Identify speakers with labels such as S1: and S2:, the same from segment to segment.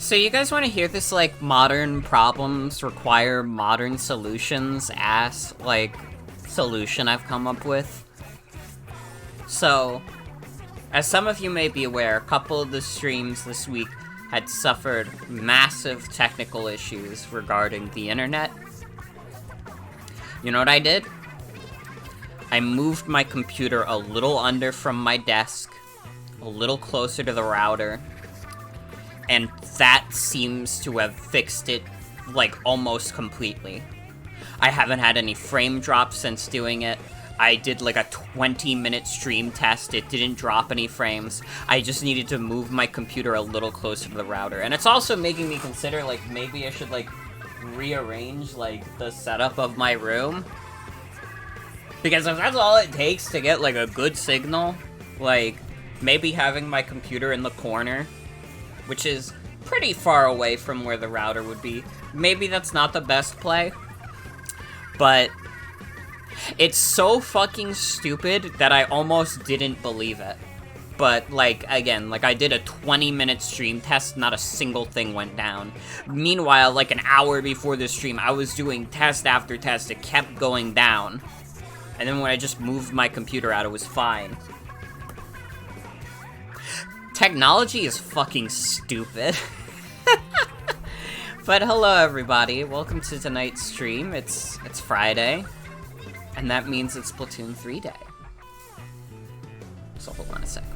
S1: So you guys want to hear this, like, modern problems require modern solutions ass, like, solution I've come up with? So, as some of you may be aware, a couple of the streams this week had suffered massive technical issues regarding the internet. You know what I did? I moved my computer a little under from my desk, a little closer to the router, and that seems to have fixed it, like, almost completely. I haven't had any frame drops since doing it. I did, like, a 20-minute stream test. It didn't drop any frames. I just needed to move my computer a little closer to the router. And it's also making me consider, like, maybe I should, like, rearrange, like, the setup of my room. Because if that's all it takes to get, like, a good signal, like, maybe having my computer in the corner, which is pretty far away from where the router would be. Maybe that's not the best play, but it's so fucking stupid that I almost didn't believe it. But, like, again, like, I did a 20-minute stream test, not a single thing went down. Meanwhile, like, an hour before the stream, I was doing test after test, it kept going down. And then when I just moved my computer out, it was fine. Technology is fucking stupid. But hello everybody, welcome to tonight's stream. It's Friday, and that means it's Splatoon 3 day. So hold on a second.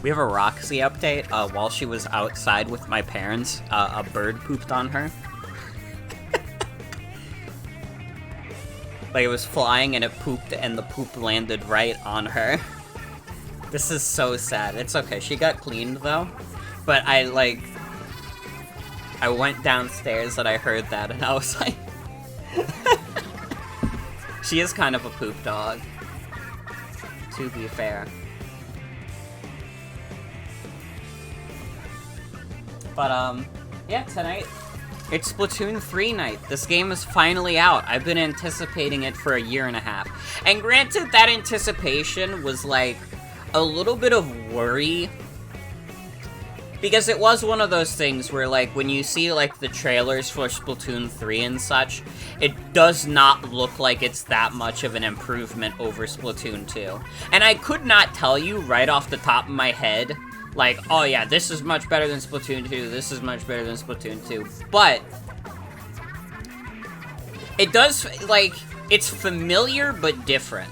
S1: We have a Roxy update. While she was outside with my parents, a bird pooped on her. Like, it was flying and it pooped, and the poop landed right on her. This is so sad. It's okay. She got cleaned, though. But I went downstairs and I heard that, and I was like... She is kind of a poop dog, to be fair. But, yeah, tonight, it's Splatoon 3 night. This game is finally out. I've been anticipating it for a year and a half. And granted, that anticipation was, like, a little bit of worry. Because it was one of those things where, like, when you see, like, the trailers for Splatoon 3 and such, it does not look like it's that much of an improvement over Splatoon 2. And I could not tell you right off the top of my head, like, oh yeah, this is much better than Splatoon 2, this is much better than Splatoon 2, but it does, like, it's familiar but different.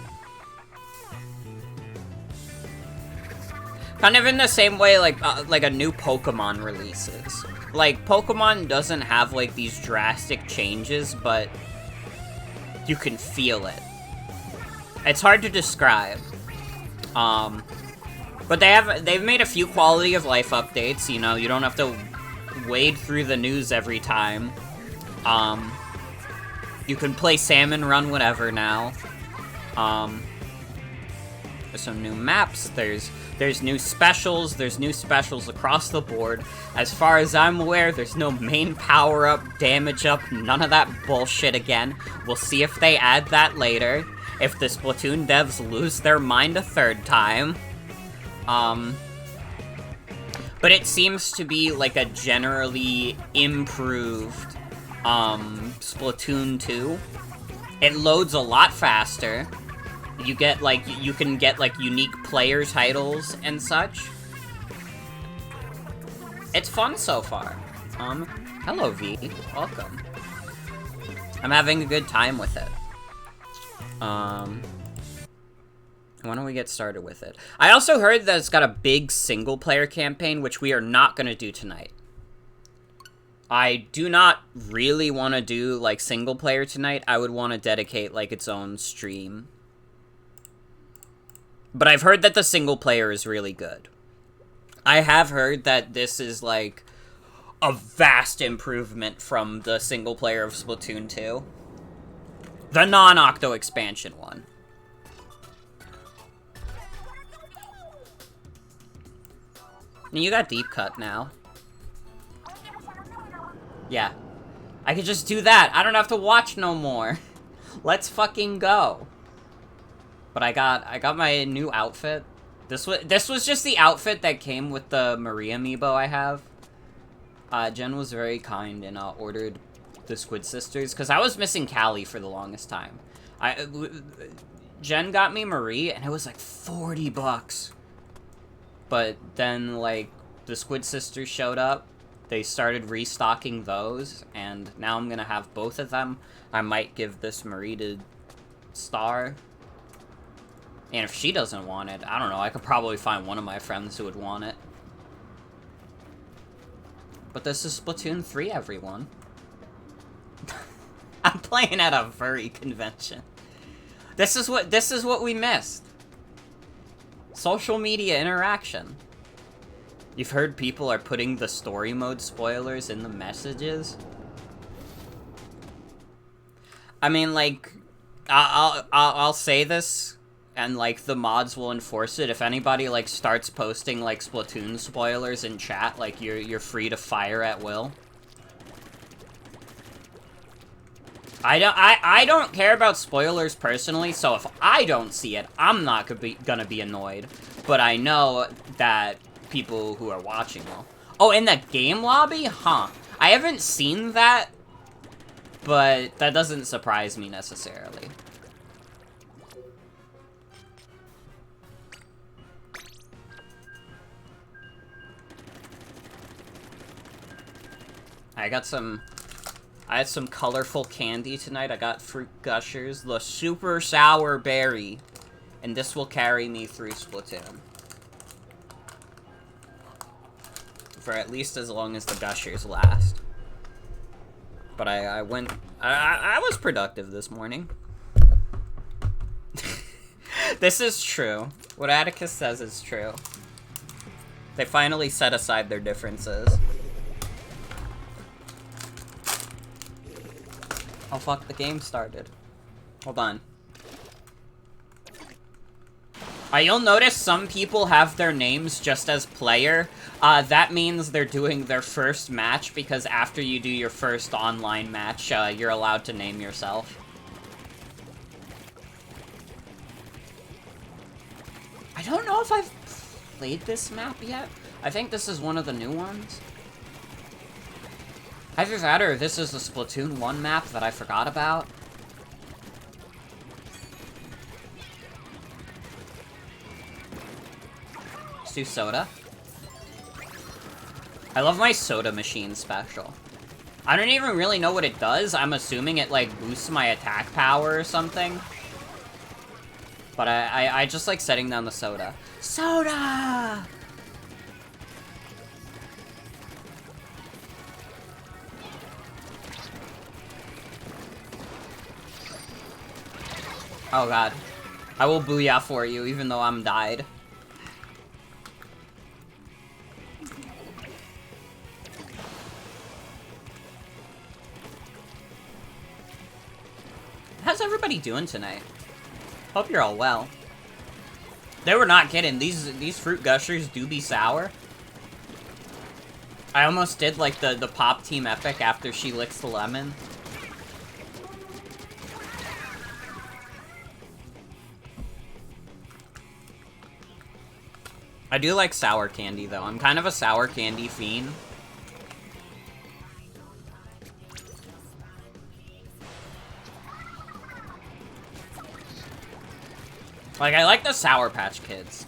S1: Kind of in the same way, like a new Pokemon releases. Like, Pokemon doesn't have, like, these drastic changes, but you can feel it. It's hard to describe. But they've made a few quality of life updates, you know, you don't have to wade through the news every time. You can play Salmon Run whatever now. There's some new maps, there's new specials, across the board. As far as I'm aware, there's no main power-up, damage up, none of that bullshit again. We'll see if they add that later, if the Splatoon devs lose their mind a third time. But it seems to be, like, a generally improved Splatoon 2. It loads a lot faster. You get, like, you can get, like, unique player titles and such. It's fun so far. Hello, V. Welcome. I'm having a good time with it. Why don't we get started with it? I also heard that it's got a big single-player campaign, which we are not going to do tonight. I do not really want to do, like, single-player tonight. I would want to dedicate, like, its own stream. But I've heard that the single-player is really good. I have heard that this is, like, a vast improvement from the single-player of Splatoon 2. The non-Octo expansion one. You got deep cut now. Yeah. I could just do that. I don't have to watch no more. Let's fucking go. But I got my new outfit. This was just the outfit that came with the Marie amiibo I have. Jen was very kind and ordered the Squid Sisters, because I was missing Callie for the longest time. Jen got me Marie, and it was like $40. But then, like, the Squid Sisters showed up. They started restocking those, and now I'm gonna have both of them. I might give this Marie to Star. And if she doesn't want it, I don't know, I could probably find one of my friends who would want it. But this is Splatoon 3, everyone. I'm playing at a furry convention. This is what we missed. Social media interaction. You've heard people are putting the story mode spoilers in the messages. I mean, like, I'll say this, and, like, the mods will enforce it. If anybody, like, starts posting, like, Splatoon spoilers in chat, like, you're free to fire at will. I don't care about spoilers personally, so if I don't see it, I'm not gonna be annoyed. But I know that people who are watching will. Oh, in the game lobby? Huh. I haven't seen that, but that doesn't surprise me necessarily. I had some colorful candy tonight. I got Fruit Gushers, the super sour berry, and this will carry me through Splatoon. For at least as long as the Gushers last. But I was productive this morning. This is true. What Atticus says is true. They finally set aside their differences. Oh fuck, the game started. Hold on. You'll notice some people have their names just as player. That means they're doing their first match, because after you do your first online match, you're allowed to name yourself. I don't know if I've played this map yet. I think this is one of the new ones. Either that or this is the Splatoon 1 map that I forgot about. Let's do soda. I love my soda machine special. I don't even really know what it does. I'm assuming it, like, boosts my attack power or something. But I just like setting down the soda. Soda! Oh god. I will booyah for you, even though I'm died. How's everybody doing tonight? Hope you're all well. They were not kidding. These Fruit Gushers do be sour. I almost did, like, the Pop Team Epic after she licks the lemon. I do like sour candy, though. I'm kind of a sour candy fiend. Like, I like the Sour Patch Kids.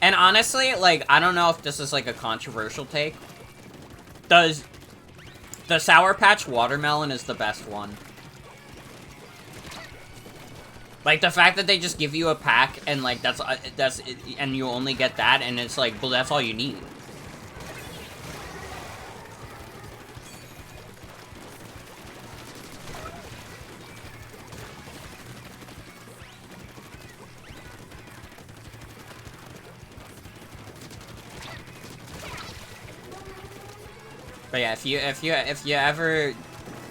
S1: And honestly, like, I don't know if this is, like, a controversial take. The Sour Patch Watermelon is the best one. Like, the fact that they just give you a pack, and, like, and you only get that, and it's like, well, that's all you need. But yeah, if you ever,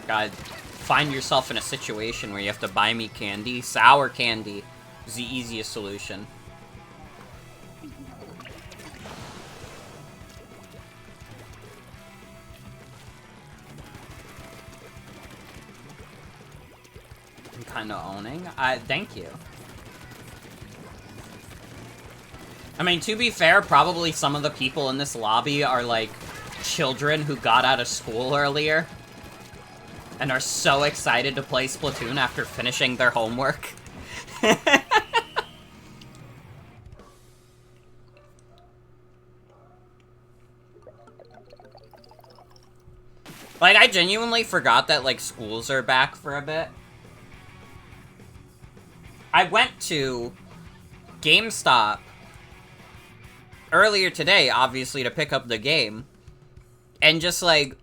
S1: God, find yourself in a situation where you have to buy me candy, sour candy is the easiest solution. I'm kind of owning. Thank you. I mean, to be fair, probably some of the people in this lobby are like children who got out of school earlier and are so excited to play Splatoon after finishing their homework. Like, I genuinely forgot that, like, schools are back for a bit. I went to GameStop earlier today, obviously, to pick up the game. And just, like,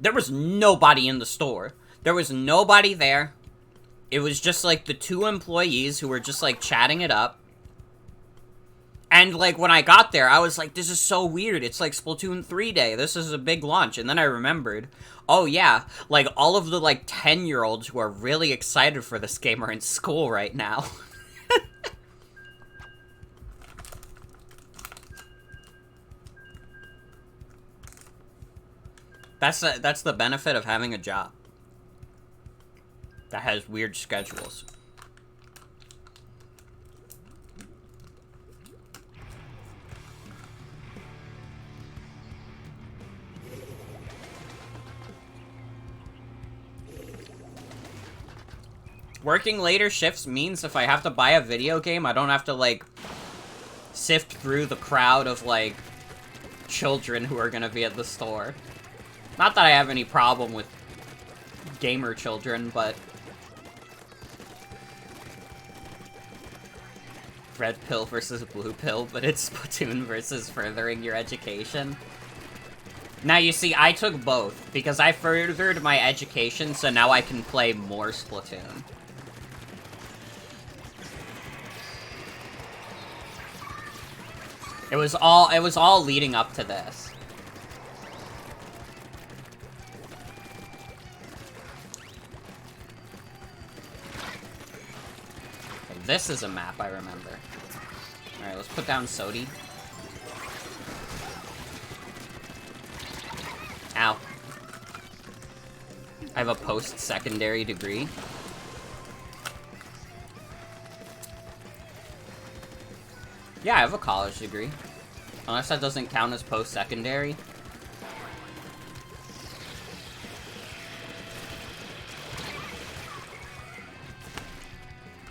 S1: there was nobody in the store. There was nobody there. It was just, like, the two employees who were just, like, chatting it up. And, like, when I got there, I was like, this is so weird. It's, like, Splatoon 3 day. This is a big launch. And then I remembered, oh, yeah, like, all of the, like, 10-year-olds who are really excited for this game are in school right now. That's the benefit of having a job that has weird schedules. Working later shifts means if I have to buy a video game, I don't have to, like, sift through the crowd of, like, children who are gonna be at the store. Not that I have any problem with gamer children, but red pill versus blue pill, but it's Splatoon versus furthering your education. Now, you see, I took both, because I furthered my education, so now I can play more Splatoon. It was all leading up to this. This is a map I remember. Alright, let's put down Sodi. Ow. I have a post-secondary degree. Yeah, I have a college degree. Unless that doesn't count as post-secondary.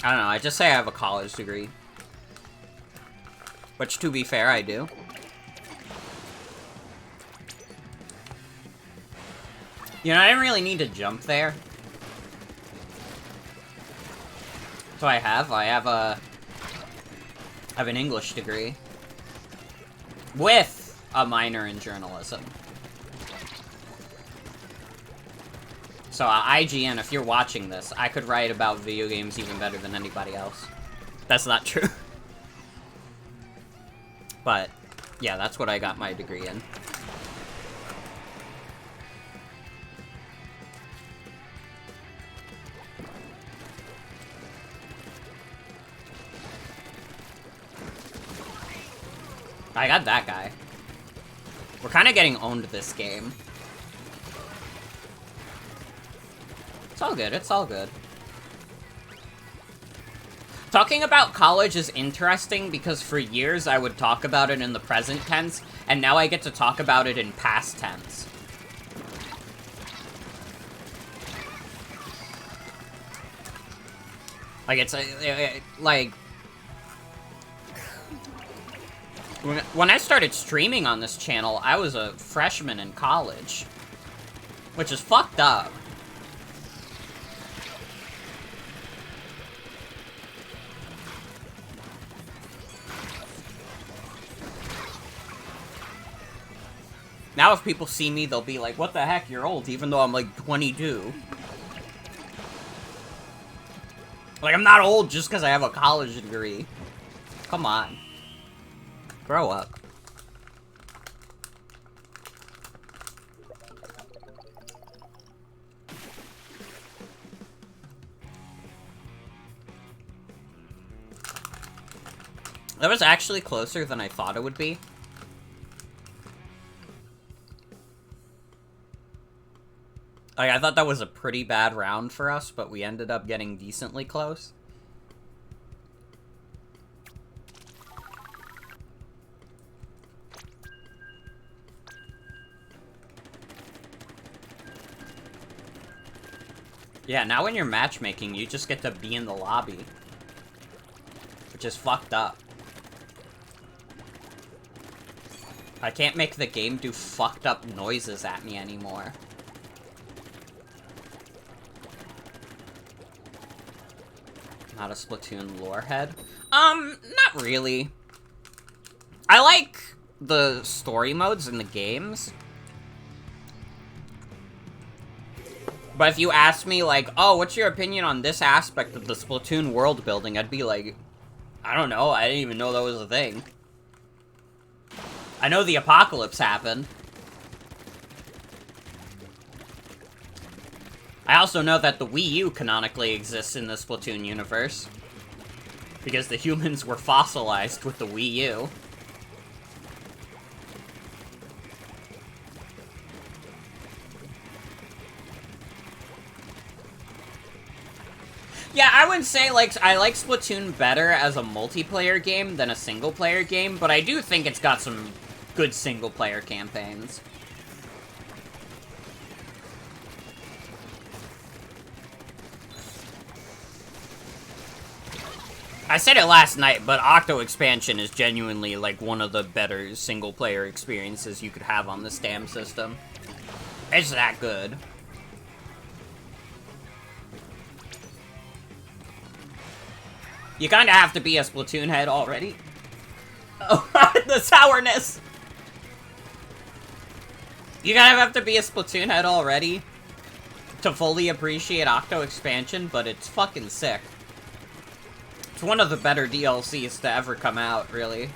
S1: I don't know, I just say I have a college degree. Which, to be fair, I do. You know, I didn't really need to jump there. So I have an English degree. With a minor in journalism. So, IGN, if you're watching this, I could write about video games even better than anybody else. That's not true. But, yeah, that's what I got my degree in. I got that guy. We're kind of getting owned this game. It's all good, it's all good. Talking about college is interesting because for years I would talk about it in the present tense, and now I get to talk about it in past tense. Like, it's, like... When I started streaming on this channel, I was a freshman in college. Which is fucked up. Now if people see me, they'll be like, what the heck, you're old, even though I'm like 22. Like, I'm not old just because I have a college degree. Come on. Grow up. That was actually closer than I thought it would be. Like, I thought that was a pretty bad round for us, but we ended up getting decently close. Yeah, now when you're matchmaking, you just get to be in the lobby. Which is fucked up. I can't make the game do fucked up noises at me anymore. Not a Splatoon lore head? Not really. I like the story modes in the games. But if you ask me, like, oh, what's your opinion on this aspect of the Splatoon world building? I'd be like, I don't know, I didn't even know that was a thing. I know the apocalypse happened. I also know that the Wii U canonically exists in the Splatoon universe. Because the humans were fossilized with the Wii U. Yeah, I would say, like, I like Splatoon better as a multiplayer game than a single-player game, but I do think it's got some good single-player campaigns. I said it last night, but Octo Expansion is genuinely, like, one of the better single-player experiences you could have on this damn system. It's that good. You kinda have to be a Splatoon head already. Oh, the sourness! You kind of have to be a Splatoon head already to fully appreciate Octo Expansion, but it's fucking sick. It's one of the better DLCs to ever come out, really.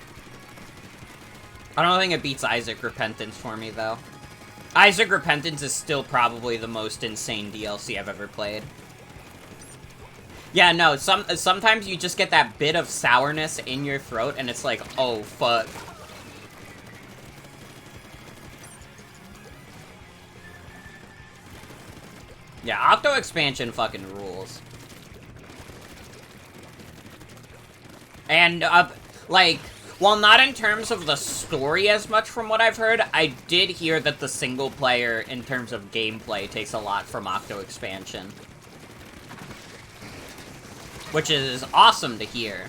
S1: I don't think it beats Isaac Repentance for me, though. Isaac Repentance is still probably the most insane DLC I've ever played. Yeah, no, sometimes you just get that bit of sourness in your throat, and it's like, oh, fuck. Yeah, Octo Expansion fucking rules. And, like, while not in terms of the story as much from what I've heard, I did hear that the single player, in terms of gameplay, takes a lot from Octo Expansion. Which is awesome to hear.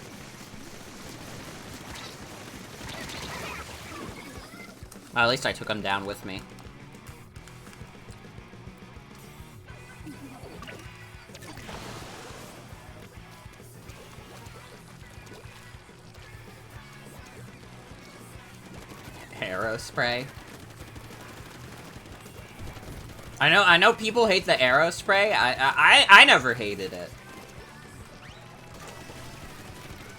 S1: Well, at least I took him down with me. Arrow spray. I know people hate the arrow spray. I never hated it.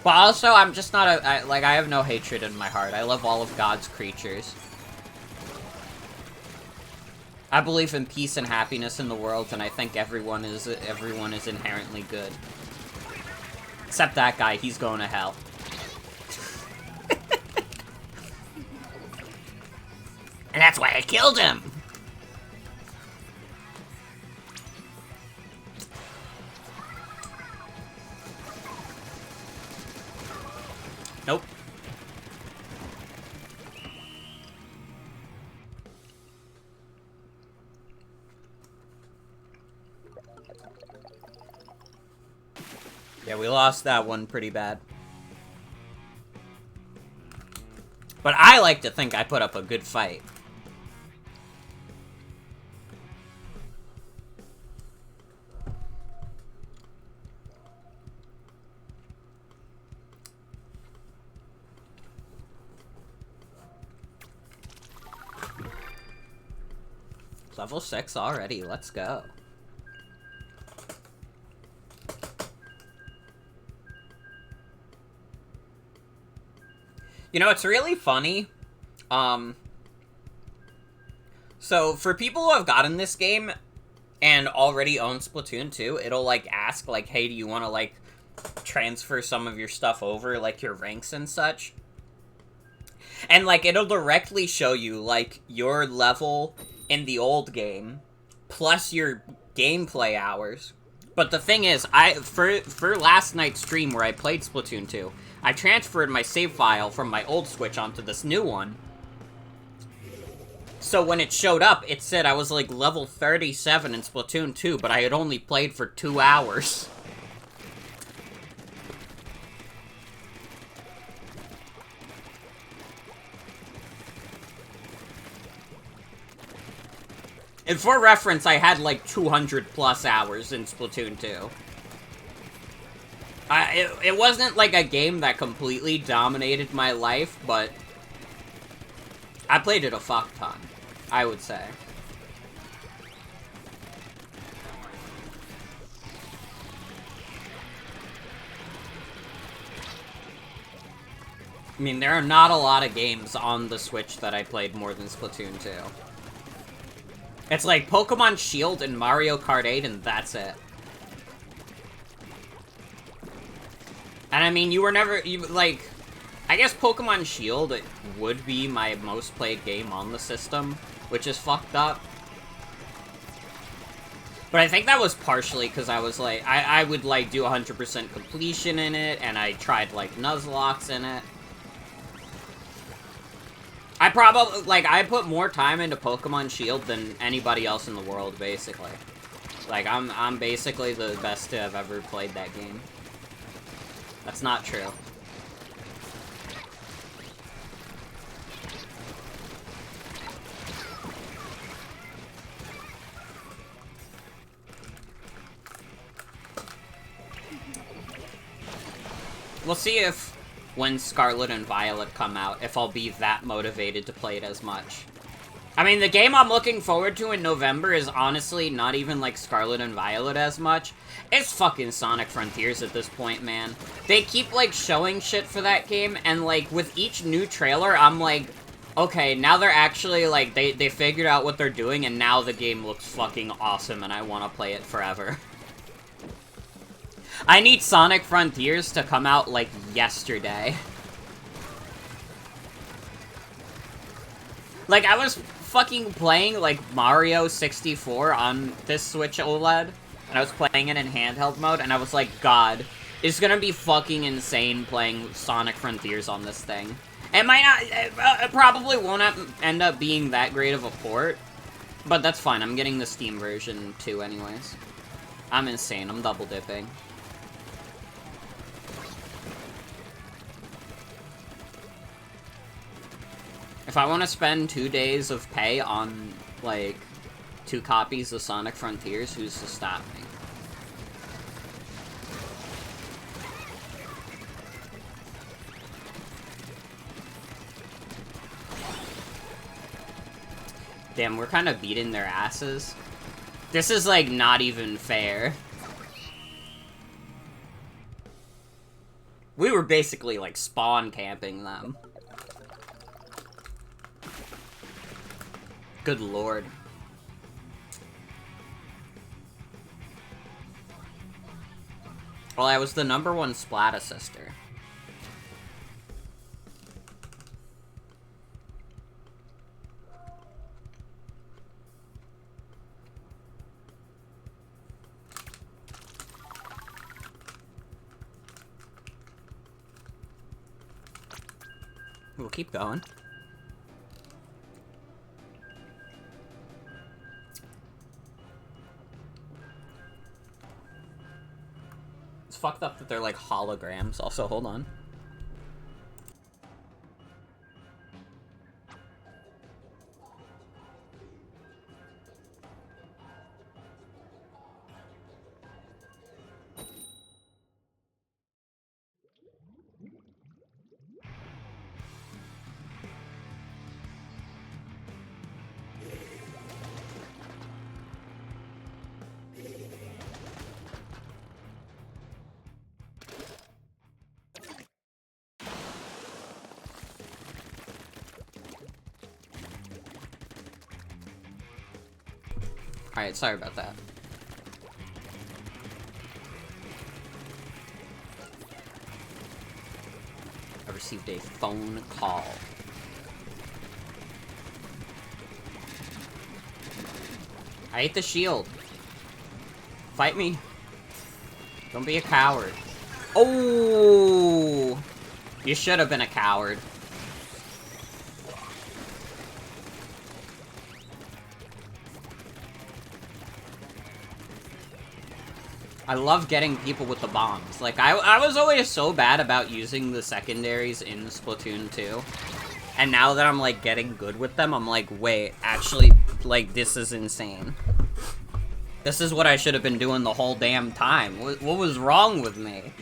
S1: But also, I'm just not I have no hatred in my heart. I love all of God's creatures. I believe in peace and happiness in the world, and I think everyone is inherently good. Except that guy, he's going to hell. And that's why I killed him! Nope. Yeah, we lost that one pretty bad. But I like to think I put up a good fight. Level 6 already, let's go. You know, it's really funny. So for people who have gotten this game and already own Splatoon 2, it'll, like, ask, like, hey, do you want to, like, transfer some of your stuff over, like, your ranks and such? And, like, it'll directly show you, like, your level in the old game, plus your gameplay hours. But the thing is, for last night's stream where I played Splatoon 2, I transferred my save file from my old Switch onto this new one. So when it showed up, it said I was, like, level 37 in Splatoon 2, but I had only played for 2 hours. And for reference, I had, like, 200 plus hours in Splatoon 2. It wasn't, like, a game that completely dominated my life, but I played it a fuck ton, I would say. I mean, there are not a lot of games on the Switch that I played more than Splatoon 2. It's like Pokemon Shield and Mario Kart 8, and that's it. And I mean, like, I guess Pokemon Shield would be my most played game on the system, which is fucked up. But I think that was partially because I was like, I would, like, do 100% completion in it, and I tried, like, Nuzlocke in it. I probably, like, I put more time into Pokemon Shield than anybody else in the world, basically. Like, I'm basically the best to have ever played that game. That's not true. We'll see if, when Scarlet and Violet come out, if I'll be that motivated to play it as much. I mean, the game I'm looking forward to in November is honestly not even, like, Scarlet and Violet as much. It's fucking Sonic Frontiers at this point, man. They keep, like, showing shit for that game, and, like, with each new trailer, I'm like, okay, now they're actually, like, they figured out what they're doing, and now the game looks fucking awesome, and I want to play it forever. I need Sonic Frontiers to come out, like, yesterday. Like, I was fucking playing, like, Mario 64 on this Switch OLED, and I was playing it in handheld mode, and I was like, God, it's gonna be fucking insane playing Sonic Frontiers on this thing. It might not, it probably won't end up being that great of a port, but that's fine, I'm getting the Steam version too anyways. I'm insane, I'm double dipping. If I want to spend 2 days of pay on, like, 2 copies of Sonic Frontiers, who's to stop me? Damn, we're kind of beating their asses. This is, like, not even fair. We were basically, like, spawn camping them. Good lord. Well, I was the #1 Splat assister. We'll keep going. fucked up that they're like holograms. Also, hold on. Alright, sorry about that. I received a phone call. I hate the shield. Fight me. Don't be a coward. Oh! You should have been a coward. I love getting people with the bombs. Like, I was always so bad about using the secondaries in Splatoon 2. And now that I'm, like, getting good with them, I'm like, wait, actually, like, this is insane. This is what I should have been doing the whole damn time. What was wrong with me?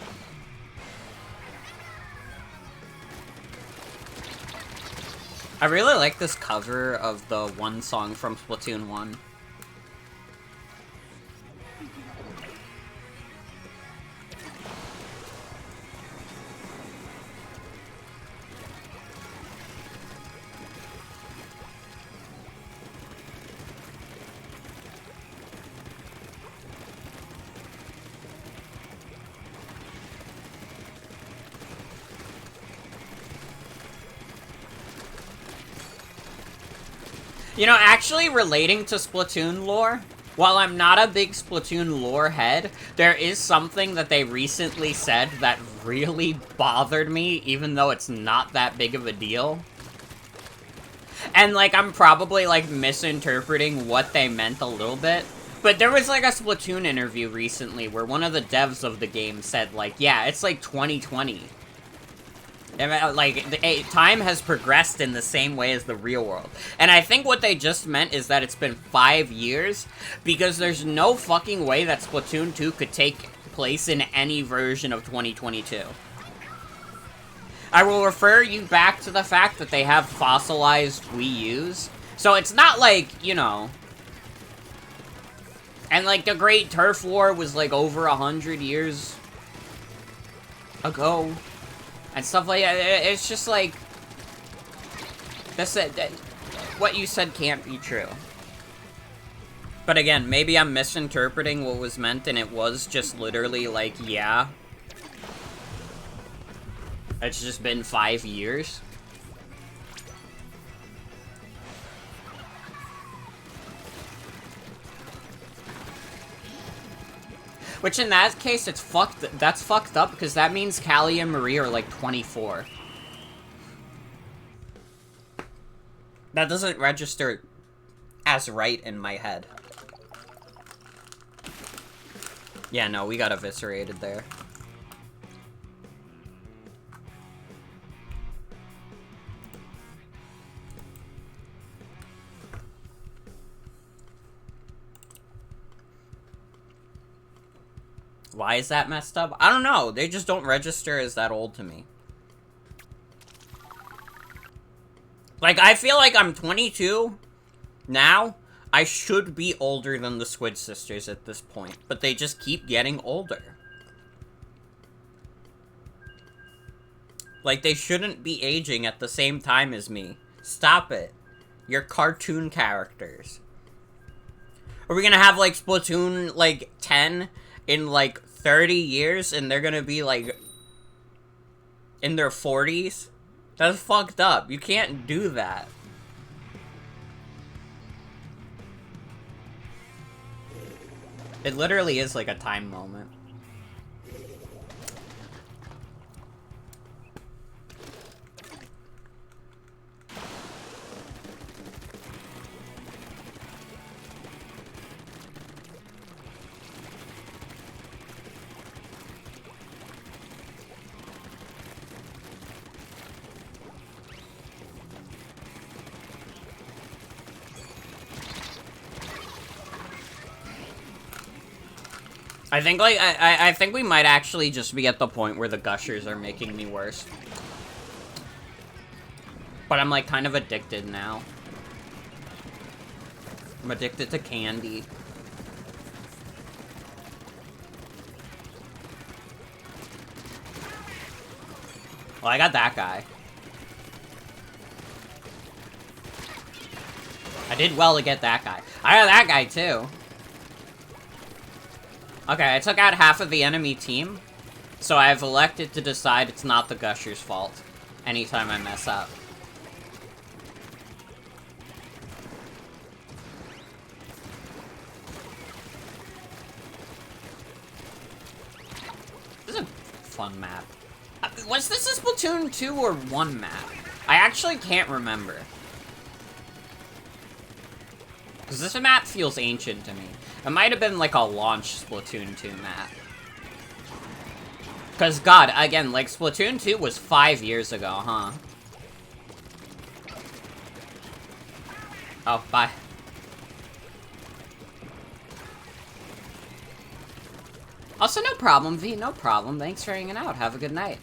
S1: I really like this cover of the one song from Splatoon 1. You know, actually relating to Splatoon lore, while I'm not a big Splatoon lore head, there is something that they recently said that really bothered me, even though it's not that big of a deal. And, like, I'm probably, like, misinterpreting what they meant a little bit. But there was, like, a Splatoon interview recently where one of the devs of the game said, like, yeah, it's like 2020. Like, time has progressed in the same way as the real world. And I think what they just meant is that it's been 5 years, because there's no fucking way that Splatoon 2 could take place in any version of 2022. I will refer you back to the fact that they have fossilized Wii U's. So it's not like, you know... And, like, the Great Turf War was, like, over 100 years ago. And stuff like that. It's just like... what you said can't be true. But again, maybe I'm misinterpreting what was meant, and it was just literally like, yeah. It's just been 5 years. Which in that case, it's fucked. That's fucked up, because that means Callie and Marie are like 24. That doesn't register as right in my head. Yeah, no, we got eviscerated there. Why is that messed up? I don't know. They just don't register as that old to me. Like, I feel like I'm 22 now. I should be older than the Squid sisters at this point, but they just keep getting older. Like, they shouldn't be aging at the same time as me. Stop it. You're cartoon characters. Are we gonna have, like, Splatoon, like, 10 in, like, 30 years, and they're gonna be, like, in their 40s? That's fucked up. You can't do that. It literally is, like, a time moment. I think, like, I think we might actually just be at the point where the gushers are making me worse. But I'm, like, kind of addicted now. I'm addicted to candy. Well, I got that guy. I did well to get that guy. I got that guy, too. Okay, I took out half of the enemy team, so I've elected to decide it's not the Gusher's fault anytime I mess up. This is a fun map. Was this a Splatoon 2 or 1 map? I actually can't remember. Because this map feels ancient to me. It might have been like a launch Splatoon 2 map. Because, God, again, like, Splatoon 2 was 5 years ago, huh? Oh, bye. Also, no problem, V, no problem. Thanks for hanging out. Have a good night.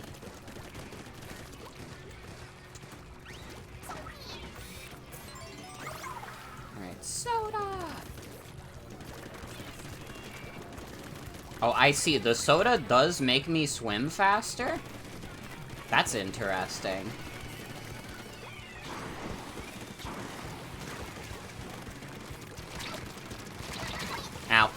S1: Alright, soda! Oh, I see. The soda does make me swim faster? That's interesting. Ow.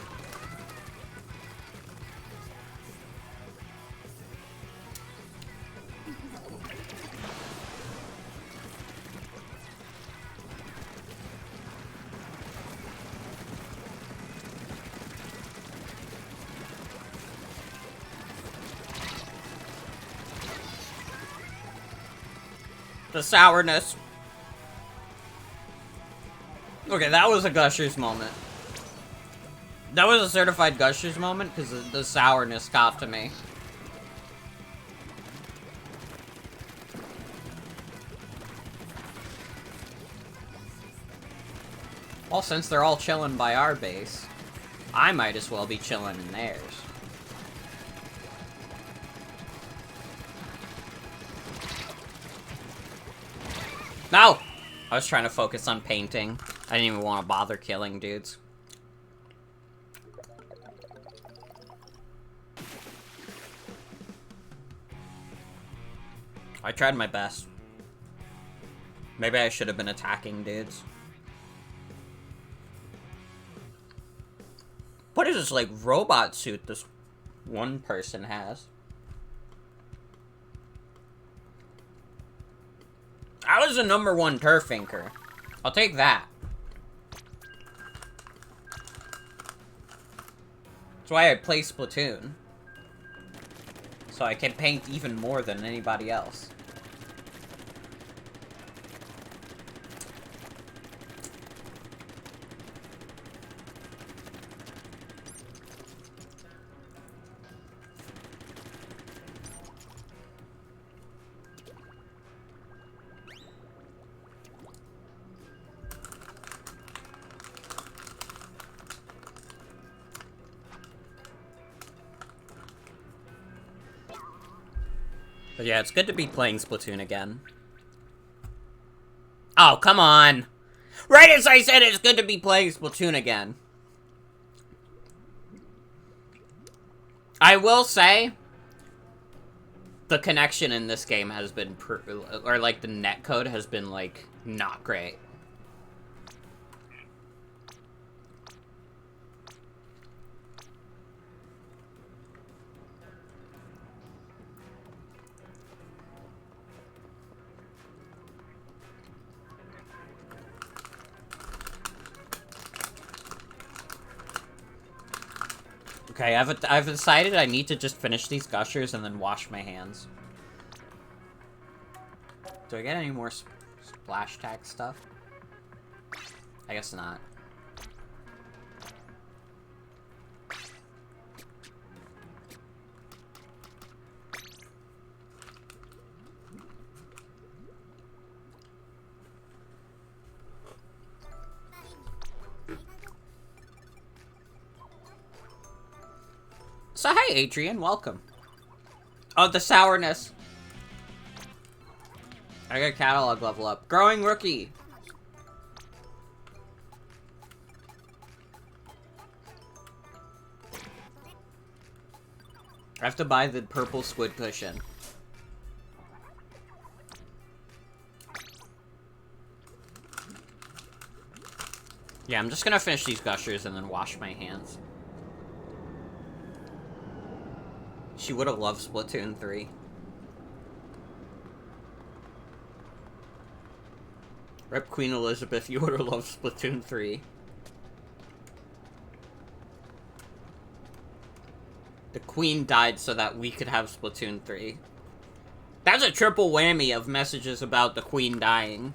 S1: The sourness. Okay, that was a Gushers moment. That was a certified Gushers moment, because the sourness got to me. Well, since they're all chilling by our base, I might as well be chilling in theirs. No! I was trying to focus on painting. I didn't even want to bother killing dudes. I tried my best. Maybe I should have been attacking dudes. What is this, like, robot suit this one person has? I was the #1 turfinker. I'll take that. That's why I play Splatoon. So I can paint even more than anybody else. But yeah, it's good to be playing Splatoon again. Oh, come on! Right as I said it's good to be playing Splatoon again. I will say, the connection in this game has been, or like the netcode has been like, not great. Okay, I've decided I need to just finish these gushers and then wash my hands. Do I get any more splash tag stuff? I guess not. So hey, Adrian, welcome. Oh, the sourness. I got catalog level up. Growing rookie. I have to buy the purple squid cushion. Yeah, I'm just gonna finish these gushers and then wash my hands. She would have loved Splatoon 3. Rep Queen Elizabeth, you would have loved Splatoon 3. The Queen died so that we could have Splatoon 3. That's a triple whammy of messages about the Queen dying.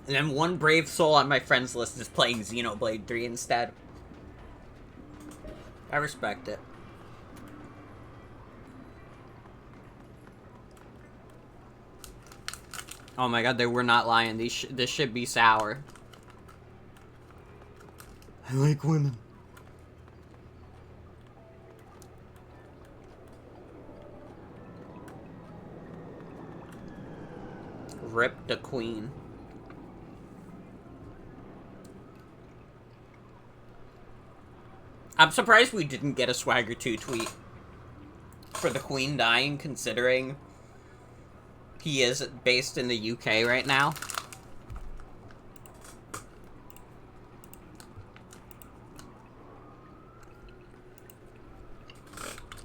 S1: And then one brave soul on my friends list is playing Xenoblade 3 instead. I respect it. Oh my god, they were not lying. This should be sour. I like women. Rip the Queen. I'm surprised we didn't get a Swagger 2 tweet for the Queen dying, considering he is based in the UK right now.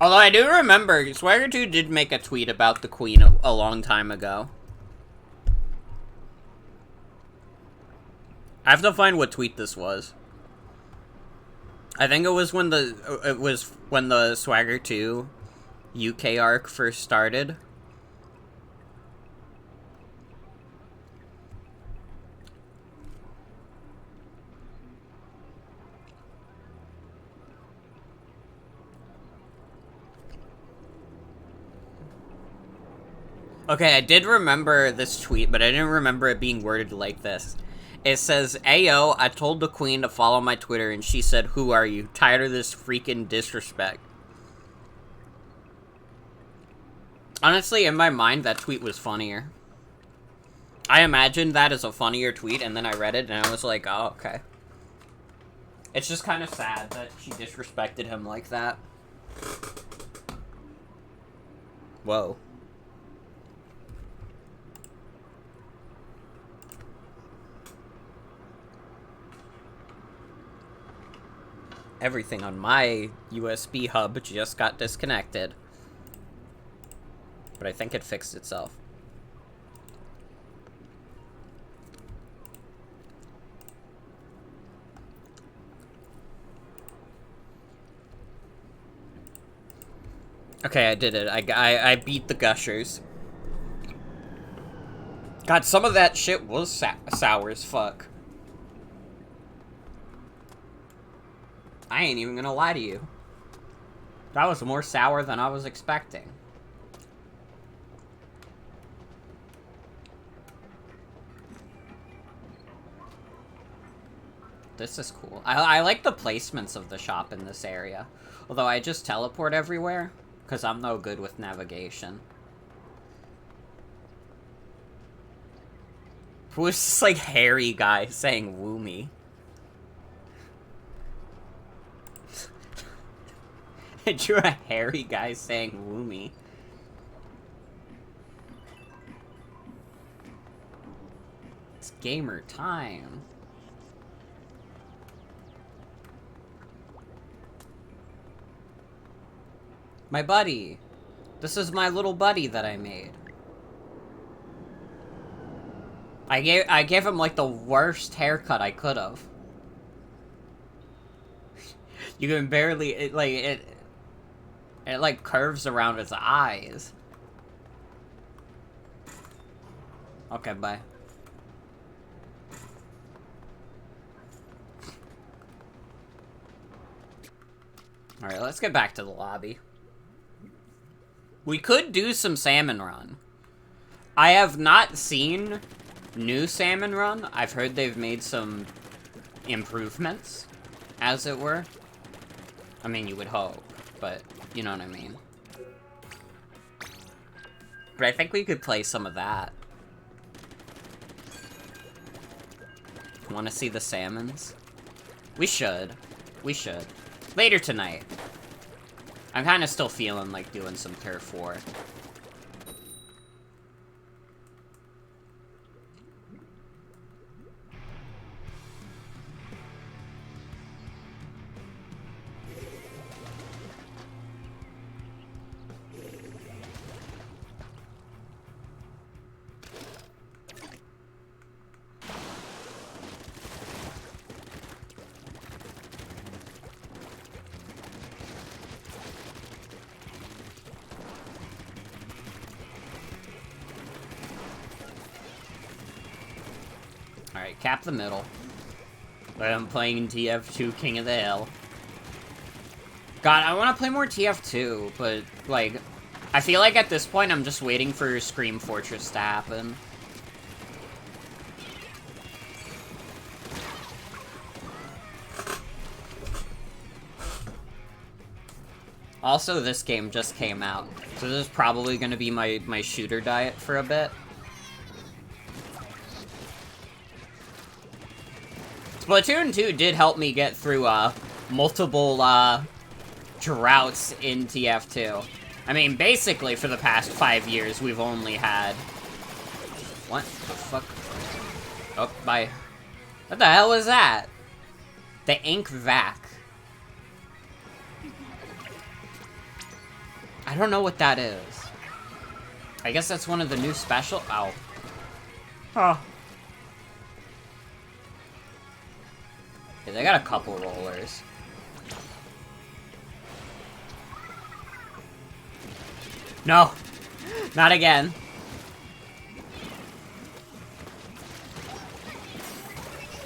S1: Although I do remember, Swagger 2 did make a tweet about the Queen a long time ago. I have to find what tweet this was. I think it was when the Swagger 2 UK arc first started. Okay, I did remember this tweet, but I didn't remember it being worded like this. It says, Ayo, I told the Queen to follow my Twitter, and she said, who are you? Tired of this freaking disrespect. Honestly, in my mind, that tweet was funnier. I imagined that as a funnier tweet, and then I read it, and I was like, oh, okay. It's just kind of sad that she disrespected him like that. Whoa. Everything on my USB hub just got disconnected. But I think it fixed itself. Okay, I did it. I beat the gushers. God, some of that shit was sour as fuck. I ain't even gonna lie to you. That was more sour than I was expecting. This is cool. I like the placements of the shop in this area. Although I just teleport everywhere, because I'm no good with navigation. Who is this, like, hairy guy saying woo me? You're a hairy guy saying woo me. It's gamer time. My buddy. This is my little buddy that I made. I gave him like the worst haircut I could have. You can barely it like curves around his eyes. Okay, bye. Alright, let's get back to the lobby. We could do some salmon run. I have not seen new Salmon Run. I've heard they've made some improvements, as it were. I mean, you would hope, but you know what I mean. But I think we could play some of that. Want to see the salmons? We should. We should. Later tonight. I'm kind of still feeling like doing some Turf War. Alright, cap the middle. I'm playing TF2 King of the Hill. God, I want to play more TF2, but, like, I feel like at this point I'm just waiting for Scream Fortress to happen. Also, this game just came out, so this is probably going to be my shooter diet for a bit. Splatoon 2 did help me get through, multiple, droughts in TF2. I mean, basically, for the past 5 years, we've only had... What the fuck? Oh, bye. What the hell was that? The Ink Vac. I don't know what that is. I guess that's one of the new special... Ow. Huh. Yeah, they got a couple rollers. No! Not again.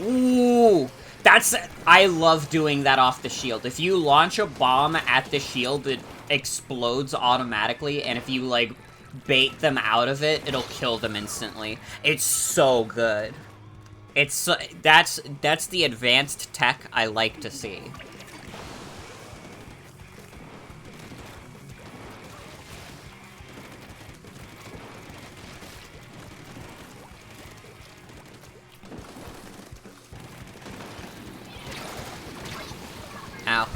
S1: Ooh! That's... I love doing that off the shield. If you launch a bomb at the shield, it explodes automatically, and if you, like, bait them out of it, it'll kill them instantly. It's so good. It's... That's the advanced tech I like to see. Ow.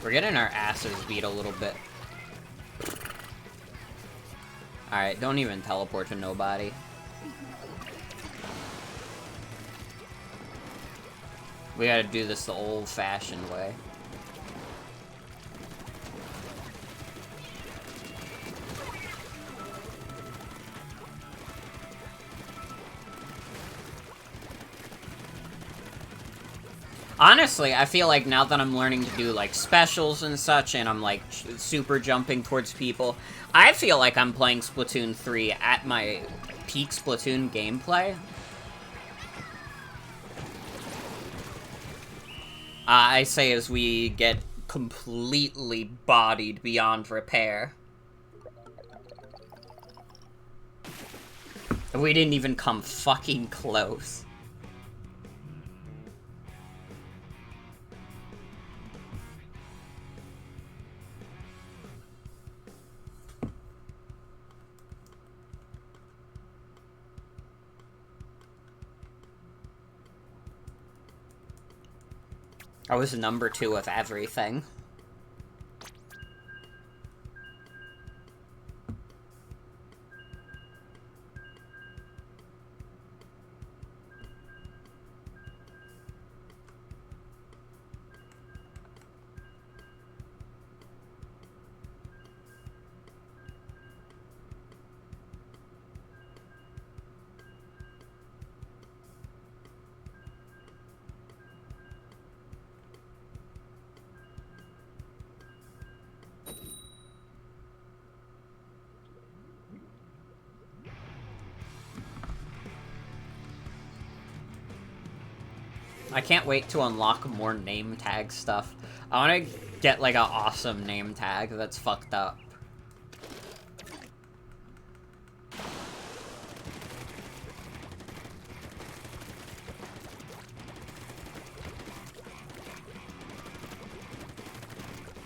S1: We're getting our asses beat a little bit. Alright, don't even teleport to nobody. We gotta do this the old-fashioned way. Honestly, I feel like now that I'm learning to do, like, specials and such, and I'm, like, super jumping towards people, I feel like I'm playing Splatoon 3 at my peak Splatoon gameplay. I say as we get completely bodied beyond repair. We didn't even come fucking close. I was number 2 of everything. I can't wait to unlock more name tag stuff. I want to get, like, an awesome name tag that's fucked up.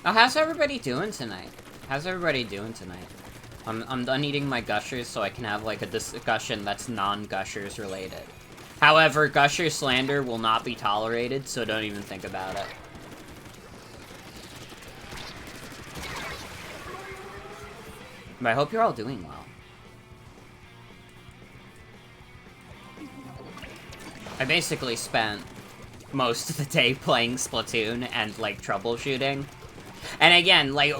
S1: Oh, how's everybody doing tonight? How's everybody doing tonight? I'm done eating my gushers so I can have, like, a discussion that's non-gushers related. However, gusher slander will not be tolerated, so don't even think about it. But I hope you're all doing well. I basically spent most of the day playing Splatoon and, like, troubleshooting. And again, like,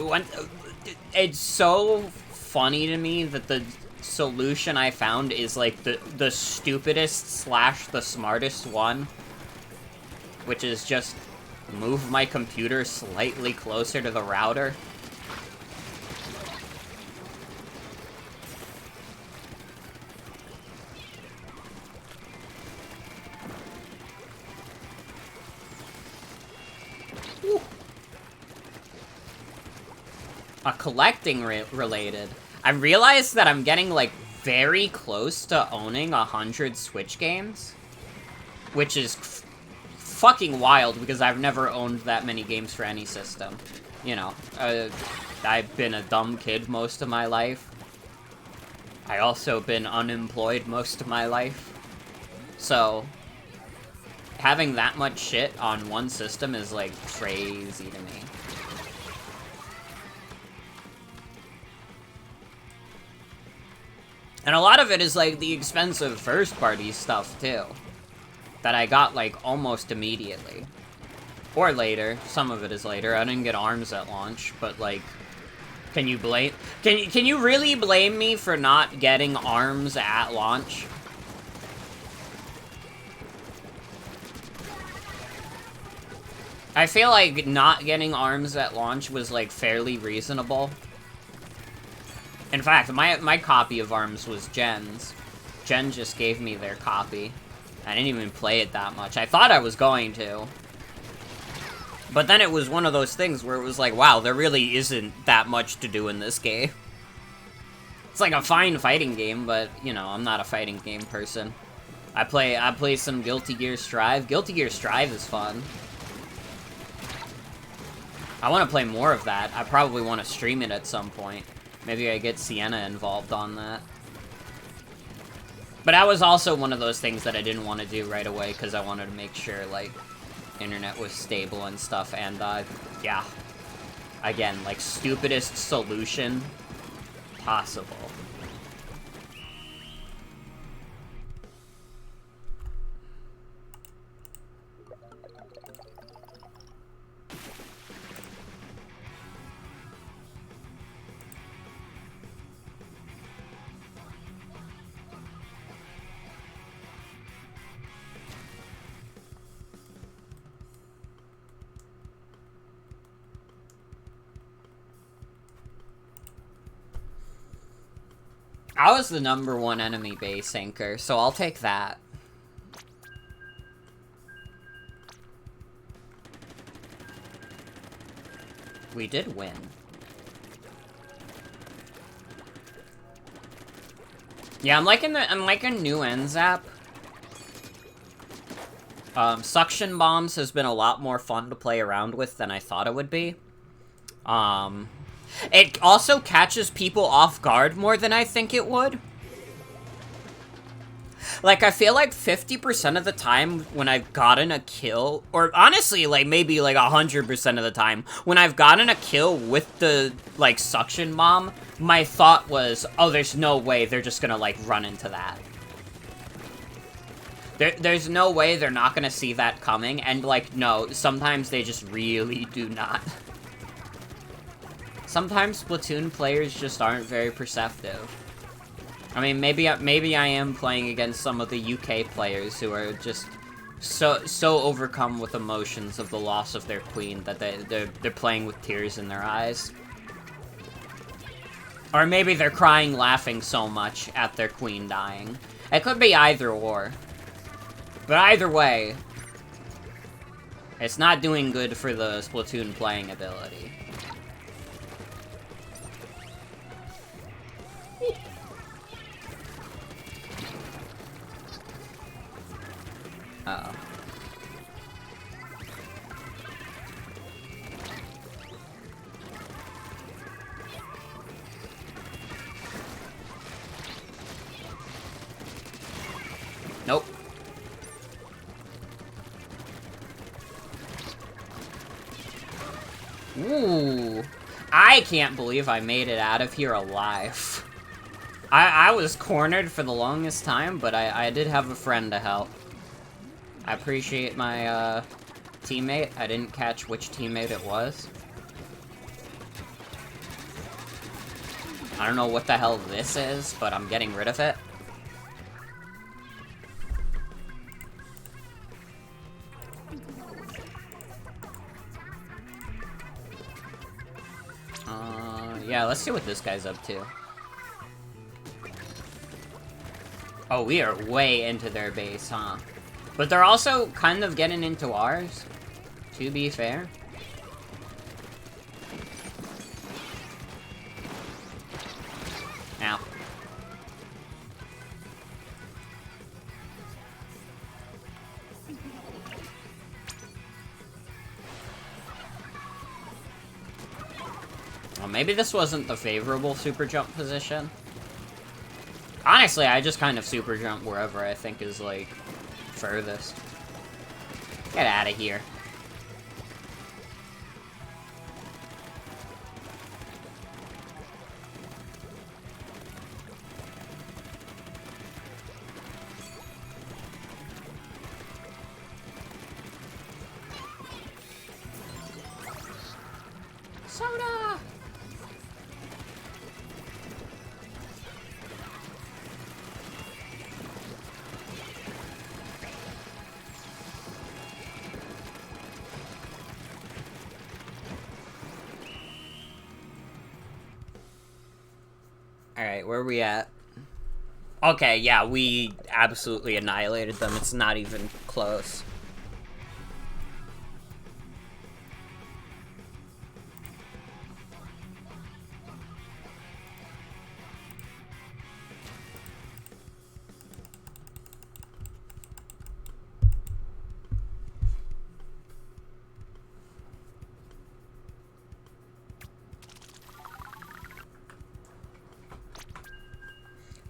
S1: it's so funny to me that the solution I found is, like, the stupidest / the smartest one. Which is just move my computer slightly closer to the router. Collecting related. I realized that I'm getting, like, very close to owning 100 Switch games. Which is fucking wild, because I've never owned that many games for any system. You know, I've been a dumb kid most of my life. I also been unemployed most of my life. So, having that much shit on one system is, like, crazy to me. And a lot of it is, like, the expensive first-party stuff, too. That I got, like, almost immediately. Or later. Some of it is later. I didn't get ARMS at launch, but, like... Can you blame... Can you really blame me for not getting ARMS at launch? I feel like not getting ARMS at launch was, like, fairly reasonable. In fact, my copy of ARMS was Jen's. Jen just gave me their copy. I didn't even play it that much. I thought I was going to. But then it was one of those things where it was like, wow, there really isn't that much to do in this game. It's like a fine fighting game, but, you know, I'm not a fighting game person. I play some Guilty Gear Strive. Guilty Gear Strive is fun. I want to play more of that. I probably want to stream it at some point. Maybe I get Sienna involved on that. But that was also one of those things that I didn't want to do right away, because I wanted to make sure, like, internet was stable and stuff, and, yeah. Again, like, stupidest solution possible. I was the #1 enemy base anchor, so I'll take that. We did win. Yeah, I'm liking new NZAP. Suction bombs has been a lot more fun to play around with than I thought it would be. It also catches people off guard more than I think it would. Like, I feel like 50% of the time when I've gotten a kill, or honestly, like, maybe like 100% of the time, when I've gotten a kill with the, like, suction bomb, my thought was, oh, there's no way they're just gonna, like, run into that. There's no way they're not gonna see that coming, and, like, no, sometimes they just really do not. Sometimes Splatoon players just aren't very perceptive. I mean, maybe I am playing against some of the UK players who are just so overcome with emotions of the loss of their queen that they're playing with tears in their eyes. Or maybe they're crying laughing so much at their queen dying. It could be either or. But either way, It's not doing good for the Splatoon playing ability. Uh-oh. Nope. Ooh. I can't believe I made it out of here alive. I was cornered for the longest time, but I did have a friend to help. I appreciate my, teammate. I didn't catch which teammate it was. I don't know what the hell this is, but I'm getting rid of it. Yeah, let's see what this guy's up to. Oh, we are way into their base, huh? But they're also kind of getting into ours, to be fair. Ow. Well, maybe this wasn't the favorable super jump position. Honestly, I just kind of super jump wherever I think is, like, furthest. Get out of here. Soda! Alright, where are we at? Okay, yeah, we absolutely annihilated them. It's not even close.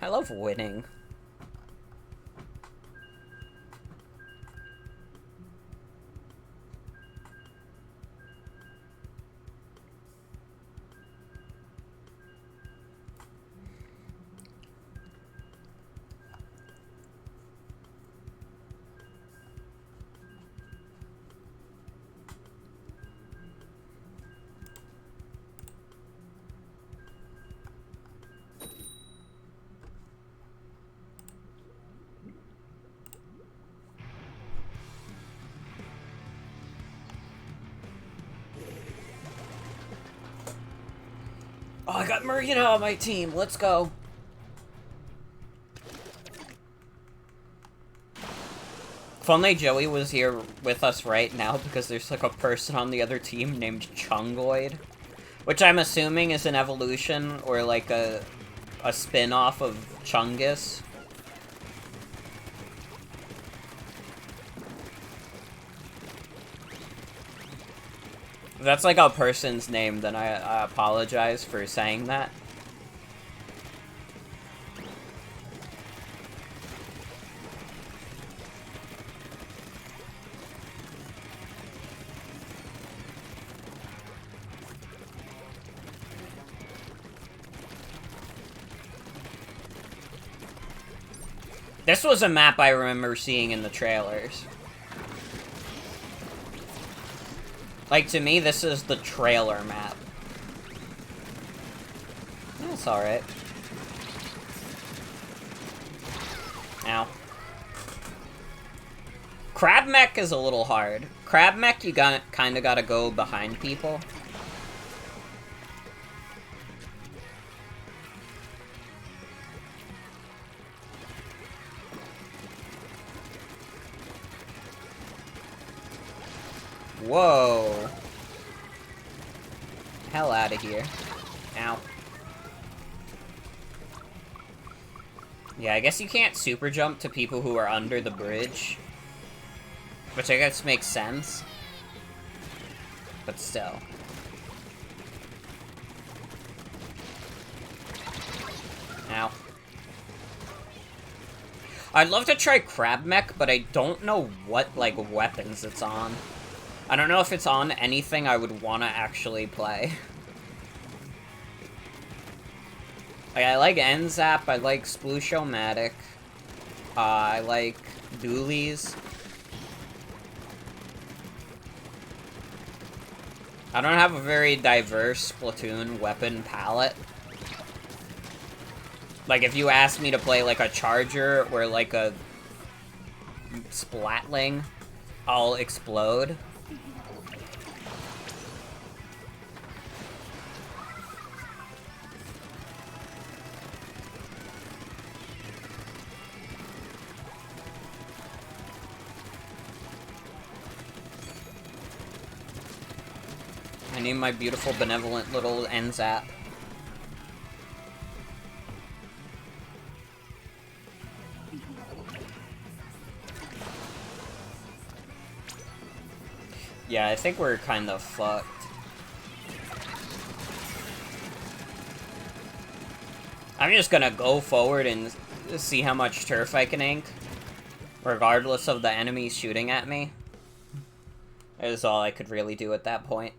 S1: I love winning. Oh, I got Marina on my team. Let's go. If only Joey was here with us right now, because there's like a person on the other team named Chungoid. Which I'm assuming is an evolution or like a spin-off of Chungus. If that's like a person's name, then I apologize for saying that. This was a map I remember seeing in the trailers. Like, to me, this is the trailer map. That's alright. Ow. Crab mech is a little hard. Crab mech, you kinda gotta go behind people. Whoa. Hell out of here. Ow. Yeah, I guess you can't super jump to people who are under the bridge. Which I guess makes sense. But still. Ow. I'd love to try Crab Mech, but I don't know what, like, weapons it's on. I don't know if it's on anything I would want to actually play. Like, I like N-Zap, I like Sploosh-O-Matic, I like Doolies. I don't have a very diverse Splatoon weapon palette. Like, if you ask me to play, like, a Charger or, like, a Splatling, I'll explode. I need my beautiful, benevolent little N-Zap. Yeah, I think we're kind of fucked. I'm just gonna go forward and see how much turf I can ink, regardless of the enemies shooting at me. That is all I could really do at that point.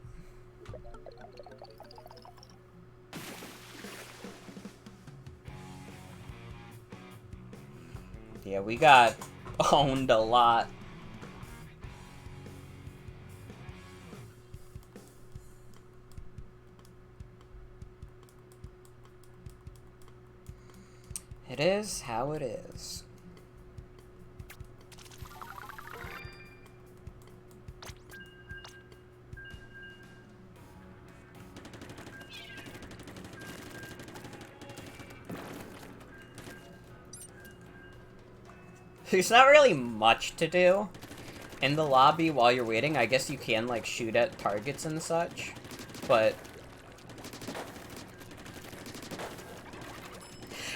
S1: Yeah, we got owned a lot. It is how it is. There's not really much to do in the lobby while you're waiting. I guess you can, like, shoot at targets and such, but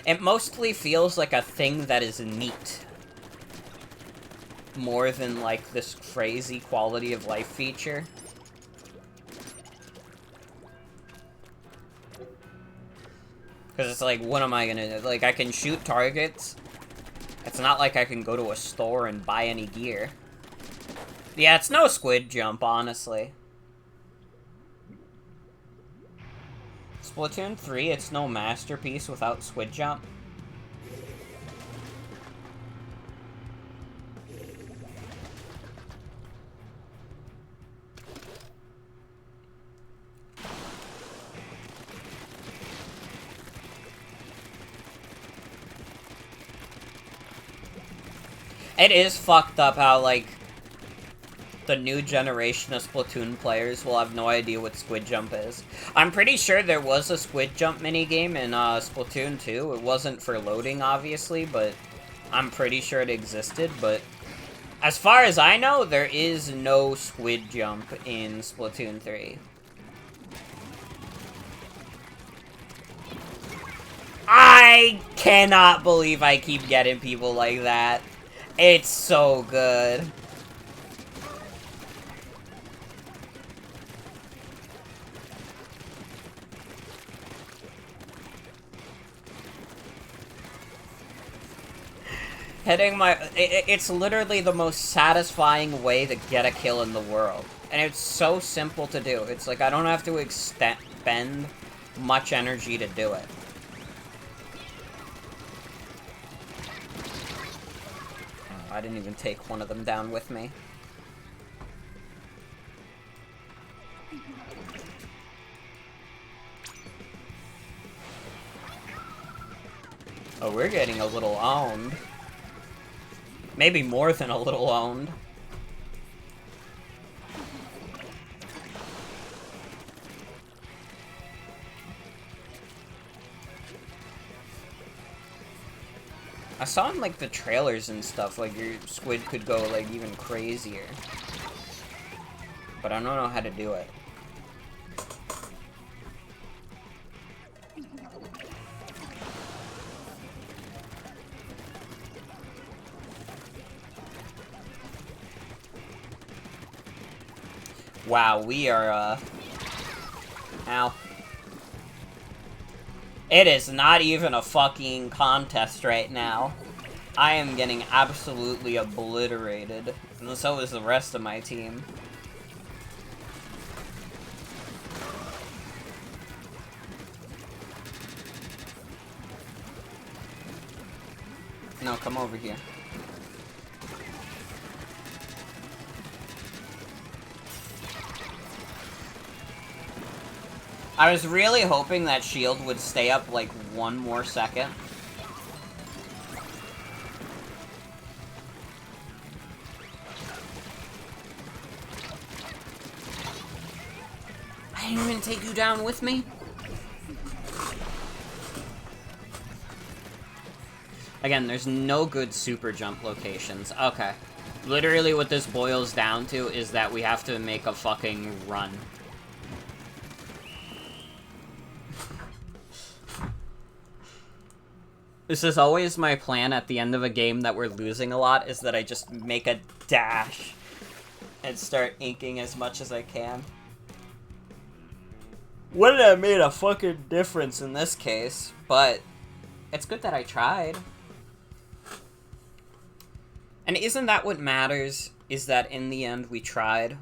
S1: it mostly feels like a thing that is neat, more than, like, this crazy quality of life feature. Because it's like, what am I gonna do? Like, I can shoot targets. It's not like I can go to a store and buy any gear. Yeah, it's no squid jump, honestly. Splatoon 3, it's no masterpiece without squid jump. It is fucked up how, like, the new generation of Splatoon players will have no idea what Squid Jump is. I'm pretty sure there was a Squid Jump minigame in Splatoon 2. It wasn't for loading, obviously, but I'm pretty sure it existed. But as far as I know, there is no Squid Jump in Splatoon 3. I cannot believe I keep getting people like that. It's so good. Hitting my... It's literally the most satisfying way to get a kill in the world. And it's so simple to do. It's like I don't have to expend much energy to do it. I didn't even take one of them down with me. Oh, we're getting a little owned. Maybe more than a little owned. I saw in, like, the trailers and stuff, like, your squid could go, like, even crazier. but I don't know how to do it. Wow, we are, ow. It is not even a fucking contest right now. I am getting absolutely obliterated, and so is the rest of my team. No, come over here. I was really hoping that shield would stay up like one more second. I didn't even take you down with me. Again, there's no good super jump locations. Okay. Literally what this boils down to is that we have to make a fucking run. This is always my plan at the end of a game that we're losing a lot, is that I just make a dash and start inking as much as I can. Wouldn't have made a fucking difference in this case, but it's good that I tried. And isn't that what matters, is that in the end we tried?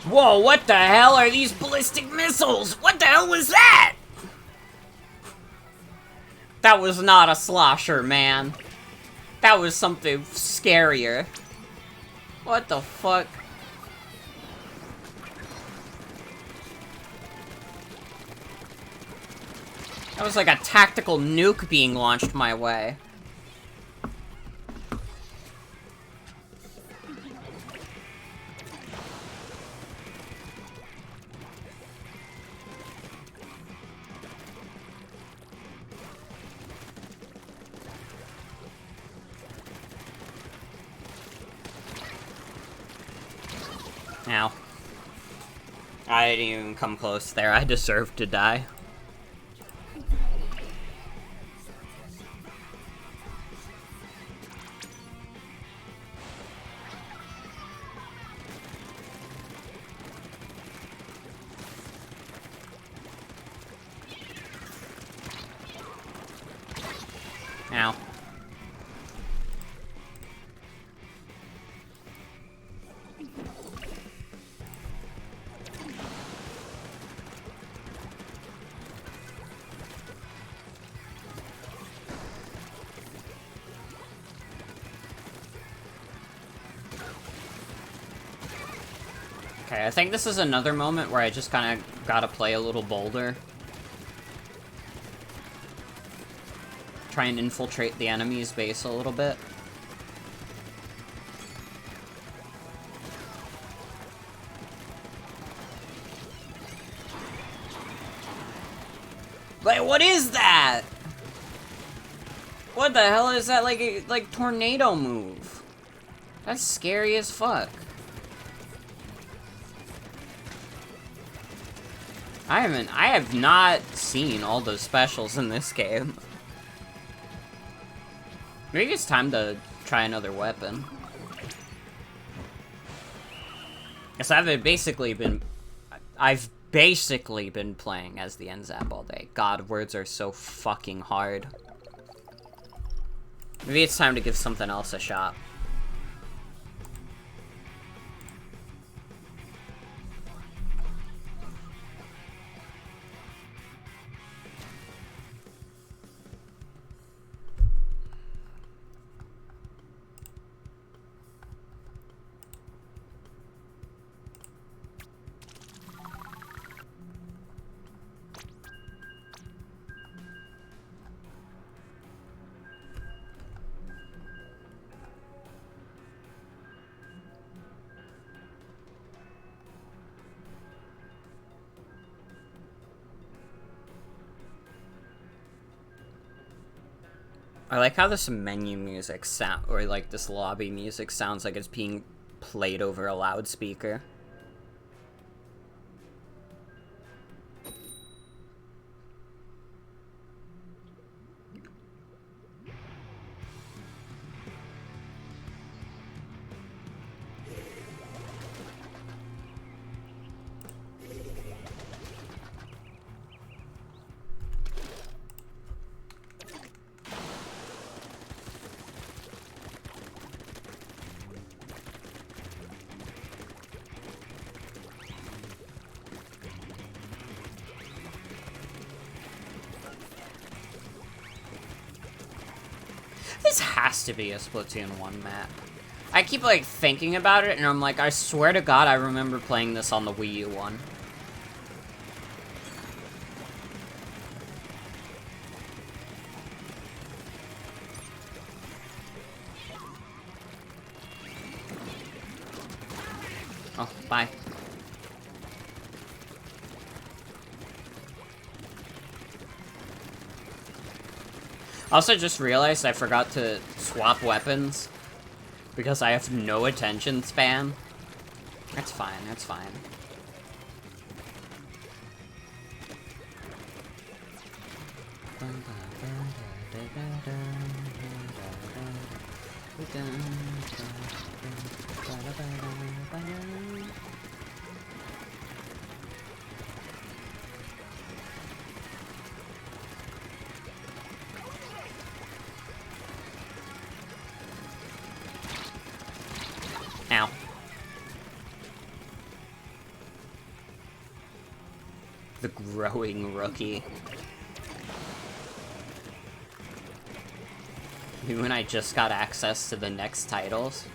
S1: Whoa, what the hell are these ballistic missiles? What the hell was that? That was not a slosher, man. That was something scarier. What the fuck? That was like a tactical nuke being launched my way. Ow. I didn't even come close there. I deserved to die. Ow. Okay, I think this is another moment where I just kind of gotta play a little bolder. try and infiltrate the enemy's base a little bit. Like, what is that? What the hell is that, like, a tornado move? That's scary as fuck. I have not seen all those specials in this game. Maybe it's time to try another weapon. Because I've basically been playing as the NZAP all day. God, words are so fucking hard. Maybe it's time to give something else a shot. I like how this menu music sound, or like this lobby music sounds like it's being played over a loudspeaker. This has to be a Splatoon 1 map. I keep, like, thinking about it, and I'm like, I swear to God I remember playing this on the Wii U one. Oh, bye. Also, just realized I forgot to swap weapons because I have no attention span. That's fine, that's fine. Ow. The growing rookie. Maybe when I just got access to the next titles.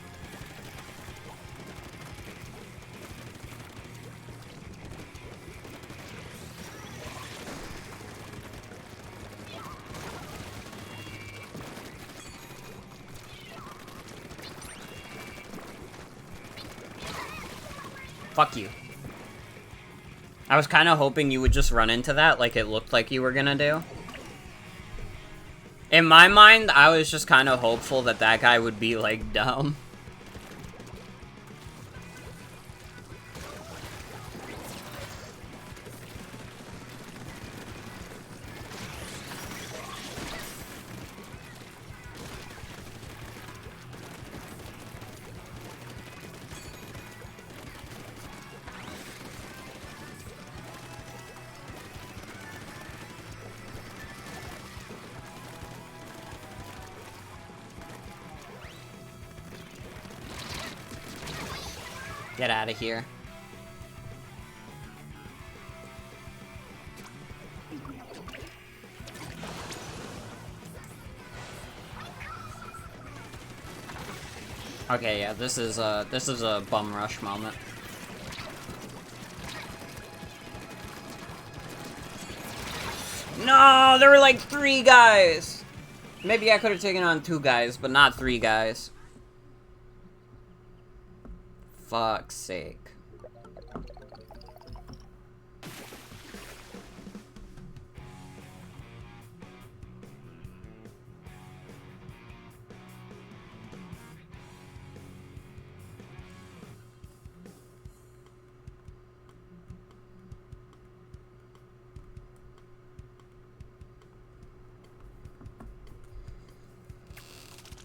S1: Fuck you. I was kind of hoping you would just run into that like it looked like you were gonna do. In my mind, I was just kind of hopeful that that guy would be, like, dumb. Get out of here. Okay, yeah, this is a bum rush moment. No, there were like 3 guys. Maybe I could have taken on 2 guys, but not 3 guys. Fuck's sake.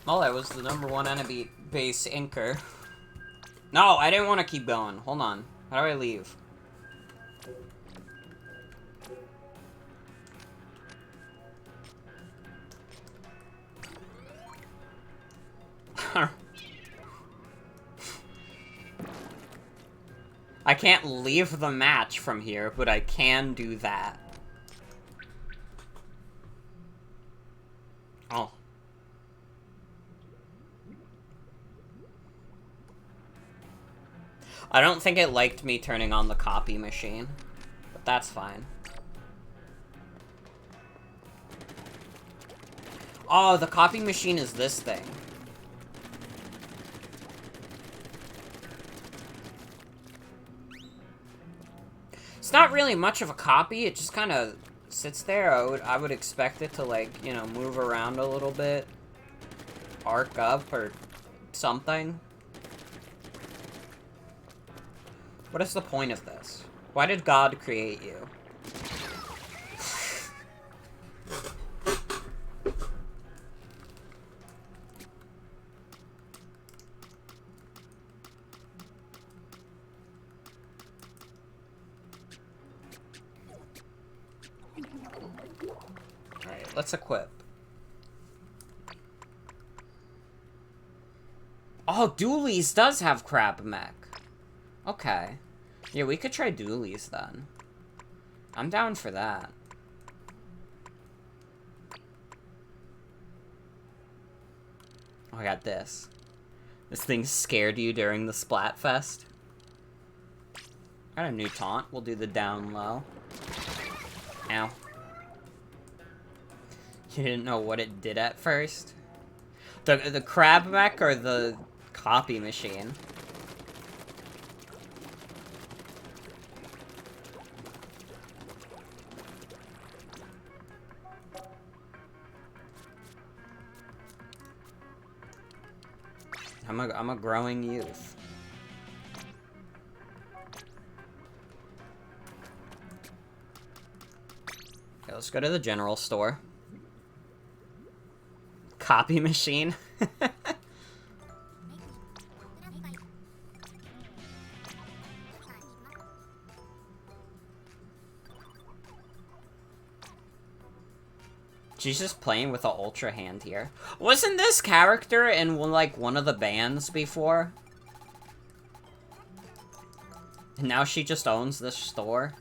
S1: Oh, that was the #1 enemy base inker. No, I didn't want to keep going. Hold on. How do I leave? I can't leave the match from here, but I can do that. Oh. I don't think it liked me turning on the copy machine, but that's fine. Oh, the copy machine is this thing. It's not really much of a copy, it just kind of sits there. I would expect it to, like, you know, move around a little bit, arc up or something. What is the point of this? Why did God create you? Alright, let's equip. Oh, Doolies does have crab mech. Okay. Yeah, we could try Doolies then. I'm down for that. Oh, I got this. This thing scared you during the Splatfest. Got a new taunt. We'll do the down low. Ow. You didn't know what it did at first? The crab mech or the copy machine? I'm a growing youth. Okay, let's go to the general store. Copy machine. She's just playing with an ultra hand here. Wasn't this character in, like, one of the bands before? And now she just owns this store?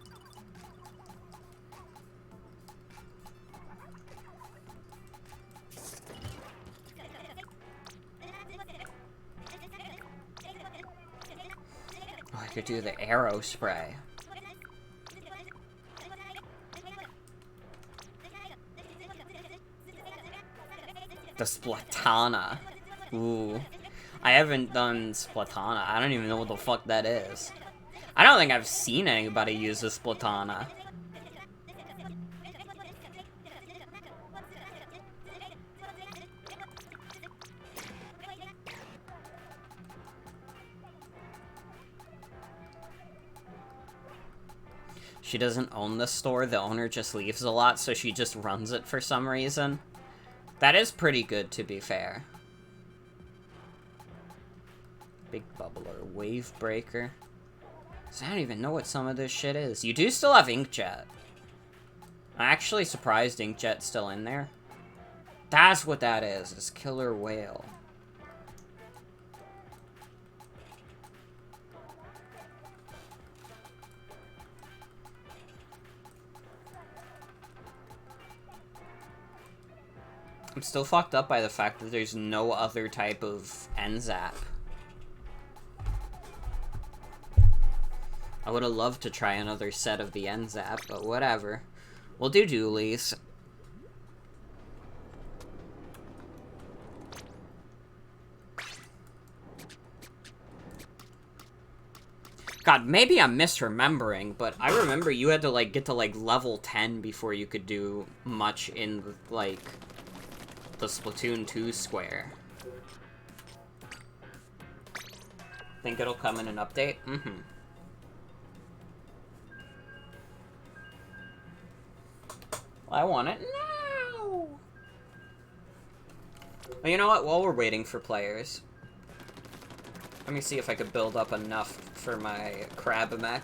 S1: Oh, I could do the arrow spray. The Splatana. Ooh. I haven't done Splatana. I don't even know what the fuck that is. I don't think I've seen anybody use the Splatana. She doesn't own the store. The owner just leaves a lot, so she just runs it for some reason. That is pretty good, to be fair. Big bubbler, wave breaker. So I don't even know what some of this shit is. You do still have Inkjet. I'm actually surprised Inkjet's still in there. That's what that is. It's killer whale. I'm still fucked up by the fact that there's no other type of NZAP. I would have loved to try another set of the NZAP, but whatever. We'll do Doolies. God, maybe I'm misremembering, but I remember you had to, like, get to, like, level 10 before you could do much in, like, the Splatoon 2 square. Think it'll come in an update? Mm-hmm. I want it now! Well, you know what? While we're waiting for players, let me see if I could build up enough for my crab mech.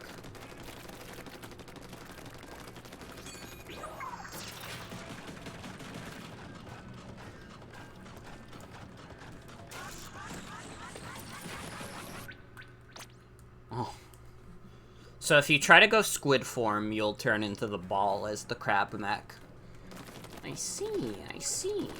S1: Oh. So if you try to go squid form, you'll turn into the ball as the crab mech. I see, I see.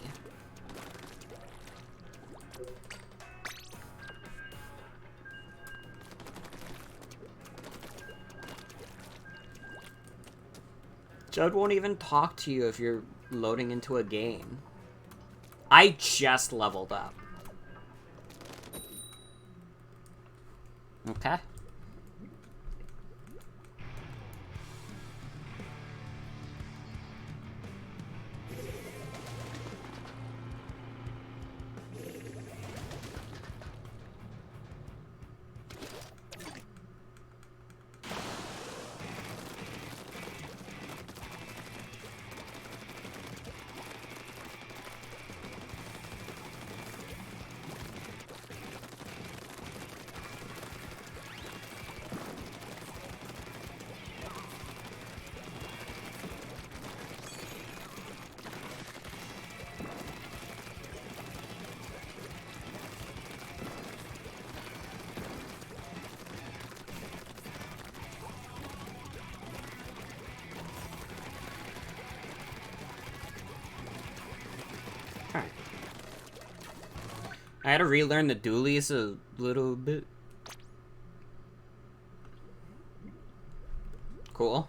S1: Judd won't even talk to you if you're loading into a game. I just leveled up. Okay. I had to relearn the dualies a little bit. Cool.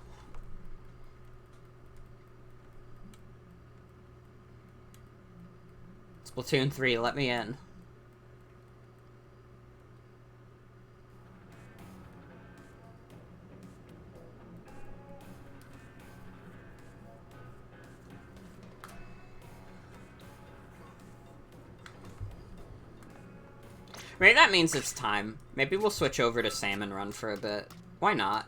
S1: Splatoon 3, let me in. Right, that means it's time. Maybe we'll switch over to Salmon Run for a bit. Why not?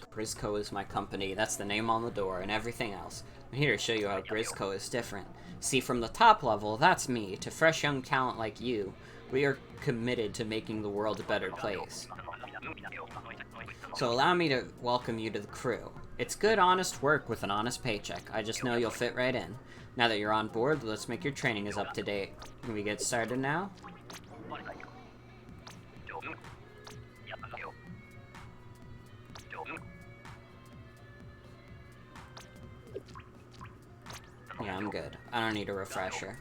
S1: Grisco is my company. That's the name on the door and everything else. I'm here to show you how Grisco is different. See, from the top level, that's me. To fresh young talent like you, we are committed to making the world a better place. So allow me to welcome you to the crew. It's good, honest work with an honest paycheck. I just know you'll fit right in. Now that you're on board, let's make your training as up to date. Can we get started now? Yeah, I'm good. I don't need a refresher.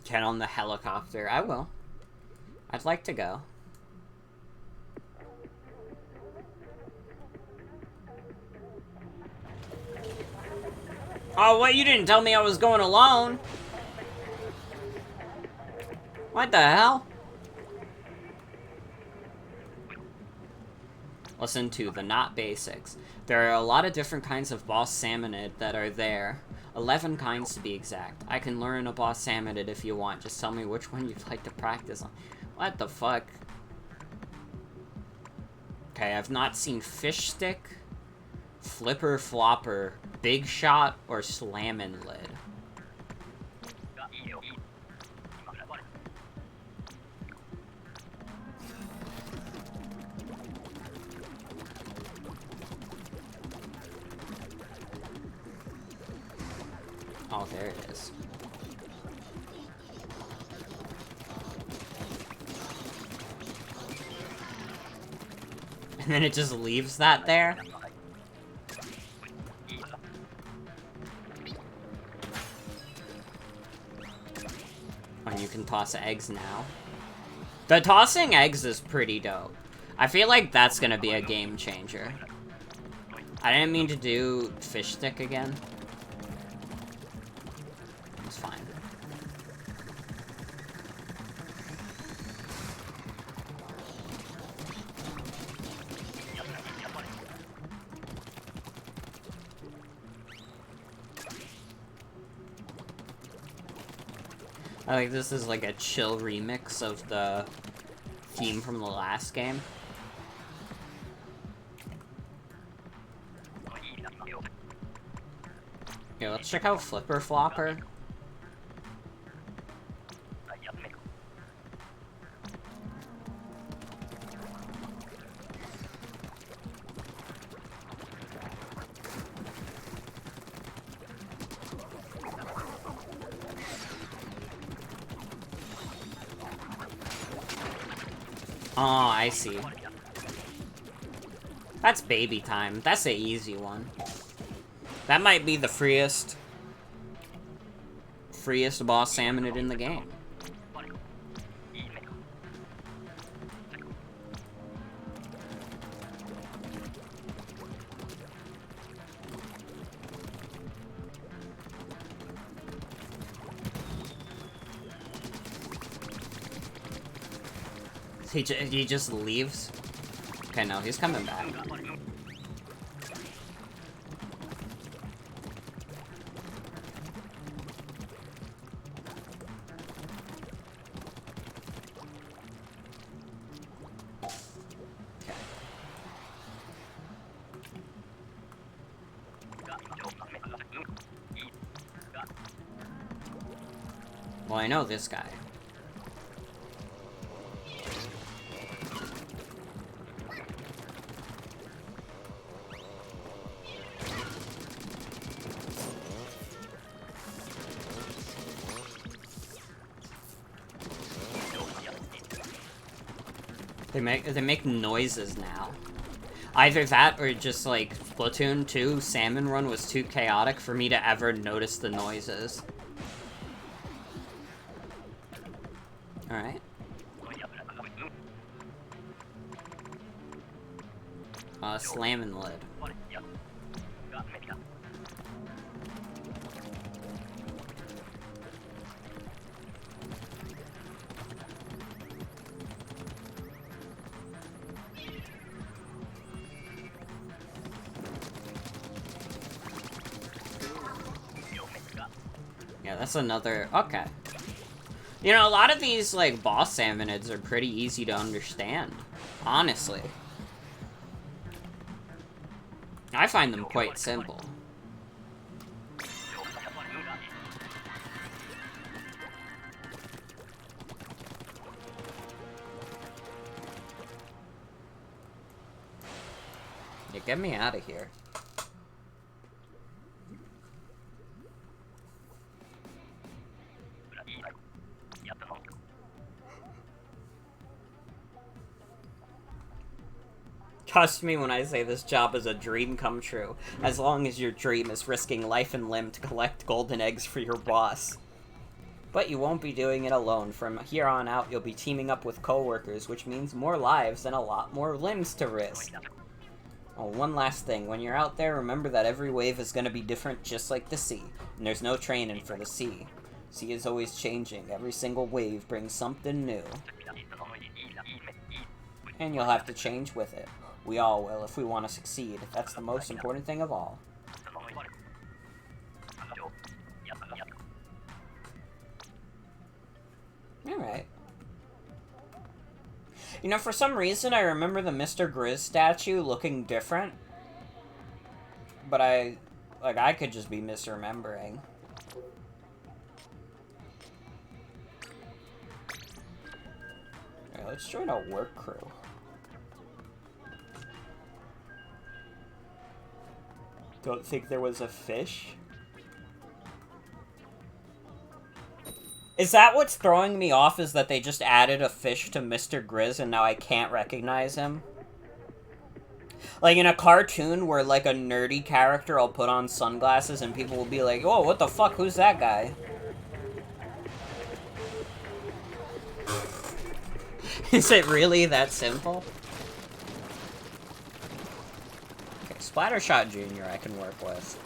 S1: Get on the helicopter. I will. I'd like to go. Oh, what? You didn't tell me I was going alone. What the hell? Listen to the not basics. There are a lot of different kinds of boss salmonid that are there. 11 kinds to be exact. I can learn a boss salmonid if you want. Just tell me which one you'd like to practice on. What the fuck? Okay, I've not seen Fish Stick, Flipper Flopper, Big Shot, or Slammin' Lid. Oh, there it is. And then it just leaves that there. And you can toss eggs now. The tossing eggs is pretty dope. I feel like that's gonna be a game changer. I didn't mean to do fish stick again. It's fine. I think this is like a chill remix of the theme from the last game. Yeah, let's check out Flipper Flopper. Oh, I see. That's baby time. That's the easy one. That might be the freest boss salmonid in the game. He just leaves? Okay, no, he's coming back. Well, I know this guy. They make noises now. Either that or just like Splatoon 2 Salmon Run was too chaotic for me to ever notice the noises. Alright. Slamming lid. Yeah, that's another... Okay. You know, a lot of these, like, boss salmonids are pretty easy to understand. Honestly. I find them quite simple. Yeah, get me out of here. Trust me when I say this job is a dream come true, as long as your dream is risking life and limb to collect golden eggs for your boss. But you won't be doing it alone. From here on out, you'll be teaming up with co-workers, which means more lives and a lot more limbs to risk. Oh, one last thing. When you're out there, remember that every wave is going to be different, just like the sea. And there's no training for the sea. Sea is always changing. Every single wave brings something new. And you'll have to change with it. We all will if we want to succeed. That's the most important thing of all. Alright. You know, for some reason, I remember the Mr. Grizz statue looking different. But I could just be misremembering. Alright, let's join a work crew. Don't think there was a fish? Is that what's throwing me off, is that they just added a fish to Mr. Grizz and now I can't recognize him? Like in a cartoon where like a nerdy character will put on sunglasses and people will be like, "Oh, what the fuck? Who's that guy?" Is it really that simple? Okay, Splattershot Jr. I can work with.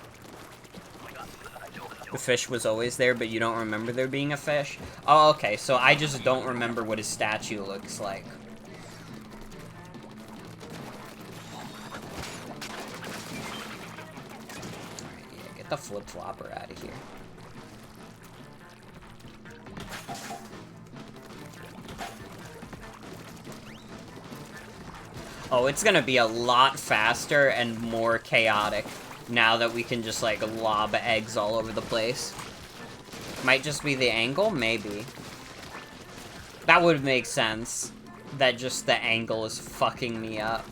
S1: The fish was always there, but you don't remember there being a fish? Oh, okay, so I just don't remember what his statue looks like. Alright, yeah, get the flip-flopper out of here. Oh, it's gonna be a lot faster and more chaotic now that we can just, like, lob eggs all over the place. Might just be the angle? Maybe. That would make sense. That just the angle is fucking me up.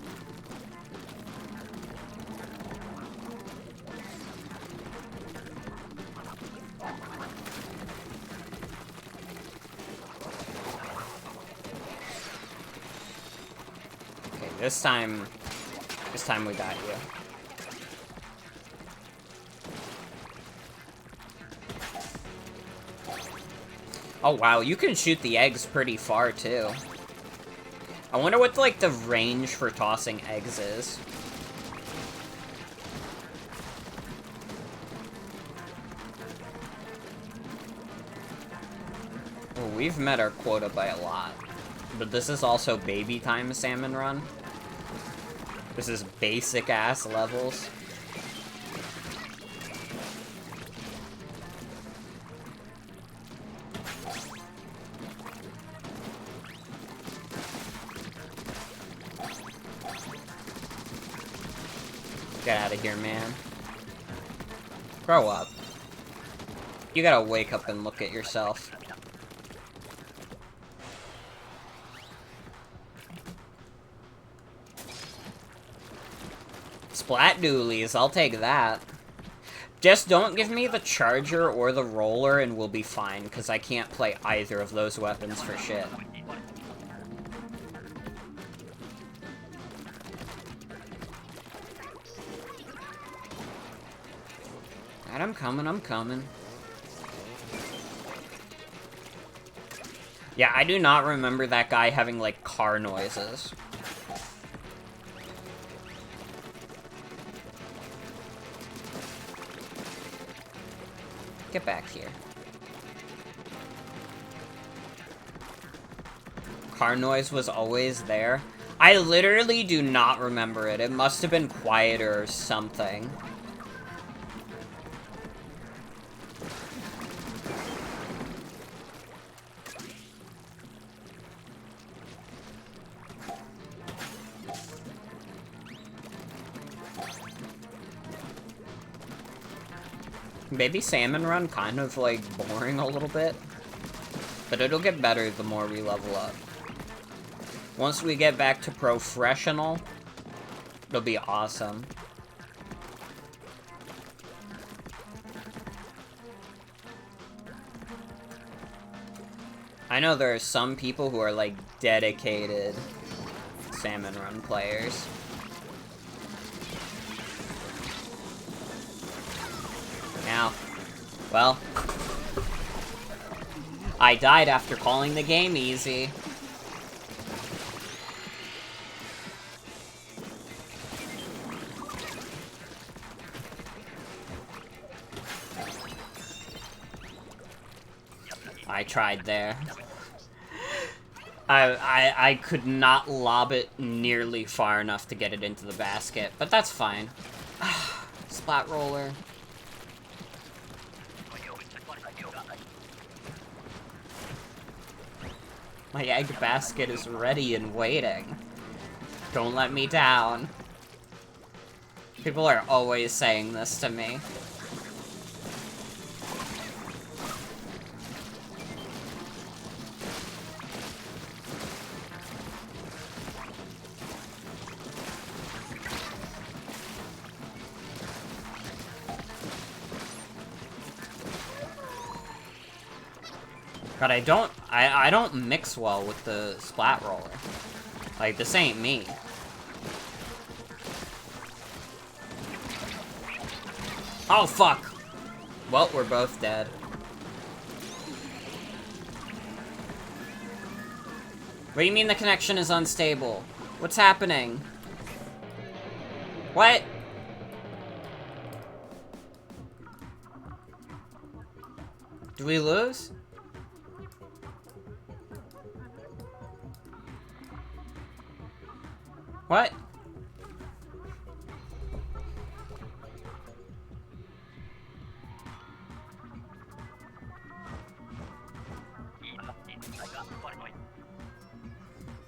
S1: Okay, this time we got you. Oh wow, you can shoot the eggs pretty far too. I wonder what like the range for tossing eggs is. Well, we've met our quota by a lot. But this is also baby time salmon run. This is basic ass levels. Get out of here, man. Grow up. You gotta wake up and look at yourself. Splat doolies, I'll take that. Just don't give me the charger or the roller and we'll be fine, because I can't play either of those weapons for shit. Alright, I'm coming. Yeah, I do not remember that guy having, like, car noises. Get back here. Car noise was always there. I literally do not remember it. It must have been quieter or something. Maybe Salmon Run kind of, like, boring a little bit. But it'll get better the more we level up. Once we get back to Professional, it'll be awesome. I know there are some people who are, like, dedicated Salmon Run players. Now, well, I died after calling the game easy. I tried there. I could not lob it nearly far enough to get it into the basket, but that's fine. Splat roller. My egg basket is ready and waiting. Don't let me down. People are always saying this to me. But I don't mix well with the splat roller. Like, this ain't me. Oh, fuck! Well, we're both dead. What do you mean the connection is unstable? What's happening? What? Did we lose? What?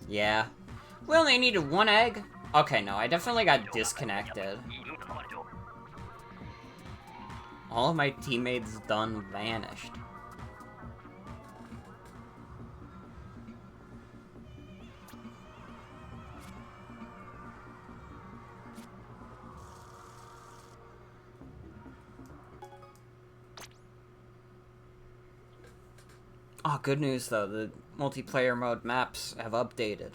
S1: Yeah. We only needed one egg? Okay, no, I definitely got disconnected. All of my teammates done vanished. Oh, good news though, the multiplayer mode maps have updated.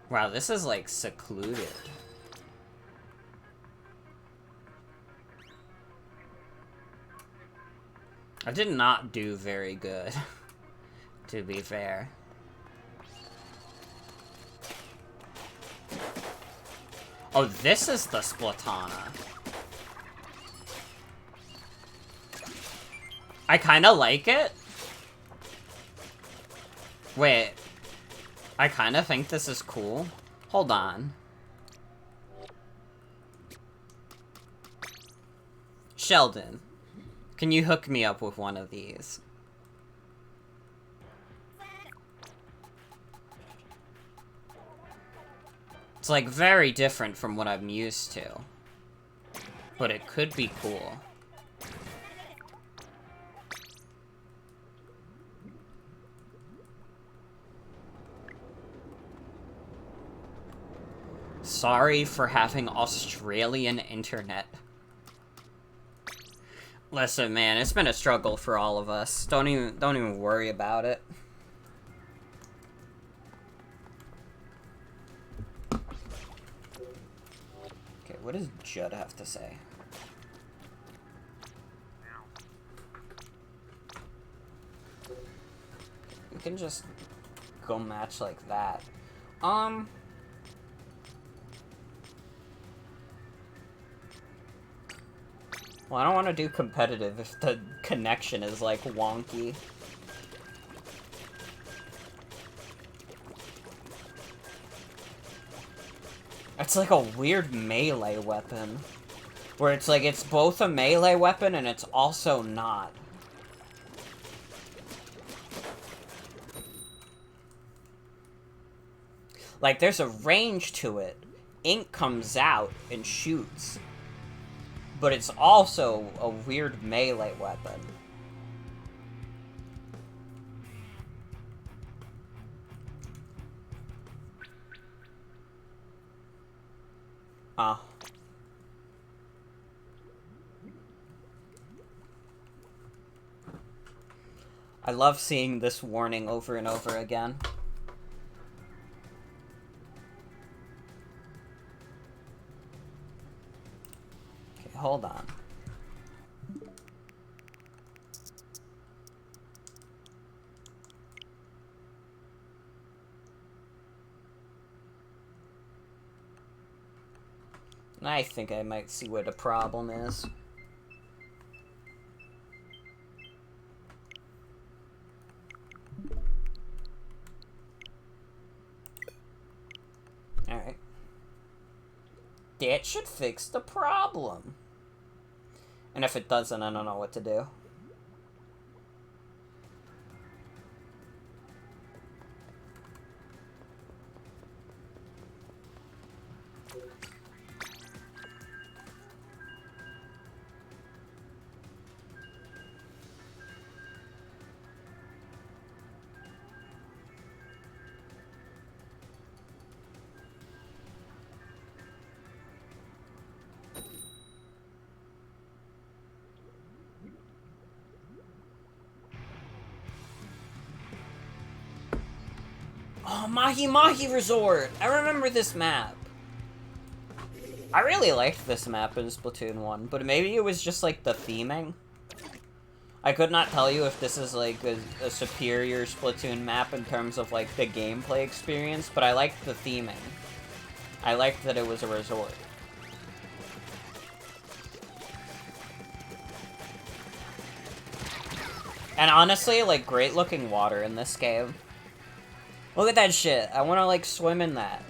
S1: Wow, this is like secluded. I did not do very good, to be fair. Oh, this is the Splatana. I kinda like it. Wait. I kinda think this is cool. Hold on. Sheldon, can you hook me up with one of these? It's like very different from what I'm used to. But it could be cool. Sorry for having Australian internet. Listen, man, it's been a struggle for all of us. Don't even worry about it. Okay, what does Judd have to say? We can just go match like that. Well, I don't want to do competitive if the connection is, like, wonky. It's like a weird melee weapon. Where it's like, it's both a melee weapon and it's also not. Like, there's a range to it. Ink comes out and shoots. But it's also a weird melee weapon. Ah. I love seeing this warning over and over again. Okay, hold on. I think I might see where the problem is. Alright. That should fix the problem. And if it doesn't, I don't know what to do. Oh, Mahi Mahi Resort! I remember this map. I really liked this map in Splatoon 1, but maybe it was just, like, the theming. I could not tell you if this is, like, a superior Splatoon map in terms of, like, the gameplay experience, but I liked the theming. I liked that it was a resort. And honestly, like, great-looking water in this game. Look at that shit. I want to, like, swim in that.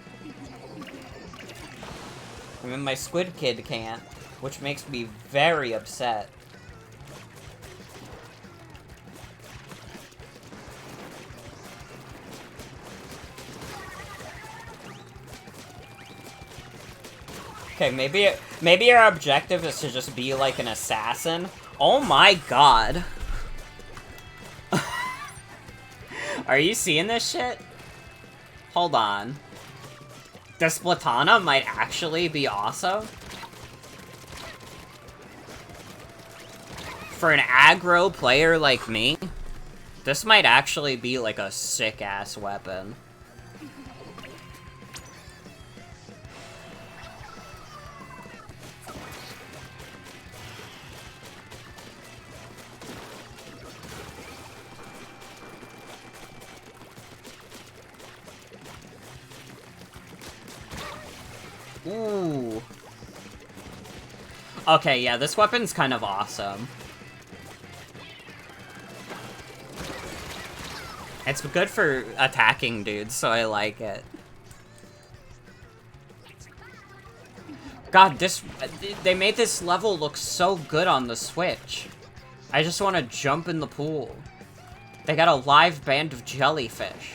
S1: I mean, my Squid Kid can't, which makes me very upset. Okay, maybe our objective is to just be like an assassin. Oh my god. Are you seeing this shit? Hold on. The Splatana might actually be awesome. For an aggro player like me, this might actually be like a sick-ass weapon. Ooh. Okay, yeah, this weapon's kind of awesome. It's good for attacking dudes, so I like it. God, they made this level look so good on the Switch. I just want to jump in the pool. They got a live band of jellyfish.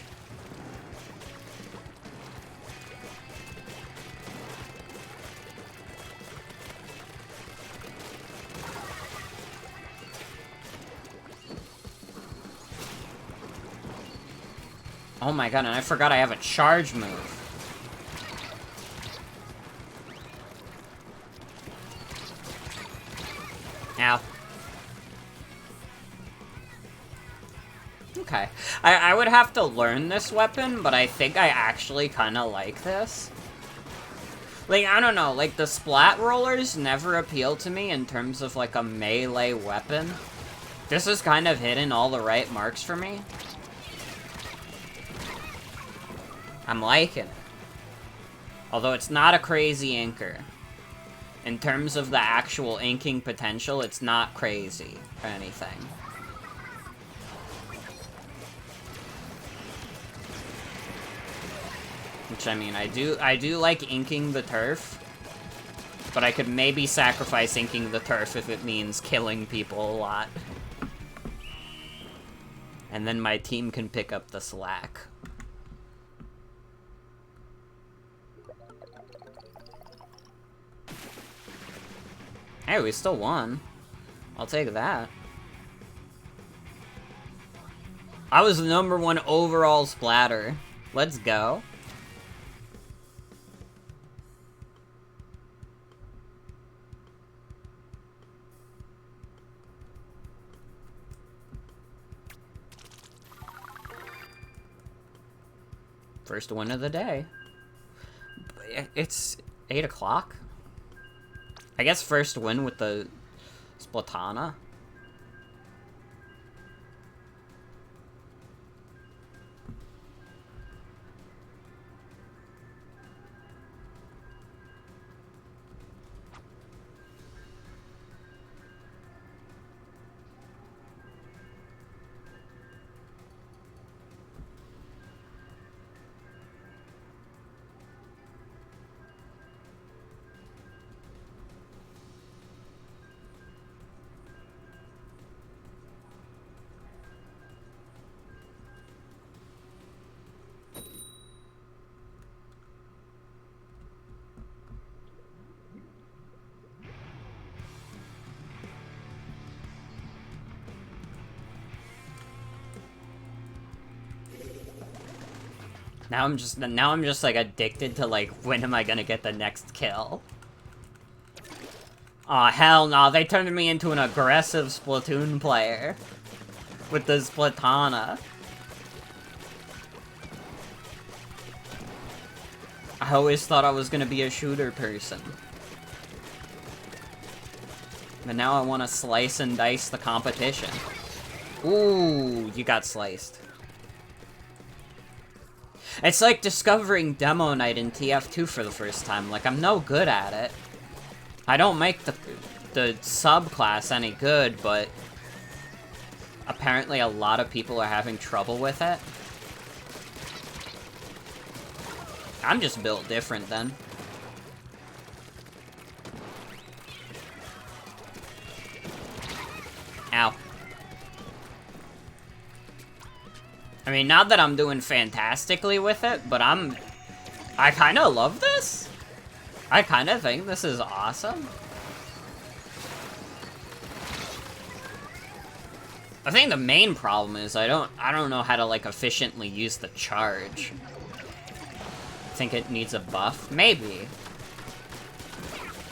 S1: Oh my god, and I forgot I have a charge move. Ow. Okay. I would have to learn this weapon, but I think I actually kind of like this. Like, I don't know, like, the splat rollers never appealed to me in terms of, like, a melee weapon. This is kind of hitting all the right marks for me. I'm liking it. Although it's not a crazy inker. In terms of the actual inking potential, it's not crazy or anything. Which, I mean, I do like inking the turf, but I could maybe sacrifice inking the turf if it means killing people a lot. And then my team can pick up the slack. Hey, we still won. I'll take that. I was the #1 overall splatter. Let's go. First win of the day. It's 8 o'clock? I guess first win with the Splatana. Now I'm just like addicted to like, when am I gonna get the next kill? Aw, hell no, they turned me into an aggressive Splatoon player. With the Splatana. I always thought I was gonna be a shooter person. But now I want to slice and dice the competition. Ooh, you got sliced. It's like discovering Demo Night in TF2 for the first time. Like, I'm no good at it. I don't make the subclass any good, but apparently a lot of people are having trouble with it. I'm just built different then. Ow. I mean, not that I'm doing fantastically with it, but I kind of love this. I kind of think this is awesome. I think the main problem is I don't know how to, like, efficiently use the charge. Think it needs a buff? Maybe.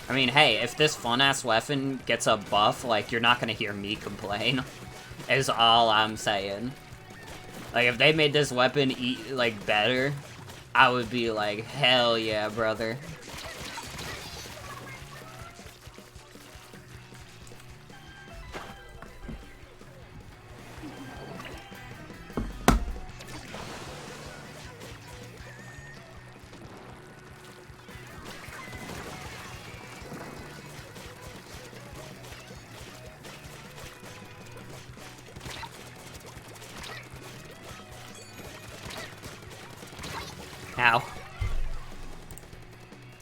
S1: I mean, hey, if this fun-ass weapon gets a buff, like, you're not gonna hear me complain. Is all I'm saying. Like, if they made this weapon, like, better, I would be like, hell yeah, brother. Ow.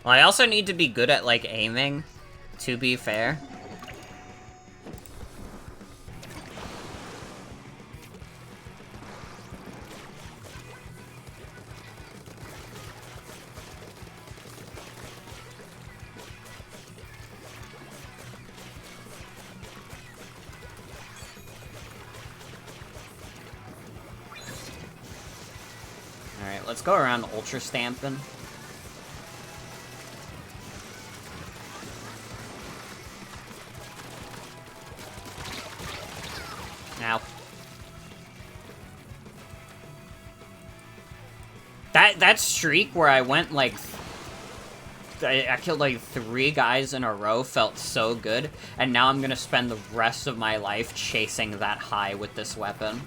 S1: Well, I also need to be good at, like, aiming, to be fair. Alright, let's go around ultra stamping. Ow. That streak where I went, like, I killed, like, 3 guys in a row felt so good, and now I'm gonna spend the rest of my life chasing that high with this weapon.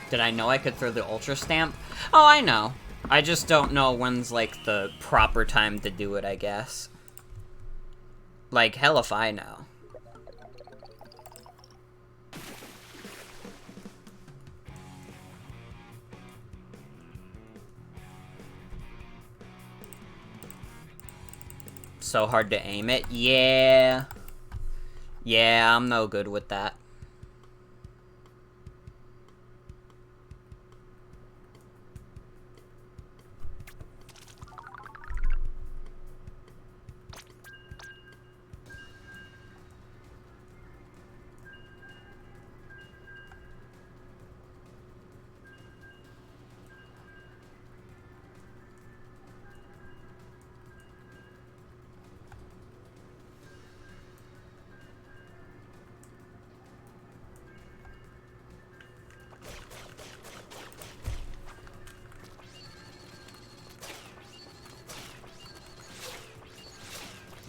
S1: Did I know I could throw the ultra stamp? Oh, I know. I just don't know when's, like, the proper time to do it, I guess. Like, hell if I know. So hard to aim it? Yeah. Yeah, I'm no good with that.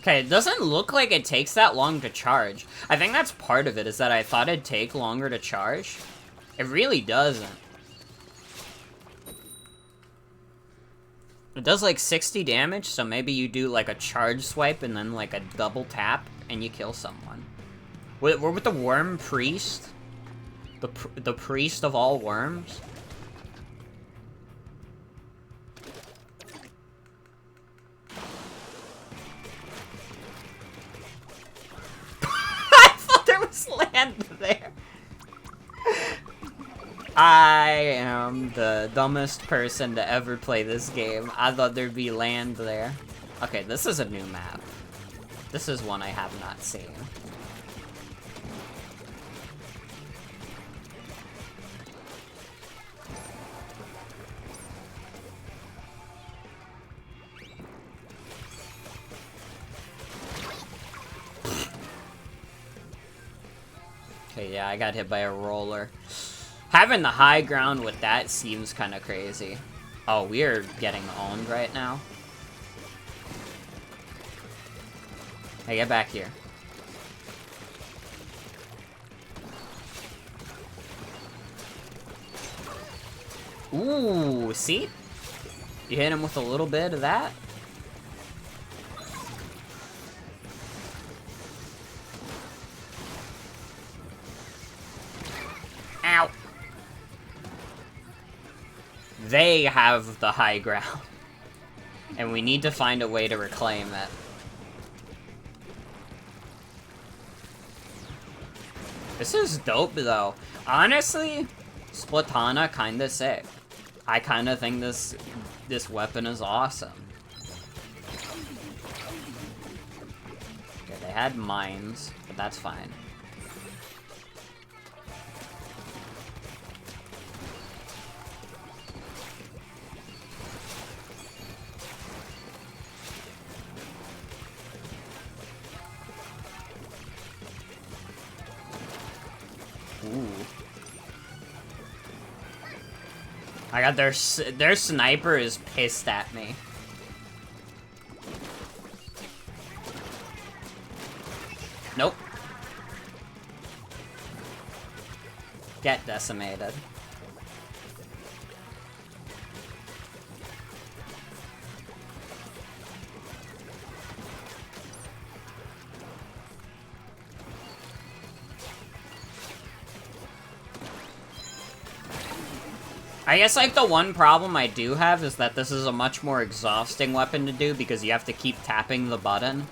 S1: Okay, it doesn't look like it takes that long to charge. I think that's part of it, is that I thought it'd take longer to charge. It really doesn't. It does like 60 damage, so maybe you do like a charge swipe and then like a double tap and you kill someone. We're with the worm priest? The priest of all worms? Land there. I am the dumbest person to ever play this game. I thought there'd be land there. Okay, this is a new map. This is one I have not seen. Okay, Yeah, I got hit by a roller. Having the high ground with that seems kind of crazy. Oh, we are getting owned right now. Hey, get back here. Ooh, see? You hit him with a little bit of that. Ow. They have the high ground. And we need to find a way to reclaim it. This is dope, though. Honestly, Splatana kinda sick. I kinda think this weapon is awesome. Okay, they had mines, but that's fine. Ooh. I got their sniper is pissed at me. Nope. Get decimated. I guess, like, the one problem I do have is that this is a much more exhausting weapon to do because you have to keep tapping the button.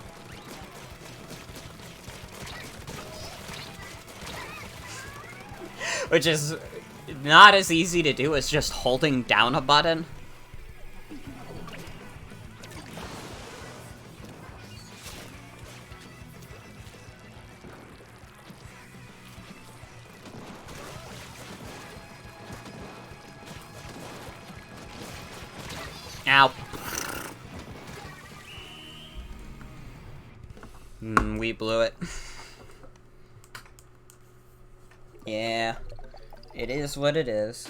S1: Which is not as easy to do as just holding down a button. Ow. We blew it. Yeah. It is what it is.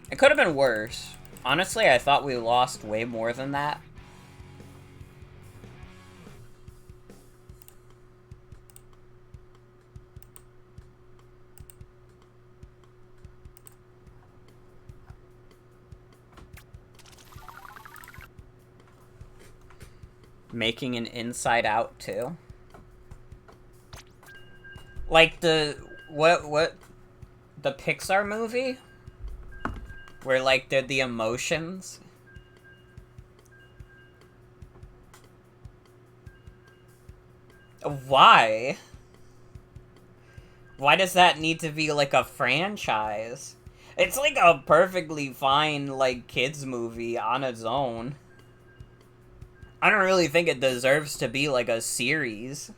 S1: It could have been worse. Honestly, I thought we lost way more than that. Making an Inside Out too. Like the what the Pixar movie where like they're the emotions. Why? Why does that need to be like a franchise? It's like a perfectly fine like kids movie on its own. I don't really think it deserves to be like a series.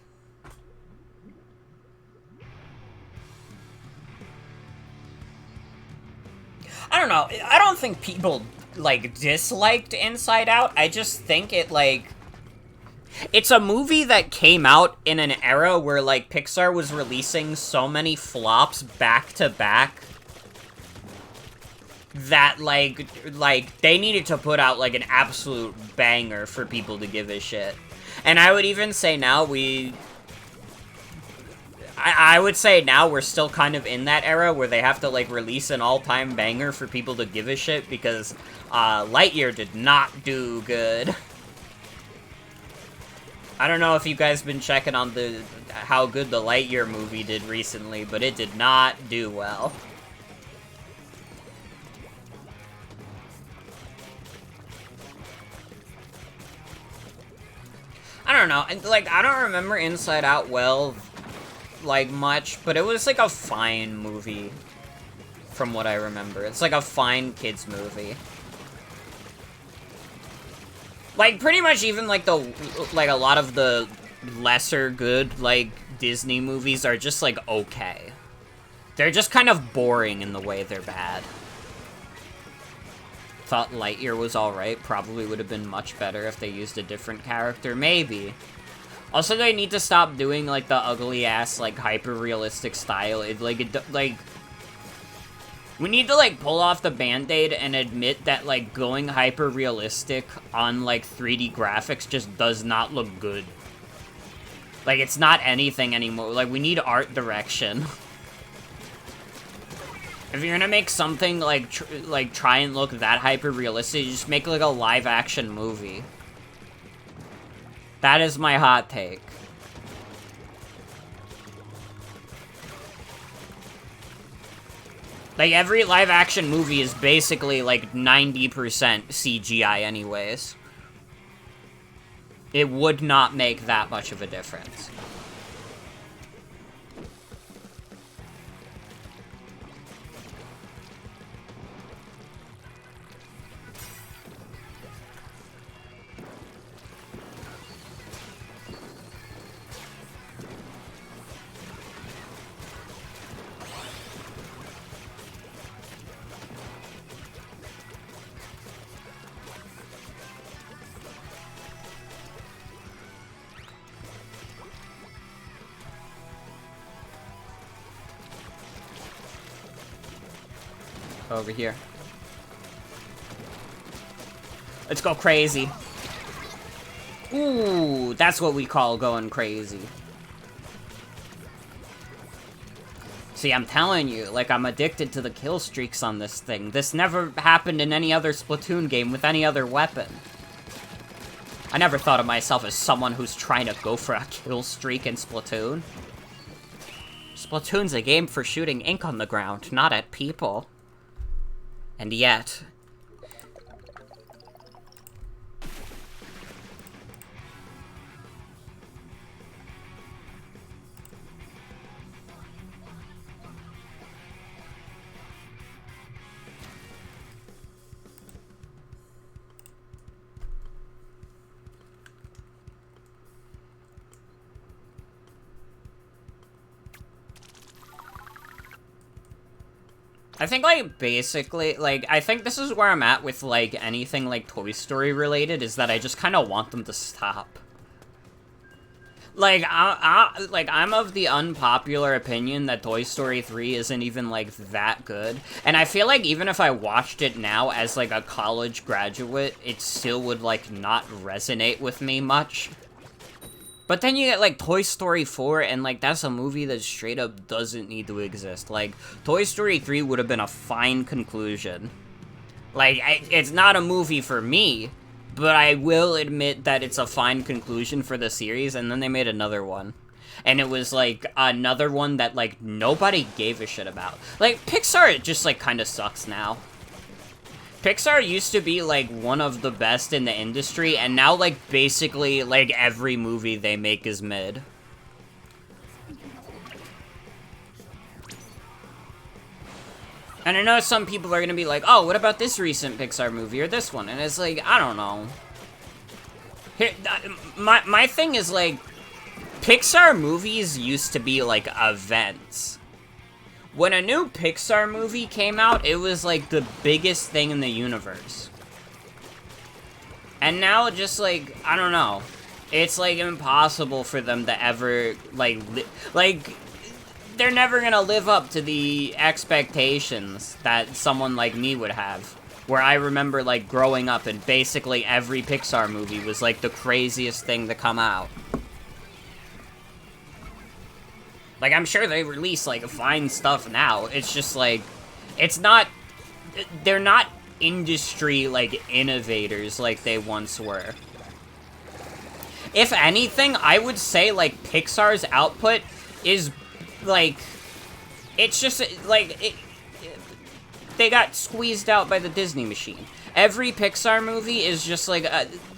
S1: I don't know. I don't think people, like, disliked Inside Out. I just think it, like... It's a movie that came out in an era where, like, Pixar was releasing so many flops back-to-back that, like, they needed to put out, like, an absolute banger for people to give a shit. And I would even say now I would say now we're still kind of in that era where they have to, like, release an all-time banger for people to give a shit because, Lightyear did not do good. I don't know if you guys been checking on how good the Lightyear movie did recently, but it did not do well. I don't know, like, I don't remember Inside Out well, like, much, but it was, like, a fine movie, from what I remember. It's, like, a fine kids movie. Like, pretty much even, like, a lot of the lesser good, like, Disney movies are just, like, okay. They're just kind of boring in the way they're bad. Thought Lightyear was alright, probably would have been much better if they used a different character, maybe. Also, they need to stop doing, like, the ugly-ass, like, hyper-realistic style. We need to, like, pull off the Band-Aid and admit that, like, going hyper-realistic on, like, 3D graphics just does not look good. Like, it's not anything anymore. Like, we need art direction. If you're gonna make something, like, try and look that hyper-realistic, just make, like, a live-action movie. That is my hot take. Like, every live-action movie is basically, like, 90% CGI anyways. It would not make that much of a difference. Over here. Let's go crazy. Ooh, that's what we call going crazy. See, I'm telling you, like, I'm addicted to the kill streaks on this thing. This never happened in any other Splatoon game with any other weapon. I never thought of myself as someone who's trying to go for a kill streak in Splatoon. Splatoon's a game for shooting ink on the ground, not at people. And yet... I think, like, basically, like, I think this is where I'm at with, like, anything, like, Toy Story related, is that I just kind of want them to stop. Like, I'm of the unpopular opinion that Toy Story 3 isn't even, like, that good. And I feel like even if I watched it now as, like, a college graduate, it still would, like, not resonate with me much. But then you get, like, Toy Story 4, and, like, that's a movie that straight up doesn't need to exist. Like, Toy Story 3 would have been a fine conclusion. Like, it's not a movie for me, but I will admit that it's a fine conclusion for the series, and then they made another one. And it was, like, another one that, like, nobody gave a shit about. Like, Pixar, it just, like, kind of sucks now. Pixar used to be, like, one of the best in the industry, and now, like, basically, like, every movie they make is mid. And I know some people are gonna be like, oh, what about this recent Pixar movie, or this one? And it's like, I don't know. Here, my thing is, like, Pixar movies used to be, like, events. When a new Pixar movie came out, it was, like, the biggest thing in the universe. And now, just, like, I don't know. It's, like, impossible for them to ever, like, they're never gonna live up to the expectations that someone like me would have. Where I remember, like, growing up and basically every Pixar movie was, like, the craziest thing to come out. Like, I'm sure they release, like, fine stuff now. It's just, like, it's not... They're not industry, like, innovators like they once were. If anything, I would say, like, Pixar's output is, like... It's just, like, they got squeezed out by the Disney machine. Every Pixar movie is just, like,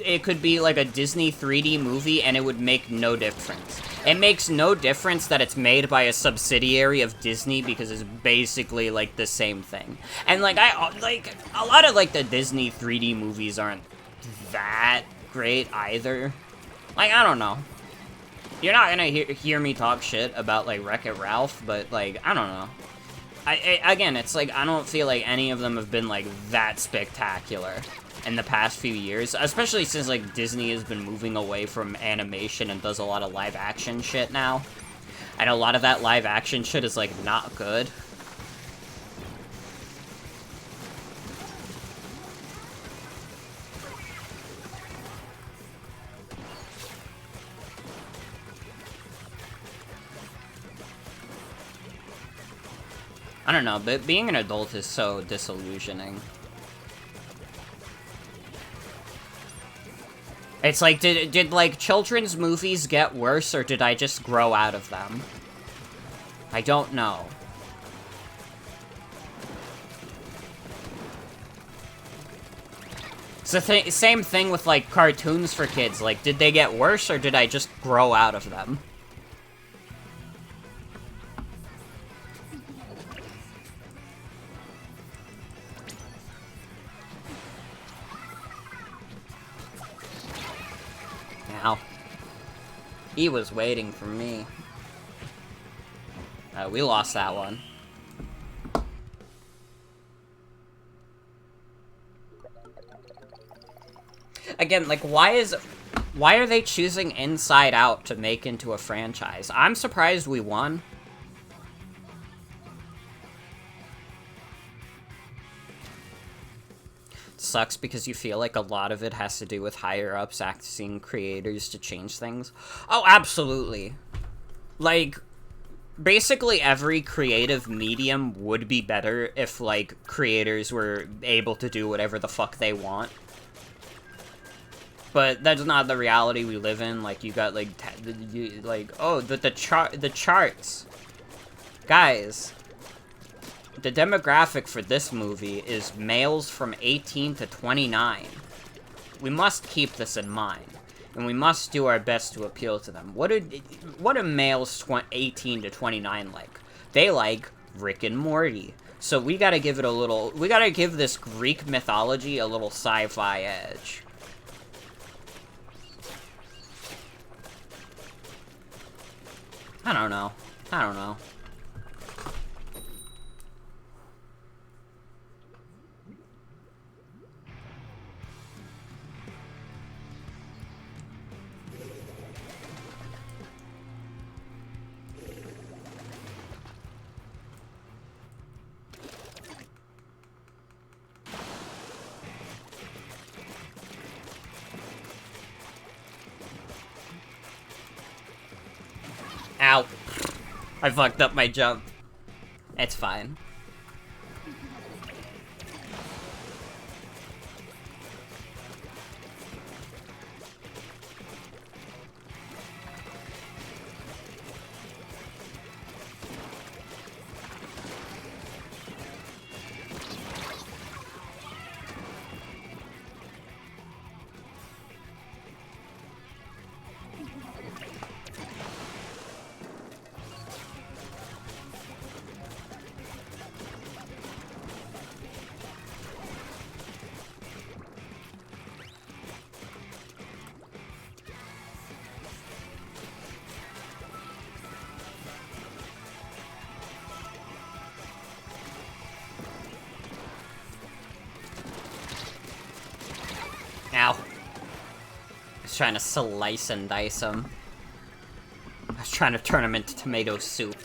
S1: it could be, like, a Disney 3D movie, and it would make no difference. It makes no difference that it's made by a subsidiary of Disney, because it's basically, like, the same thing. And, like, a lot of, like, the Disney 3D movies aren't that great either. Like, I don't know. You're not gonna hear me talk shit about, like, Wreck-It Ralph, but, like, I don't know. Again, it's like, I don't feel like any of them have been, like, that spectacular. in the past few years, especially since, like, Disney has been moving away from animation and does a lot of live-action shit now. And a lot of that live-action shit is, like, not good. I don't know, but being an adult is so disillusioning. It's like, did like, children's movies get worse, or did I just grow out of them? I don't know. It's the same thing with, like, cartoons for kids. Like, did they get worse, or did I just grow out of them? Now, he was waiting for me. We lost that one. Again, like, why are they choosing Inside Out to make into a franchise? I'm surprised we won. Sucks because you feel like a lot of it has to do with higher-ups asking creators to change things. Oh, absolutely. Like, basically every creative medium would be better if, like, creators were able to do whatever the fuck they want. But that's not the reality we live in. Like, you got, like, oh, the charts. Guys, the demographic for this movie is males from 18 to 29. We must keep this in mind, and we must do our best to appeal to them. What do males 18 to 29 like? They like Rick and Morty. So we gotta give it a little, we gotta give this Greek mythology a little sci-fi edge. I don't know. I don't know. Ow. I fucked up my jump. It's fine. Ow. I was trying to slice and dice him. I was trying to turn him into tomato soup.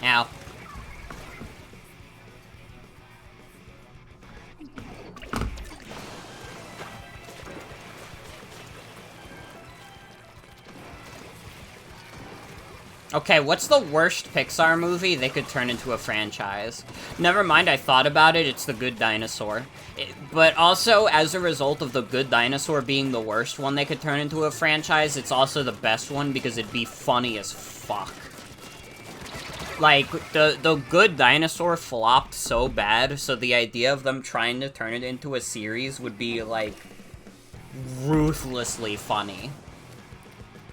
S1: Ow. Okay, what's the worst Pixar movie they could turn into a franchise? Never mind, I thought about it, it's The Good Dinosaur. But also, as a result of The Good Dinosaur being the worst one they could turn into a franchise, it's also the best one because it'd be funny as fuck. Like, the Good Dinosaur flopped so bad, so the idea of them trying to turn it into a series would be, like, ruthlessly funny.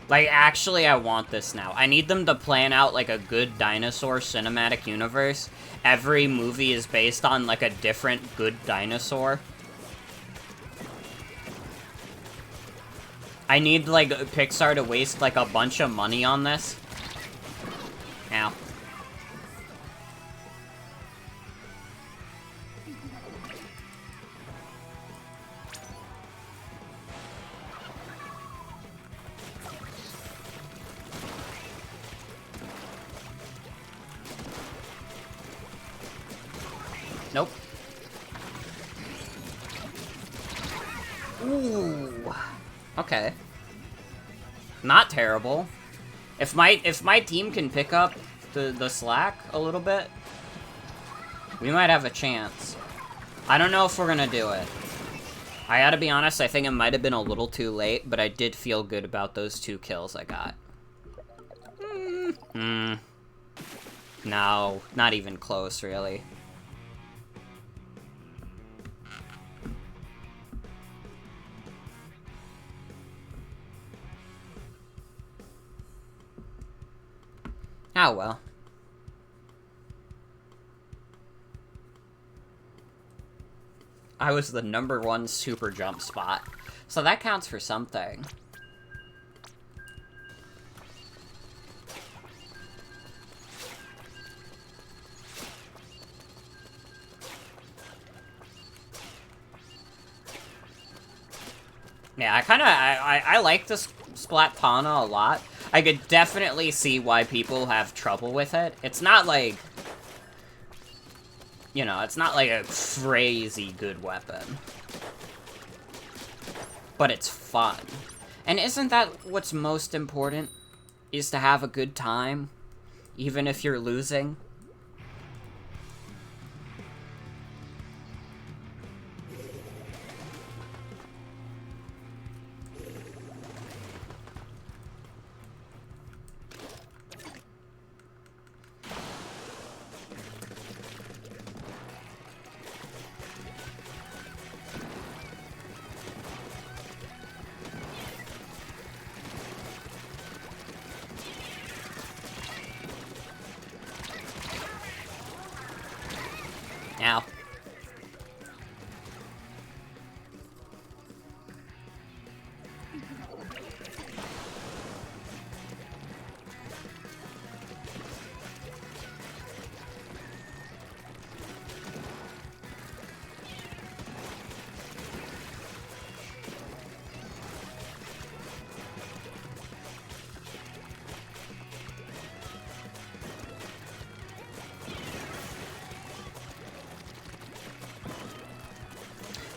S1: Like, actually, I want this now. I need them to plan out, like, a Good Dinosaur cinematic universe. Every movie is based on, like, a different good dinosaur. I need, like, Pixar to waste, like, a bunch of money on this. Ow. Nope. Ooh. Okay. Not terrible. If my team can pick up the slack a little bit, we might have a chance. I don't know if we're gonna do it. I gotta be honest, I think it might have been a little too late, but I did feel good about those 2 kills I got. No, not even close, really. Oh well. I was the #1 super jump spot, so that counts for something. Yeah, I like this Splatoon a lot. I could definitely see why people have trouble with it. It's not like, you know, it's not like a crazy good weapon. But it's fun. And isn't that what's most important? Is to have a good time, even if you're losing? Ow.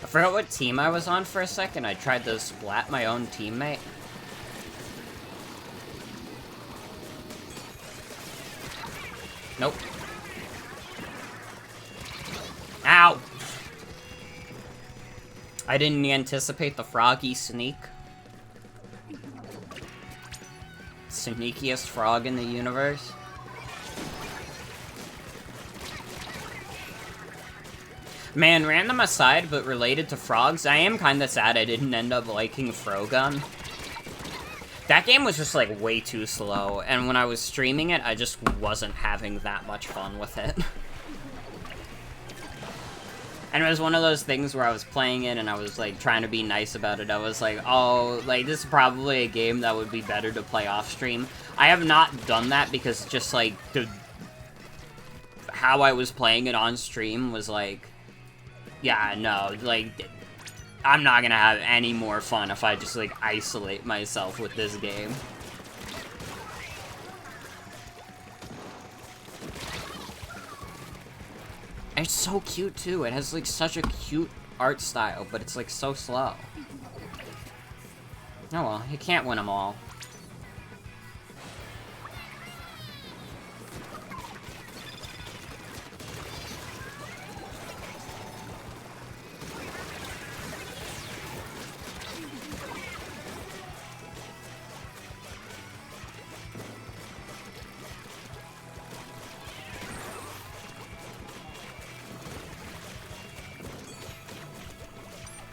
S1: I forgot what team I was on for a second. I tried to splat my own teammate. Nope. Ow! I didn't anticipate the froggy sneak. Sneakiest frog in the universe. Man, random aside, but related to frogs, I am kinda sad I didn't end up liking Frogun. That game was just, like, way too slow, and when I was streaming it, I just wasn't having that much fun with it. And it was one of those things where I was playing it, and I was, like, trying to be nice about it. I was like, oh, like, this is probably a game that would be better to play off-stream. I have not done that because just, like, how I was playing it on stream was, like, yeah, no, like, I'm not gonna have any more fun if I just, like, isolate myself with this game. And it's so cute, too. It has, like, such a cute art style, but it's, like, so slow. Oh well, you can't win them all.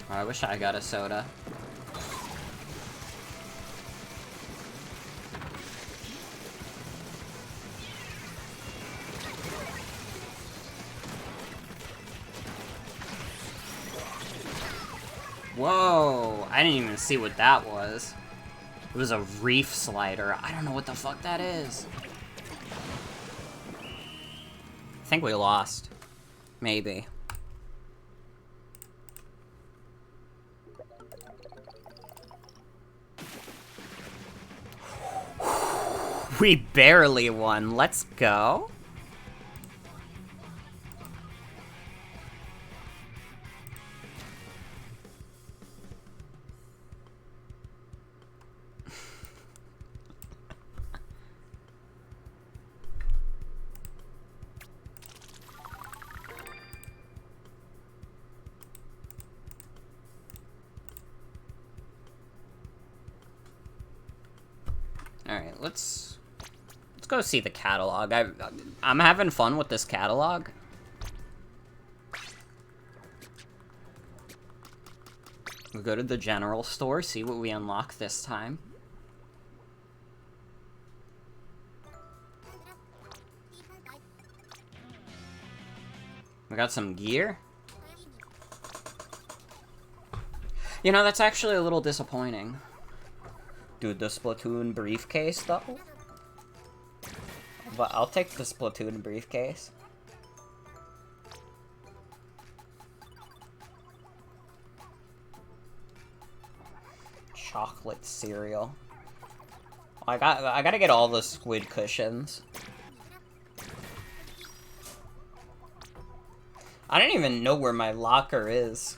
S1: I wish I got a soda. Whoa! I didn't even see what that was. It was a reef slider. I don't know what the fuck that is. I think we lost. Maybe. We barely won. Let's go. Alright, let's go see the catalog. I'm having fun with this catalog. We'll go to the general store, see what we unlock this time. We got some gear. You know, that's actually a little disappointing. Dude, the Splatoon briefcase, though? But I'll take the Splatoon briefcase. Chocolate cereal. I gotta get all the squid cushions. I don't even know where my locker is.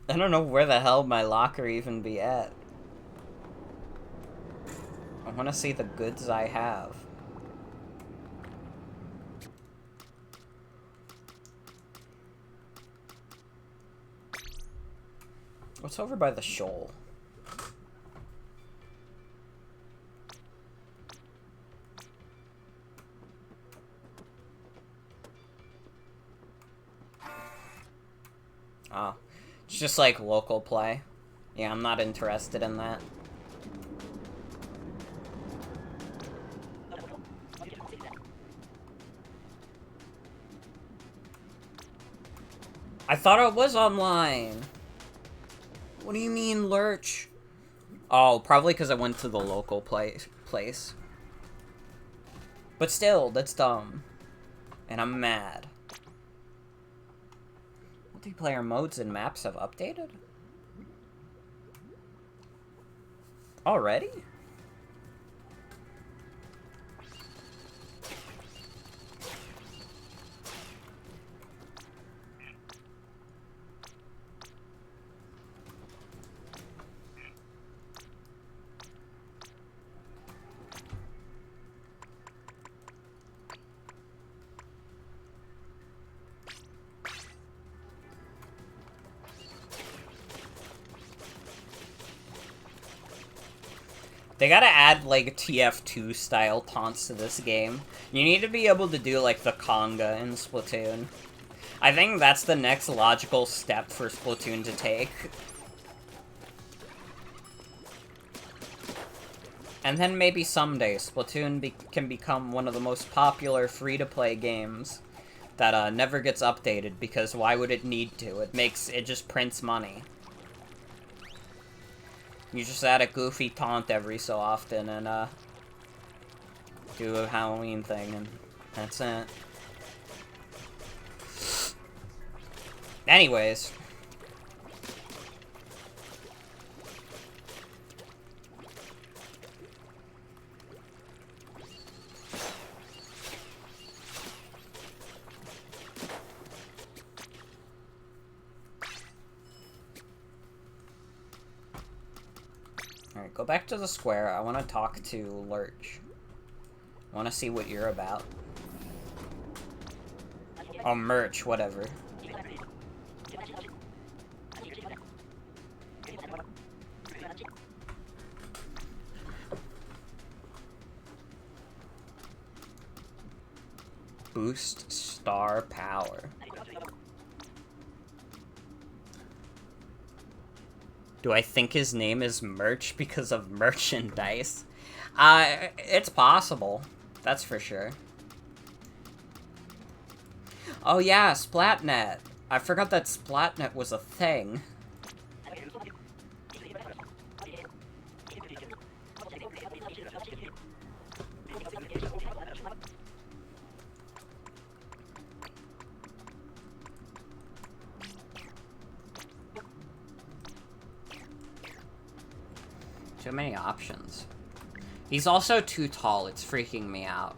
S1: I don't know where the hell my locker even be at. I want to see the goods I have. What's over by the shoal? Oh. It's just like local play. Yeah, I'm not interested in that. I thought it was online. What do you mean, Lurch? Oh, probably because I went to the local place. But still, that's dumb. And I'm mad. Multiplayer modes and maps have updated? Already? They gotta add, like, TF2 style taunts to this game. You need to be able to do, like, the conga in Splatoon. I think that's the next logical step for Splatoon to take. And then maybe someday, Splatoon can become one of the most popular free-to-play games that never gets updated, because why would it need to? It just prints money. You just add a goofy taunt every so often and, do a Halloween thing, and that's it. Anyways. Alright, go back to the square. I want to talk to Lurch. I want to see what you're about. Oh, merch, whatever. Boost star power. Do I think his name is Merch because of merchandise? It's possible. That's for sure. Oh yeah, Splatnet. I forgot that Splatnet was a thing. Too many options. He's also too tall, it's freaking me out.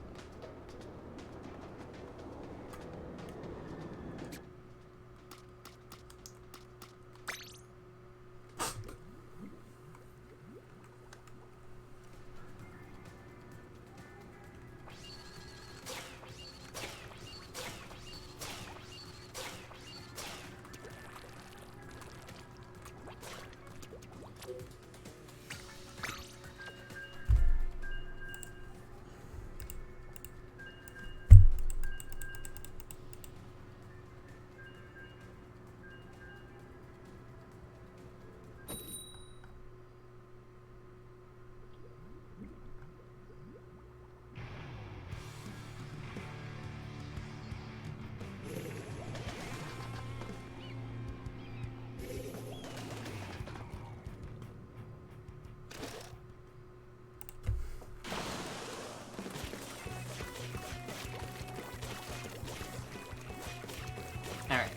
S1: Alright.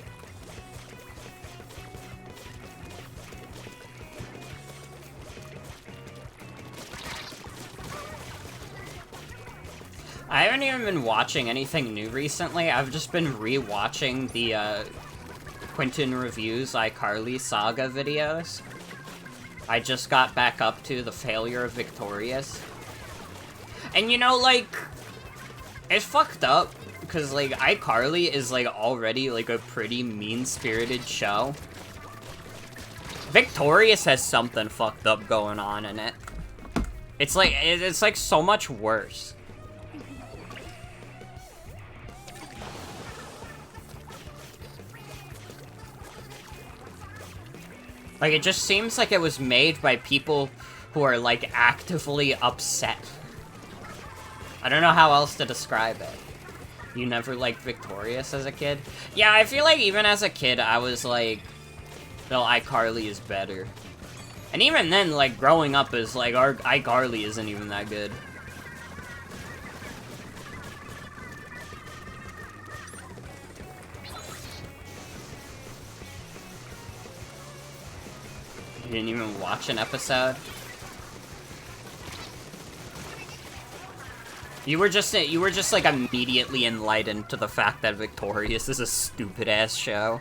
S1: I haven't even been watching anything new recently. I've just been re-watching the Quentin Reviews iCarly Saga videos. I just got back up to the failure of Victorious. And you know, like, it's fucked up, because, like, iCarly is, like, already, like, a pretty mean-spirited show. Victorious has something fucked up going on in it. It's like so much worse. Like, it just seems like it was made by people who are, like, actively upset. I don't know how else to describe it. You never liked Victorious as a kid? Yeah, I feel like even as a kid, I was like, well, iCarly is better. And even then, like, growing up is like, iCarly isn't even that good. You didn't even watch an episode? You were just like immediately enlightened to the fact that Victorious is a stupid ass show.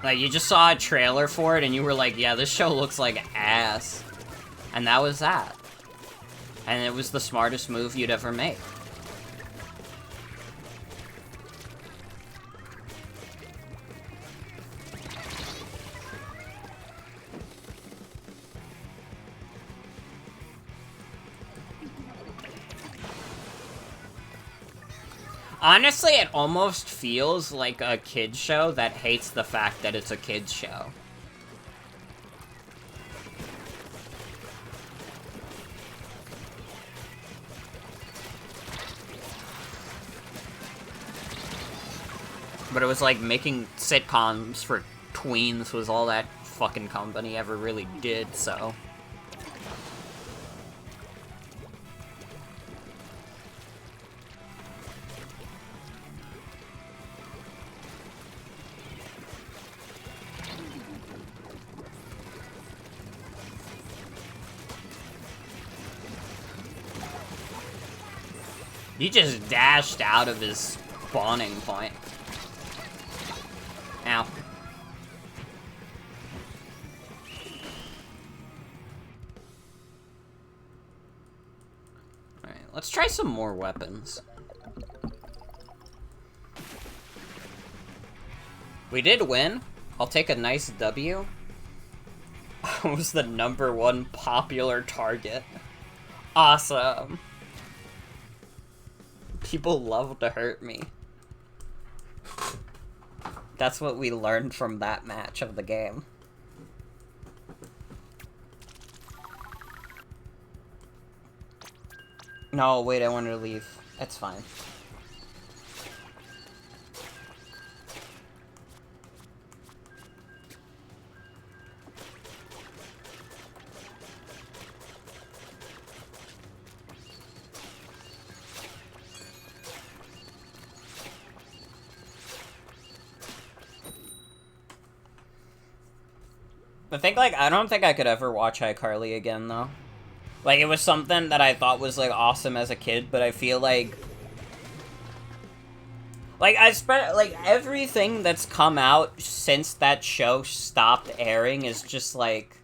S1: Like, you just saw a trailer for it and you were like, yeah, this show looks like ass. And that was that. And it was the smartest move you'd ever make. Honestly, it almost feels like a kid's show that hates the fact that it's a kid's show. But it was like making sitcoms for tweens was all that fucking company ever really did, so... He just dashed out of his spawning point. Ow. Alright, let's try some more weapons. We did win. I'll take a nice W. I was the #1 popular target. Awesome. People love to hurt me. That's what we learned from that match of the game. No, wait, I wanted to leave. It's fine. I don't think I could ever watch iCarly again, though. Like, it was something that I thought was, like, awesome as a kid, but I feel like... Like, everything that's come out since that show stopped airing is just, like...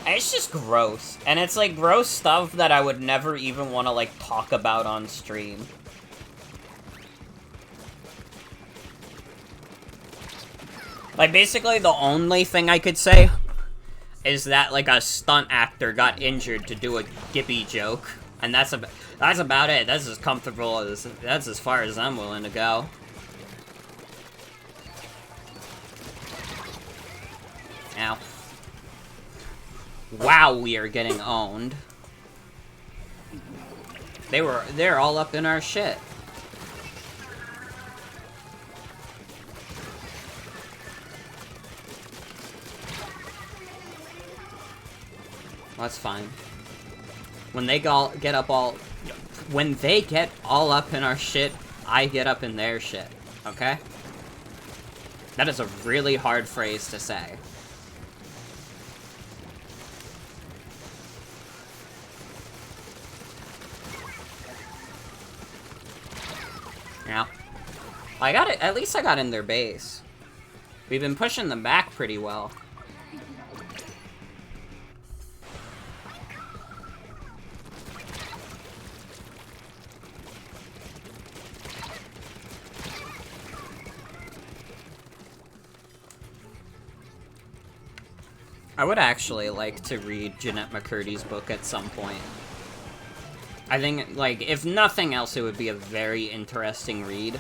S1: It's just gross. And it's, like, gross stuff that I would never even want to, like, talk about on stream. Like, basically, the only thing I could say is that, like, a stunt actor got injured to do a Gippy joke. And that's about it. That's as comfortable as... That's as far as I'm willing to go. Ow. Wow, we are getting owned. They're all up in our shit. That's fine. When they get all up in our shit, I get up in their shit. Okay? That is a really hard phrase to say. Yeah. I got it. At least I got in their base. We've been pushing them back pretty well. I would actually like to read Jeanette McCurdy's book at some point. I think, like, if nothing else, it would be a very interesting read.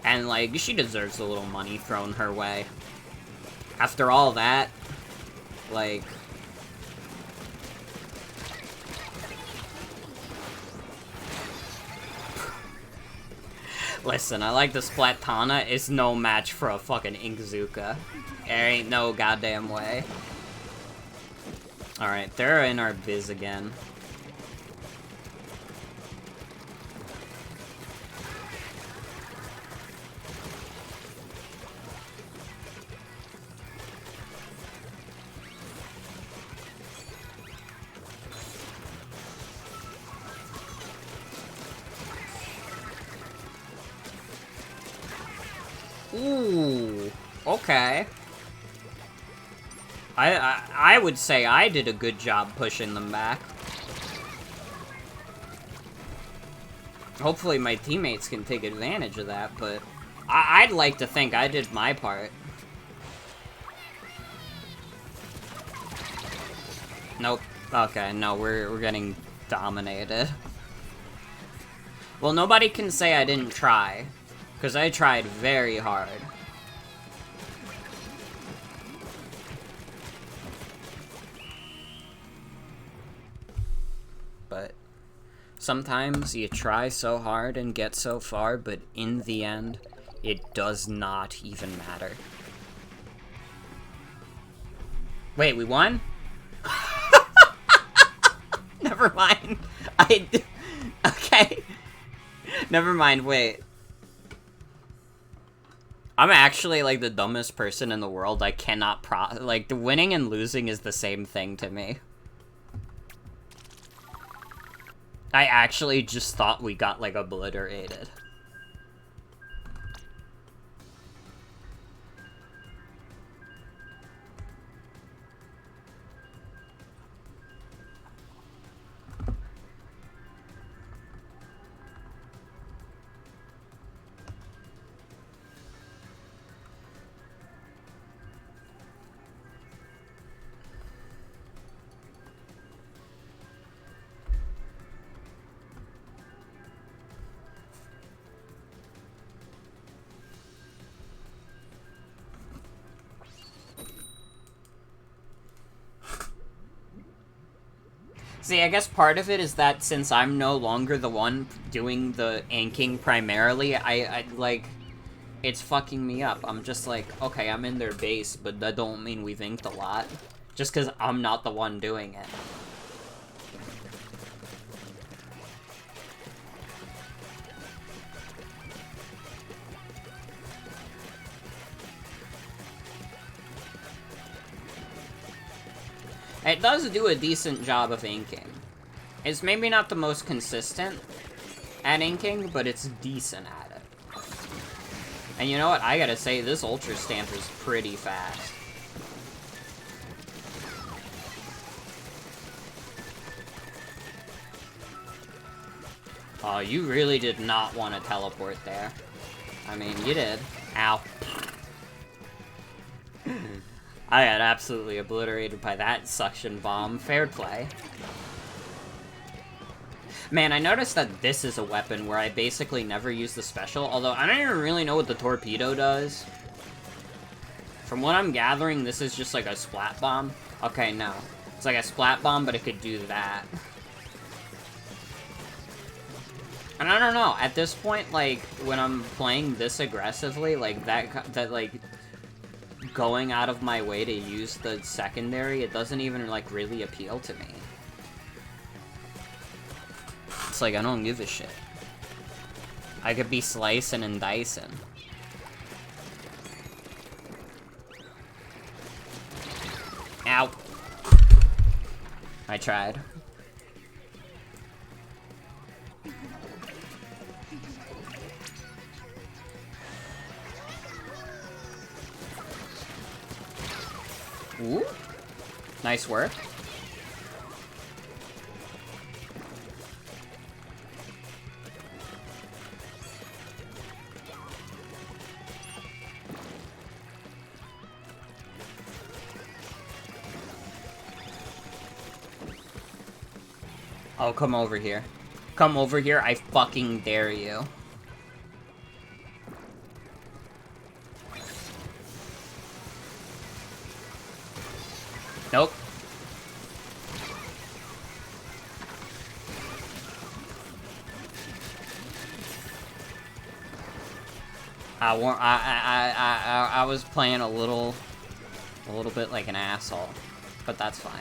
S1: And, like, she deserves a little money thrown her way. After all that, like... Listen, I like the Splatana. It's no match for a fucking Inkzuka. There ain't no goddamn way. Alright, they're in our biz again. Ooh, okay. I would say I did a good job pushing them back. Hopefully my teammates can take advantage of that, but I'd like to think I did my part. Nope. Okay, no, we're getting dominated. Well, nobody can say I didn't try, because I tried very hard. But sometimes you try so hard and get so far, but in the end, it does not even matter. Wait, we won? Never mind. Okay. Never mind, wait. I'm actually, like, the dumbest person in the world. I cannot like, the winning and losing is the same thing to me. I actually just thought we got, like, obliterated. See, I guess part of it is that since I'm no longer the one doing the inking primarily, I like, it's fucking me up. I'm just like, okay, I'm in their base, but that don't mean we've inked a lot. Just because I'm not the one doing it. It does do a decent job of inking. It's maybe not the most consistent at inking, but it's decent at it. And you know what? I gotta say, this Ultra Stamp is pretty fast. Oh, you really did not want to teleport there. I mean, you did. Ow. I got absolutely obliterated by that suction bomb. Fair play. Man, I noticed that this is a weapon where I basically never use the special, although I don't even really know what the torpedo does. From what I'm gathering, this is just like a splat bomb. Okay, no. It's like a splat bomb, but it could do that. And I don't know, at this point, like, when I'm playing this aggressively, like, that like, going out of my way to use the secondary, it doesn't even, like, really appeal to me. It's like, I don't give a shit. I could be slicing and dicing. Ow. I tried. Ooh. Nice work. Oh, come over here. Come over here, I fucking dare you. Nope. I was playing a little bit like an asshole, but that's fine.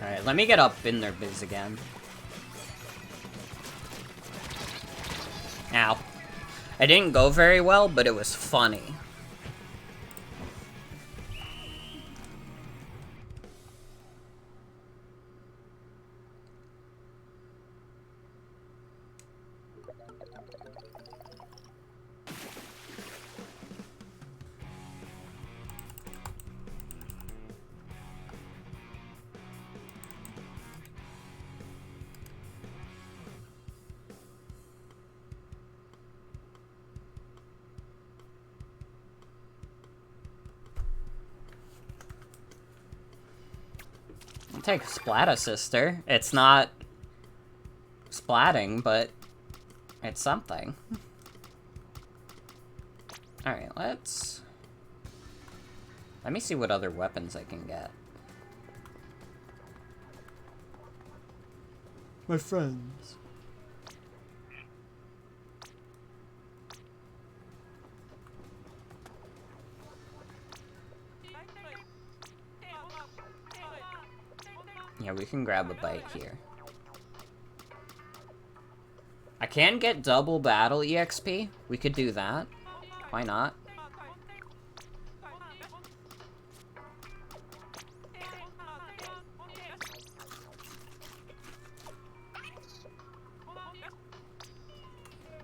S1: Alright, let me get up in their biz again. Ow. It didn't go very well, but it was funny. Take Splatta Sister. It's not splatting, but it's something. Alright, let me see what other weapons I can get. My friends. Yeah, we can grab a bite here. I can get double battle EXP. We could do that. Why not?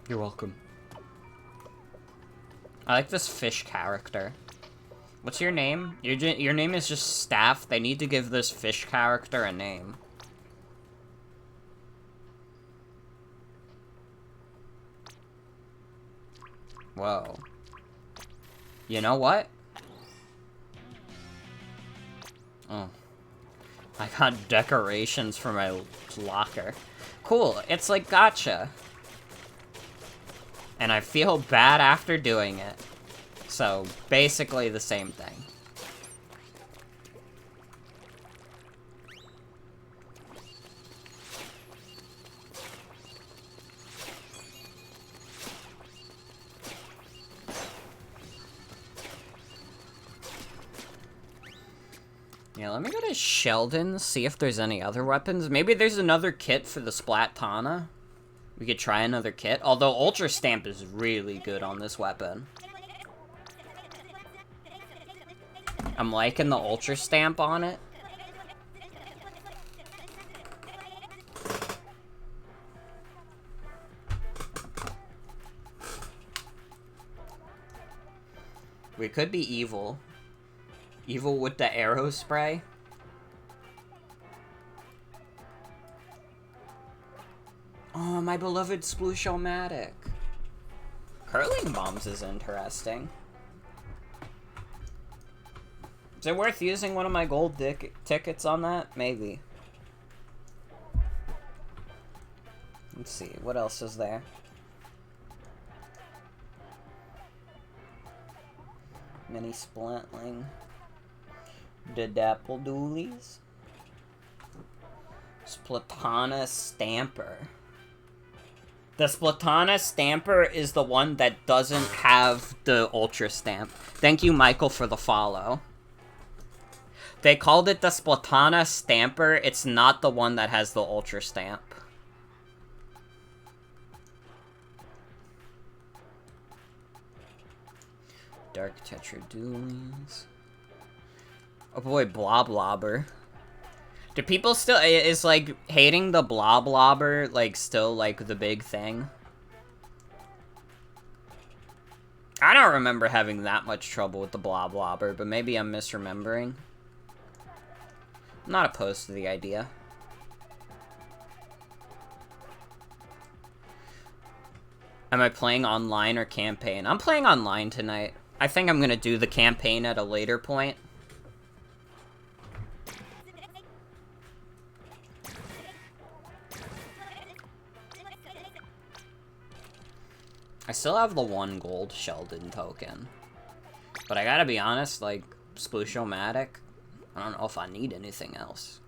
S1: You're welcome. I like this fish character. What's your name? Your name is just Staff. They need to give this fish character a name. Whoa. You know what? Oh. I got decorations for my locker. Cool, it's like gacha. And I feel bad after doing it. So, basically the same thing. Yeah, let me go to Sheldon, see if there's any other weapons. Maybe there's another kit for the Splatana. We could try another kit, although Ultra Stamp is really good on this weapon. I'm liking the Ultra Stamp on it. We could be evil. Evil with the arrow spray. Oh, my beloved Sploosh-O-Matic. Curling bombs is interesting. Is it worth using one of my gold tickets on that? Maybe. Let's see, what else is there? Mini Splintling. The Dapple Doolies. Splatana Stamper. The Splatana Stamper is the one that doesn't have the Ultra Stamp. Thank you, Michael, for the follow. They called it the Splatana Stamper. It's not the one that has the Ultra Stamp. Dark Tetradoolies. Oh boy, Bloblobber. Do people still... Is, like, hating the Bloblobber, like, still, like, the big thing? I don't remember having that much trouble with the Bloblobber, but maybe I'm misremembering. I'm not opposed to the idea. Am I playing online or campaign? I'm playing online tonight. I think I'm gonna do the campaign at a later point. I still have the 1 gold Sheldon token. But I gotta be honest, like, Sploosh-O-Matic, I don't know if I need anything else.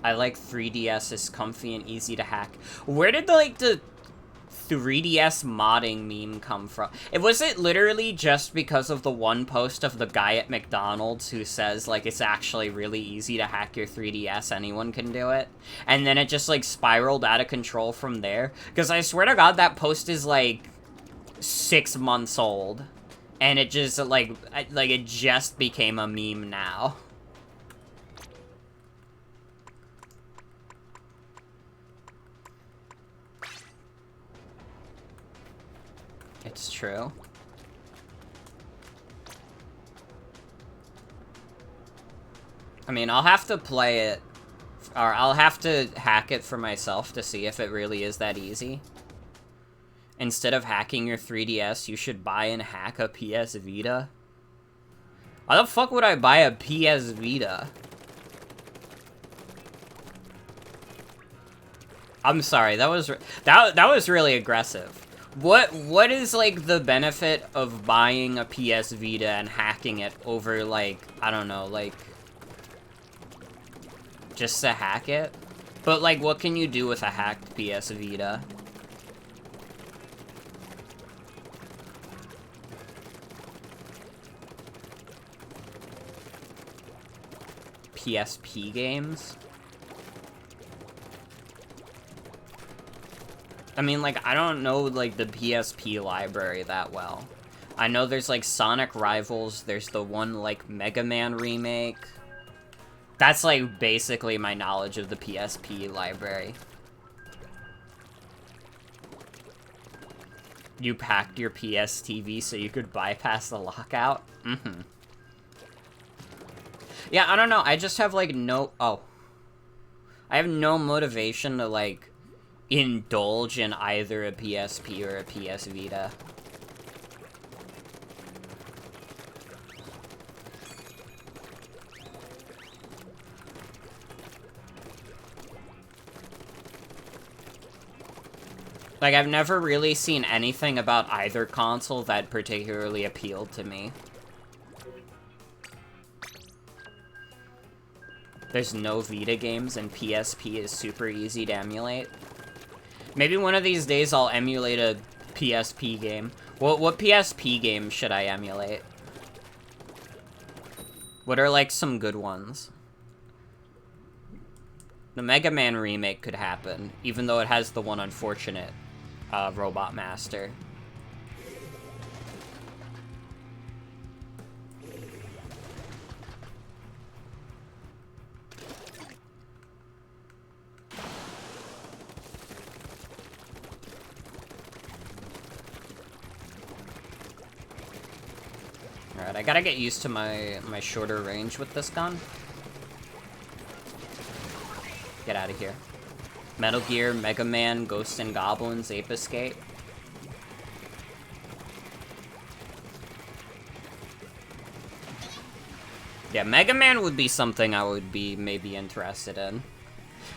S1: I like 3DS is comfy and easy to hack. Where did the 3DS modding meme come from? Was it literally just because of the one post of the guy at McDonald's who says, like, it's actually really easy to hack your 3DS, anyone can do it? And then it just, like, spiraled out of control from there? Because I swear to God, that post is, like, 6 months old. And it just, like, it just became a meme now. It's true. I mean, I'll have to play it, or I'll have to hack it for myself to see if it really is that easy. Instead of hacking your 3DS, you should buy and hack a PS Vita. Why the fuck would I buy a PS Vita? I'm sorry, that was really aggressive. What is, like, the benefit of buying a PS Vita and hacking it over, like, I don't know, like, just to hack it? But, like, what can you do with a hacked PS Vita? PSP games? I mean, like, I don't know, like, the PSP library that well. I know there's, like, Sonic Rivals, there's the one, like, Mega Man remake. That's, like, basically my knowledge of the PSP library. You packed your PS TV so you could bypass the lockout? Mm-hmm. Yeah, I don't know, I just have, like, I have no motivation to, like, indulge in either a PSP or a PS Vita. Like, I've never really seen anything about either console that particularly appealed to me. There's no Vita games, and PSP is super easy to emulate. Maybe one of these days I'll emulate a PSP game. What PSP game should I emulate? What are, like, some good ones? The Mega Man remake could happen, even though it has the one unfortunate Robot Master. Alright, I gotta get used to my shorter range with this gun. Get out of here. Metal Gear, Mega Man, Ghosts and Goblins, Ape Escape. Yeah, Mega Man would be something I would be maybe interested in.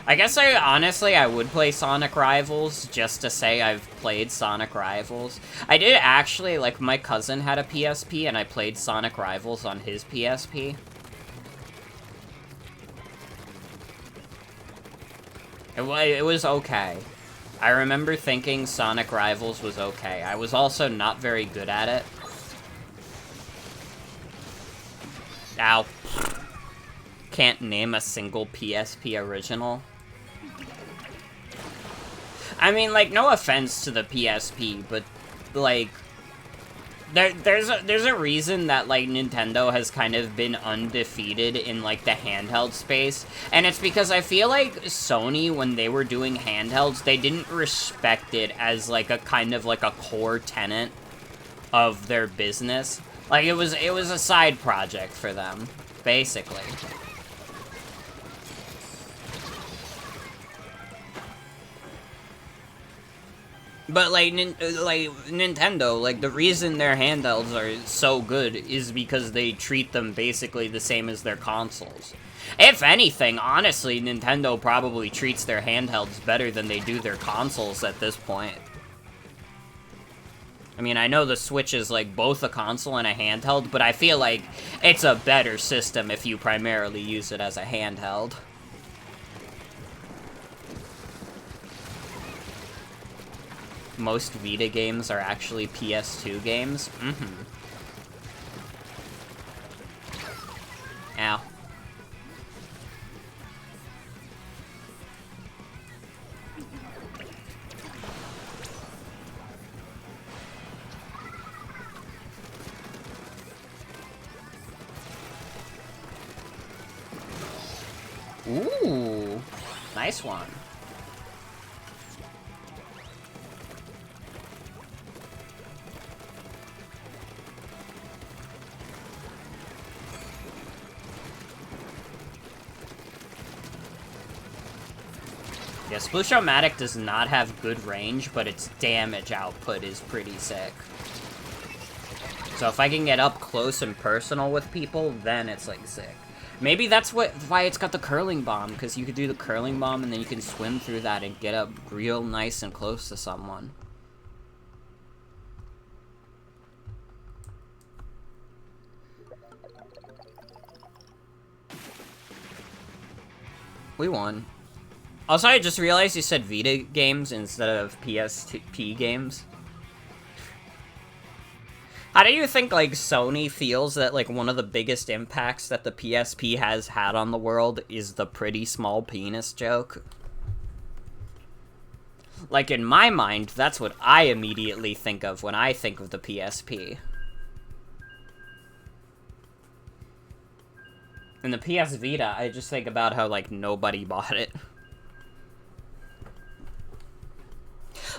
S1: I guess I would play Sonic Rivals just to say I've played Sonic Rivals. I did actually, like, my cousin had a PSP and I played Sonic Rivals on his PSP. It was okay. I remember thinking Sonic Rivals was okay. I was also not very good at it. Ow. Can't name a single PSP original. I mean, like, no offense to the PSP, but, like, there's a reason that, like, Nintendo has kind of been undefeated in, like, the handheld space, and it's because I feel like Sony, when they were doing handhelds, they didn't respect it as, like, a kind of, like, a core tenet of their business. Like, it was a side project for them, basically. But, like, Nintendo, like, the reason their handhelds are so good is because they treat them basically the same as their consoles. If anything, honestly, Nintendo probably treats their handhelds better than they do their consoles at this point. I mean, I know the Switch is, like, both a console and a handheld, but I feel like it's a better system if you primarily use it as a handheld. Most Vita games are actually PS2 games. Ow. Ooh, nice one. Yeah, Splooshomatic does not have good range, but its damage output is pretty sick. So if I can get up close and personal with people, then it's, like, sick. Maybe that's why it's got the curling bomb, because you could do the curling bomb and then you can swim through that and get up real nice and close to someone. We won. Also, I just realized you said Vita games instead of PSP games. How do you think, like, Sony feels that, like, one of the biggest impacts that the PSP has had on the world is the pretty small penis joke? Like, in my mind, that's what I immediately think of when I think of the PSP. In the PS Vita, I just think about how, like, nobody bought it.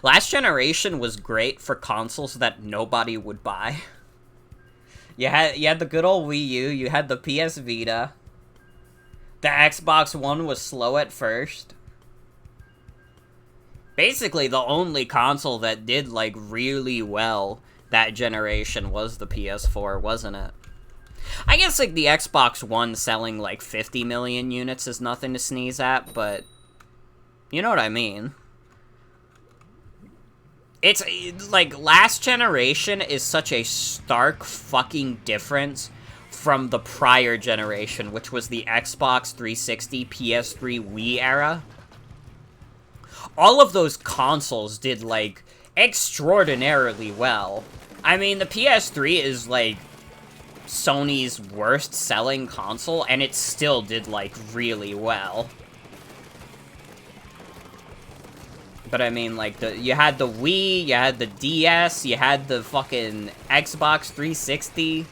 S1: Last generation was great for consoles that nobody would buy. You had the good old Wii U, you had the PS Vita. The Xbox One was slow at first. Basically, the only console that did, like, really well that generation was the PS4, wasn't it? I guess, like, the Xbox One selling, like, 50 million units is nothing to sneeze at, but you know what I mean. It's, like, last generation is such a stark fucking difference from the prior generation, which was the Xbox 360, PS3, Wii era. All of those consoles did, like, extraordinarily well. I mean, the PS3 is, like, Sony's worst selling console, and it still did, like, really well. But I mean, like, you had the Wii, you had the DS, you had the fucking Xbox 360.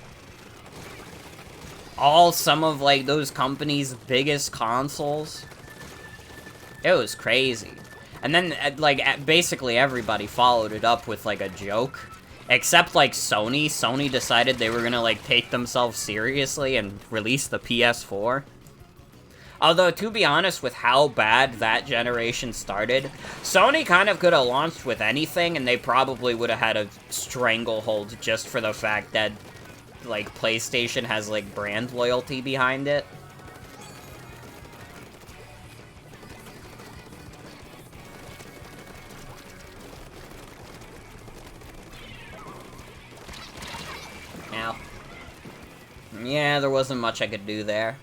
S1: All some of, like, those companies' biggest consoles. It was crazy. And then, like, basically everybody followed it up with, like, a joke. Except, like, Sony. Sony decided they were gonna, like, take themselves seriously and release the PS4. Although, to be honest, with how bad that generation started, Sony kind of could have launched with anything, and they probably would have had a stranglehold just for the fact that, like, PlayStation has, like, brand loyalty behind it. Now, yeah, there wasn't much I could do there.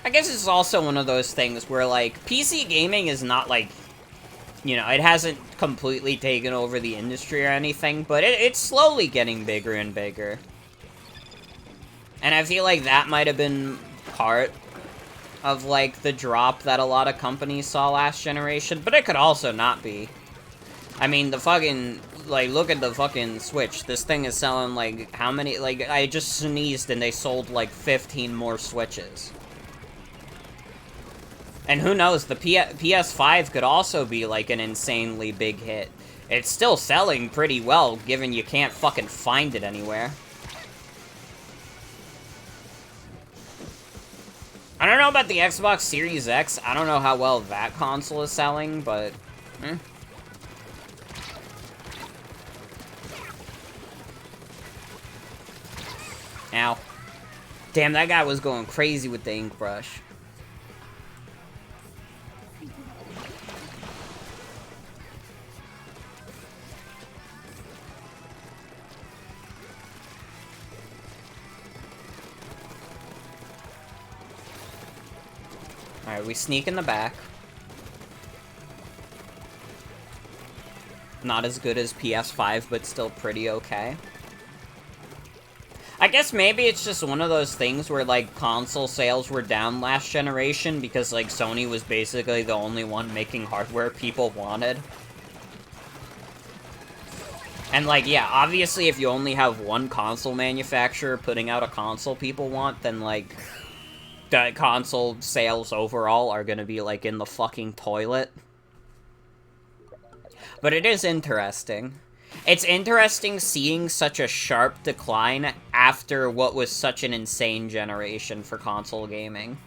S1: I guess it's also one of those things where, like, PC gaming is not, like, you know, it hasn't completely taken over the industry or anything, but it's slowly getting bigger and bigger. And I feel like that might have been part of, like, the drop that a lot of companies saw last generation, but it could also not be. I mean, the fucking, like, look at the fucking Switch. This thing is selling, like, how many, like, I just sneezed and they sold, like, 15 more Switches. And who knows, the PS5 could also be, like, an insanely big hit. It's still selling pretty well, given you can't fucking find it anywhere. I don't know about the Xbox Series X. I don't know how well that console is selling, but... Ow. Damn, that guy was going crazy with the ink brush. Alright, we sneak in the back. Not as good as PS5, but still pretty okay. I guess maybe it's just one of those things where, like, console sales were down last generation because, like, Sony was basically the only one making hardware people wanted. And, like, yeah, obviously if you only have one console manufacturer putting out a console people want, then, like, the console sales overall are gonna be, like, in the fucking toilet. But it is interesting. It's interesting seeing such a sharp decline after what was such an insane generation for console gaming.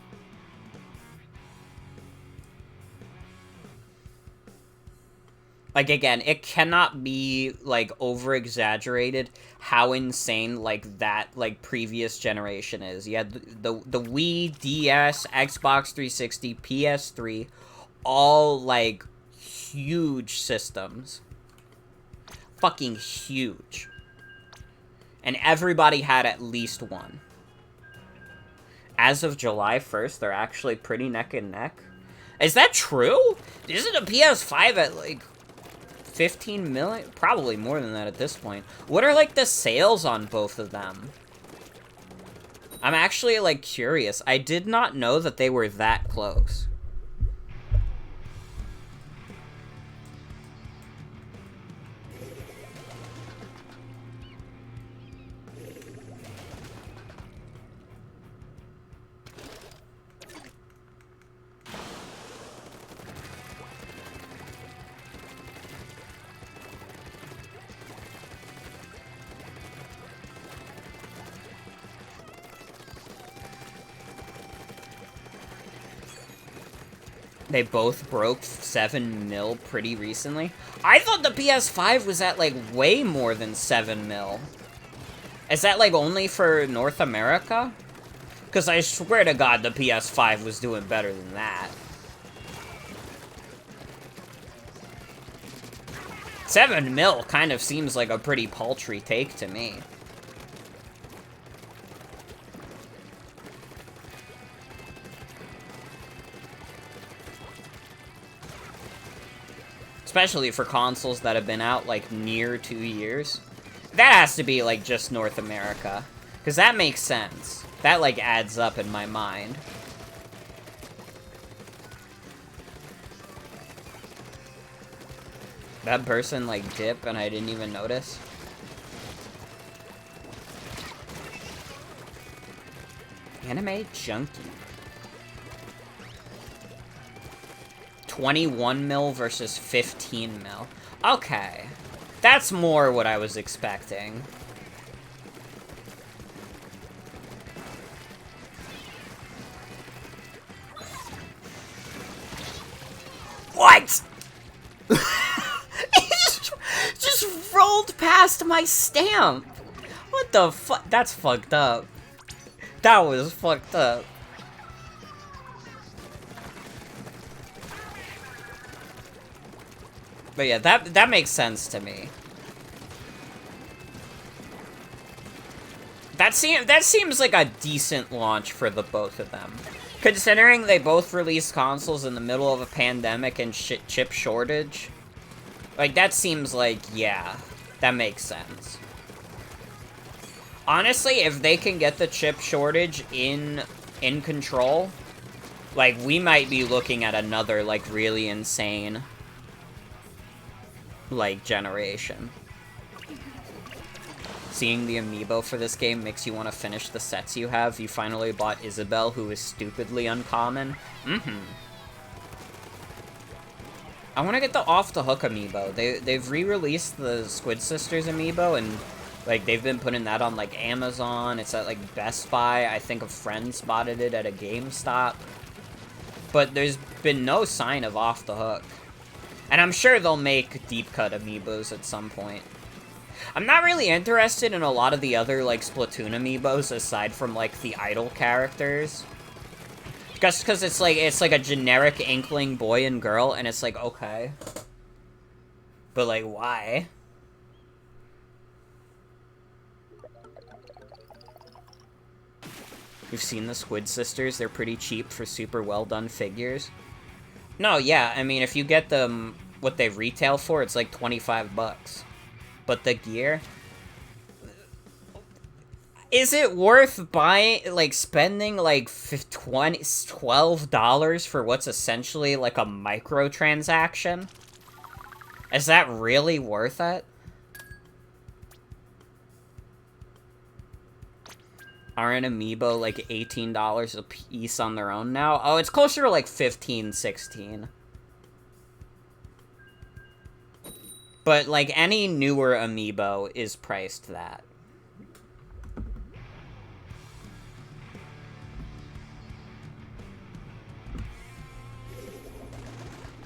S1: Like, again, it cannot be, like, over-exaggerated how insane, like, that, like, previous generation is. You had the Wii, DS, Xbox 360, PS3, all, like, huge systems. Fucking huge. And everybody had at least one. As of July 1st, they're actually pretty neck and neck. Is that true? Isn't a PS5 at, like, 15 million? Probably more than that at this point. What are, like, the sales on both of them? I'm actually, like, curious. I did not know that they were that close. They both broke 7 mil pretty recently. I thought the PS5 was at, like, way more than 7 mil. Is that, like, only for North America? Because I swear to God the PS5 was doing better than that. 7 mil kind of seems like a pretty paltry take to me. Especially for consoles that have been out, like, near 2 years. That has to be, like, just North America. Because that makes sense. That, like, adds up in my mind. That person, like, dipped and I didn't even notice. Anime junkie. 21 mil versus 15 mil. Okay. That's more what I was expecting. What? just rolled past my stamp. What the fuck? That's fucked up. That was fucked up. But yeah, that makes sense to me. That seems like a decent launch for the both of them. Considering they both released consoles in the middle of a pandemic and chip shortage. Like, that seems like, yeah, that makes sense. Honestly, if they can get the chip shortage in control, like, we might be looking at another, like, really insane, like, generation. Seeing the amiibo for this game makes you want to finish the sets you have. You finally bought Isabelle, who is stupidly uncommon. I want to get the Off the Hook amiibo. They've re-released the Squid Sisters amiibo, and like they've been putting that on like Amazon. It's at like Best Buy. I think a friend spotted it at a GameStop. But there's been no sign of Off the Hook. And I'm sure they'll make deep cut amiibos at some point. I'm not really interested in a lot of the other, like, Splatoon amiibos, aside from, like, the idol characters. Just because it's like a generic Inkling boy and girl, and it's like, okay. But, like, why? You've seen the Squid Sisters? They're pretty cheap for super well-done figures. No, yeah, I mean, if you get them, what they retail for, it's like 25 bucks. But the gear... Is it worth buying, like, spending, like, $12 for what's essentially, like, a microtransaction? Is that really worth it? Aren't amiibo, like, $18 a piece on their own now? Oh, it's closer to, like, 15, 16. But, like, any newer amiibo is priced that.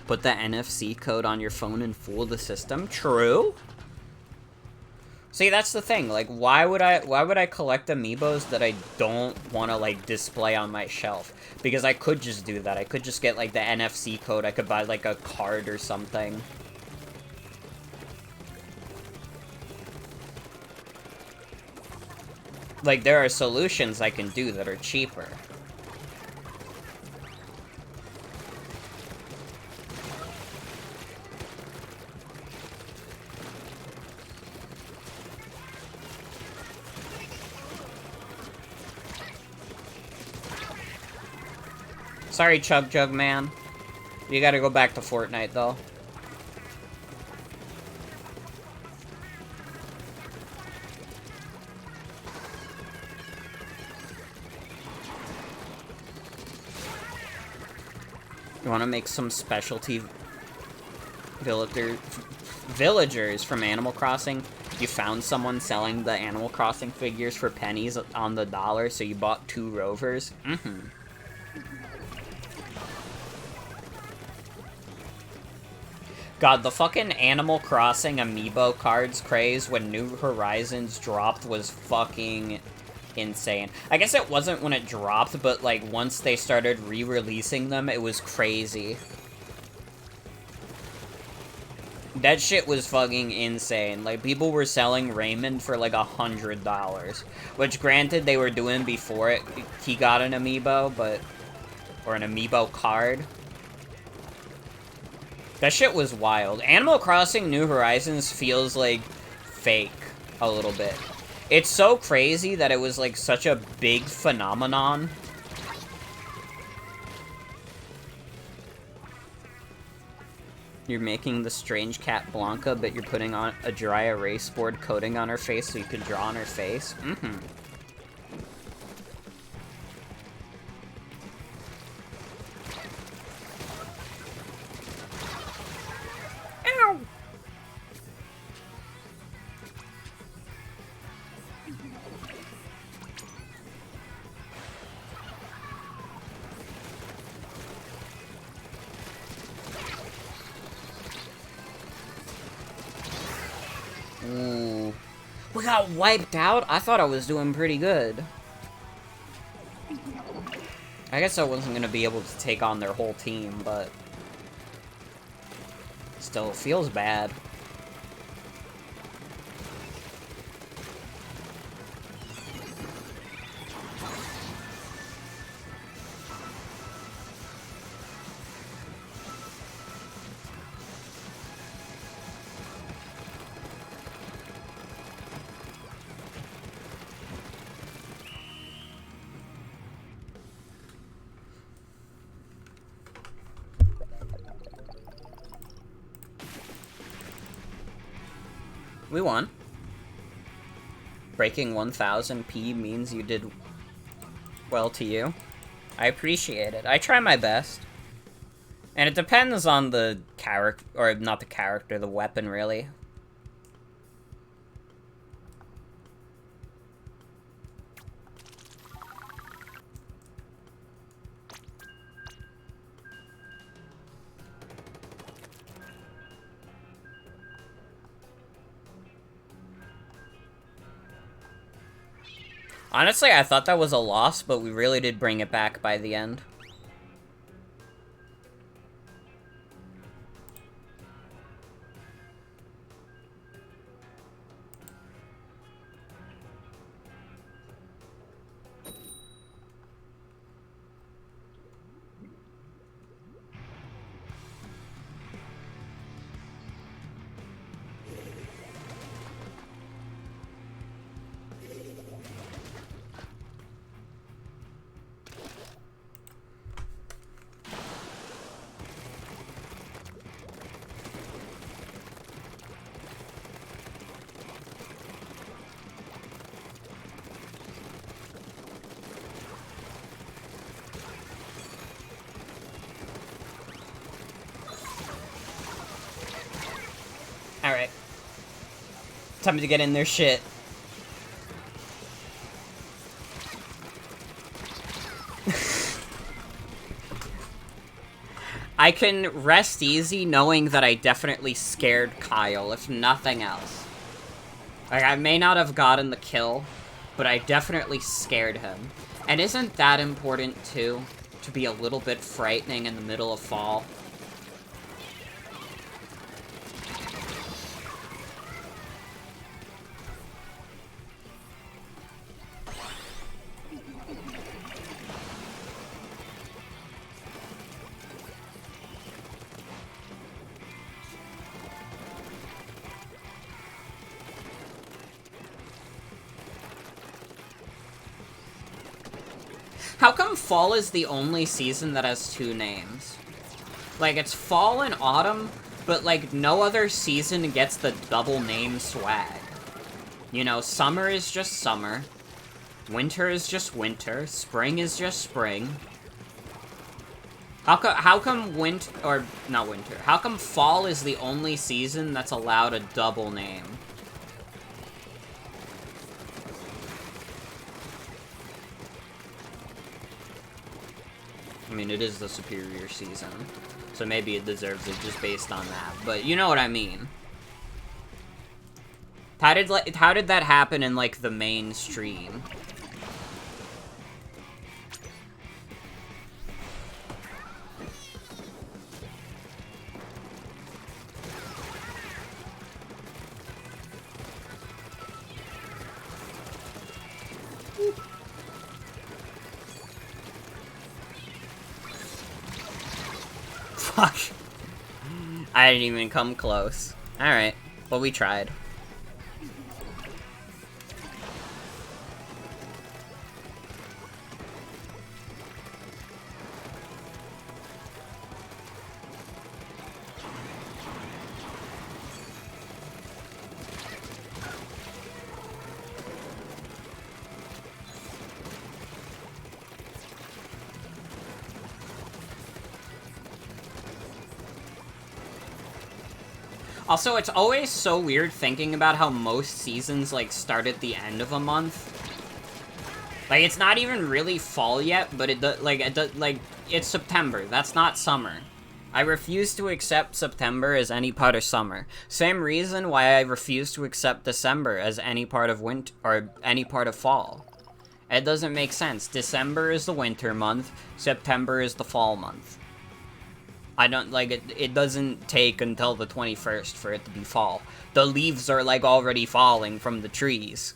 S1: Put the NFC code on your phone and fool the system? True. See, that's the thing. Like, why would I collect amiibos that I don't want to, like, display on my shelf? Because I could just do that. I could just get, like, the NFC code. I could buy, like, a card or something. Like, there are solutions I can do that are cheaper. Sorry, Chug Jug Man. You gotta go back to Fortnite, though. You want to make some specialty villagers from Animal Crossing? You found someone selling the Animal Crossing figures for pennies on the dollar, so you bought 2 rovers? God, the fucking Animal Crossing amiibo cards craze when New Horizons dropped was fucking insane. I guess it wasn't when it dropped, but, like, once they started re-releasing them, it was crazy. That shit was fucking insane. Like, people were selling Raymond for, like, $100. Which, granted, they were doing before he got an amiibo, but... or an amiibo card. That shit was wild. Animal Crossing New Horizons feels like fake a little bit. It's so crazy that it was like such a big phenomenon. You're making the strange cat Blanca, but you're putting on a dry erase board coating on her face so you can draw on her face. Mm-hmm. Ow! Ooh. We got wiped out? I thought I was doing pretty good. I guess I wasn't gonna be able to take on their whole team, but... still, it feels bad. We won. Breaking 1000p means you did well to you. I appreciate it. I try my best. And it depends on the character, or not the character, the weapon, really. Honestly, I thought that was a loss, but we really did bring it back by the end. Alright. Time to get in their shit. I can rest easy knowing that I definitely scared Kyle, if nothing else. Like, I may not have gotten the kill, but I definitely scared him. And isn't that important, too? To be a little bit frightening in the middle of fall? How come fall is the only season that has two names? Like, it's fall and autumn, but, like, no other season gets the double name swag. You know, summer is just summer. Winter is just winter. Spring is just spring. How come winter, or not winter, how come fall is the only season that's allowed a double name? I mean, it is the superior season, so maybe it deserves it just based on that, but you know what I mean. How did that happen in, like, the mainstream? Fuck. I didn't even come close. Alright, well, we tried. Also, it's always so weird thinking about how most seasons, like, start at the end of a month. Like, it's not even really fall yet, but it's September. That's not summer. I refuse to accept September as any part of summer. Same reason why I refuse to accept December as any part of winter, or any part of fall. It doesn't make sense. December is the winter month, September is the fall month. I don't, like, it doesn't take until the 21st for it to be fall. The leaves are, like, already falling from the trees.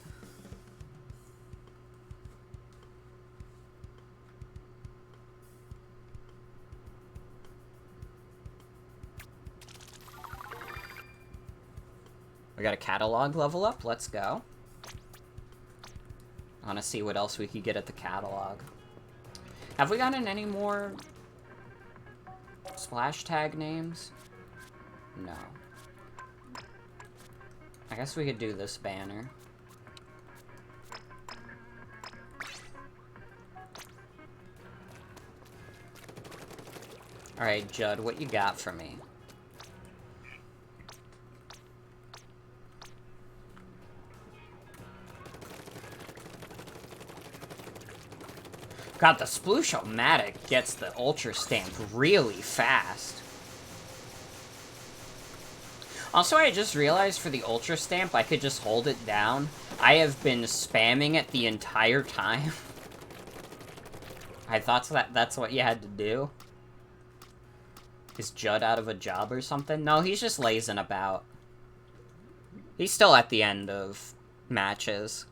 S1: We got a catalog level up, let's go. I wanna see what else we could get at the catalog. Have we gotten any more splash tag names? No. I guess we could do this banner. Alright, Judd, what you got for me? God, the Sploosh-O-Matic gets the Ultra Stamp really fast. Also, I just realized for the Ultra Stamp, I could just hold it down. I have been spamming it the entire time. I thought that's what you had to do. Is Judd out of a job or something? No, he's just lazing about. He's still at the end of matches.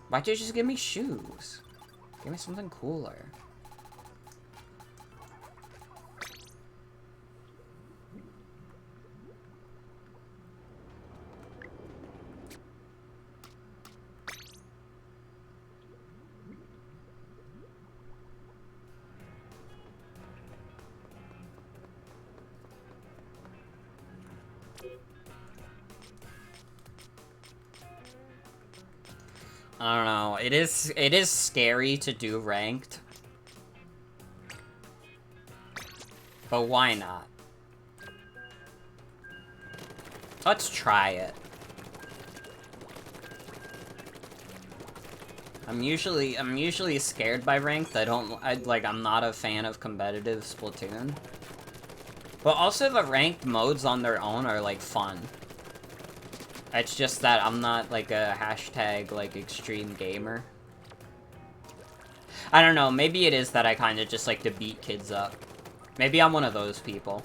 S1: Why'd you just give me shoes? Give me something cooler. I don't know. It is scary to do ranked. But why not? Let's try it. I'm usually scared by ranked. I'm not a fan of competitive Splatoon. But also the ranked modes on their own are, like, fun. It's just that I'm not, like, a hashtag, like, extreme gamer. I don't know, maybe it is that I kind of just like to beat kids up. Maybe I'm one of those people.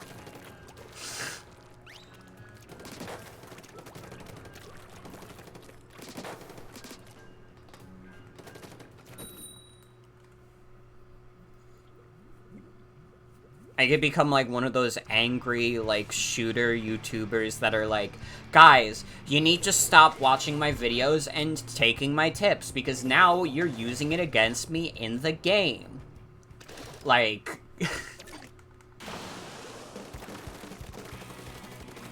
S1: I could become, like, one of those angry, like, shooter YouTubers that are like, guys, you need to stop watching my videos and taking my tips, because now you're using it against me in the game. Like...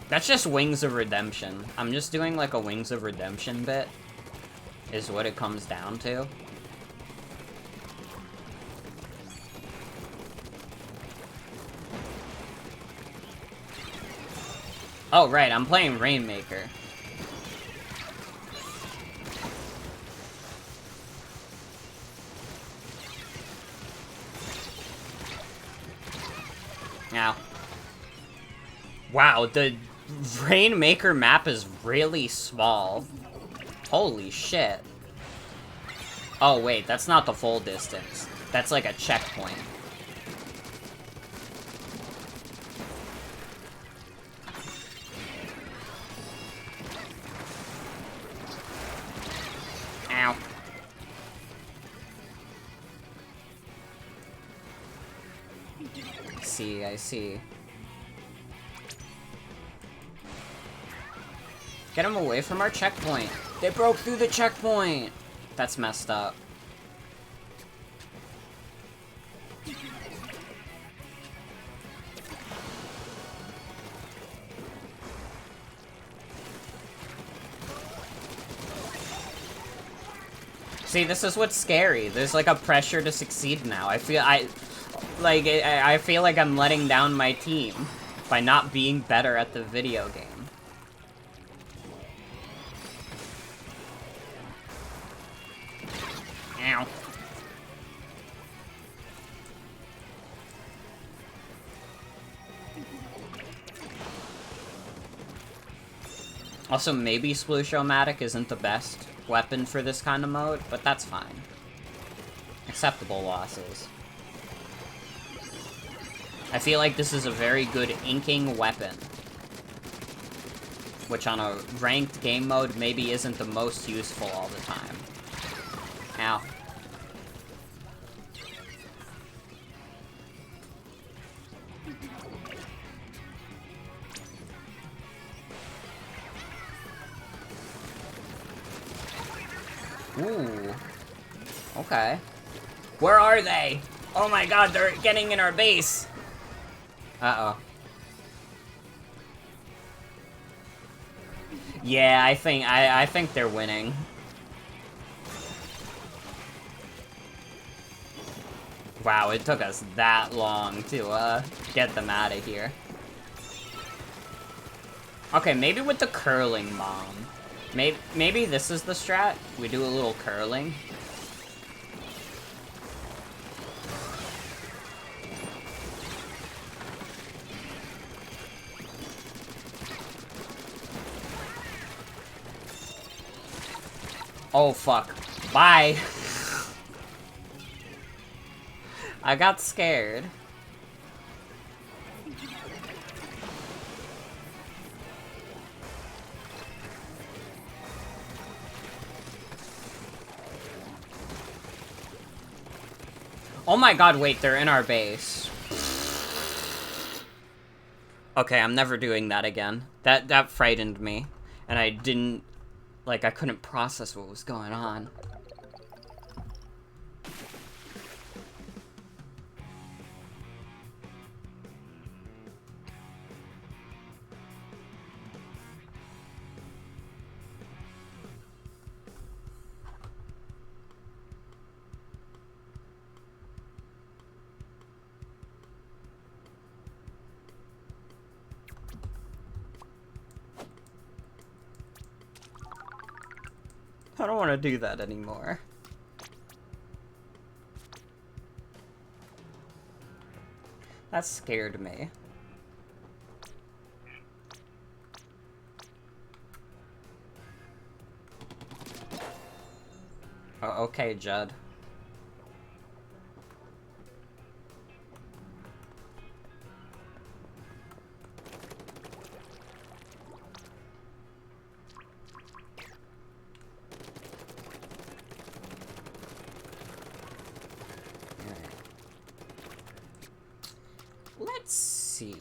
S1: That's just Wings of Redemption. I'm just doing, like, a Wings of Redemption bit, is what it comes down to. Oh, right, I'm playing Rainmaker. Now. Wow, the Rainmaker map is really small. Holy shit. Oh, wait, that's not the full distance. That's like a checkpoint. Ow. see, I see. Get him away from our checkpoint. They broke through the checkpoint. That's messed up. See, this is what's scary. There's like a pressure to succeed now. I feel like I'm letting down my team by not being better at the video game. Ow. Also, maybe Sploosh-O-Matic isn't the best weapon for this kind of mode, but that's fine. Acceptable losses. I feel like this is a very good inking weapon, which on a ranked game mode maybe isn't the most useful all the time. Ow. Ooh. Okay. Where are they? Oh my god, they're getting in our base. Uh-oh. Yeah, I think they're winning. Wow, it took us that long to get them out of here. Okay, maybe with the curling bomb. Maybe this is the strat. We do a little curling. Oh, fuck. Bye. I got scared. Oh my god, wait, they're in our base. Okay, I'm never doing that again. That frightened me. And I didn't... Like, I couldn't process what was going on. I don't want to do that anymore. That scared me. Oh, okay, Judd. Let's see.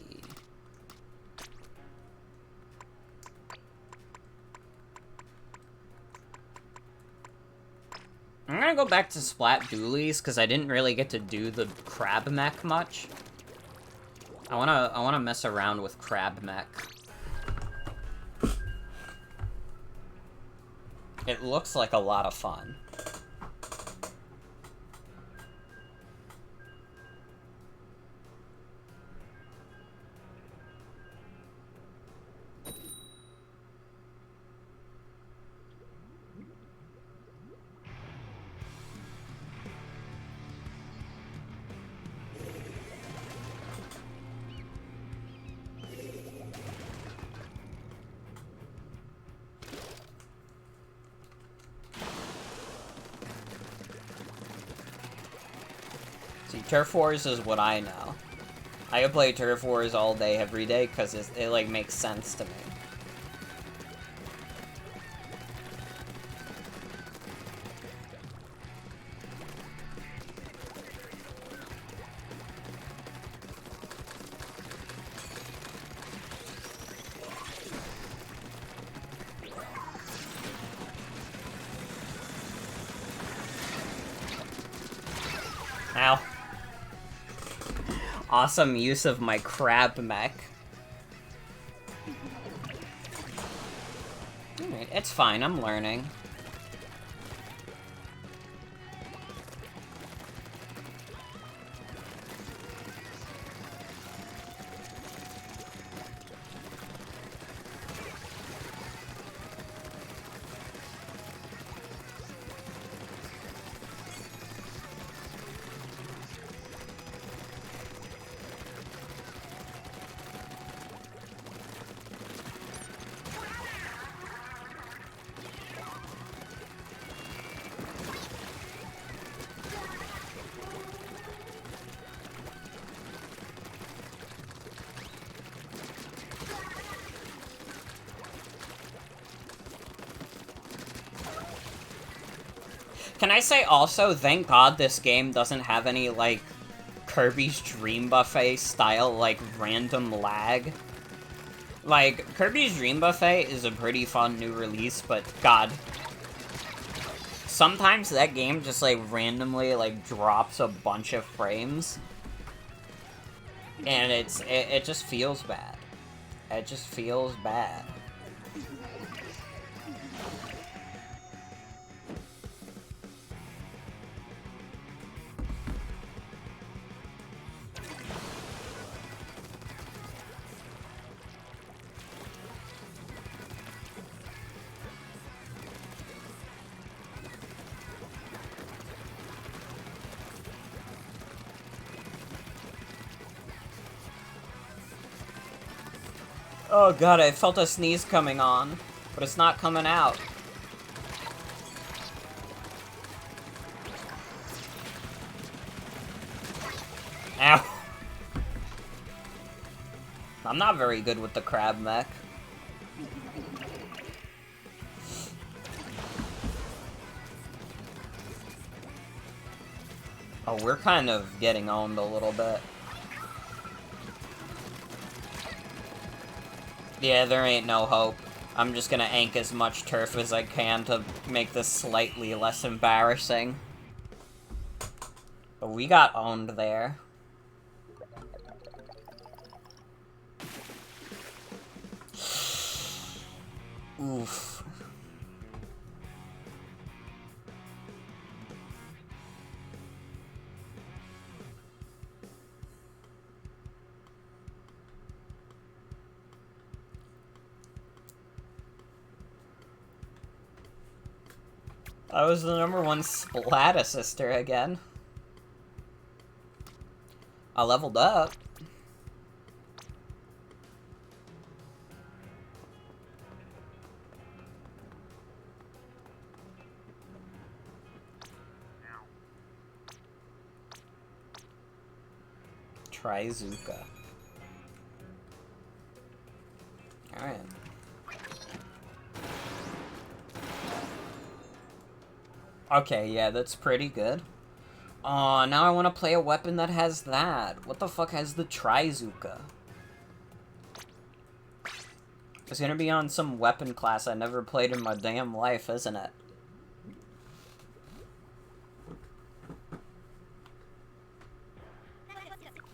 S1: I'm gonna go back to Splat Dualies because I didn't really get to do the crab mech much. I wanna mess around with crab mech. It looks like a lot of fun. See, Turf Wars is what I know. I could play Turf Wars all day, every day, because it like, makes sense to me. Ow. Awesome use of my crab mech. Alright, it's fine, I'm learning. Can I say also, thank God this game doesn't have any, like, Kirby's Dream Buffet style, like, random lag. Like, Kirby's Dream Buffet is a pretty fun new release, but god. Sometimes that game just, like, randomly, like, drops a bunch of frames. And it just feels bad. It just feels bad. Oh god, I felt a sneeze coming on, but it's not coming out. Ow. I'm not very good with the crab mech. Oh, we're kind of getting owned a little bit. Yeah, there ain't no hope. I'm just gonna ank as much turf as I can to make this slightly less embarrassing. But we got owned there. Oof. I was the #1 Splata sister again. I leveled up. Trizuka. Alright. Okay, yeah, that's pretty good. Aw, now I want to play a weapon that has that. What the fuck has the Trizuka? It's gonna be on some weapon class I never played in my damn life, isn't it?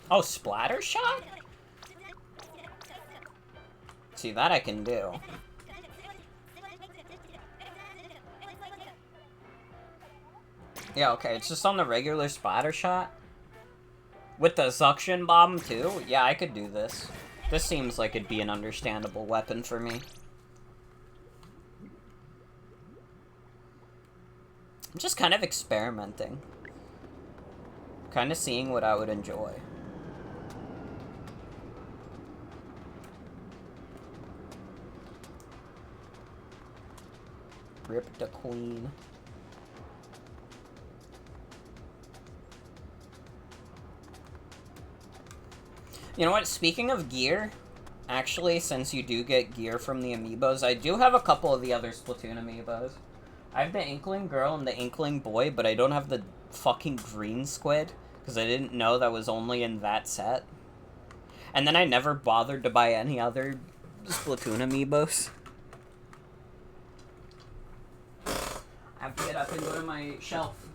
S1: Oh, splatter shot? See, that I can do. Yeah, okay, it's just on the regular splatter shot. With the suction bomb, too? Yeah, I could do this. This seems like it'd be an understandable weapon for me. I'm just kind of experimenting. Kind of seeing what I would enjoy. Rip the queen. You know what, speaking of gear, actually, since you do get gear from the amiibos, I do have a couple of the other Splatoon amiibos. I have the Inkling Girl and the Inkling Boy, but I don't have the fucking green squid, because I didn't know that was only in that set. And then I never bothered to buy any other Splatoon amiibos. I have to get up and go to my shelf.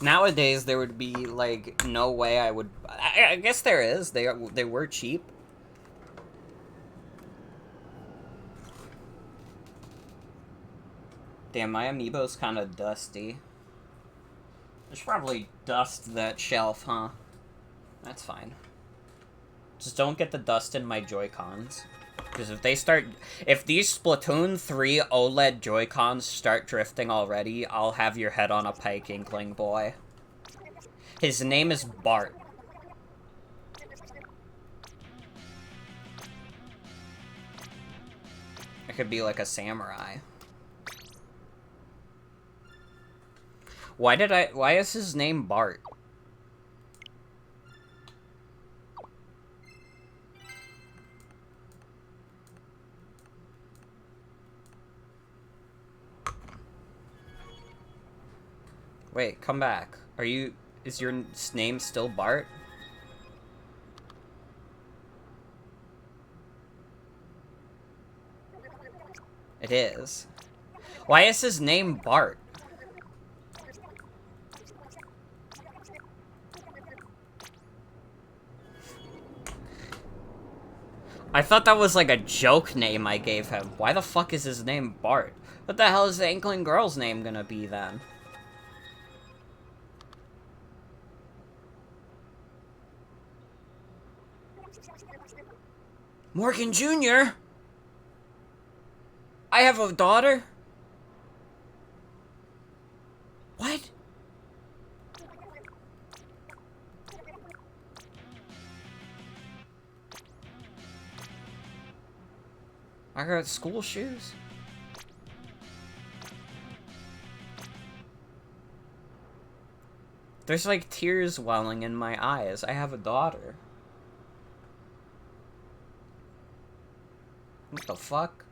S1: Nowadays, there would be, like, no way I would... I guess there is. They were cheap. Damn, my amiibo's kind of dusty. I should probably dust that shelf, huh? That's fine. Just don't get the dust in my Joy-Cons. Because if these Splatoon 3 OLED Joy-Cons start drifting already, I'll have your head on a pike, Inkling boy. His name is Bart. It could be like a samurai. Why is his name Bart? Wait, come back. Is your name still Bart? It is. Why is his name Bart? I thought that was like a joke name I gave him. Why the fuck is his name Bart? What the hell is the Inkling girl's name gonna be then? Morgan Jr.? I have a daughter? What? I got school shoes? There's like tears welling in my eyes. I have a daughter. What the fuck?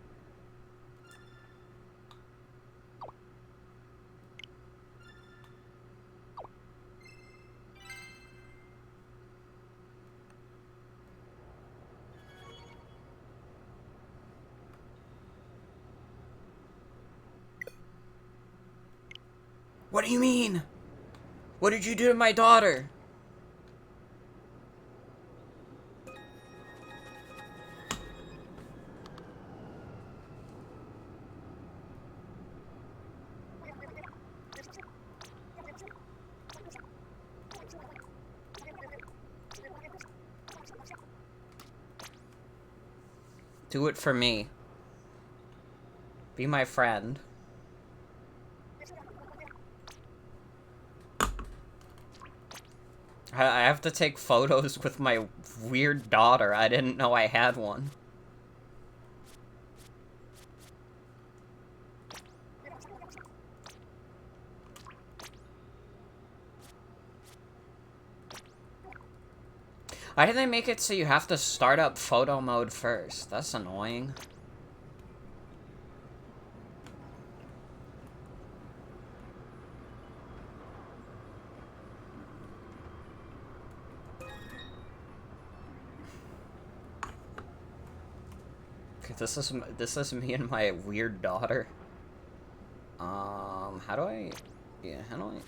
S1: What do you mean? What did you do to my daughter? Do it for me. Be my friend. I have to take photos with my weird daughter. I didn't know I had one. Why did they make it so you have to start up photo mode first? That's annoying. Okay, this is me and my weird daughter. How do I... Yeah, how do I...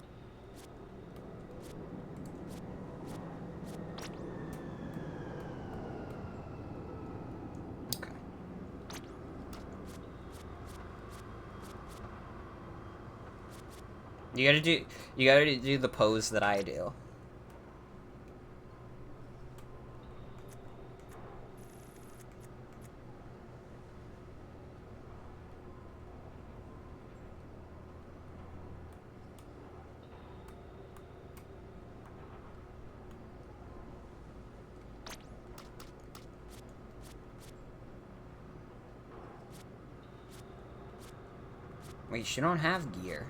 S1: You gotta do the pose that I do. Wait, you don't have gear.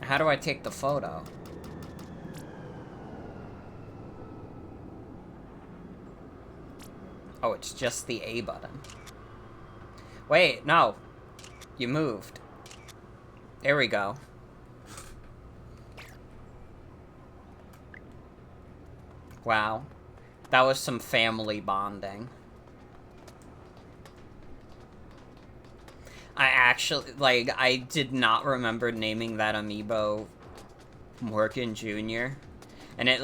S1: How do I take the photo? Oh, it's just the A button. Wait, no. You moved. There we go. Wow. That was some family bonding. I actually, like, I did not remember naming that amiibo Morgan Jr. And it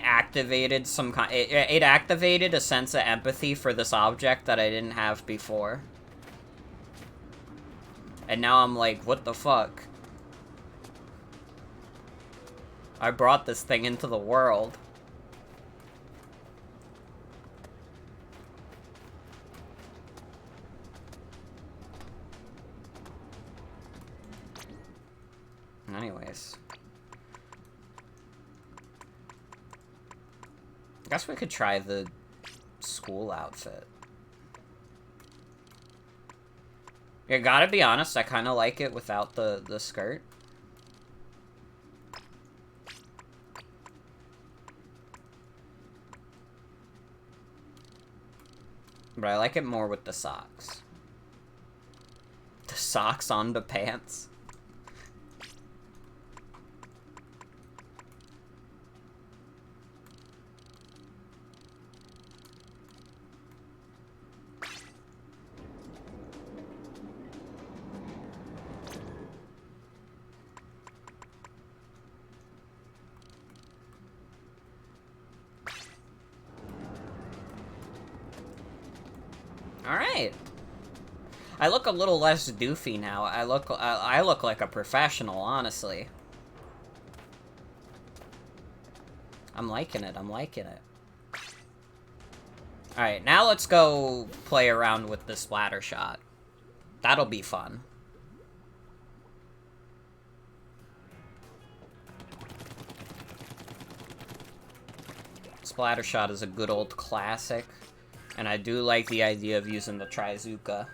S1: activated some kind, it activated a sense of empathy for this object that I didn't have before. And now I'm like, what the fuck? I brought this thing into the world. Anyways. I guess we could try the school outfit. Yeah, gotta be honest, I kind of like it without the skirt. But I like it more with the socks. The socks on the pants. Alright. I look a little less doofy now. I look like a professional, honestly. I'm liking it, I'm liking it. Alright, now let's go play around with the splatter shot. That'll be fun. Splatter shot is a good old classic. And I do like the idea of using the Trizuka.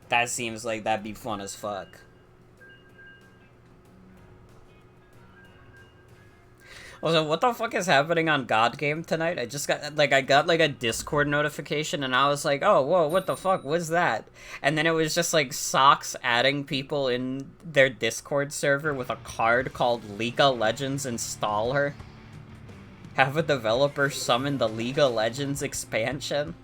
S1: That seems like that'd be fun as fuck. Also, what the fuck is happening on God Game tonight? I just got, like, a Discord notification, and I was like, oh, whoa, what the fuck, what's that? And then it was just, like, Socks adding people in their Discord server with a card called League of Legends Installer. Have a developer summon the League of Legends expansion.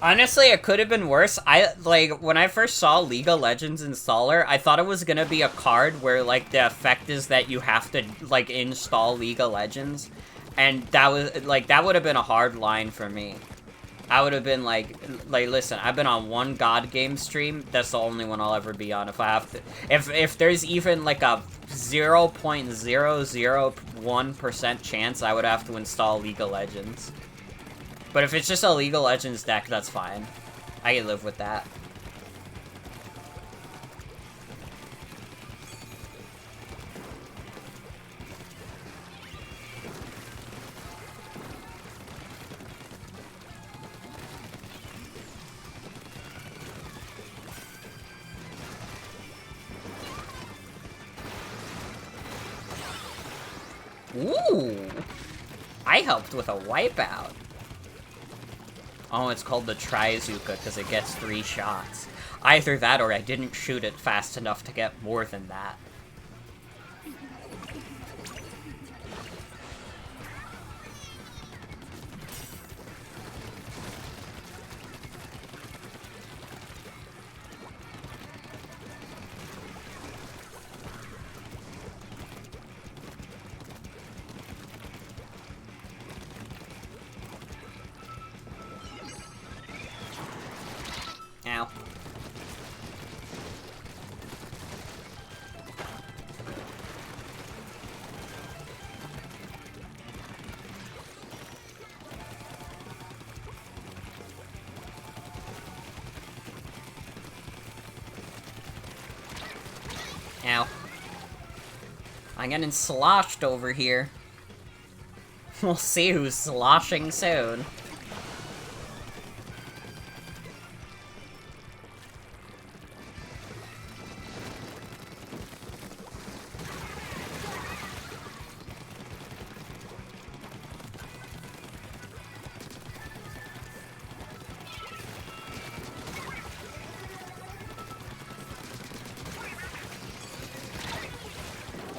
S1: Honestly, it could have been worse. When I first saw League of Legends Installer, I thought it was gonna be a card where, like, the effect is that you have to, like, install League of Legends. And that was, like, that would have been a hard line for me. I would have been like, listen, I've been on one God Game stream. That's the only one I'll ever be on. If I have to, if there's even like a 0.001% chance, I would have to install League of Legends. But if it's just a League of Legends deck, that's fine. I can live with that. Ooh! I helped with a wipeout. Oh, it's called the Trizuka because it gets 3 shots. Either that or I didn't shoot it fast enough to get more than that. Ow. Ow. I'm getting sloshed over here. We'll see who's sloshing soon.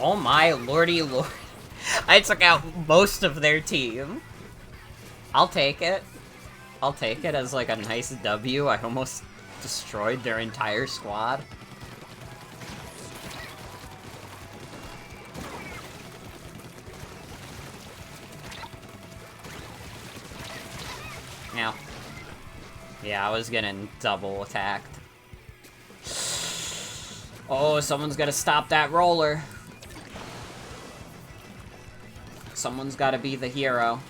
S1: Oh my lordy lord. I took out most of their team. I'll take it. I'll take it as like a nice W. I almost destroyed their entire squad. Now. Yeah, I was getting double attacked. Oh, someone's gotta stop that roller. Someone's gotta be the hero.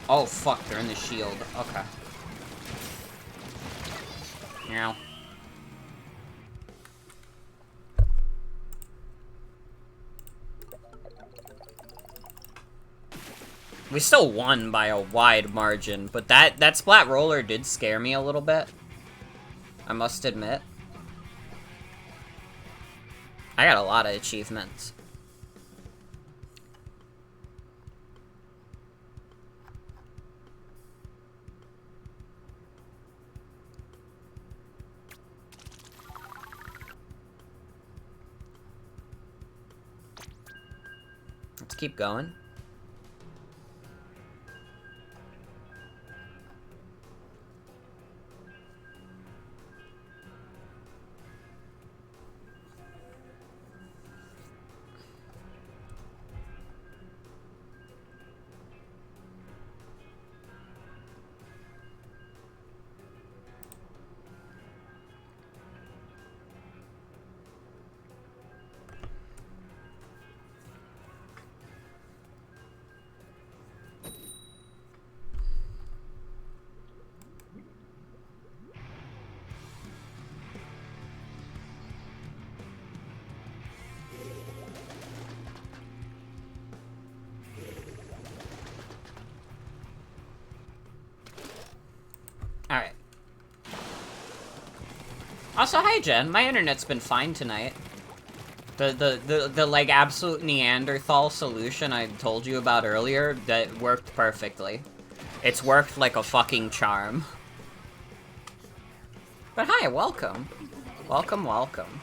S1: Oh, fuck, they're in the shield. Okay. Now. We still won by a wide margin, but that splat roller did scare me a little bit. I must admit. I got a lot of achievements. Let's keep going. Alright. Also, hi Jen. My internet's been fine tonight. The like, absolute Neanderthal solution I told you about earlier, that worked perfectly. It's worked like a fucking charm. But hi, welcome. Welcome, welcome.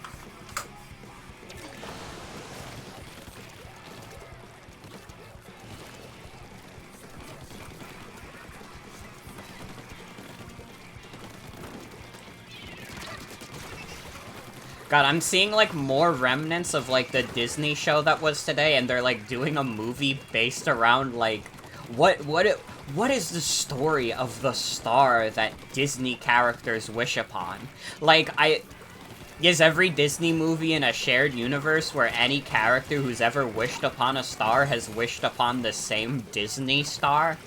S1: God, I'm seeing, like, more remnants of, like, the Disney show that was today, and they're, like, doing a movie based around, like, what is the story of the star that Disney characters wish upon? Like, is every Disney movie in a shared universe where any character who's ever wished upon a star has wished upon the same Disney star?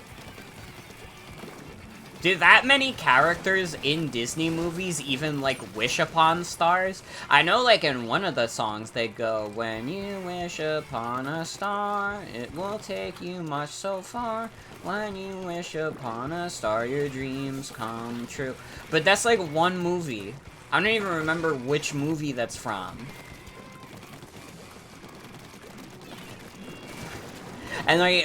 S1: Do that many characters in Disney movies even, like, wish upon stars? I know, like, in one of the songs they go, "When you wish upon a star, it will take you much so far. When you wish upon a star, your dreams come true." But that's, like, one movie. I don't even remember which movie that's from. And, like,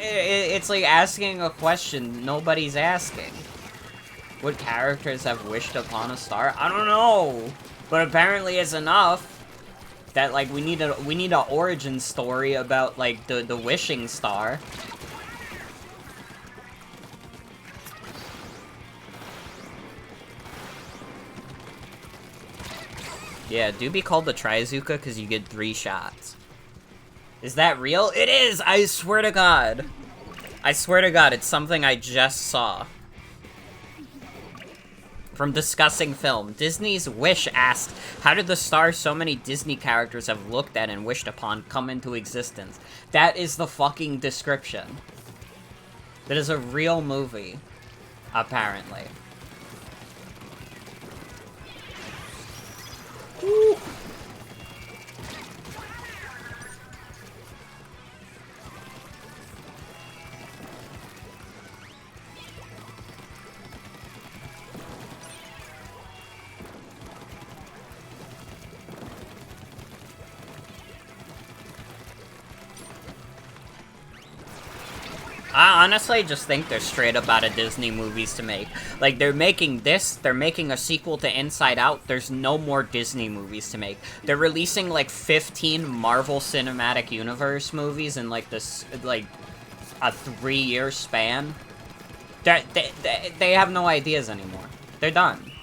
S1: it's like asking a question nobody's asking. What characters have wished upon a star? I don't know! But apparently it's enough that, like, we need a origin story about, like, the wishing star. Yeah, do be called the Trizuka because you get 3 shots. Is that real? It is! I swear to God. I swear to God, it's something I just saw. From Discussing Film. Disney's Wish asked, how did the star so many Disney characters have looked at and wished upon come into existence? That is the fucking description. That is a real movie. Apparently. Woo. I honestly just think they're straight up out of Disney movies to make. Like, they're making this, they're making a sequel to Inside Out, there's no more Disney movies to make. They're releasing, like, 15 Marvel Cinematic Universe movies in, like, this, like, a 3-year span. They have no ideas anymore. They're done.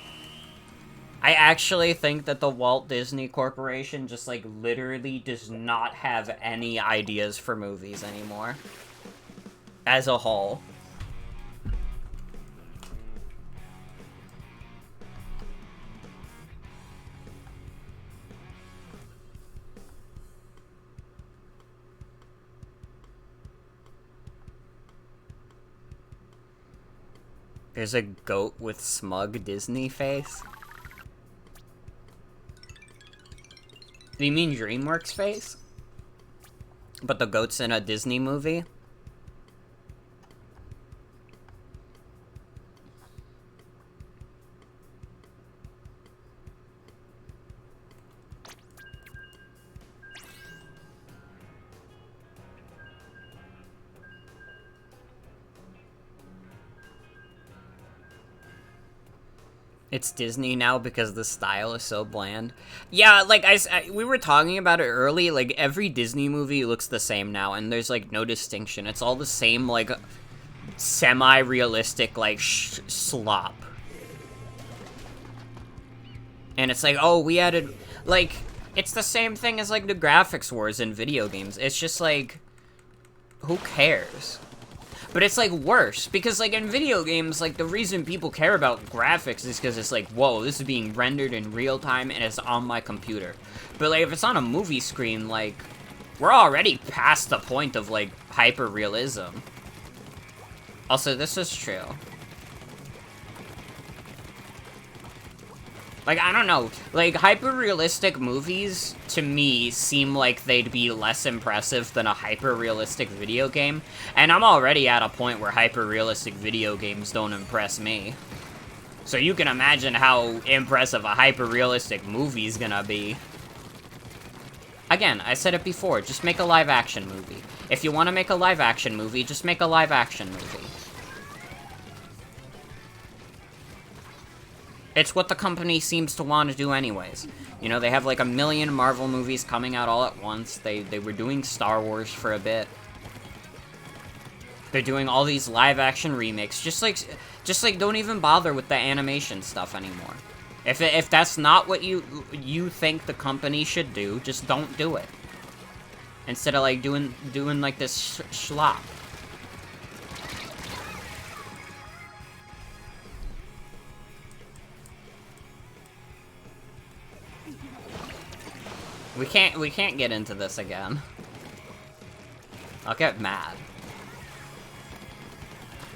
S1: I actually think that the Walt Disney Corporation just, like, literally does not have any ideas for movies anymore. As a whole. There's a goat with smug Disney face? Do you mean DreamWorks face? But the goat's in a Disney movie? It's Disney now because the style is so bland. Yeah, like, we were talking about it early, like, every Disney movie looks the same now, and there's, like, no distinction. It's all the same, like, semi-realistic, like, slop. And it's like, oh, we added, like, it's the same thing as, like, the graphics wars in video games. It's just, like, who cares? But it's, like, worse, because, like, in video games, like, the reason people care about graphics is because it's like, whoa, this is being rendered in real time, and it's on my computer. But, like, if it's on a movie screen, like, we're already past the point of, like, hyper-realism. Also, this is true. Like, I don't know, like, hyper-realistic movies, to me, seem like they'd be less impressive than a hyper-realistic video game, and I'm already at a point where hyper-realistic video games don't impress me. So you can imagine how impressive a hyper-realistic movie's gonna be. Again, I said it before, just make a live-action movie. If you want to make a live-action movie, just make a live-action movie. It's what the company seems to want to do anyways. You know, they have like 1 million Marvel movies coming out all at once. They were doing Star Wars for a bit. They're doing all these live-action remakes. Just like, don't even bother with the animation stuff anymore. If that's not what you think the company should do, just don't do it. Instead of like doing like this schlop. We can't get into this again. I'll get mad.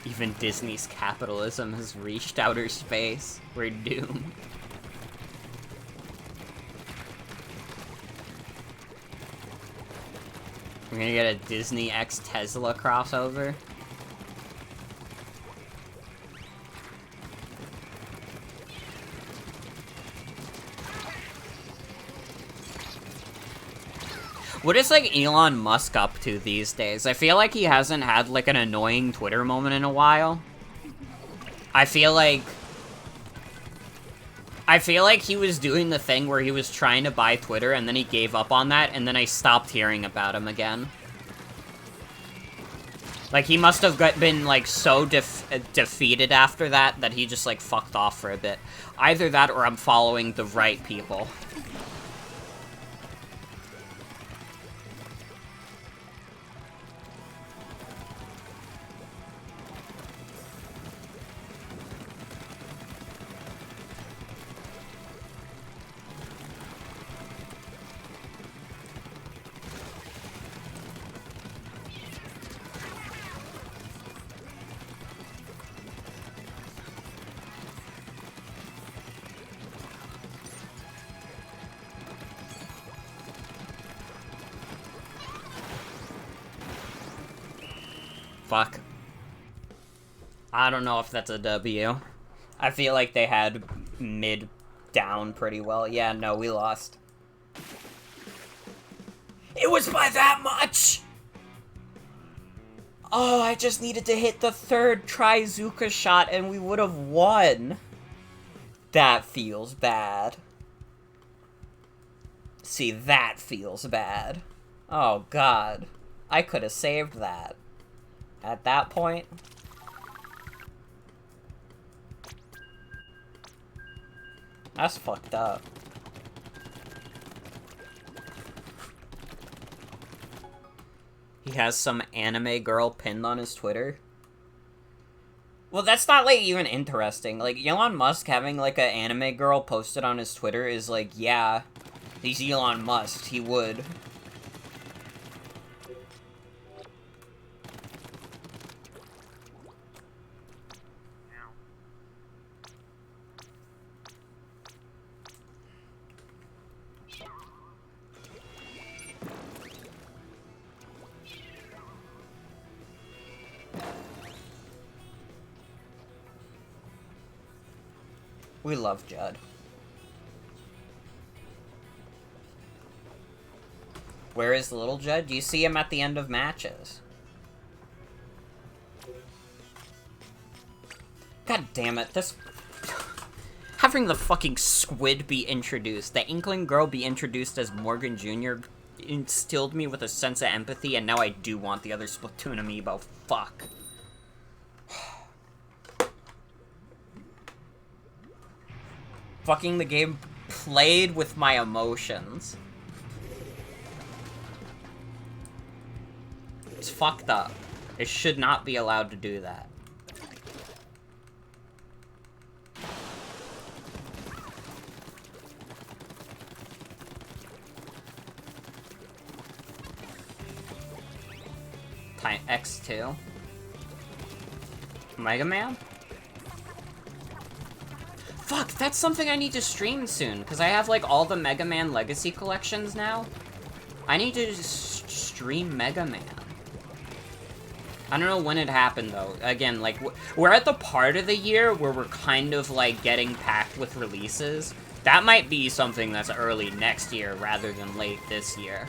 S1: Even Disney's capitalism has reached outer space. We're doomed. We're gonna get a Disney x Tesla crossover. What is, like, Elon Musk up to these days? I feel like he hasn't had, like, an annoying Twitter moment in a while. I feel like he was doing the thing where he was trying to buy Twitter, and then he gave up on that, and then I stopped hearing about him again. Like, he must have been, like, so defeated after that he just, like, fucked off for a bit. Either that or I'm following the right people. Fuck. I don't know if that's a W. I feel like they had mid down pretty well. Yeah, no, we lost. It was by that much! Oh, I just needed to hit the third Trizuka shot and we would have won. That feels bad. See, that feels bad. Oh, God. I could have saved that. At that point... That's fucked up. He has some anime girl pinned on his Twitter. Well, that's not, like, even interesting. Like, Elon Musk having, like, an anime girl posted on his Twitter is, like, yeah, he's Elon Musk. He would. We love Judd. Where is little Judd? You see him at the end of matches. God damn it, this... Having the fucking Squid be introduced, the Inkling girl be introduced as Morgan Jr. instilled me with a sense of empathy, and now I do want the other Splatoon amiibo. Fuck. Fucking the game played with my emotions. It's fucked up. It should not be allowed to do that. Time X2. Mega Man? Fuck, that's something I need to stream soon, because I have, like, all the Mega Man Legacy collections now. I need to stream Mega Man. I don't know when it happened, though. Again, like, we're at the part of the year where we're kind of, like, getting packed with releases. That might be something that's early next year rather than late this year.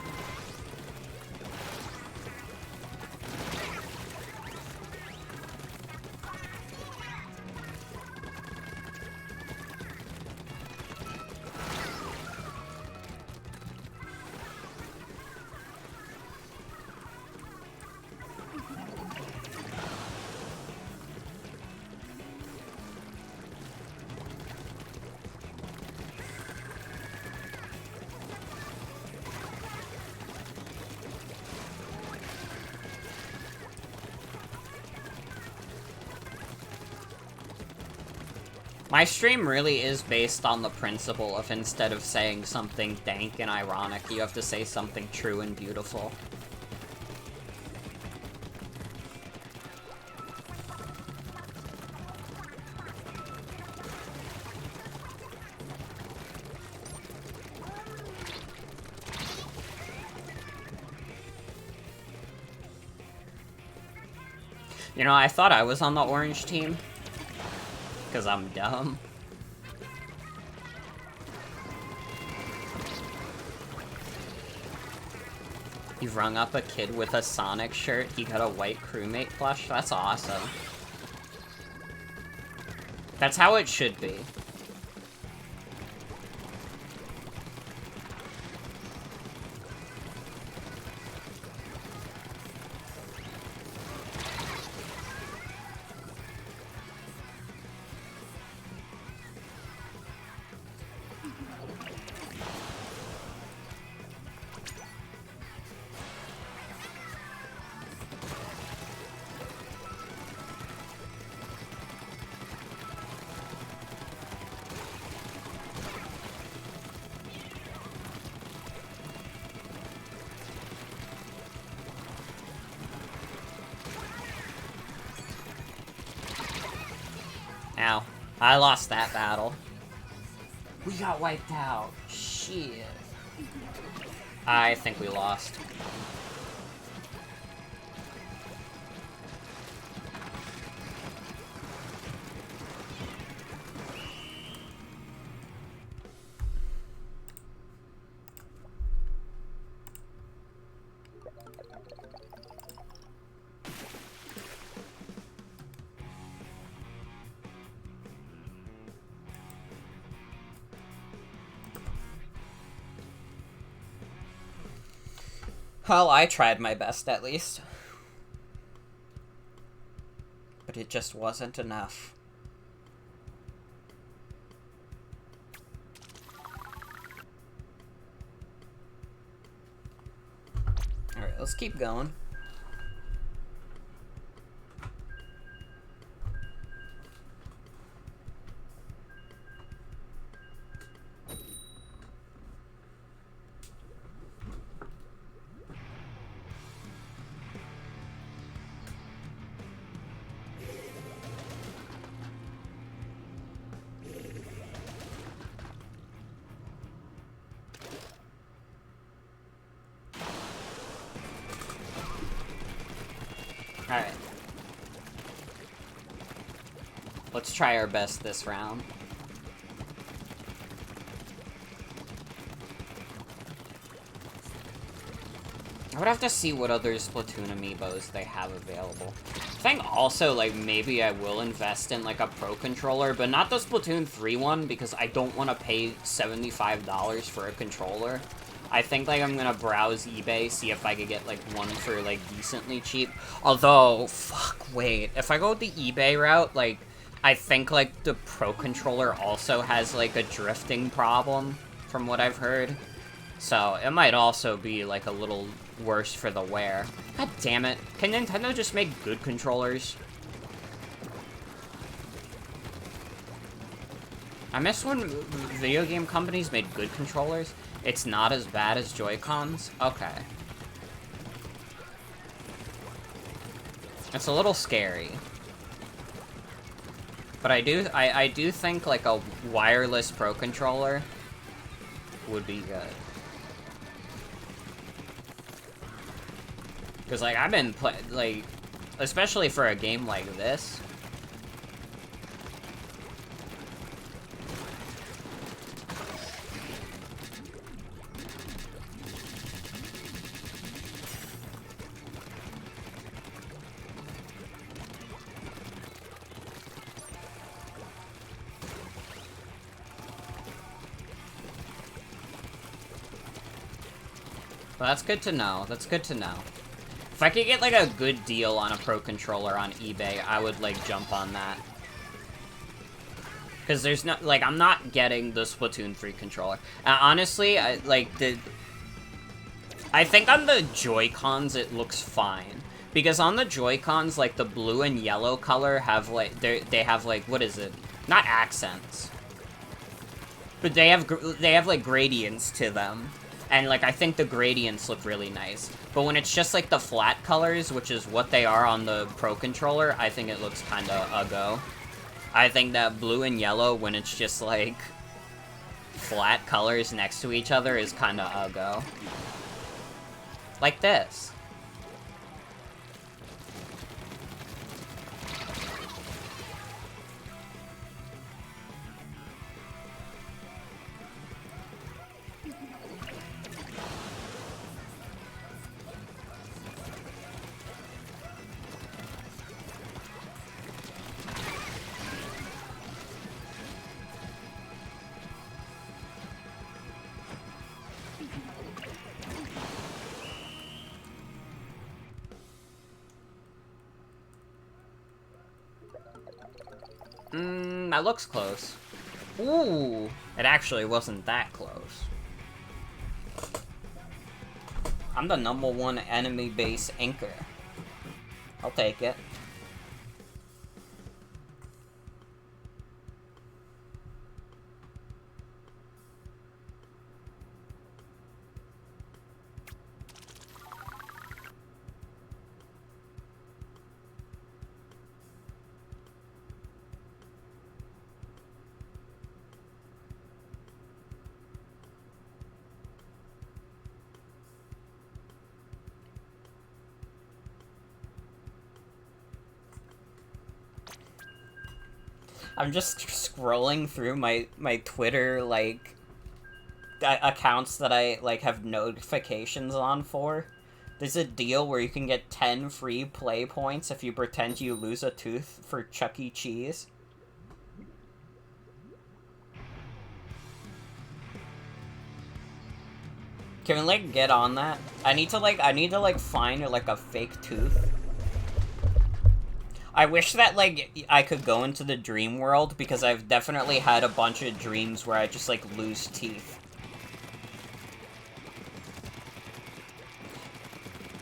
S1: My stream really is based on the principle of instead of saying something dank and ironic, you have to say something true and beautiful. You know, I thought I was on the orange team. Because I'm dumb. You've rung up a kid with a Sonic shirt, he got a white crewmate plush? That's awesome. That's how it should be. Ow. I lost that battle. We got wiped out. Shit. I think we lost. Well, I tried my best at least. But it just wasn't enough. Alright, let's keep going. Alright. Let's try our best this round. I would have to see what other Splatoon amiibos they have available. I think also, like, maybe I will invest in, like, a Pro Controller, but not the Splatoon 3 one, because I don't want to pay $75 for a controller. I think, like, I'm gonna browse eBay, see if I could get, like, one for, like, decently cheap. Although, fuck, wait. If I go the eBay route, like, I think, like, the Pro Controller also has, like, a drifting problem, from what I've heard. So, it might also be, like, a little worse for the wear. God damn it. Can Nintendo just make good controllers? I miss when video game companies made good controllers. It's not as bad as Joy-Cons? Okay. It's a little scary. But I do think, like, a wireless Pro Controller would be good. Because, like, I've been like, especially for a game like this. Well, that's good to know. That's good to know. If I could get, like, a good deal on a Pro Controller on eBay, I would, like, jump on that. Because there's no, like, I'm not getting the Splatoon 3 controller. Honestly, I think on the Joy-Cons it looks fine. Because on the Joy-Cons, like, the blue and yellow color have, like, they have, like, what is it? Not accents. But they have, like, gradients to them. And, like, I think the gradients look really nice. But when it's just, like, the flat colors, which is what they are on the Pro Controller, I think it looks kinda uggo. I think that blue and yellow, when it's just, like, flat colors next to each other, is kinda uggo. Like this. That looks close. Ooh, it actually wasn't that close. I'm the #1 enemy base anchor. I'll take it. I'm just scrolling through my Twitter, like, accounts that I, like, have notifications on for. There's a deal where you can get 10 free play points if you pretend you lose a tooth for Chuck E. Cheese. Can we, like, get on that? I need to, like, find, like, a fake tooth. I wish that, like, I could go into the dream world, because I've definitely had a bunch of dreams where I just, like, lose teeth.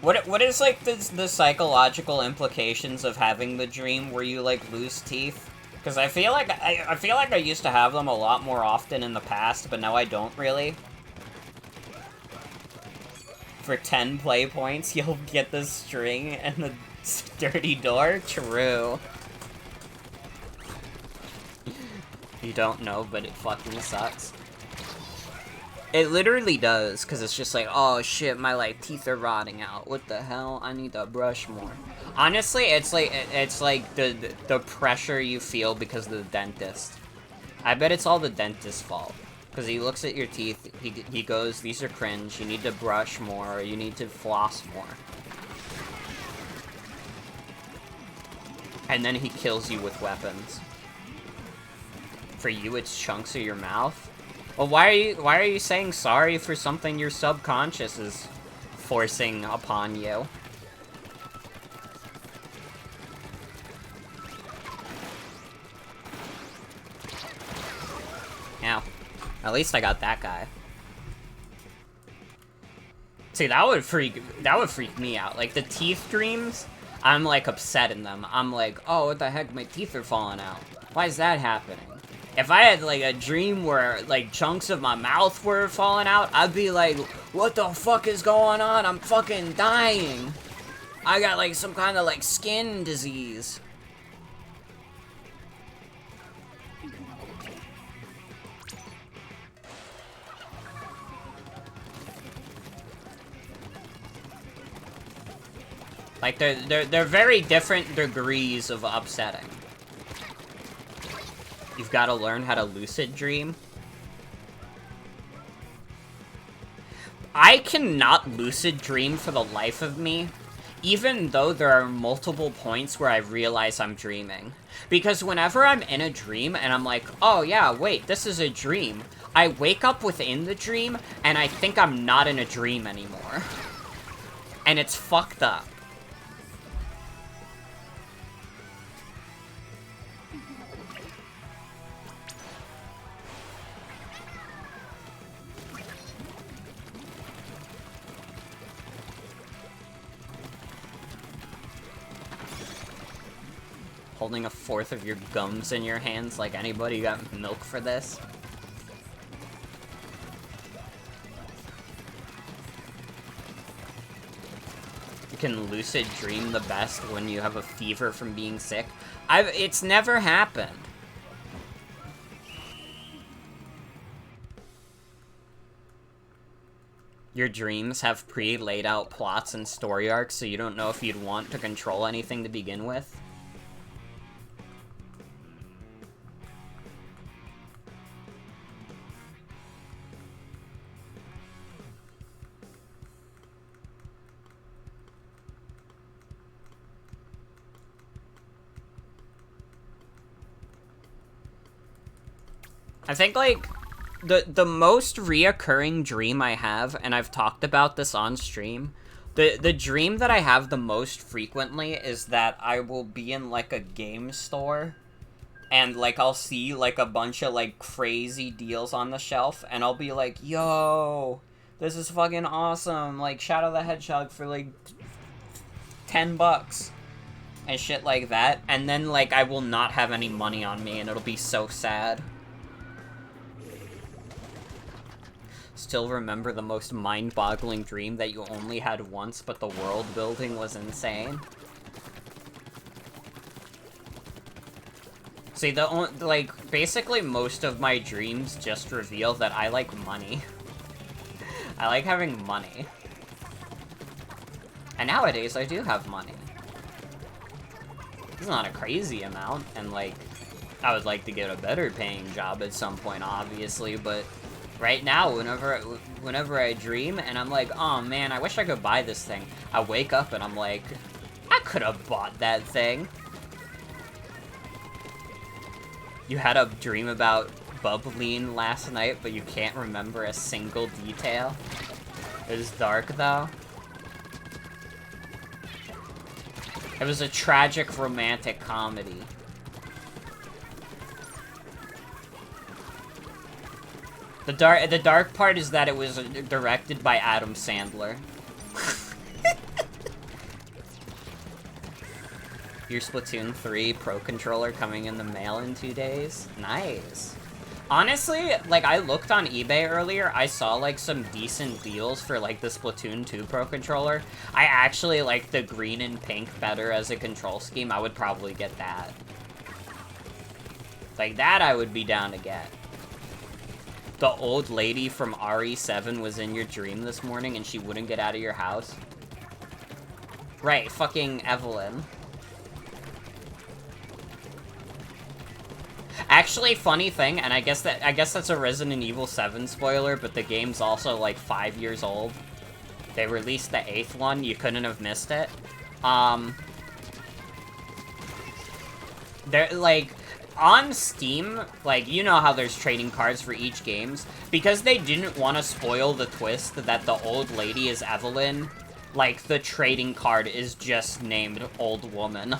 S1: What is, like, the psychological implications of having the dream where you, like, lose teeth? Because I feel like I used to have them a lot more often in the past, but now I don't really. For 10 play points, you'll get the string and the sturdy door? True. You don't know, but it fucking sucks. It literally does, because it's just like, oh shit, my, like, teeth are rotting out. What the hell? I need to brush more. Honestly, it's like the pressure you feel because of the dentist. I bet it's all the dentist's fault. Because he looks at your teeth, he goes, these are cringe, you need to brush more, or you need to floss more. And then he kills you with weapons. For you, it's chunks of your mouth? Well, why are you saying sorry for something your subconscious is forcing upon you? Ow. At least I got that guy. See, that would freak me out. Like, the teeth dreams, I'm, like, upset in them. I'm like, oh, what the heck, my teeth are falling out. Why is that happening? If I had, like, a dream where, like, chunks of my mouth were falling out, I'd be like, what the fuck is going on? I'm fucking dying. I got, like, some kind of, like, skin disease. Like, they're very different degrees of upsetting. You've got to learn how to lucid dream. I cannot lucid dream for the life of me, even though there are multiple points where I realize I'm dreaming. Because whenever I'm in a dream and I'm like, oh yeah, wait, this is a dream, I wake up within the dream and I think I'm not in a dream anymore. And it's fucked up. Holding a fourth of your gums in your hands like anybody got milk for this. You can lucid dream the best when you have a fever from being sick. It's never happened. Your dreams have pre-laid out plots and story arcs, so you don't know if you'd want to control anything to begin with. I think, like, the most reoccurring dream I have, and I've talked about this on stream, the dream that I have the most frequently is that I will be in, like, a game store, and, like, I'll see, like, a bunch of, like, crazy deals on the shelf, and I'll be like, yo, this is fucking awesome, like, Shadow the Hedgehog for, like, $10. And shit like that, and then, like, I will not have any money on me, and it'll be so sad. Still remember the most mind-boggling dream that you only had once, but the world building was insane? See, like, basically most of my dreams just reveal that I like money. I like having money. And nowadays, I do have money. It's not a crazy amount, and, like, I would like to get a better paying job at some point, obviously, but right now, whenever I dream, and I'm like, oh man, I wish I could buy this thing, I wake up and I'm like, I could have bought that thing. You had a dream about bubbling last night, but you can't remember a single detail? It was dark, though. It was a tragic romantic comedy. The dark part is that it was directed by Adam Sandler. Your Splatoon 3 Pro Controller coming in the mail in 2 days? Nice. Honestly, like, I looked on eBay earlier, I saw, like, some decent deals for, like, the Splatoon 2 Pro Controller. I actually like the green and pink better as a control scheme. I would probably get that. Like, that I would be down to get. The old lady from RE7 was in your dream this morning and she wouldn't get out of your house. Right, fucking Evelyn. Actually, funny thing, and I guess that's a Resident Evil 7 spoiler, but the game's also like 5 years old. They released the 8th one, you couldn't have missed it. They're like, on Steam, like, you know how there's trading cards for each games? Because they didn't want to spoil the twist that the old lady is Evelyn, like, the trading card is just named Old Woman.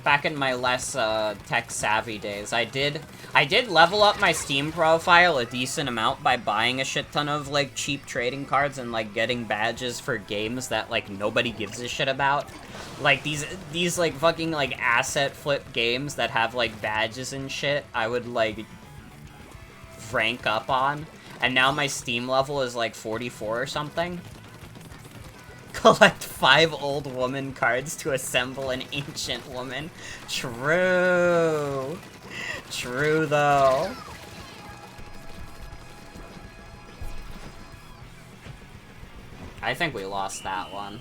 S1: Back in my less, tech-savvy days, I did level up my Steam profile a decent amount by buying a shit ton of, like, cheap trading cards and, like, getting badges for games that, like, nobody gives a shit about. Like, these, like, fucking, like, asset flip games that have, like, badges and shit, I would, like, rank up on. And now my Steam level is, like, 44 or something. Collect 5 old woman cards to assemble an ancient woman. True. True, though. I think we lost that one.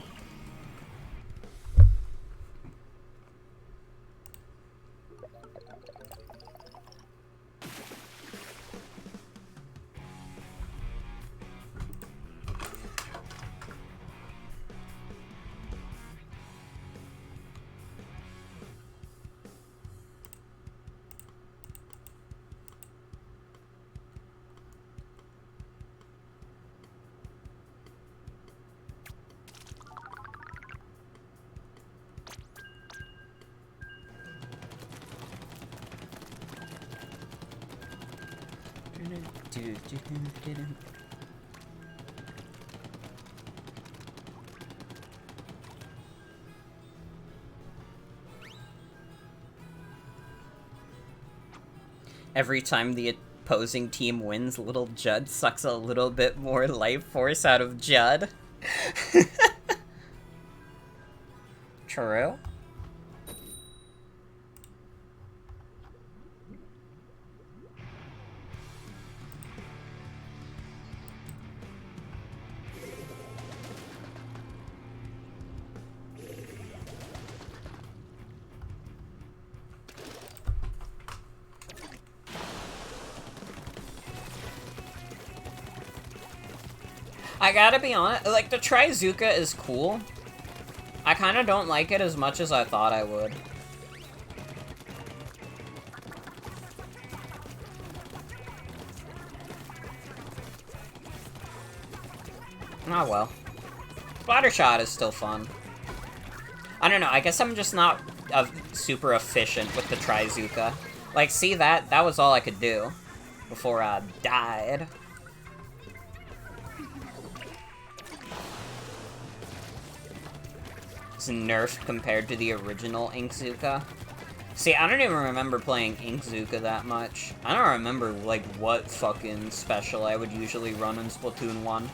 S1: Every time the opposing team wins, little Judd sucks a little bit more life force out of Judd. True. I gotta be honest, like, the Trizuka is cool. I kinda don't like it as much as I thought I would. Oh well. Splattershot is still fun. I don't know, I guess I'm just not super efficient with the Trizuka. Like, see, that was all I could do before I died. It's nerfed compared to the original Inkzuka. See, I don't even remember playing Inkzuka that much. I don't remember, like, what fucking special I would usually run in Splatoon 1.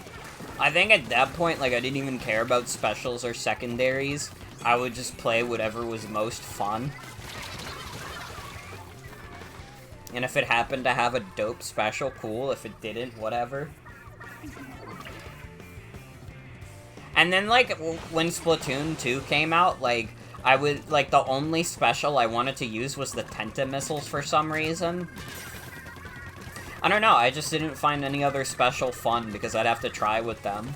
S1: I think at that point, like, I didn't even care about specials or secondaries. I would just play whatever was most fun. And if it happened to have a dope special, cool. If it didn't, whatever. And then, like, when Splatoon 2 came out, like, I would, like, the only special I wanted to use was the Tenta missiles for some reason. I don't know, I just didn't find any other special fun because I'd have to try with them.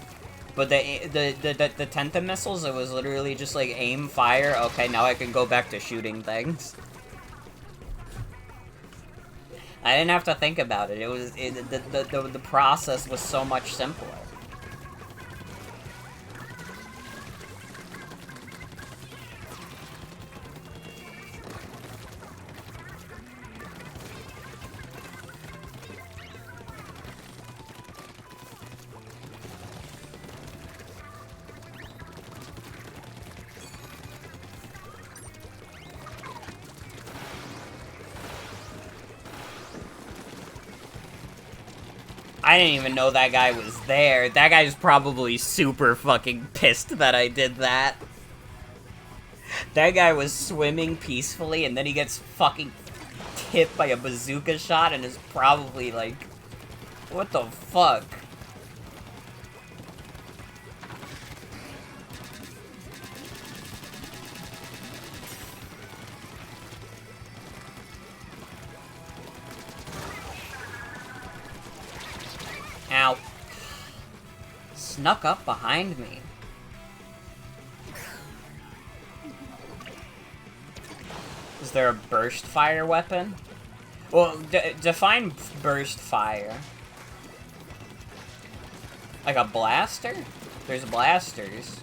S1: But the Tenta missiles, it was literally just like aim, fire, okay, now I can go back to shooting things. I didn't have to think about it, the process was so much simpler. I didn't even know that guy was there. That guy's probably super fucking pissed that I did that. That guy was swimming peacefully, and then he gets fucking hit by a bazooka shot and is probably like, what the fuck? Ow. Snuck up behind me. Is there a burst fire weapon? Well, define burst fire. Like a blaster? There's blasters.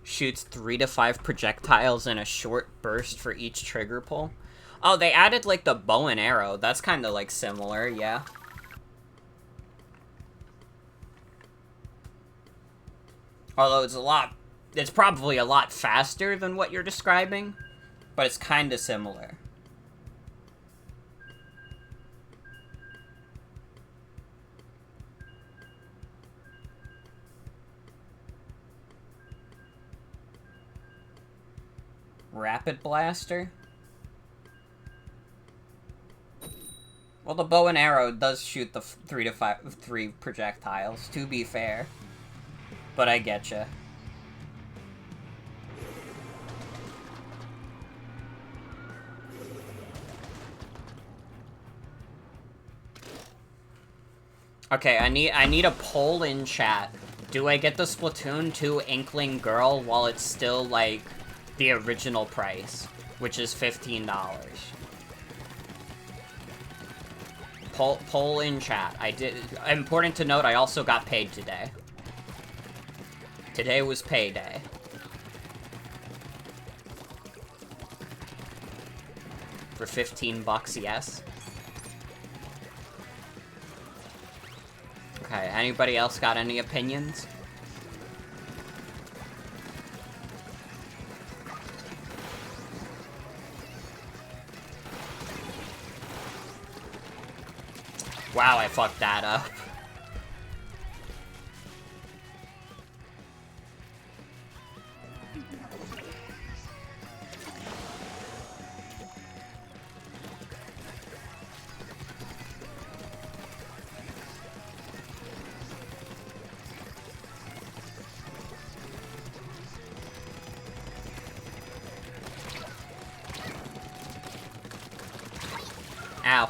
S1: Shoots 3 to 5 projectiles in a short burst for each trigger pull. Oh, they added, like, the bow and arrow. That's kind of, like, similar, yeah. Although it's probably a lot faster than what you're describing, but it's kind of similar. Rapid blaster? Well, the bow and arrow does shoot the 3 projectiles, to be fair. But I getcha. Okay, I need a poll in chat. Do I get the Splatoon 2 Inkling Girl while it's still, like, the original price, which is $15? Poll in chat. Important to note, I also got paid today. Today was payday. For 15 bucks, yes. Okay, anybody else got any opinions? Wow, I fucked that up. Ow.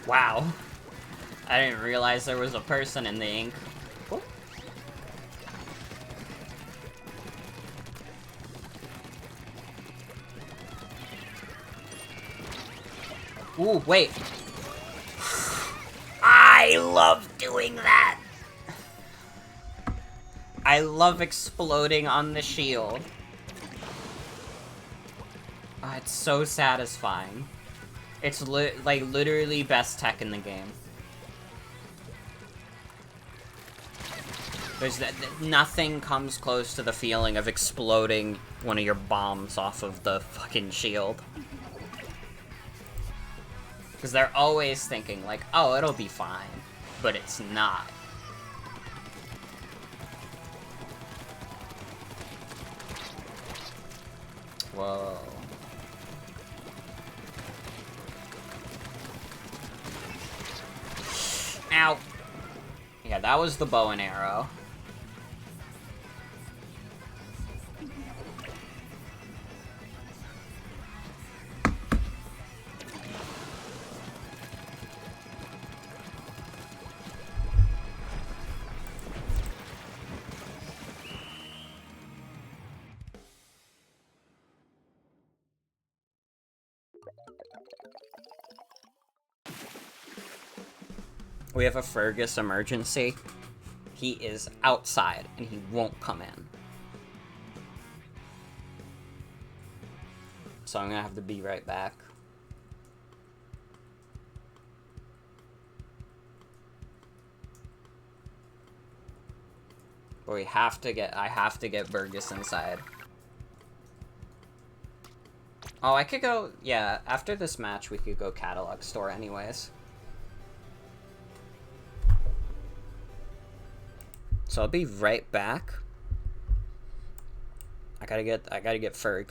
S1: Wow. I didn't realize there was a person in the ink. Ooh, wait. I love doing that! I love exploding on the shield. Oh, it's so satisfying. It's like literally best tech in the game. There's nothing comes close to the feeling of exploding one of your bombs off of the fucking shield. Because they're always thinking like, oh, it'll be fine. But it's not. Whoa. Ow. Yeah, that was the bow and arrow. We have a Fergus emergency. He is outside, and he won't come in. So I'm gonna have to be right back. But I have to get Fergus inside. Oh, I could go, yeah, after this match, we could go catalog store anyways. So I'll be right back. I gotta get Ferg.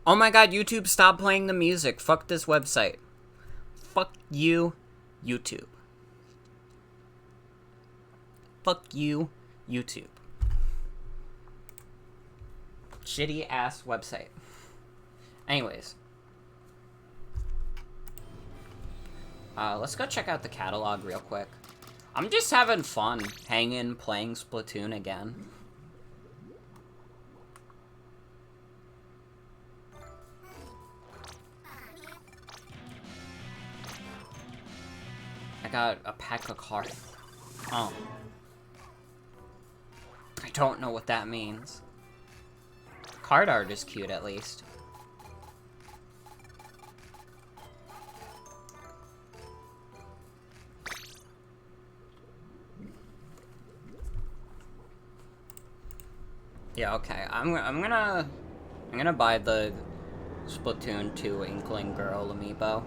S1: Oh my god, YouTube, stop playing the music. Fuck this website. Fuck you, YouTube. Fuck you, YouTube. Shitty ass website. Anyways. Let's go check out the catalog real quick. I'm just having fun hanging, playing Splatoon again. I got a pack of cards. Oh. I don't know what that means. Card art is cute, at least. Yeah, okay. I'm gonna buy the Splatoon 2 Inkling Girl amiibo.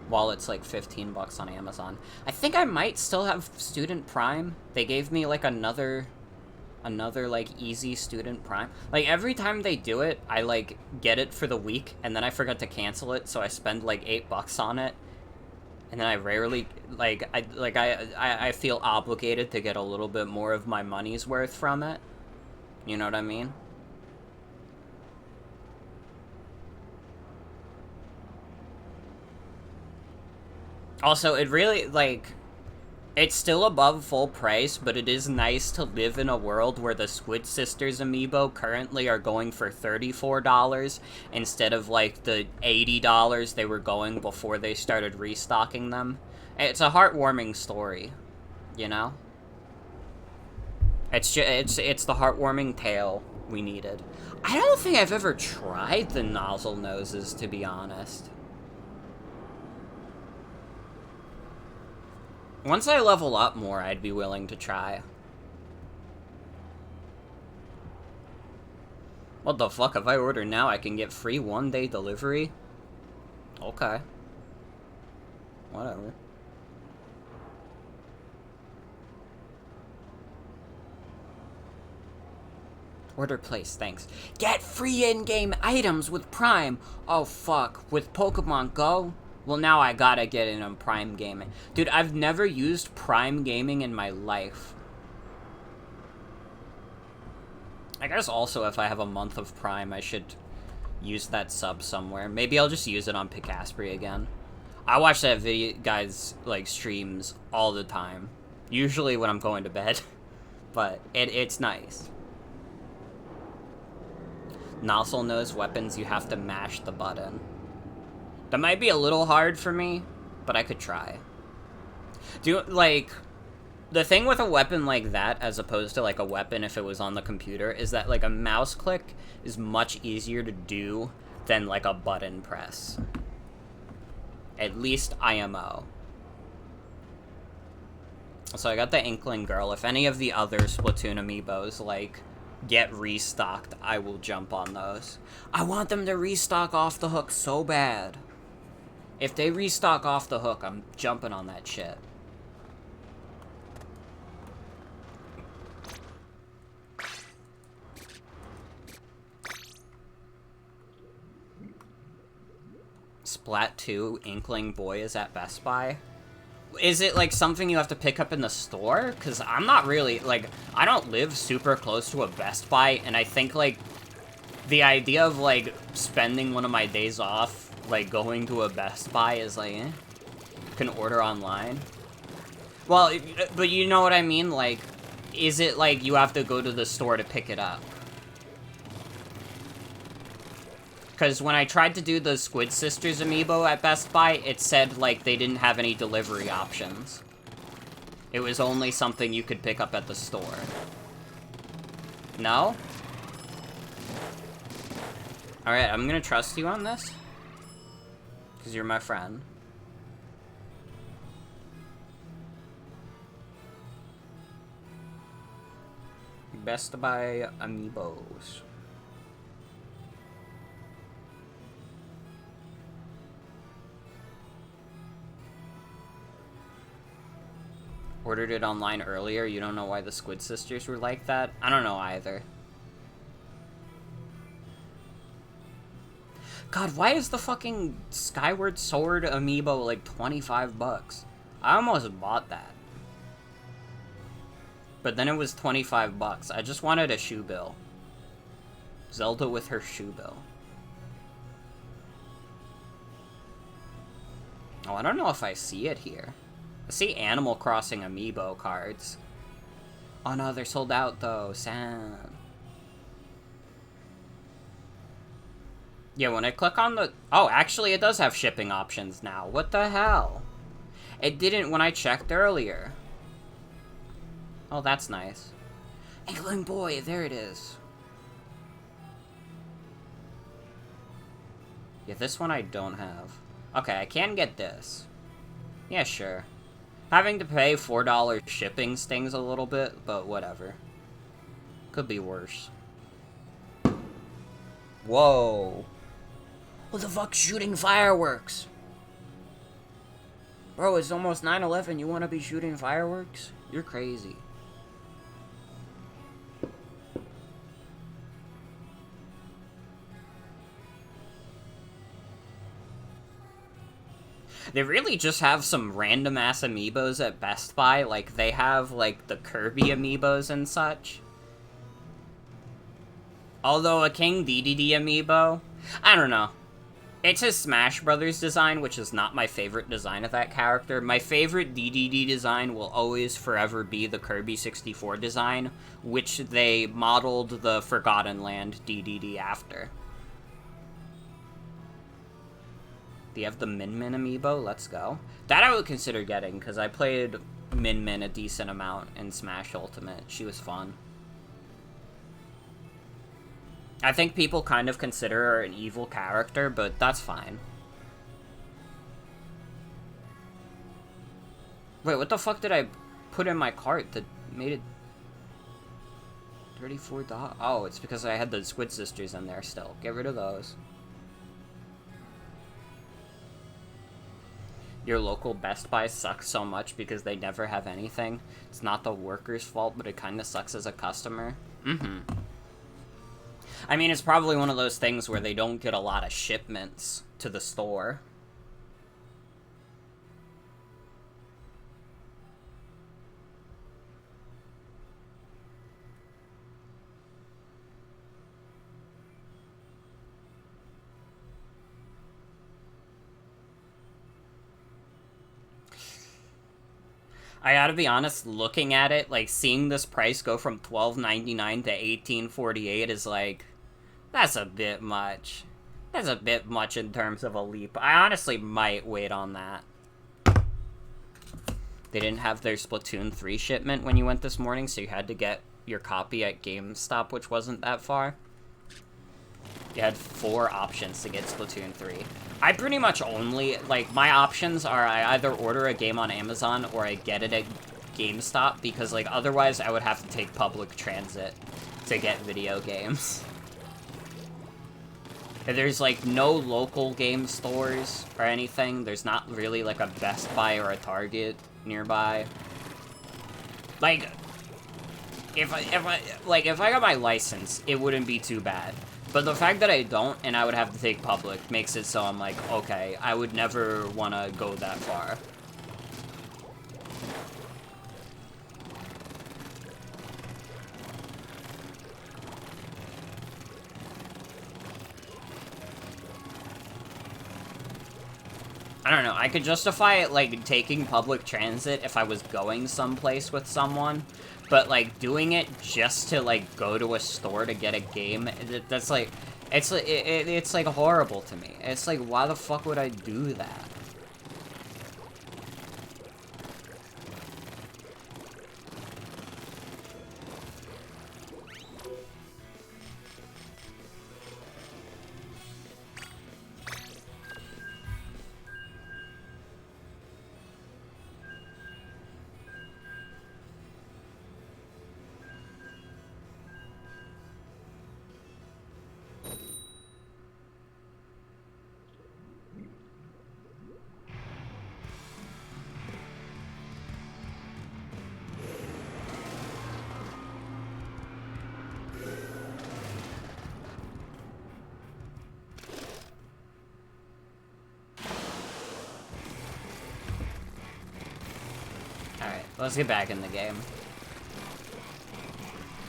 S1: While it's like 15 bucks on Amazon. I think I might still have Student Prime. They gave me like another like easy Student Prime. Like every time they do it, I like get it for the week and then I forget to cancel it, so I spend like 8 bucks on it. And then I rarely, I feel obligated to get a little bit more of my money's worth from it. You know what I mean? Also, it really, like, it's still above full price, but it is nice to live in a world where the Squid Sisters amiibo currently are going for $34 instead of, like, the $80 they were going before they started restocking them. It's a heartwarming story, you know? It's the heartwarming tale we needed. I don't think I've ever tried the nozzle noses, to be honest. Once I level up more, I'd be willing to try. What the fuck? If I order now, I can get free 1-day delivery? Okay. Whatever. Order placed, thanks. Get free in-game items with Prime! Oh fuck, with Pokemon Go? Well, now I gotta get in on Prime Gaming. Dude, I've never used Prime Gaming in my life. I guess also if I have a month of Prime, I should use that sub somewhere. Maybe I'll just use it on Picasbury again. I watch that video guy's, like, streams all the time. Usually when I'm going to bed. But it's nice. Nozzle nose weapons, you have to mash the button. That might be a little hard for me, but I could try. The thing with a weapon like that, as opposed to, like, a weapon if it was on the computer, is that, like, a mouse click is much easier to do than, like, a button press. At least IMO. So I got the Inkling Girl. If any of the other Splatoon amiibos, like, get restocked, I will jump on those. I want them to restock Off the Hook so bad. If they restock Off the Hook, I'm jumping on that shit. Splat 2 Inkling Boy is at Best Buy. Is it, like, something you have to pick up in the store? Because I'm not really, like, I don't live super close to a Best Buy, and I think, like, the idea of, like, spending one of my days off, like, going to a Best Buy is, like, eh. Can order online. Well, but you know what I mean? Like, is it, like, you have to go to the store to pick it up? Because when I tried to do the Squid Sisters amiibo at Best Buy, it said, like, they didn't have any delivery options. It was only something you could pick up at the store. No? Alright, I'm gonna trust you on this. Because you're my friend. Best Buy amiibos. Ordered it online earlier. You don't know why the Squid Sisters were like that? I don't know either. God, why is the fucking Skyward Sword amiibo like 25 bucks? I almost bought that. But then it was 25 bucks. I just wanted a shoe bill. Zelda with her shoe bill. Oh, I don't know if I see it here. I see Animal Crossing amiibo cards. Oh no, they're sold out though. Sad. Yeah, when I click on the... Oh, actually it does have shipping options now. What the hell? It didn't when I checked earlier. Oh, that's nice. England Boy, there it is. Yeah, this one I don't have. Okay, I can get this. Yeah, sure. Having to pay $4 shipping stings a little bit, but whatever. Could be worse. Whoa. Who the fuck's shooting fireworks? Bro, it's almost 9/11. You want to be shooting fireworks? You're crazy. They really just have some random ass amiibos at Best Buy. Like, they have, like, the Kirby amiibos and such. Although a King DDD amiibo, I don't know. It's his Smash Brothers design, which is not my favorite design of that character. My favorite DDD design will always forever be the Kirby 64 design, which they modeled the Forgotten Land DDD after. Do you have the Min Min amiibo? Let's go. That I would consider getting, because I played Min Min a decent amount in Smash Ultimate. She was fun. I think people kind of consider her an evil character, but that's fine. Wait, what the fuck did I put in my cart that made it $34? Oh, it's because I had the Squid Sisters in there still. Get rid of those. Your local Best Buy sucks so much because they never have anything. It's not the worker's fault, but it kind of sucks as a customer. I mean, it's probably one of those things where they don't get a lot of shipments to the store. I gotta be honest, looking at it, like, seeing this price go from $12.99 to $18.48 is like, that's a bit much. That's a bit much in terms of a leap. I honestly might wait on that. They didn't have their Splatoon 3 shipment when you went this morning, so you had to get your copy at GameStop, which wasn't that far. You had 4 options to get Splatoon 3. I pretty much only, like, my options are I either order a game on Amazon or I get it at GameStop, because, like, otherwise I would have to take public transit to get video games. There's, like, no local game stores or anything. There's not really, like, a Best Buy or a Target nearby. Like, if I got my license, it wouldn't be too bad. But the fact that I don't, and I would have to take public, makes it so I'm like, okay, I would never want to go that far. I don't know, I could justify it, like, taking public transit if I was going someplace with someone, but, like, doing it just to, like, go to a store to get a game, that's, like, it's, like, horrible to me. It's, like, why the fuck would I do that? Let's get back in the game.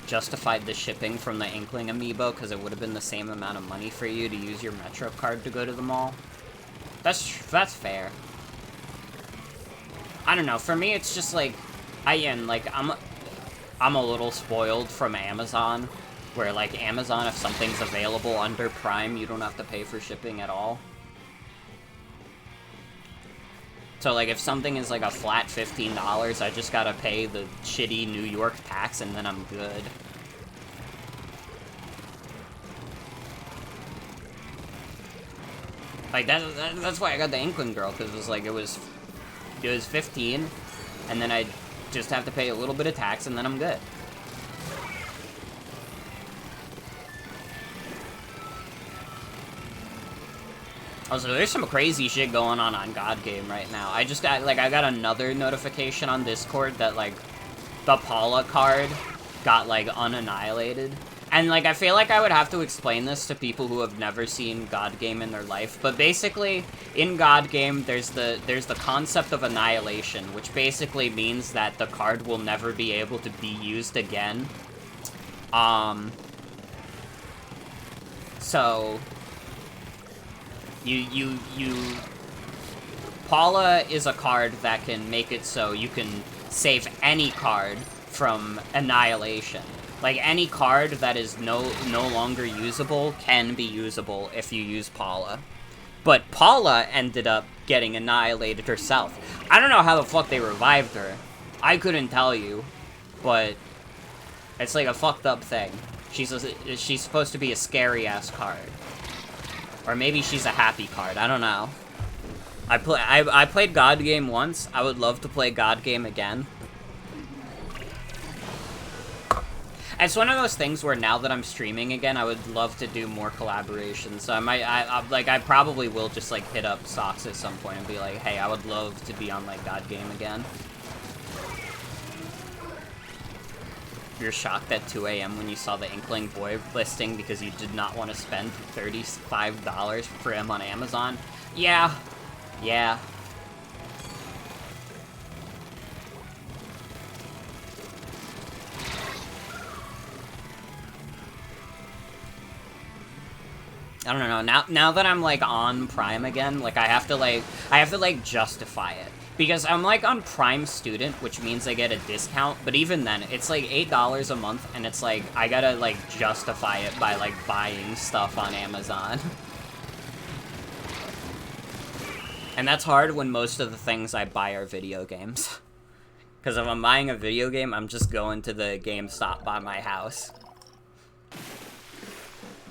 S1: Justified the shipping from the Inkling amiibo because it would have been the same amount of money for you to use your Metro card to go to the mall. That's fair. I don't know. For me, it's just like, I'm a little spoiled from Amazon, where like Amazon, if something's available under Prime, you don't have to pay for shipping at all. So like if something is like a flat $15, I just gotta pay the shitty New York tax and then I'm good. Like that's why I got the Inkling girl, because it was like it was 15, and then I just have to pay a little bit of tax and then I'm good. Also, there's some crazy shit going on God Game right now. I just got, like, I got another notification on Discord that, like, the Paula card got, like, unannihilated. And, like, I feel like I would have to explain this to people who have never seen God Game in their life. But basically, in God Game, there's the concept of annihilation, which basically means that the card will never be able to be used again. So... Paula is a card that can make it so you can save any card from annihilation. Like, any card that is no longer usable can be usable if you use Paula. But Paula ended up getting annihilated herself. I don't know how the fuck they revived her. I couldn't tell you, but it's like a fucked up thing. She's supposed to be a scary-ass card. Or maybe she's a happy card. I don't know. I played God Game once. I would love to play God Game again. It's one of those things where now that I'm streaming again, I would love to do more collaborations. So I probably will just like hit up Socks at some point and be like, hey, I would love to be on like God Game again. You're shocked at 2 a.m. when you saw the Inkling Boy listing because you did not want to spend $35 for him on Amazon? Yeah. Yeah. I don't know. Now that I'm like on Prime again, like I have to justify it. Because I'm, like, on Prime Student, which means I get a discount, but even then, it's, like, $8 a month, and it's, like, I gotta, like, justify it by, like, buying stuff on Amazon. And that's hard when most of the things I buy are video games. Because if I'm buying a video game, I'm just going to the GameStop by my house.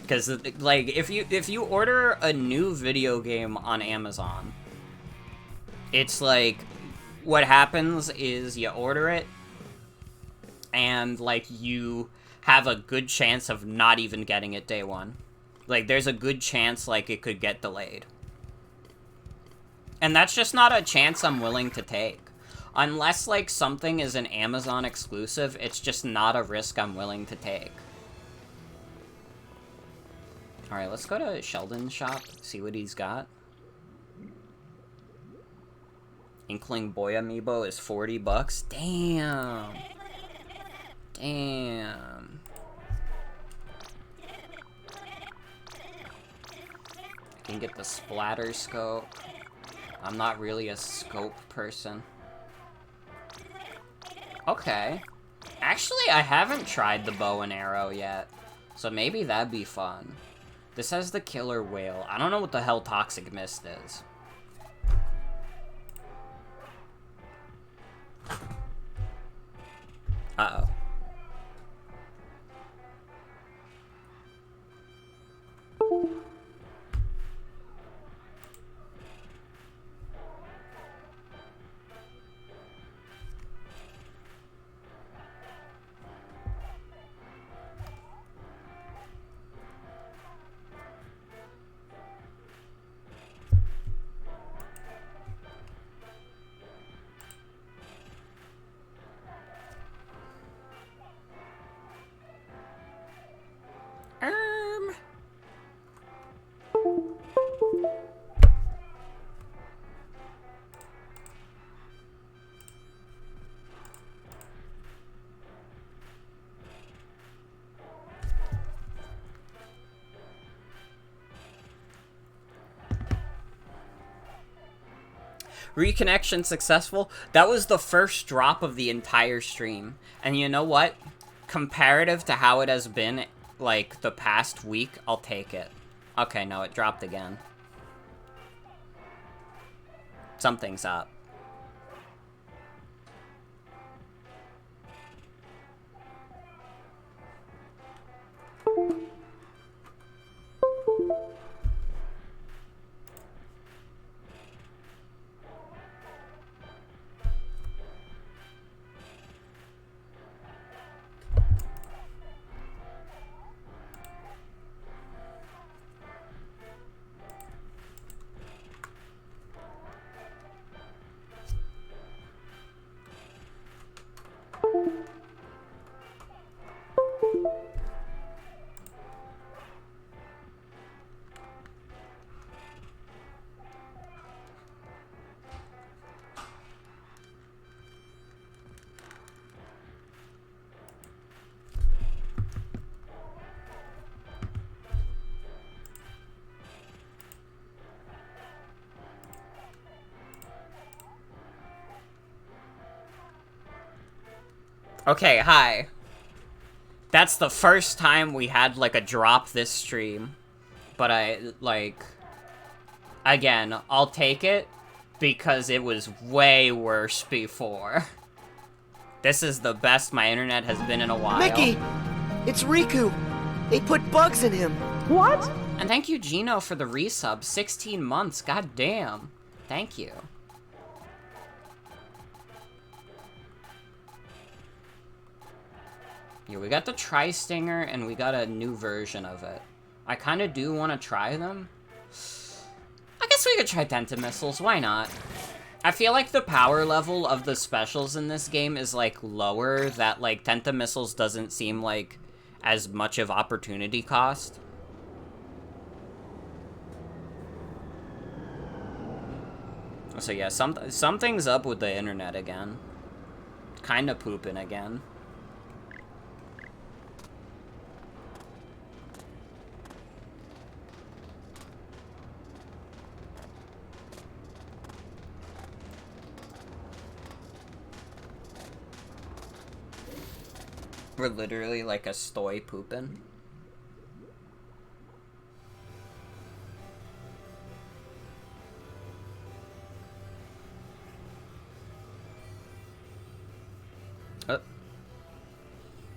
S1: Because, like, if you order a new video game on Amazon... It's like, what happens is you order it, and, like, you have a good chance of not even getting it day one. Like, there's a good chance, like, it could get delayed. And that's just not a chance I'm willing to take. Unless, like, something is an Amazon exclusive, it's just not a risk I'm willing to take. Alright, let's go to Sheldon's shop, see what he's got. Inkling Boy amiibo is $40. Damn. Damn. I can get the splatter scope. I'm not really a scope person. Okay. Actually, I haven't tried the bow and arrow yet. So maybe that'd be fun. This has the killer whale. I don't know what the hell Toxic Mist is. Uh-oh. Reconnection successful. That was the first drop of the entire stream. And you know what? Comparative to how it has been, like, the past week, I'll take it. Okay, no, it dropped again. Something's up. Okay, hi. That's the first time we had, like, a drop this stream. But again, I'll take it, because it was way worse before. This is the best my internet has been in a while.
S2: Mickey! It's Riku! They put bugs in him!
S3: What?
S1: And thank you, Gino, for the resub. 16 months, god damn. Thank you. Yeah, we got the Tri-Stinger, and we got a new version of it. I kind of do want to try them. I guess we could try Tenta Missiles, why not? I feel like the power level of the specials in this game is, like, lower, that, like, Tenta Missiles doesn't seem like as much of opportunity cost. So yeah, something's up with the internet again. Kinda pooping again. We're literally like a stoy pooping.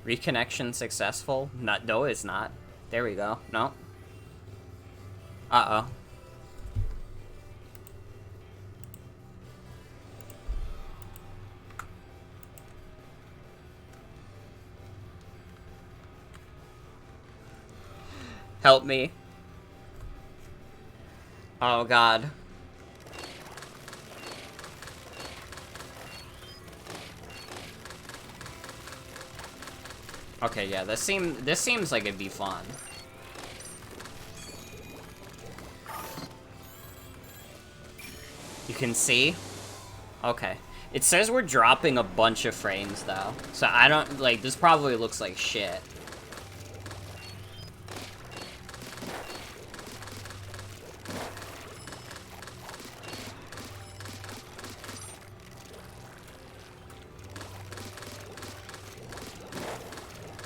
S1: Reconnection successful? No, it's not. There we go. No. Uh-oh. Help me. Oh, God. Okay, yeah, this seems like it'd be fun. You can see? Okay. It says we're dropping a bunch of frames, though. So I don't, like, this probably looks like shit.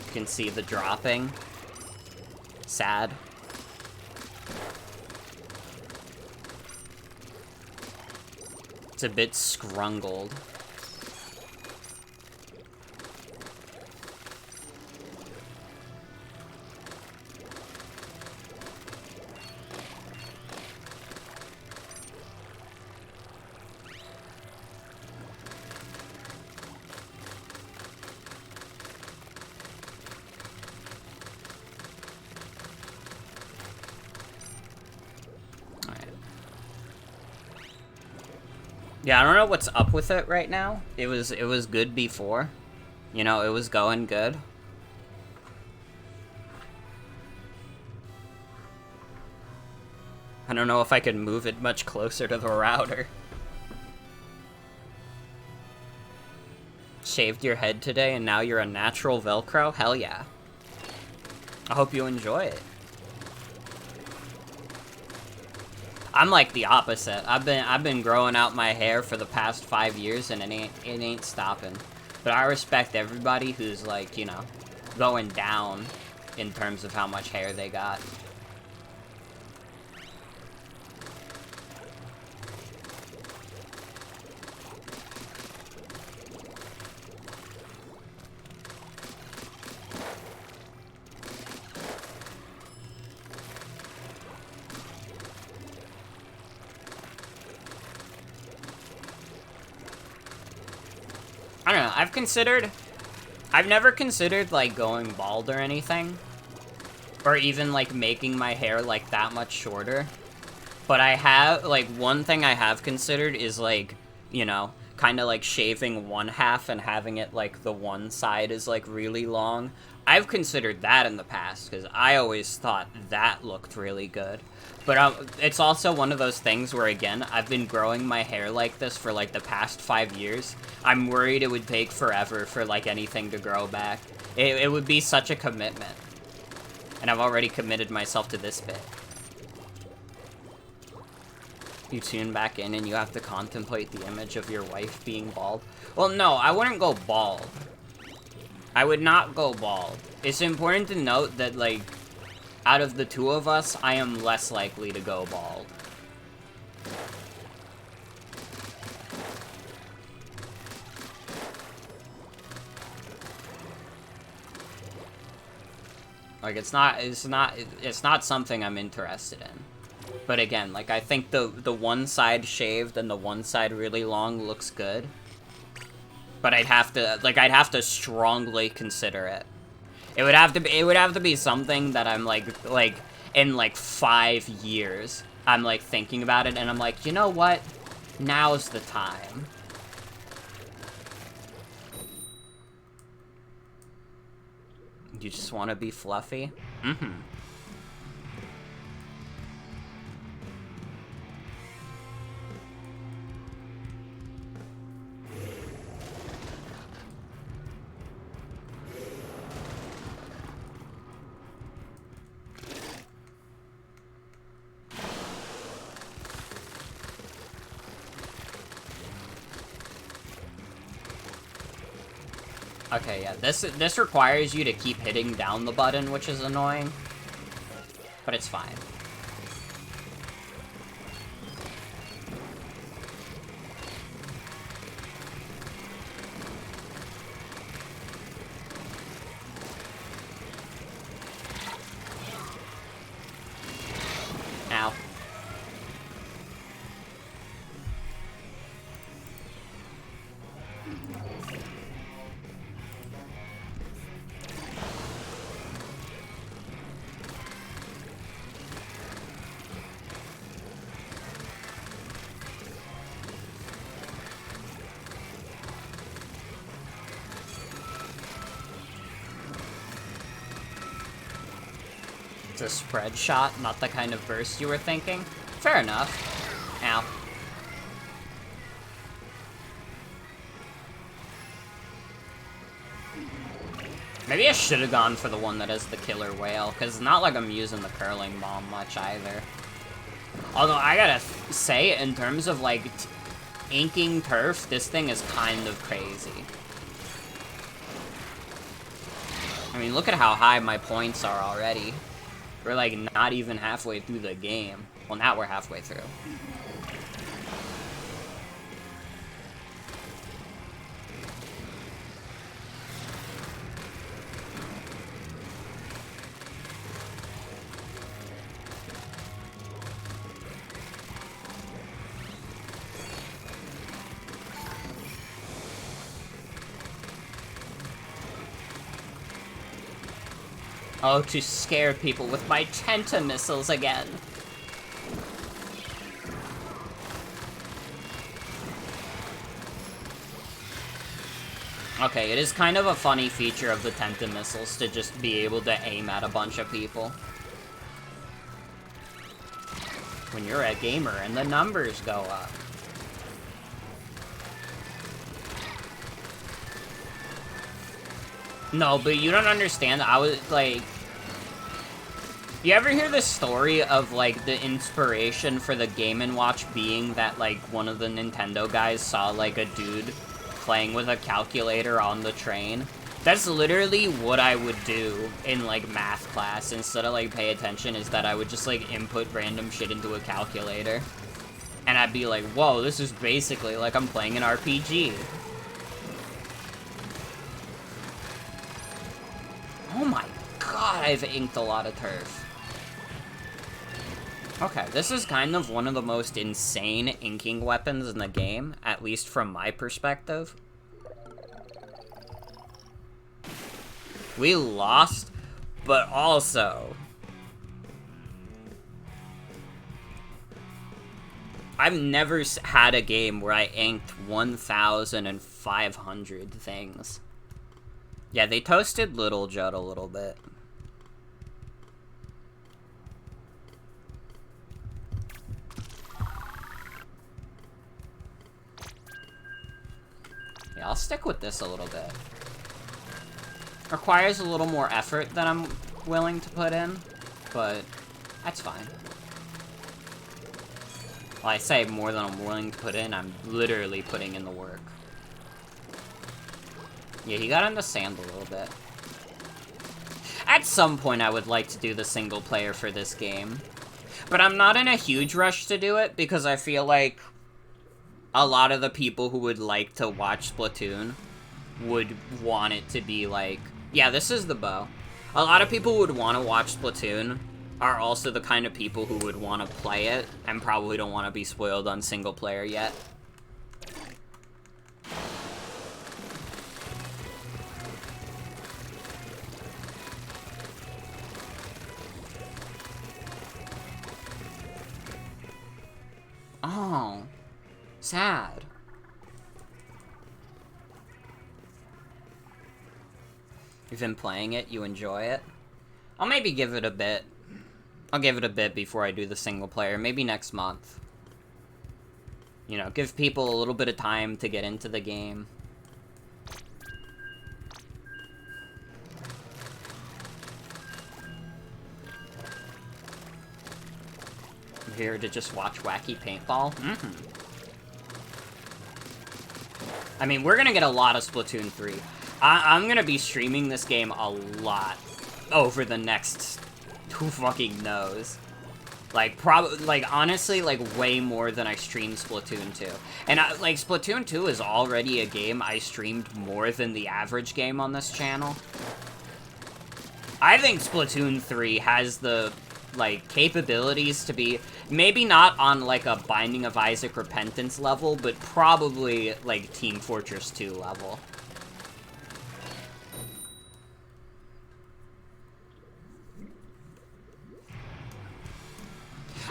S1: You can see the dropping. Sad. It's a bit scrungled. Yeah, I don't know what's up with it right now. It was good before. You know, it was going good. I don't know if I could move it much closer to the router. Shaved your head today and now you're a natural Velcro? Hell yeah. I hope you enjoy it. I'm like the opposite. I've been growing out my hair for the past 5 years, and it ain't stopping. But I respect everybody who's like, you know, going down in terms of how much hair they got. I don't know, I've never considered, like, going bald or anything. Or even, like, making my hair, like, that much shorter. But I have, like, one thing I have considered is, like, you know, kind of, like, shaving one half and having it, like, the one side is, like, really long. I've considered that in the past, because I always thought that looked really good. But it's also one of those things where, again, I've been growing my hair like this for, like, the past 5 years. I'm worried it would take forever for, like, anything to grow back. It would be such a commitment. And I've already committed myself to this bit. You tune back in and you have to contemplate the image of your wife being bald. Well, no, I wouldn't go bald. I would not go bald. It's important to note that, like, out of the two of us, I am less likely to go bald. Like, it's not something I'm interested in. But again, like, I think the one side shaved and the one side really long looks good. But I'd have to strongly consider it. It would have to be something that I'm like in like 5 years. I'm like thinking about it and I'm like, you know what? Now's the time. You just want to be fluffy? Mm-hmm. Okay, yeah, this requires you to keep hitting down the button, which is annoying. But it's fine. Ow. It's a spread shot, not the kind of burst you were thinking. Fair enough. Ow. Maybe I should have gone for the one that has the killer whale, because it's not like I'm using the curling bomb much either. Although, I gotta say, in terms of, like, inking turf, this thing is kind of crazy. I mean, look at how high my points are already. We're, like, not even halfway through the game. Well, now we're halfway through. Oh, to scare people with my tentamissiles again. Okay, it is kind of a funny feature of the tentamissiles to just be able to aim at a bunch of people. When you're a gamer and the numbers go up. No, but you don't understand. I was, like... You ever hear the story of, like, the inspiration for the Game & Watch being that, like, one of the Nintendo guys saw, like, a dude playing with a calculator on the train? That's literally what I would do in, like, math class instead of, like, pay attention, is that I would just, like, input random shit into a calculator. And I'd be like, whoa, this is basically like I'm playing an RPG. Oh my god, I've inked a lot of turf. Okay, this is kind of one of the most insane inking weapons in the game, at least from my perspective. We lost, but also... I've never had a game where I inked 1,500 things. Yeah, they toasted Little Judd a little bit. Yeah, I'll stick with this a little bit. Requires a little more effort than I'm willing to put in, but that's fine. Well, I say more than I'm willing to put in, I'm literally putting in the work. Yeah, he got in the sand a little bit. At some point, I would like to do the single player for this game. But I'm not in a huge rush to do it, because I feel like a lot of the people who would like to watch Splatoon would want it to be like... Yeah, this is the bow. A lot of people would want to watch Splatoon are also the kind of people who would want to play it and probably don't want to be spoiled on single player yet. Oh, sad. You've been playing it, you enjoy it? I'll maybe give it a bit. I'll give it a bit before I do the single player, maybe next month. You know, give people a little bit of time to get into the game. I'm here to just watch Wacky Paintball? Mm-hmm. I mean, we're gonna get a lot of Splatoon 3. I'm gonna be streaming this game a lot over the next... Who fucking knows? Like, honestly, like, way more than I streamed Splatoon 2. And, like, Splatoon 2 is already a game I streamed more than the average game on this channel. I think Splatoon 3 has the, like, capabilities to be, maybe not on, like, a Binding of Isaac Repentance level, but probably, like, Team Fortress 2 level.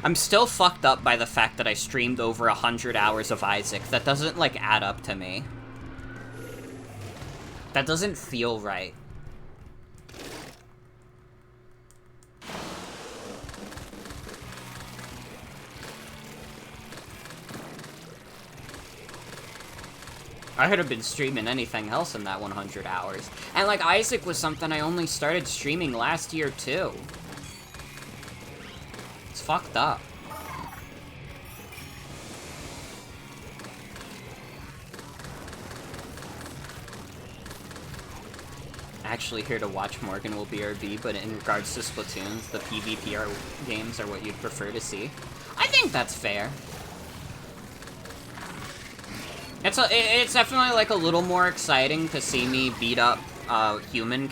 S1: I'm still fucked up by the fact that I streamed over 100 hours of Isaac. That doesn't, like, add up to me. That doesn't feel right. I could have been streaming anything else in that 100 hours. And, like, Isaac was something I only started streaming last year, too. It's fucked up. Actually here to watch Morgan will BRB, but in regards to Splatoons, the PvP games are what you'd prefer to see. I think that's fair. It's definitely, like, a little more exciting to see me beat up human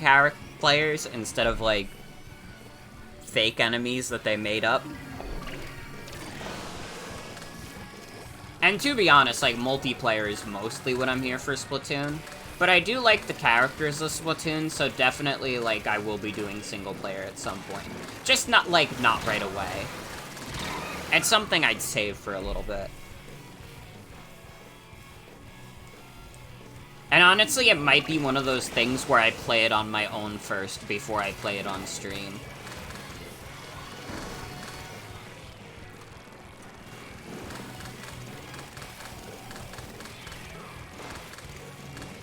S1: players instead of, like, fake enemies that they made up. And to be honest, like, multiplayer is mostly what I'm here for Splatoon. But I do like the characters of Splatoon, so definitely, like, I will be doing single player at some point. Just not, like, not right away. It's something I'd save for a little bit. And honestly, it might be one of those things where I play it on my own first before I play it on stream.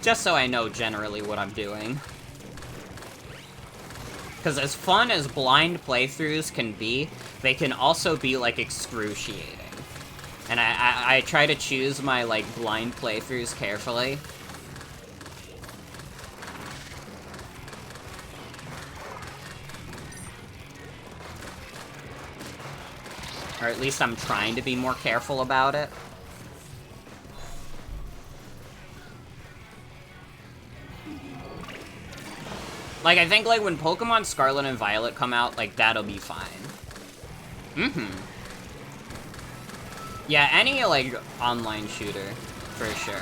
S1: Just so I know generally what I'm doing. Because as fun as blind playthroughs can be, they can also be, like, excruciating. And I try to choose my, like, blind playthroughs carefully. Or at least I'm trying to be more careful about it. Like, I think, like, when Pokemon Scarlet and Violet come out, like, that'll be fine. Yeah, any, like, online shooter, for sure.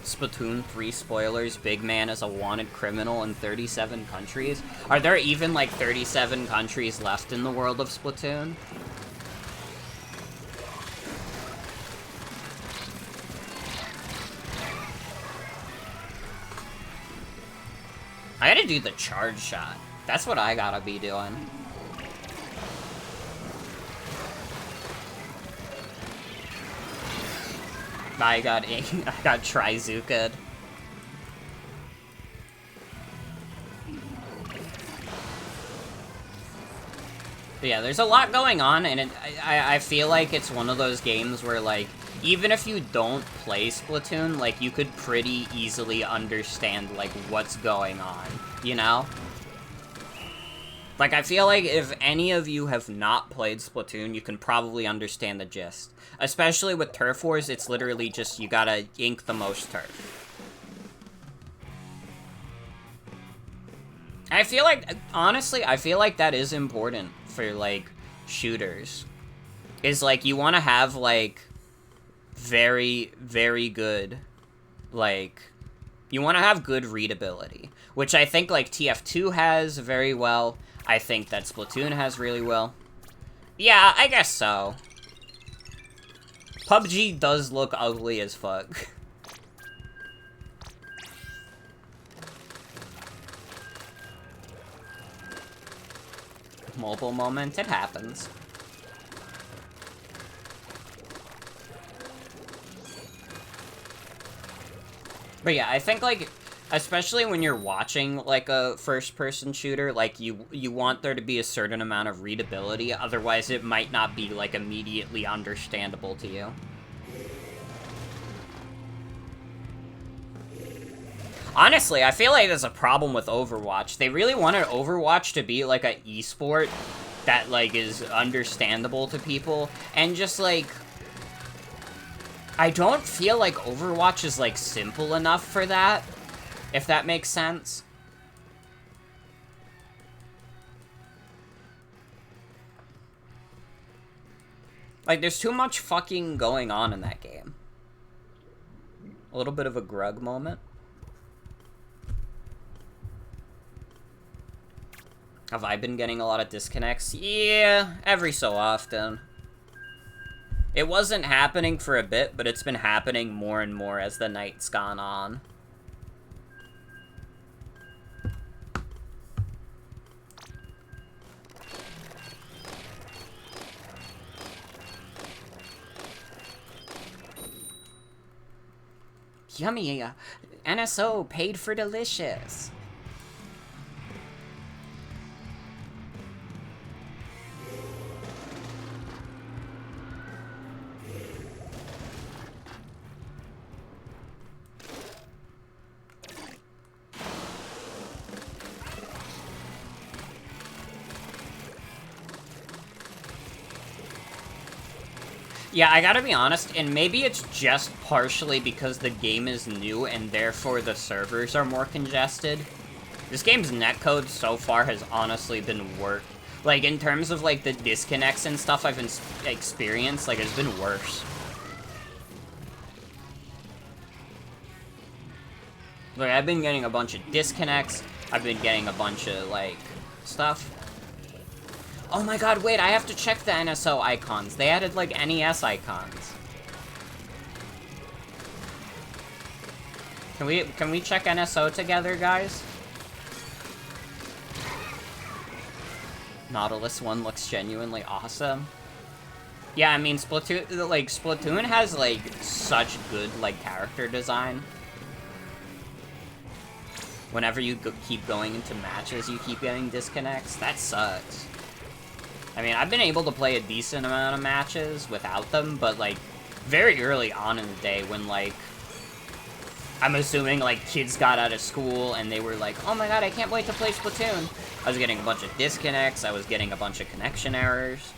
S1: Splatoon 3 spoilers, Big Man is a wanted criminal in 37 countries. Are there even, like, 37 countries left in the world of Splatoon? I gotta do the charge shot. That's what I gotta be doing. I got Trizuka'd. But yeah, there's a lot going on, and I feel like it's one of those games where, like, even if you don't play Splatoon, like, you could pretty easily understand, like, what's going on, you know? Like, I feel like if any of you have not played Splatoon, you can probably understand the gist. Especially with Turf Wars, it's literally just, you gotta ink the most turf. I feel like, honestly, I feel like that is important for, like, shooters. Is, like, you want to have, like, very, very good, like, you want to have good readability. Which I think, like, TF2 has very well. I think that Splatoon has really well. Yeah, I guess so. PUBG does look ugly as fuck. Mobile moment, it happens. But yeah, I think, like, especially when you're watching, like, a first-person shooter, like, you want there to be a certain amount of readability, otherwise it might not be, like, immediately understandable to you. Honestly, I feel like there's a problem with Overwatch. They really wanted Overwatch to be, like, an esport that, like, is understandable to people, and just, like, I don't feel like Overwatch is, like, simple enough for that, if that makes sense. Like, there's too much fucking going on in that game. A little bit of a grug moment. Have I been getting a lot of disconnects? Yeah, every so often. It wasn't happening for a bit, but it's been happening more and more as the night's gone on. Yummy, NSO paid for delicious. Yeah, I gotta be honest, and maybe it's just partially because the game is new and therefore the servers are more congested. This game's netcode so far has honestly been worse. Like, in terms of, like, the disconnects and stuff I've experienced, like, it's been worse. Like, I've been getting a bunch of disconnects, I've been getting a bunch of, like, stuff. Oh my god, wait, I have to check the NSO icons. They added, like, NES icons. Can we check NSO together, guys? Nautilus 1 looks genuinely awesome. Yeah, I mean, Splatoon has, like, such good, like, character design. Whenever you keep going into matches, you keep getting disconnects. That sucks. I mean, I've been able to play a decent amount of matches without them, but, like, very early on in the day when, like, I'm assuming, like, kids got out of school and they were like, oh my god, I can't wait to play Splatoon. I was getting a bunch of disconnects, I was getting a bunch of connection errors.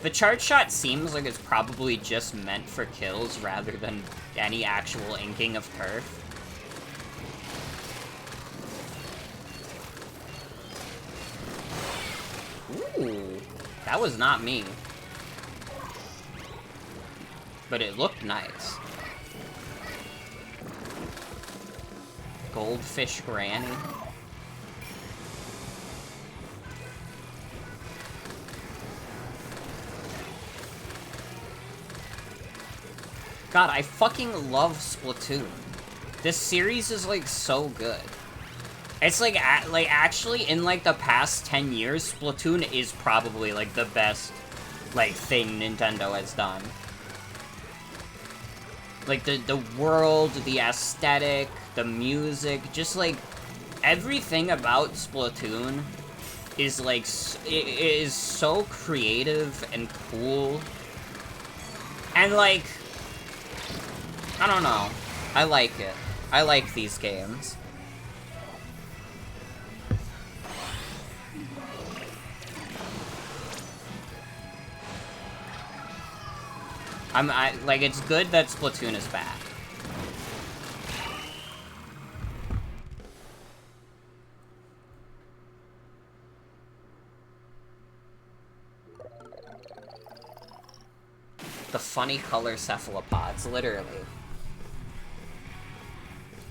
S1: The charge shot seems like it's probably just meant for kills rather than any actual inking of turf. Ooh, that was not me. But it looked nice. Goldfish Granny. God, I fucking love Splatoon. This series is, like, so good. It's, like, actually, in, like, the past 10 years, Splatoon is probably, like, the best, like, thing Nintendo has done. Like, the world, the aesthetic, the music, just, like, everything about Splatoon is, like, it is so creative and cool. And, like, I don't know. I like it. I like these games. Like, it's good that Splatoon is back. The funny color cephalopods, literally.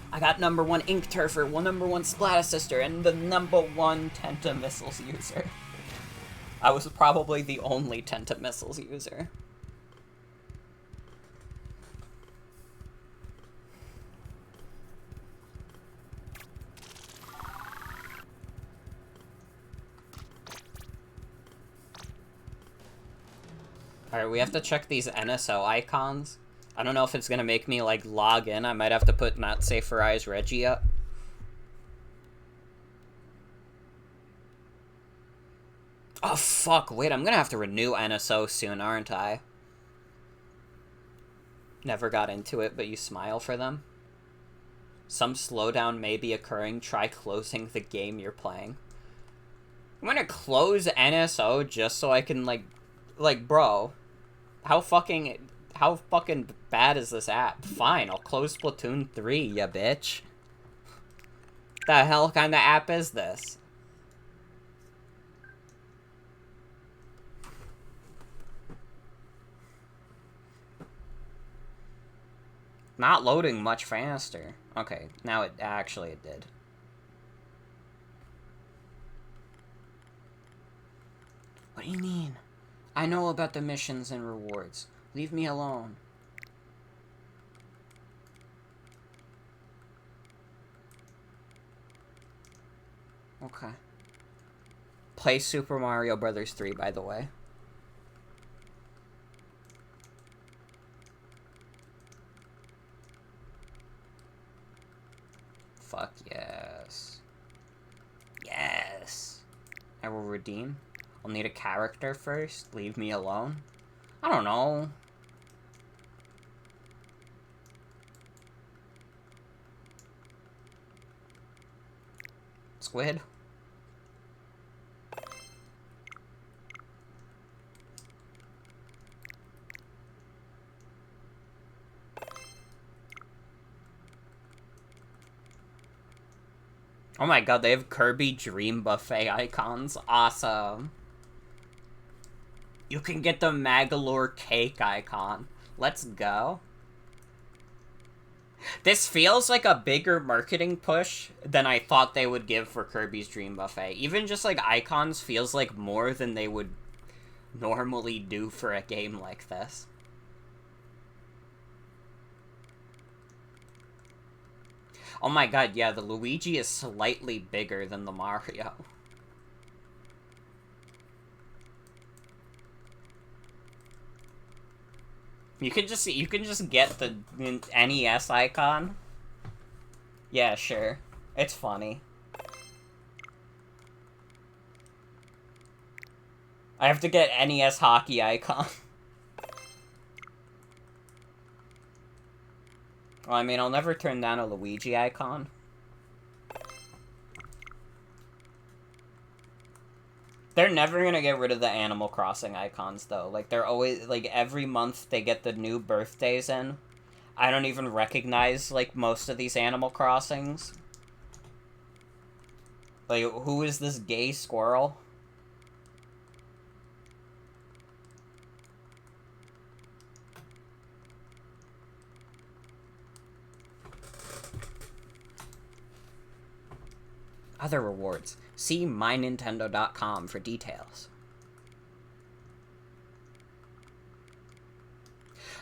S1: I got #1 Ink Turfer, #1 Splatoon, and the #1 Tenta Missiles user. I was probably the only Tenta Missiles user. Alright, we have to check these NSO icons. I don't know if it's gonna make me, like, log in. I might have to put Not Safe for Eyes Reggie up. Oh, fuck. Wait, I'm gonna have to renew NSO soon, aren't I? Never got into it, but you smile for them. Some slowdown may be occurring. Try closing the game you're playing. I'm gonna close NSO just so I can, like, bro. How fucking bad is this app? Fine, I'll close Splatoon 3, ya bitch. The hell kind of app is this? Not loading much faster. Okay, now it did. What do you mean? I know about the missions and rewards. Leave me alone. Okay. Play Super Mario Brothers 3, by the way. Fuck yes. Yes. I will redeem. I'll need a character first. Leave me alone. I don't know. Squid? Oh my god, they have Kirby Dream Buffet icons. Awesome. You can get the Magalore cake icon. Let's go. This feels like a bigger marketing push than I thought they would give for Kirby's Dream Buffet. Even just, like, icons feels like more than they would normally do for a game like this. Oh my god, yeah, the Luigi is slightly bigger than the Mario. You can just get the NES icon. Yeah, sure. It's funny. I have to get NES hockey icon. Well, I mean, I'll never turn down a Luigi icon. They're never gonna get rid of the Animal Crossing icons, though. Like, they're always, like, every month they get the new birthdays in. I don't even recognize, like, most of these Animal Crossings. Like, who is this gay squirrel? Other rewards. See mynintendo.com for details.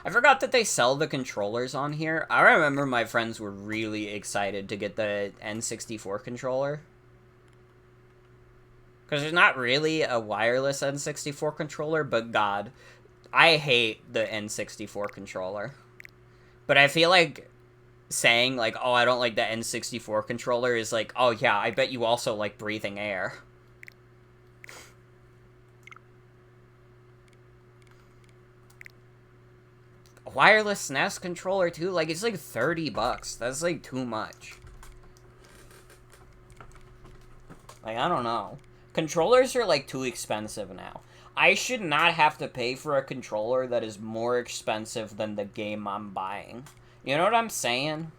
S1: I forgot that they sell the controllers on here. I remember my friends were really excited to get the N64 controller. Because there's not really a wireless N64 controller, but god, I hate the N64 controller. But I feel like saying, like, oh, I don't like the N64 controller is like, oh yeah, I bet you also like breathing air. A wireless SNES controller too? Like, it's like $30. That's like too much. Like, I don't know. Controllers are like too expensive now. I should not have to pay for a controller that is more expensive than the game I'm buying. You know what I'm saying?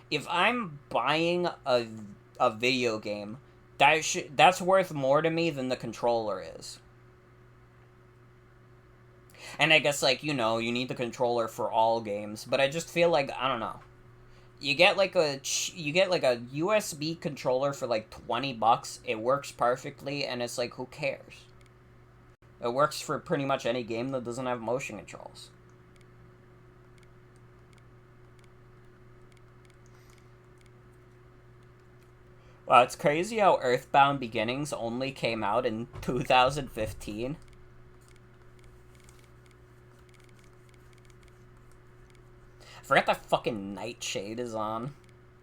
S1: If I'm buying a video game, that's worth more to me than the controller is. And I guess, like, you know, you need the controller for all games, but I just feel like, I don't know. You get like a USB controller for like $20. It works perfectly, and it's like, who cares? It works for pretty much any game that doesn't have motion controls. Wow, it's crazy how Earthbound Beginnings only came out in 2015. I forgot that fucking Nightshade is on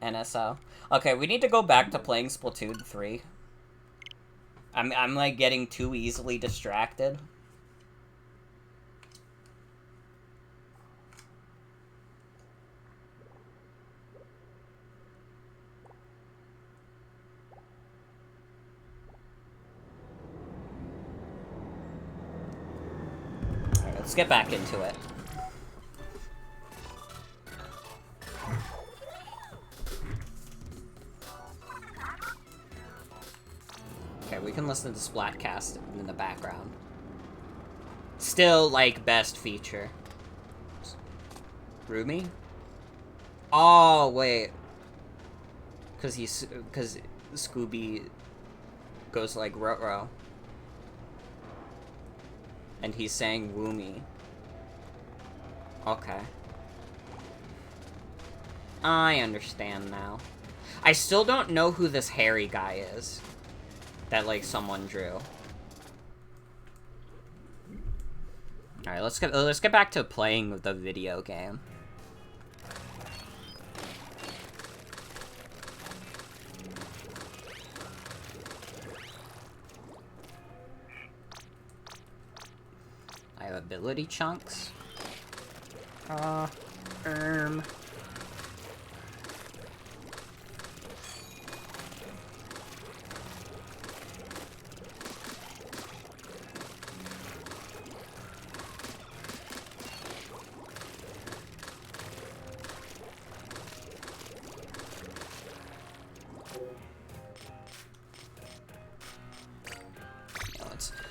S1: NSO. Okay, we need to go back to playing Splatoon 3. I'm like getting too easily distracted. Alright, let's get back into it. Okay, we can listen to Splatcast in the background. Still, like, best feature. Rumi? Oh, wait. Because Scooby goes like ruh-roh. And he's saying Woomy. Okay. I understand now. I still don't know who this hairy guy is. That, like, someone drew. Alright, let's get back to playing the video game. I have ability chunks.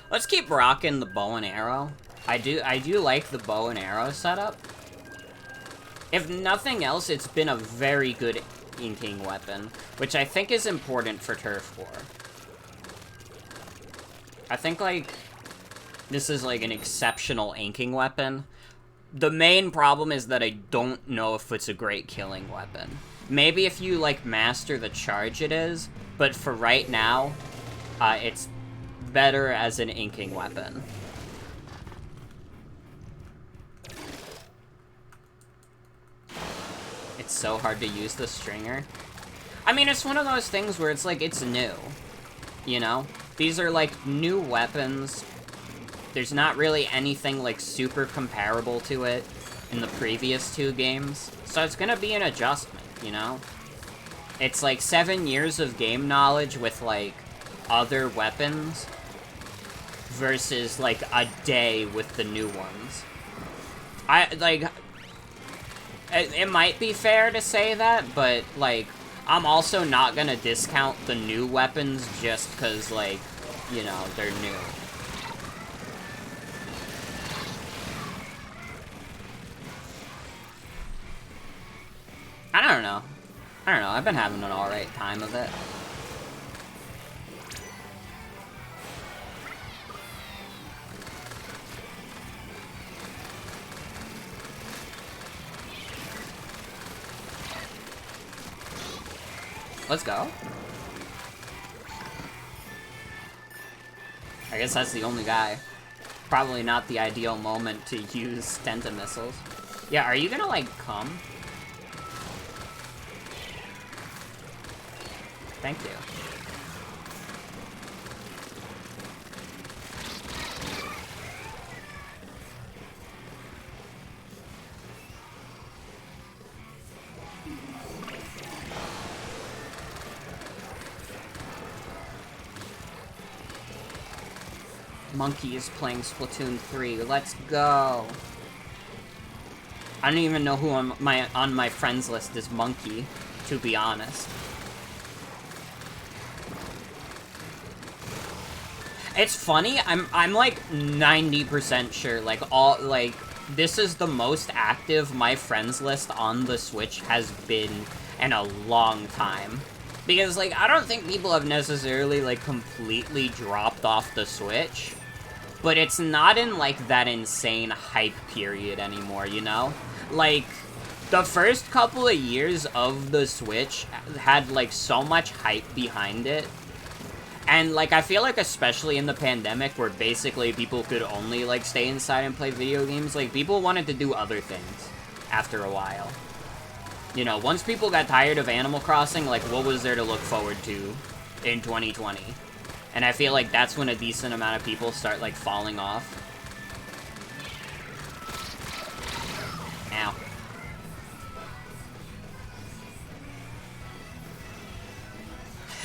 S1: Let's keep rocking the bow and arrow. I do like the bow and arrow setup. If nothing else, it's been a very good inking weapon, which I think is important for Turf War. I think, like, this is, like, an exceptional inking weapon. The main problem is that I don't know if it's a great killing weapon. Maybe if you, like, master the charge it is, but for right now, it's better as an inking weapon. It's so hard to use the stringer. I mean, it's one of those things where it's like, it's new. You know? These are, like, new weapons. There's not really anything, like, super comparable to it in the previous 2 games. So it's gonna be an adjustment, you know? It's, like, 7 years of game knowledge with, like, other weapons versus, like, a day with the new ones. It might be fair to say that, but, like, I'm also not gonna discount the new weapons just because, like, you know, they're new. I don't know. I've been having an alright time of it. Let's go. I guess that's the only guy. Probably not the ideal moment to use Stenta missiles. Yeah, are you gonna, like, come? Thank you. Monkey is playing Splatoon 3. Let's go. I don't even know who on my friends list is Monkey, to be honest. It's funny, I'm like 90% sure, like, this is the most active my friends list on the Switch has been in a long time. Because, like, I don't think people have necessarily, like, completely dropped off the Switch, but it's not in, like, that insane hype period anymore, you know? Like, the first couple of years of the Switch had, like, so much hype behind it. And, like, I feel like especially in the pandemic where basically people could only, like, stay inside and play video games, like, people wanted to do other things after a while. You know, once people got tired of Animal Crossing, like, what was there to look forward to in 2020? And I feel like that's when a decent amount of people start, like, falling off. Ow.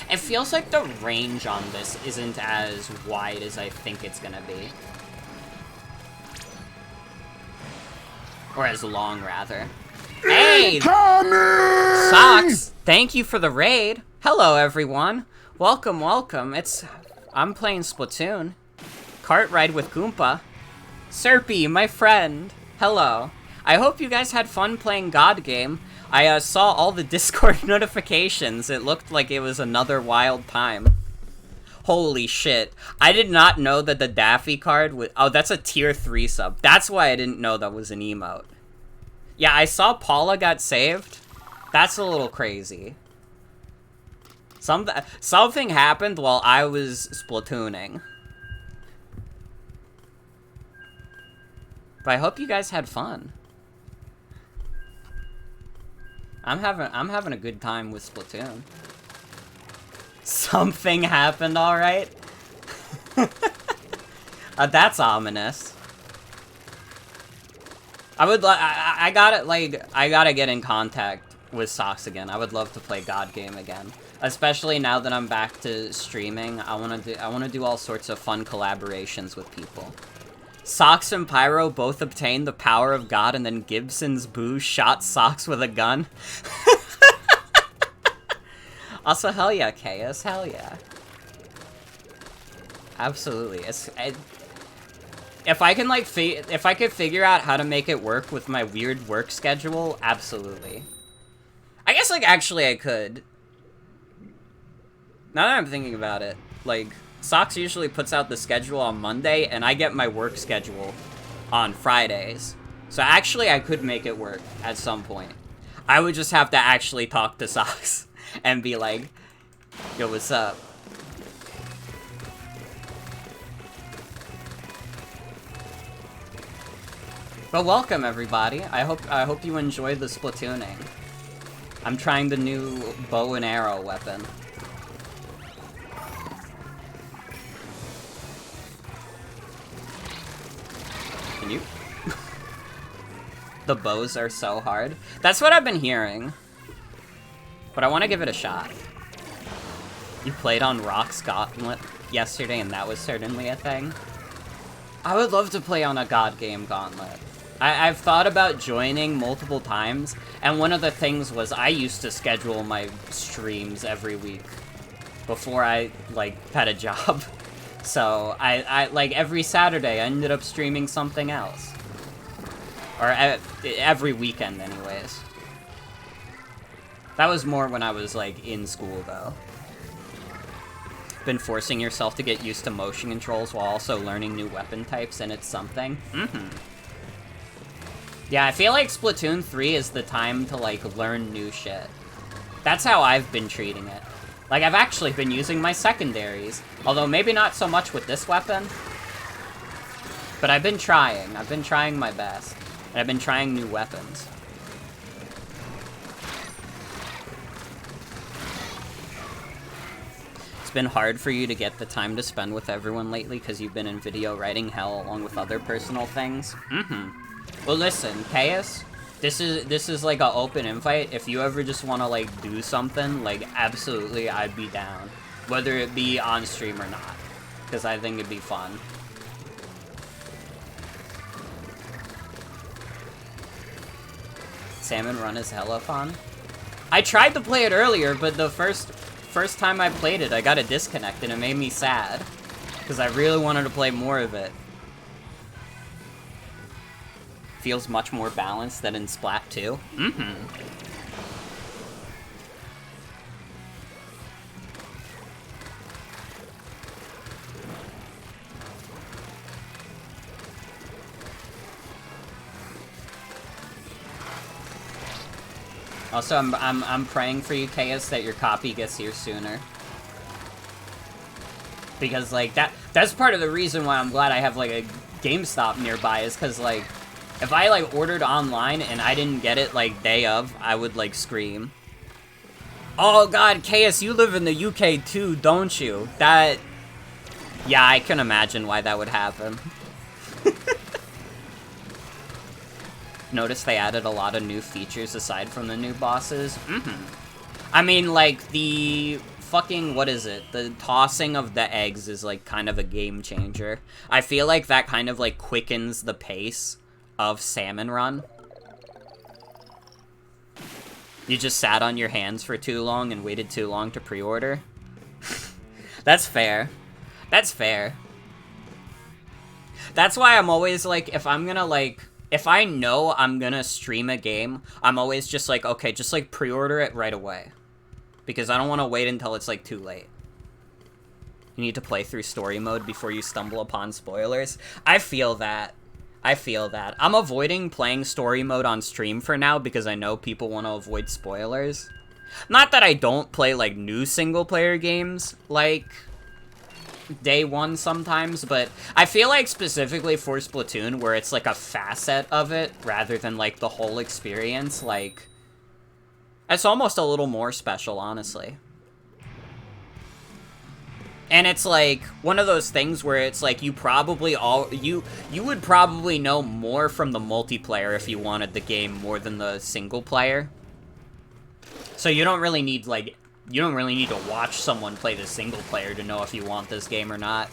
S1: It feels like the range on this isn't as wide as I think it's gonna be. Or as long, rather. Hey! Socks! Thank you for the raid! Hello, everyone! Welcome, welcome. I'm playing Splatoon. Cart ride with Goomba. Serpy, my friend. Hello. I hope you guys had fun playing God Game. I saw all the Discord notifications. It looked like it was another wild time. Holy shit. I did not know that the Daffy card was... Oh, that's a tier 3 sub. That's why I didn't know that was an emote. Yeah, I saw Paula got saved. That's a little crazy. Something happened while I was Splatooning. But I hope you guys had fun. I'm having a good time with Splatoon. Something happened, alright? That's ominous. I gotta get in contact with Socks again. I would love to play God Game again. Especially now that I'm back to streaming. I wanna do all sorts of fun collaborations with people. Socks and Pyro both obtained the power of God, and then Gibson's Boo shot Socks with a gun. Also, hell yeah, Chaos, hell yeah. Absolutely. If I can, like, if I could figure out how to make it work with my weird work schedule, absolutely. I guess, like, actually I could. Now that I'm thinking about it, like... Socks usually puts out the schedule on Monday, and I get my work schedule on Fridays. So actually, I could make it work at some point. I would just have to actually talk to Socks and be like, yo, what's up? But welcome, everybody. I hope you enjoy the Splatooning. I'm trying the new bow and arrow weapon. Can you? The bows are so hard. That's what I've been hearing. But I want to give it a shot. You played on Rock's Gauntlet yesterday, and that was certainly a thing. I would love to play on a God game Gauntlet. I've thought about joining multiple times, and one of the things was I used to schedule my streams every week before I, like, had a job. So, I like, every Saturday I ended up streaming something else. Or every weekend, anyways. That was more when I was, like, in school, though. Been forcing yourself to get used to motion controls while also learning new weapon types, and it's something. Yeah, I feel like Splatoon 3 is the time to, like, learn new shit. That's how I've been treating it. Like, I've actually been using my secondaries. Although, maybe not so much with this weapon. But I've been trying. I've been trying my best. And I've been trying new weapons. It's been hard for you to get the time to spend with everyone lately because you've been in video writing hell along with other personal things? Well, listen, Chaos, this is like an open invite. If you ever just want to, like, do something, like, absolutely, I'd be down. Whether it be on stream or not. Because I think it'd be fun. Salmon Run is hella fun. I tried to play it earlier, but the first time I played it, I got a disconnect, and it made me sad. Because I really wanted to play more of it. Feels much more balanced than in Splat 2. Also, I'm praying for you, Chaos, that your copy gets here sooner. Because, like, that's part of the reason why I'm glad I have, like, a GameStop nearby, is because, like, if I, like, ordered online and I didn't get it, like, day of, I would, like, scream. Oh, God, Chaos, you live in the UK, too, don't you? That... Yeah, I can imagine why that would happen. Notice they added a lot of new features aside from the new bosses. I mean, like, the fucking, what is it? The tossing of the eggs is, like, kind of a game changer. I feel like that kind of, like, quickens the pace of Salmon Run. You just sat on your hands for too long and waited too long to pre-order. That's fair. That's fair. That's why I'm always, like, if I'm gonna, like... If I know I'm gonna stream a game, I'm always just like, okay, just, like, pre-order it right away. Because I don't want to wait until it's, like, too late. You need to play through story mode before you stumble upon spoilers. I feel that. I feel that. I'm avoiding playing story mode on stream for now because I know people want to avoid spoilers. Not that I don't play, like, new single-player games, like... day one sometimes, but I feel like specifically for Splatoon, where it's like a facet of it rather than like the whole experience, like it's almost a little more special, honestly. And it's like one of those things where it's like you would probably know more from the multiplayer if you wanted the game more than the single player. So you don't really need to watch someone play the single player to know if you want this game or not.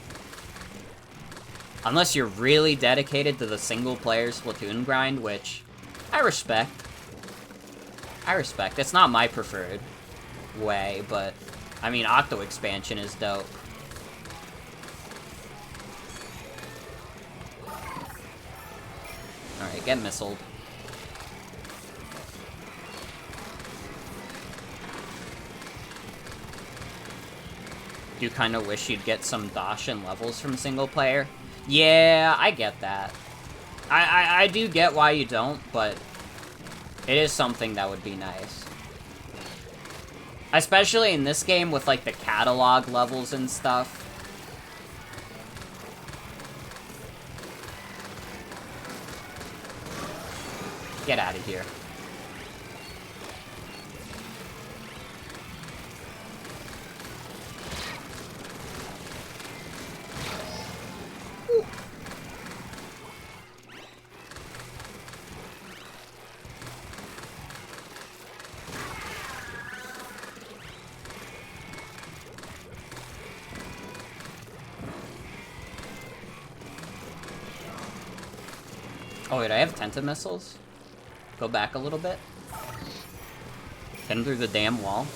S1: Unless you're really dedicated to the single player Splatoon grind, which I respect. I respect. It's not my preferred way, but I mean, Octo expansion is dope. Alright, get missiled. Do kind of wish you'd get some Dashin levels from single player. Yeah, I get that. I do get why you don't, but It is something that would be nice. Especially in this game with, like, the catalog levels and stuff. Get out of here. Oh wait, I have tenta missiles? Go back a little bit. Hit him through the damn wall.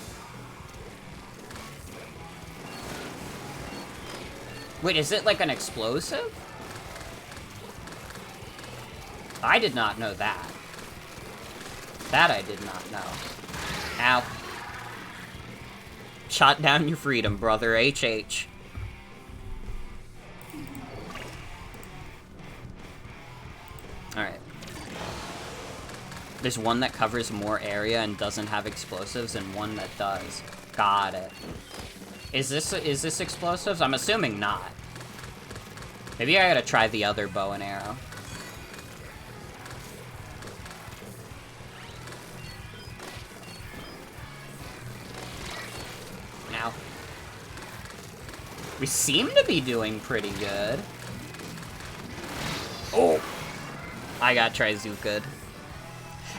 S1: Wait, is it like an explosive? I did not know that. That I did not know. Ow. Shot down your freedom, brother. HH. Alright. There's one that covers more area and doesn't have explosives, and one that does. Got it. Is this explosives? I'm assuming not. Maybe I gotta try the other bow and arrow. Now. We seem to be doing pretty good. Oh! I got Trizuka.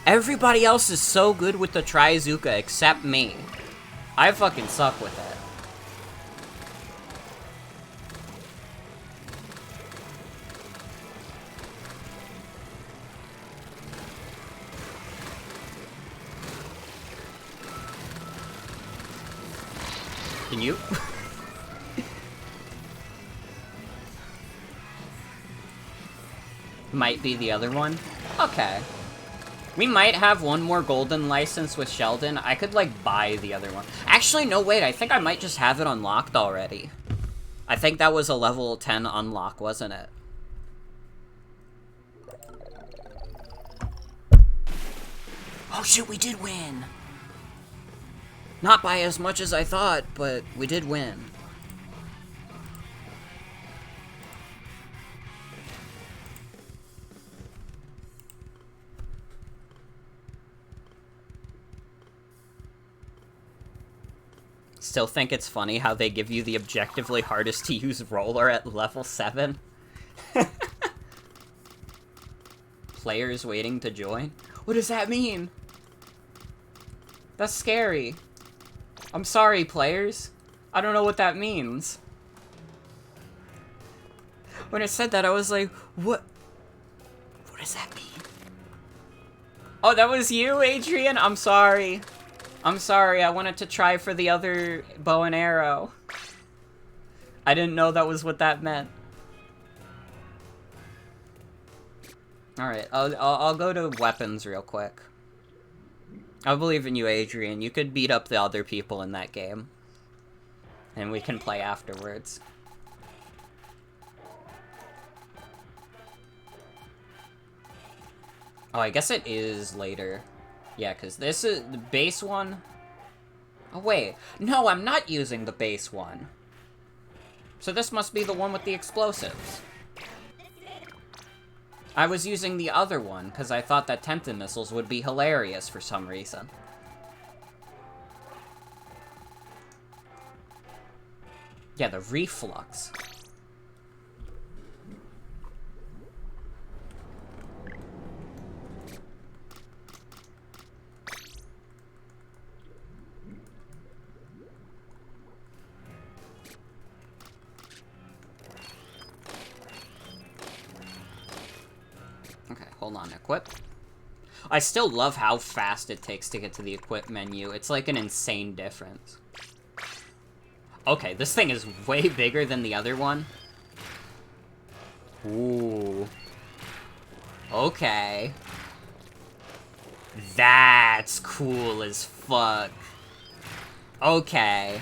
S1: Everybody else is so good with the Trizuka except me. I fucking suck with it. Can you? Might be the other one. Okay. We might have one more golden license with Sheldon. I could, like, buy the other one. Actually, no, wait. I think I might just have it unlocked already. I think that was a level 10 unlock, wasn't it? Oh, shit, we did win! Not by as much as I thought, but we did win. Still think it's funny how they give you the objectively hardest to use roller at level 7? Players waiting to join? What does that mean? That's scary. I'm sorry, players. I don't know what that means. When it said that, I was like, what? What does that mean? Oh, that was you, Adrian? I'm sorry. I'm sorry, I wanted to try for the other bow and arrow. I didn't know that was what that meant. Alright, I'll go to weapons real quick. I believe in you, Adrian. You could beat up the other people in that game. And we can play afterwards. Oh, I guess it is later. Yeah, because this is the base one. Oh, wait. No, I'm not using the base one. So this must be the one with the explosives. I was using the other one, because I thought that tenta missiles would be hilarious for some reason. Yeah, the reflux. Okay, hold on, equip. I still love how fast it takes to get to the equip menu. It's like an insane difference. Okay, this thing is way bigger than the other one. Ooh. Okay. That's cool as fuck. Okay.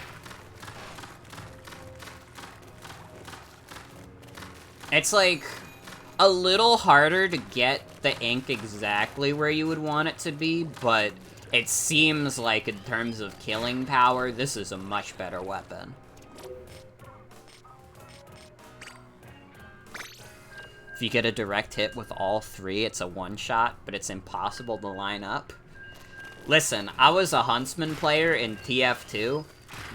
S1: It's like... a little harder to get the ink exactly where you would want it to be, but it seems like in terms of killing power, this is a much better weapon. If you get a direct hit with all three, it's a one-shot, but it's impossible to line up. Listen, I was a Huntsman player in TF2.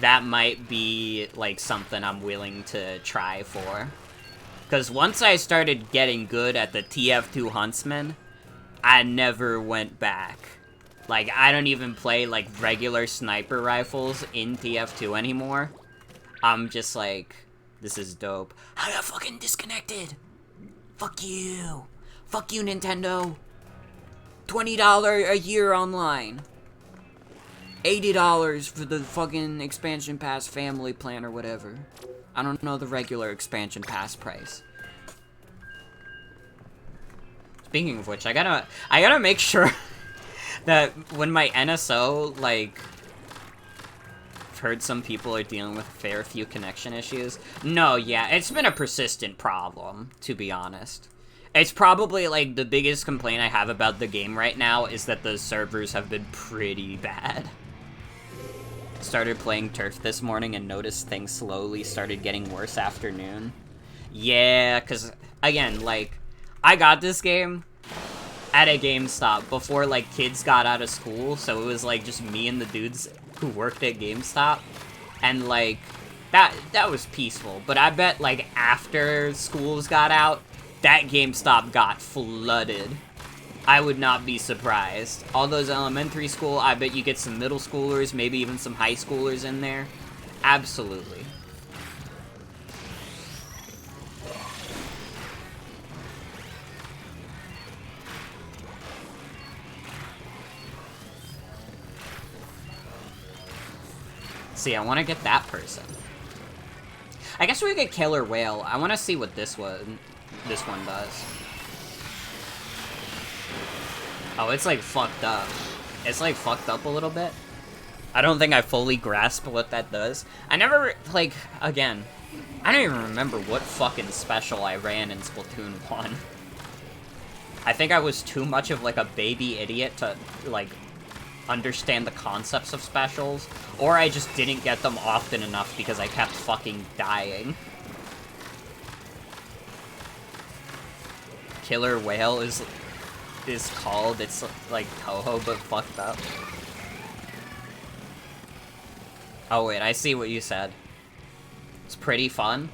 S1: That might be, like, something I'm willing to try for. Because once I started getting good at the TF2 Huntsman, I never went back. Like, I don't even play, like, regular sniper rifles in TF2 anymore. I'm just like, this is dope. I got fucking disconnected! Fuck you! Fuck you, Nintendo! $20 a year online. $80 for the fucking expansion pass family plan or whatever. I don't know the regular expansion pass price. Speaking of which, I gotta make sure that when my NSO, like, I've heard some people are dealing with a fair few connection issues. No, yeah, it's been a persistent problem, to be honest. It's probably, like, the biggest complaint I have about the game right now is that the servers have been pretty bad. Started playing Turf this morning and noticed things slowly started getting worse after noon. Yeah, because, again, like, I got this game at a GameStop before, like, kids got out of school, so it was, like, just me and the dudes who worked at GameStop, and, like, that was peaceful, but I bet, like, after schools got out, that GameStop got flooded. I would not be surprised. All those elementary school, I bet you get some middle schoolers, maybe even some high schoolers in there. Absolutely. See, I want to get that person. I guess we get Killer Whale. I want to see what this one does. Oh, it's like fucked up. It's like fucked up a little bit. I don't think I fully grasp what that does. I never, like, again, I don't even remember what fucking special I ran in Splatoon 1. I think I was too much of, like, a baby idiot to, like, understand the concepts of specials, or I just didn't get them often enough because I kept fucking dying. Killer Whale is called, it's like Toho but fucked up. Oh wait, I see what you said. It's pretty fun.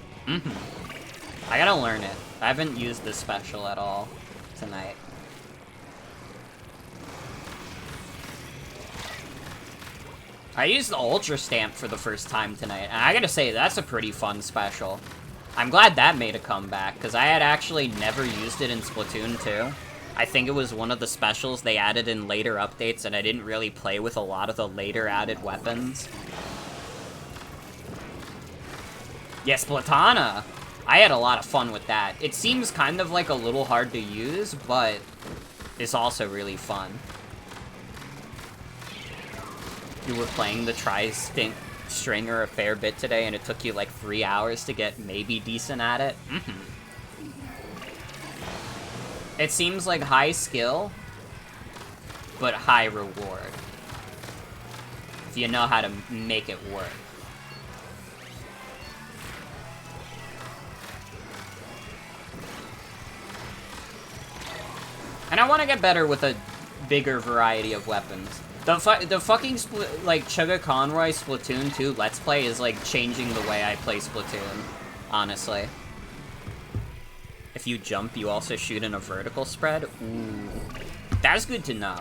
S1: I gotta learn it. I haven't used this special at all tonight. I used the Ultra Stamp for the first time tonight, and I gotta say, that's a pretty fun special. I'm glad that made a comeback, because I had actually never used it in Splatoon 2. I think it was one of the specials they added in later updates, and I didn't really play with a lot of the later added weapons. Yes, Splatana! I had a lot of fun with that. It seems kind of like a little hard to use, but it's also really fun. You were playing the Tri-Stringer a fair bit today, and it took you like 3 hours to get maybe decent at it? It seems like high skill, but high reward. If you know how to make it work. And I want to get better with a bigger variety of weapons. The fucking, like, Chugga Conroy Splatoon 2 Let's Play is, like, changing the way I play Splatoon, honestly. If you jump, you also shoot in a vertical spread? Ooh. That's good to know.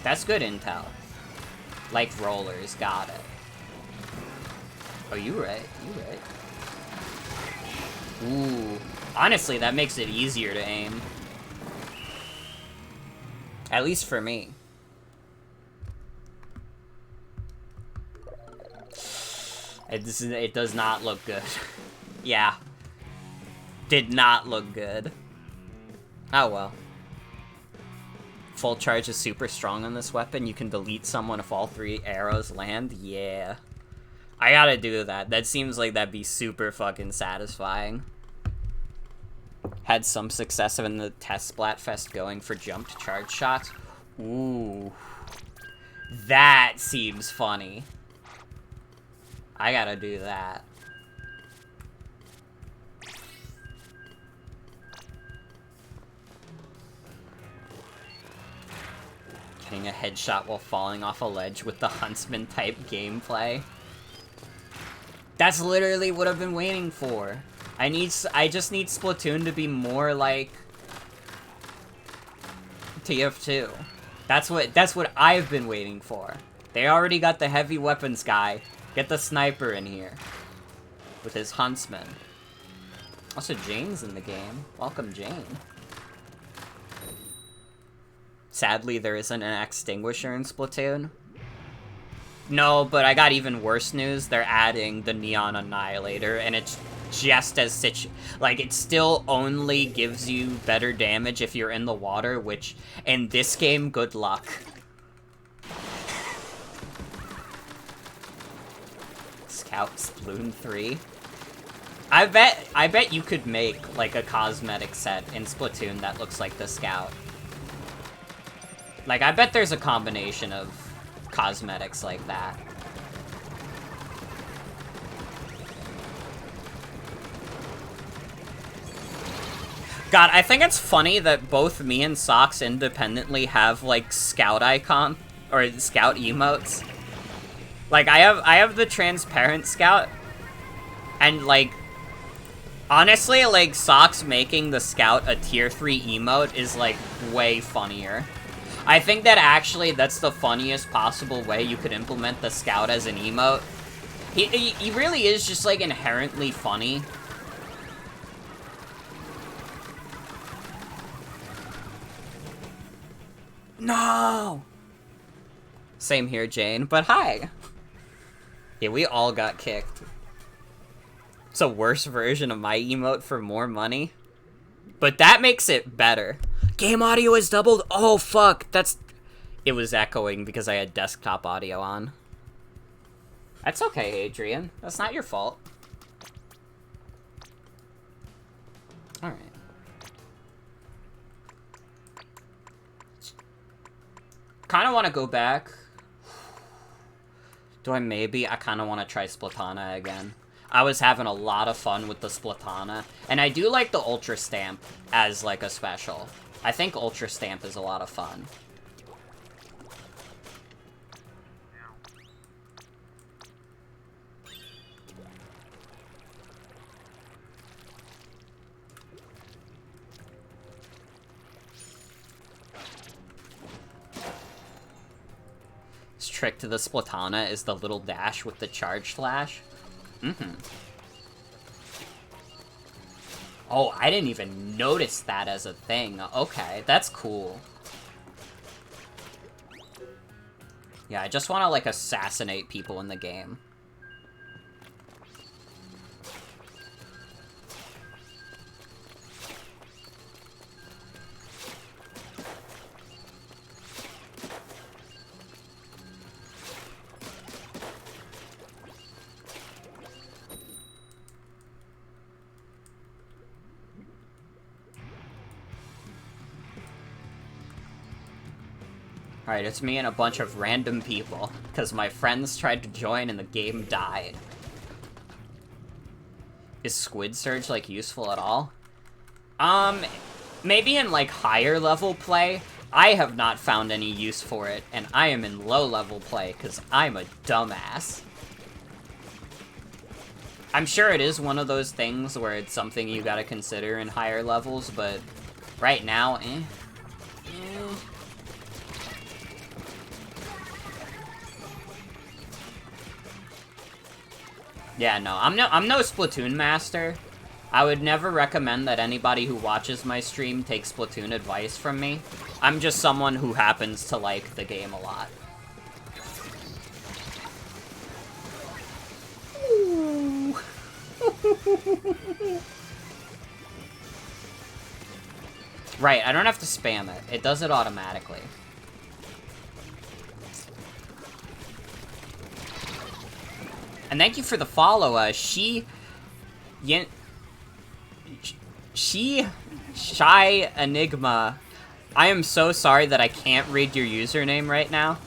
S1: That's good intel. Like rollers, got it. Oh, you right, you right. Ooh. Honestly, that makes it easier to aim. At least for me. It does not look good. Yeah. Did not look good. Oh well. Full charge is super strong on this weapon. You can delete someone if all 3 arrows land. Yeah. I gotta do that. That seems like that'd be super fucking satisfying. had some success in the test Splatfest going for jumped charge shots. Ooh. That seems funny. I gotta do that. Getting a headshot while falling off a ledge with the Huntsman type gameplay. That's literally what I've been waiting for. I just need Splatoon to be more like TF2. That's what I've been waiting for. They already got the heavy weapons guy. Get the sniper in here with his Huntsman. Also, Jane's in the game. Welcome, Jane. Sadly, there isn't an extinguisher in Splatoon. No, but I got even worse news. They're adding the Neon Annihilator, and it's just as like, it still only gives you better damage if you're in the water, which, in this game, good luck. Scout Splatoon 3. I bet you could make, like, a cosmetic set in Splatoon that looks like the Scout. Like, I bet there's a combination of cosmetics like that. God, I think it's funny that both me and Socks independently have, like, Scout icon, or Scout emotes. Like, I have the transparent Scout, and, like, honestly, like, Socks making the Scout a tier 3 emote is, like, way funnier. I think that actually that's the funniest possible way you could implement the Scout as an emote. He really is just, like, inherently funny. No! Same here, Jane, but hi! Yeah, we all got kicked. It's a worse version of my emote for more money. But that makes it better. Game audio is doubled? Oh, fuck. It was echoing because I had desktop audio on. That's okay, Adrian. That's not your fault. Alright. Kind of want to go back. Do I maybe? I kind of want to try Splatana again. I was having a lot of fun with the Splatana. And I do like the Ultra Stamp as, like, a special. I think Ultra Stamp is a lot of fun. This trick to the Splatana is the little dash with the charge flash. Oh, I didn't even notice that as a thing. Okay, that's cool. Yeah, I just want to, like, assassinate people in the game. Alright, it's me and a bunch of random people, because my friends tried to join and the game died. Is Squid Surge, like, useful at all? Maybe in, like, higher level play. I have not found any use for it, and I am in low level play, because I'm a dumbass. I'm sure it is one of those things where it's something you gotta consider in higher levels, but right now, Yeah, no, I'm no Splatoon master. I would never recommend that anybody who watches my stream take Splatoon advice from me. I'm just someone who happens to like the game a lot. Right, I don't have to spam it. It does it automatically. And thank you for the follow, Shy Enigma. I am so sorry that I can't read your username right now.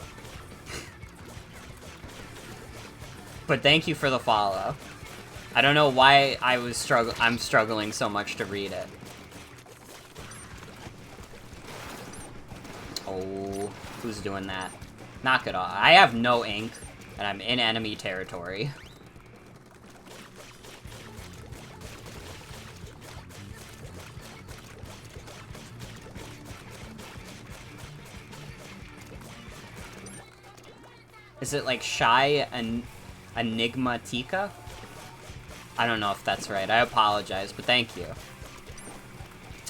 S1: But thank you for the follow. I don't know why I'm struggling so much to read it. Oh, who's doing that? Knock it off. I have no ink, and I'm in enemy territory. Is it like Shy Enigmatica? I don't know if that's right. I apologize, but thank you.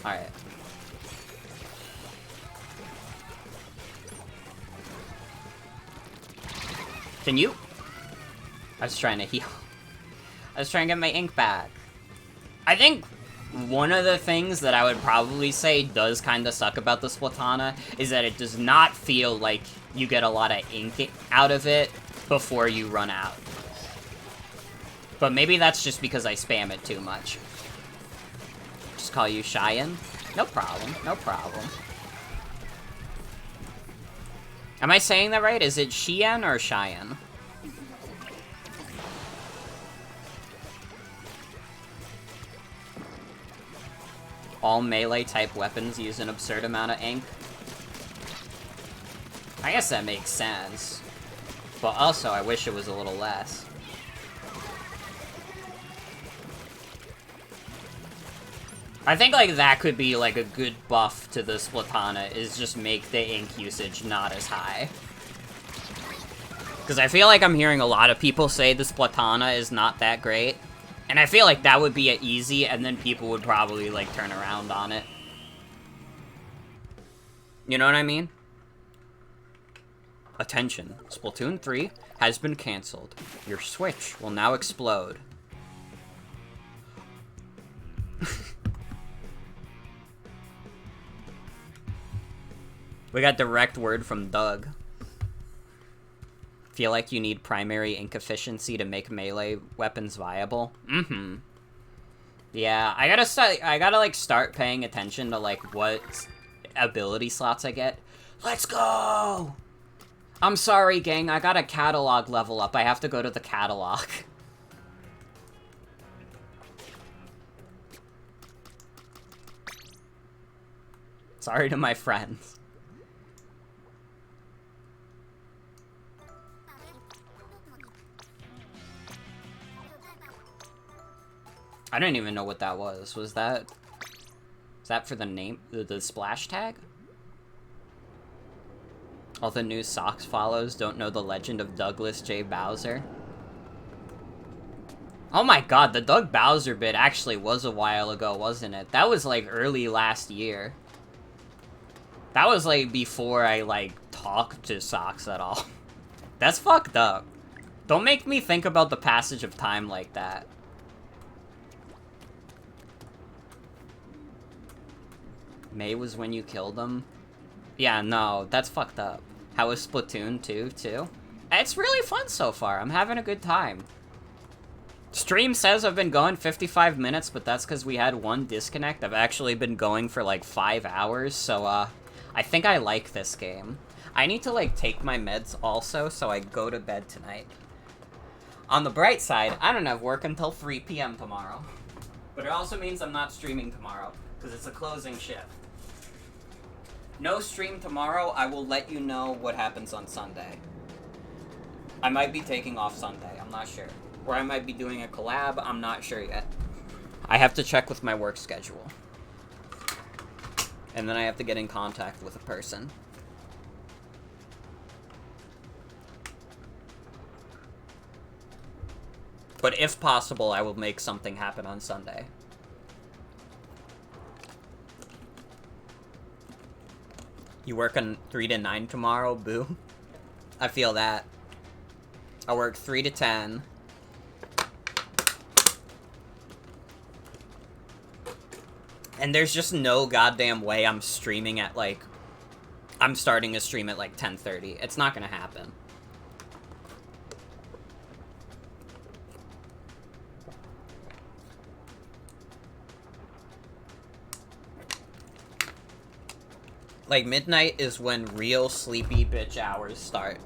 S1: Alright. Can you? I was trying to heal. I was trying to get my ink back. I think one of the things that I would probably say does kind of suck about the Splatana is that it does not feel like you get a lot of ink out of it before you run out. But maybe that's just because I spam it too much. Just call you Cheyenne? No problem, no problem. Am I saying that right? Is it Cheyenne or Cheyenne? All melee-type weapons use an absurd amount of ink. I guess that makes sense. But also, I wish it was a little less. I think, like, that could be, like, a good buff to the Splatana, is just make the ink usage not as high. Because I feel like I'm hearing a lot of people say the Splatana is not that great. And I feel like that would be easy, and then people would probably, like, turn around on it. You know what I mean? Attention, Splatoon 3 has been cancelled. Your Switch will now explode. We got direct word from Doug. Feel like you need primary ink efficiency to make melee weapons viable? Mm-hmm. Yeah, I gotta like start paying attention to like what ability slots I get. Let's go! I'm sorry, gang, I got a catalog level up. I have to go to the catalog. Sorry to my friends. I don't even know what that was. Was that for the name, the splash tag? All the new Socks follows don't know the legend of Douglas J. Bowser. Oh my god, the Doug Bowser bit actually was a while ago, wasn't it? That was like early last year. That was like before I like talked to Socks at all. That's fucked up. Don't make me think about the passage of time like that. May was when you killed him? Yeah, no, that's fucked up. How is Splatoon 2, too? It's really fun so far. I'm having a good time. Stream says I've been going 55 minutes, but that's because we had one disconnect. I've actually been going for like 5 hours, so, I think I like this game. I need to, like, take my meds also, so I go to bed tonight. On the bright side, I don't have work until 3 p.m. tomorrow. But it also means I'm not streaming tomorrow, because it's a closing shift. No stream tomorrow. I will let you know what happens on Sunday. I might be taking off Sunday. I'm not sure. Or I might be doing a collab. I'm not sure yet. I have to check with my work schedule. And then I have to get in contact with a person. But if possible, I will make something happen on Sunday. You work on 3 to 9 tomorrow? Boo. I feel that. I work 3 to 10. And there's just no goddamn way I'm streaming at, like... I'm starting a stream at, like, 10:30. It's not gonna happen. Like, midnight is when real sleepy bitch hours start.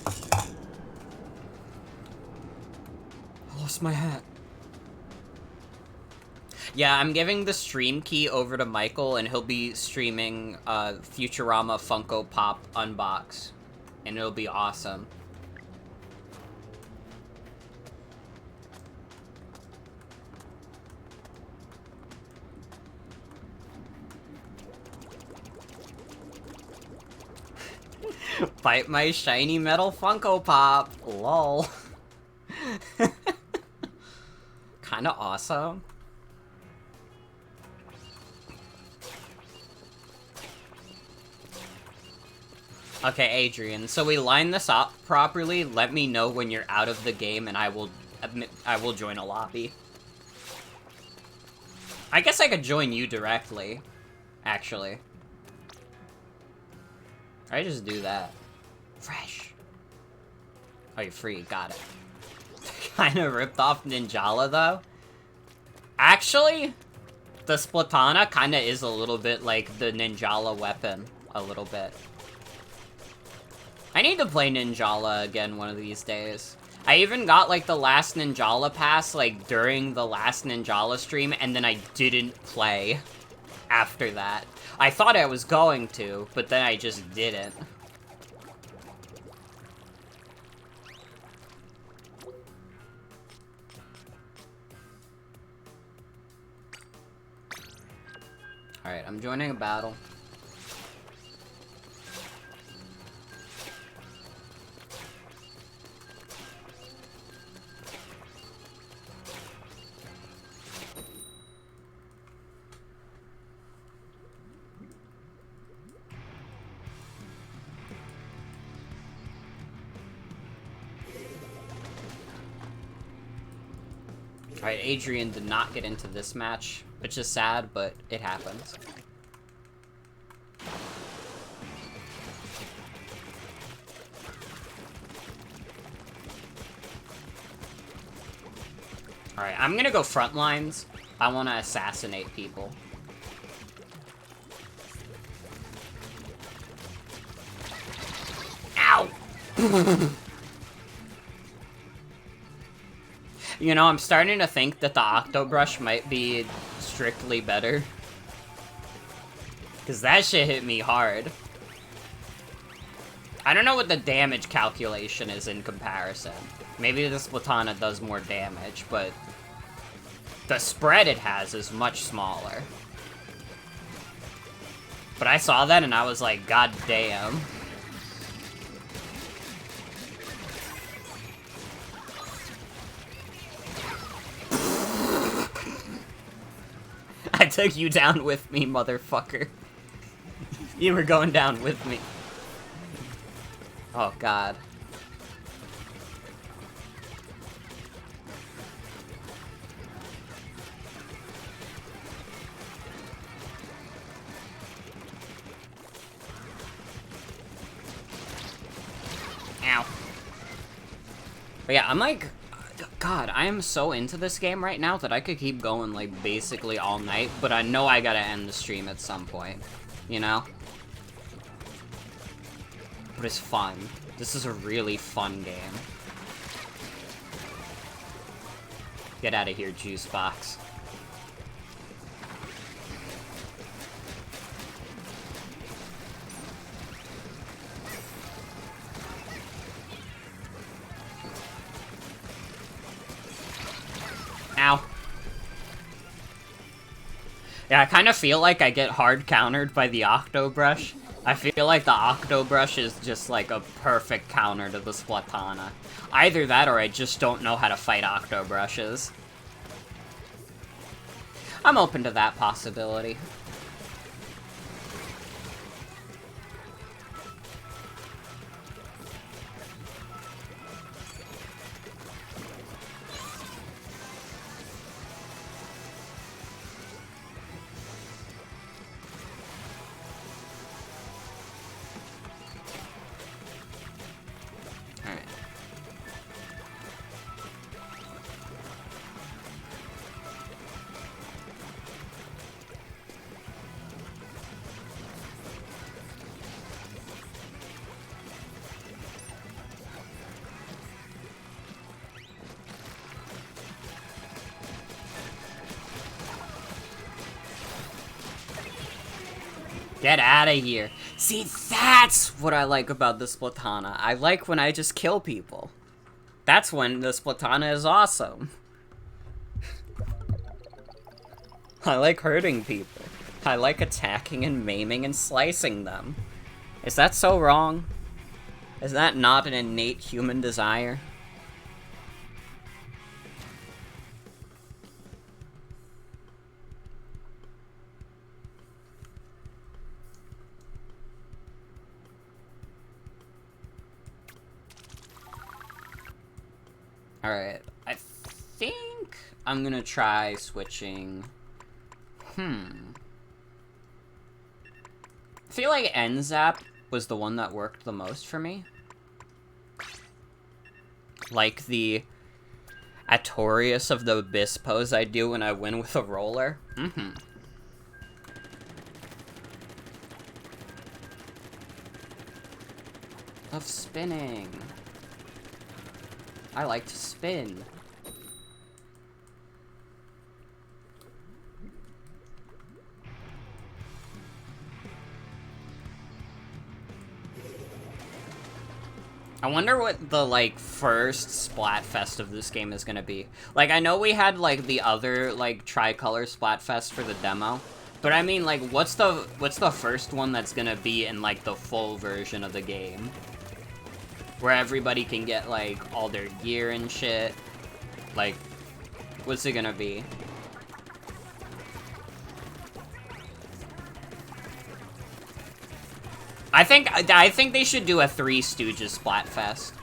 S1: I lost my hat. Yeah, I'm giving the stream key over to Michael, and he'll be streaming Futurama Funko Pop Unbox. And it'll be awesome. Fight my shiny metal Funko Pop. Lol. Kinda awesome. Okay, Adrian, so we line this up properly. Let me know when you're out of the game, and I will join a lobby. I guess I could join you directly, actually. I just do that. Fresh. Oh, you're free. Got it. Kinda ripped off Ninjala, though. Actually, the Splatana kinda is a little bit like the Ninjala weapon. A little bit. I need to play Ninjala again one of these days. I even got, like, the last Ninjala pass, like, during the last Ninjala stream, and then I didn't play after that. I thought I was going to, but then I just didn't. Alright, I'm joining a battle. Alright, Adrian did not get into this match, which is sad, but it happens. Alright, I'm gonna go front lines. I want to assassinate people. Ow! You know, I'm starting to think that the Octobrush might be strictly better. Because that shit hit me hard. I don't know what the damage calculation is in comparison. Maybe the Splatana does more damage, but the spread it has is much smaller. But I saw that and I was like, god damn. I took you down with me, motherfucker. You were going down with me. Oh, God. Ow. But yeah, I'm like... God, I am so into this game right now that I could keep going, like, basically all night, but I know I gotta end the stream at some point, you know? But it's fun. This is a really fun game. Get out of here, juice box. Ow. Yeah, I kind of feel like I get hard countered by the Octobrush. I feel like the Octobrush is just like a perfect counter to the Splatana. Either that or I just don't know how to fight Octobrushes. I'm open to that possibility. Get out of here. See, that's what I like about the Splatana. I like when I just kill people. That's when the Splatana is awesome. I like hurting people. I like attacking and maiming and slicing them. Is that so wrong? Is that not an innate human desire? Alright, I think I'm gonna try switching... I feel like NZAP was the one that worked the most for me. Like the Atorius of the Abyss pose I do when I win with a roller. Love spinning. I like to spin. I wonder what the, like, first Splatfest of this game is gonna be. Like, I know we had, like, the other, like, Tricolor Splatfest for the demo. But I mean, like, what's the first one that's gonna be in, like, the full version of the game? Where everybody can get, like, all their gear and shit. Like, what's it gonna be? I think they should do a Three Stooges Splatfest.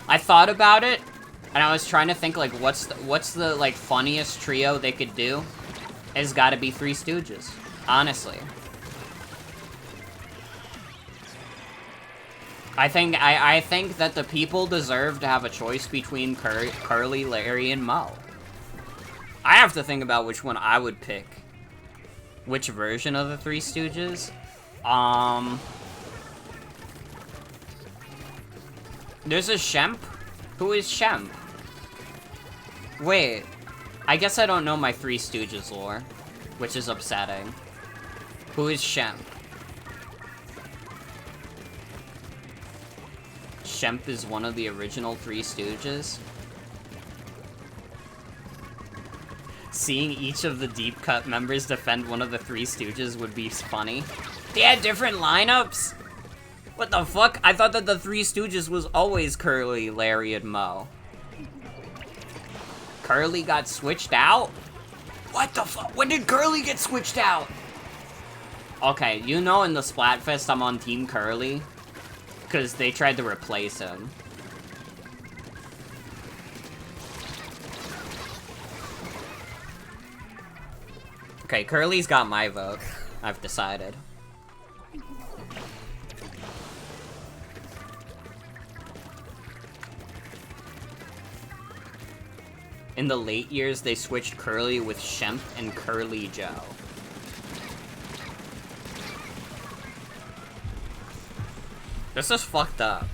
S1: I thought about it, and I was trying to think, like, what's the like, funniest trio they could do? It's gotta be Three Stooges, honestly. I think that the people deserve to have a choice between Curly, Larry, and Moe. I have to think about which one I would pick. Which version of the Three Stooges? There's a Shemp? Who is Shemp? Wait, I guess I don't know my Three Stooges lore, which is upsetting. Who is Shemp? Shemp is one of the original Three Stooges. Seeing each of the Deep Cut members defend one of the Three Stooges would be funny. They had different lineups? What the fuck? I thought that the Three Stooges was always Curly, Larry, and Moe. Curly got switched out? What the fuck? When did Curly get switched out? Okay, you know in the Splatfest I'm on Team Curly. Because they tried to replace him. Okay, Curly's got my vote. I've decided. In the late years, they switched Curly with Shemp and Curly Joe. This is fucked up.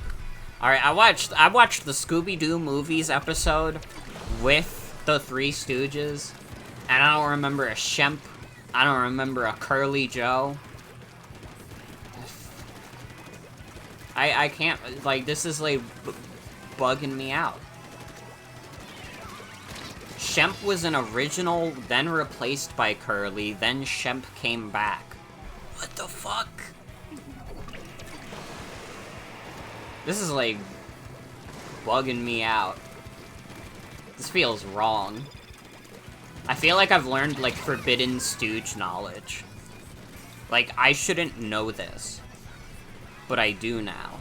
S1: Alright, I watched the Scooby-Doo movies episode with the Three Stooges, and I don't remember a Shemp. I don't remember a Curly Joe. I can't, like, this is, like, bugging me out. Shemp was an original, then replaced by Curly, then Shemp came back. What the fuck? This is, like, bugging me out. This feels wrong. I feel like I've learned, like, forbidden Stooge knowledge. Like, I shouldn't know this. But I do now.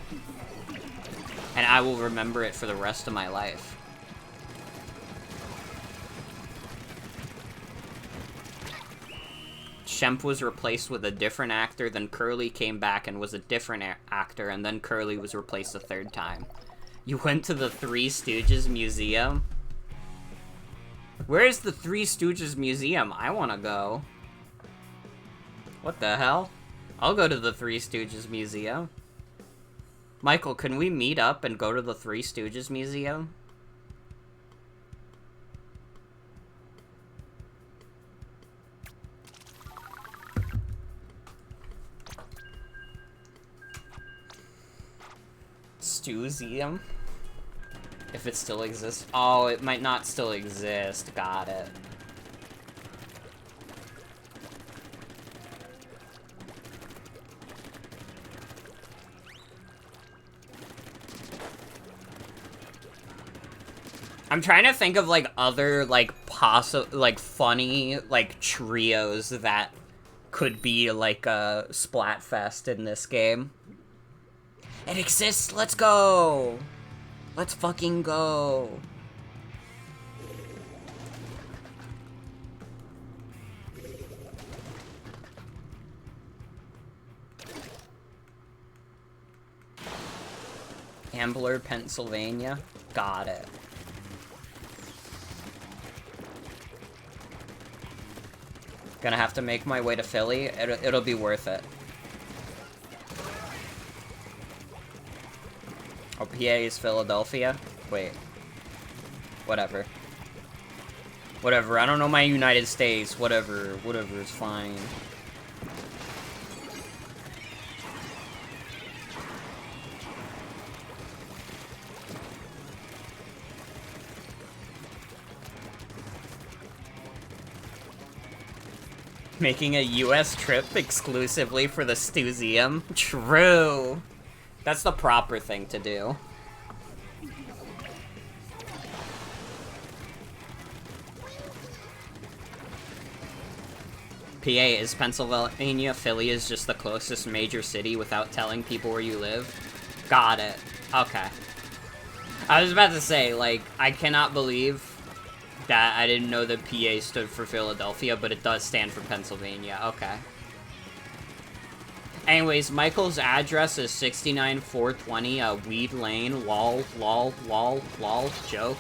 S1: And I will remember it for the rest of my life. Shemp was replaced with a different actor, then Curly came back and was a different actor, and then Curly was replaced a third time. You went to the Three Stooges Museum? Where is the Three Stooges Museum? I wanna go. What the hell? I'll go to the Three Stooges Museum. Michael, can we meet up and go to the Three Stooges Museum? Stewseum? If it still exists. Oh, it might not still exist. Got it. I'm trying to think of, like, other, like, like, funny, like, trios that could be, like, a Splatfest in this game. It exists! Let's go! Let's fucking go! Ambler, Pennsylvania. Got it. Gonna have to make my way to Philly. It'll be worth it. Oh, PA is Philadelphia? Wait. Whatever. Whatever, I don't know my United States. Whatever is fine. Making a US trip exclusively for the Stewseum? True! That's the proper thing to do. PA is Pennsylvania, Philly is just the closest major city without telling people where you live. Got it. Okay. I was about to say, like, I cannot believe that I didn't know that PA stood for Philadelphia, but it does stand for Pennsylvania. Okay. Anyways, Michael's address is 69420 Weed Lane, lol, joke.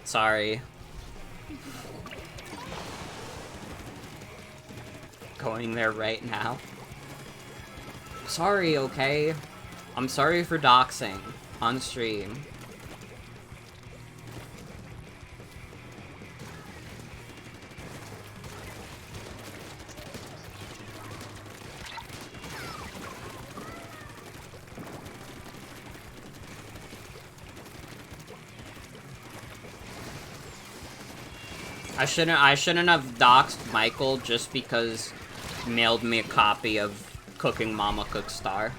S1: Sorry. Going there right now. Sorry, okay? I'm sorry for doxing on stream. I shouldn't have doxed Michael just because he mailed me a copy of Cooking Mama Cookstar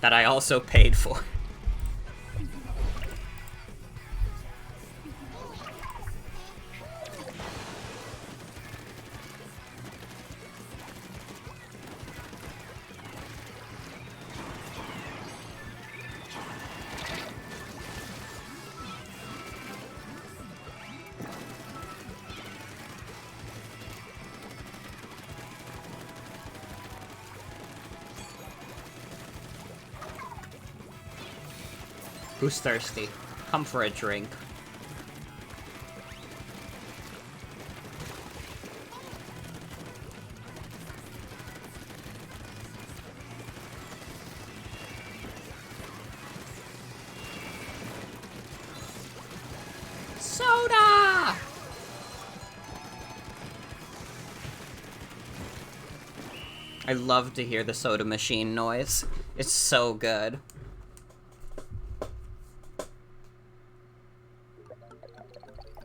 S1: that I also paid for. Who's thirsty? Come for a drink. Soda! I love to hear the soda machine noise. It's so good.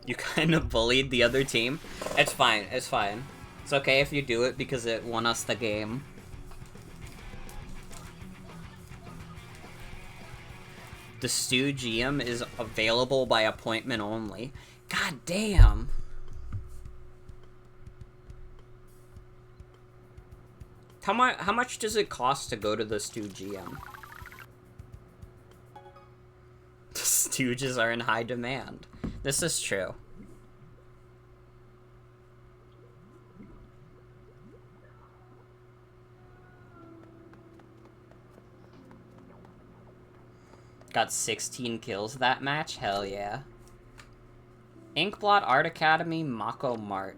S1: You kind of bullied the other team. It's fine, it's fine. It's okay if you do it because it won us the game. The Stewseum is available by appointment only. God damn. How much does it cost to go to the Stewseum? The Stooges are in high demand. This is true. Got 16 kills that match? Hell yeah. Inkblot Art Academy, Mako Mart.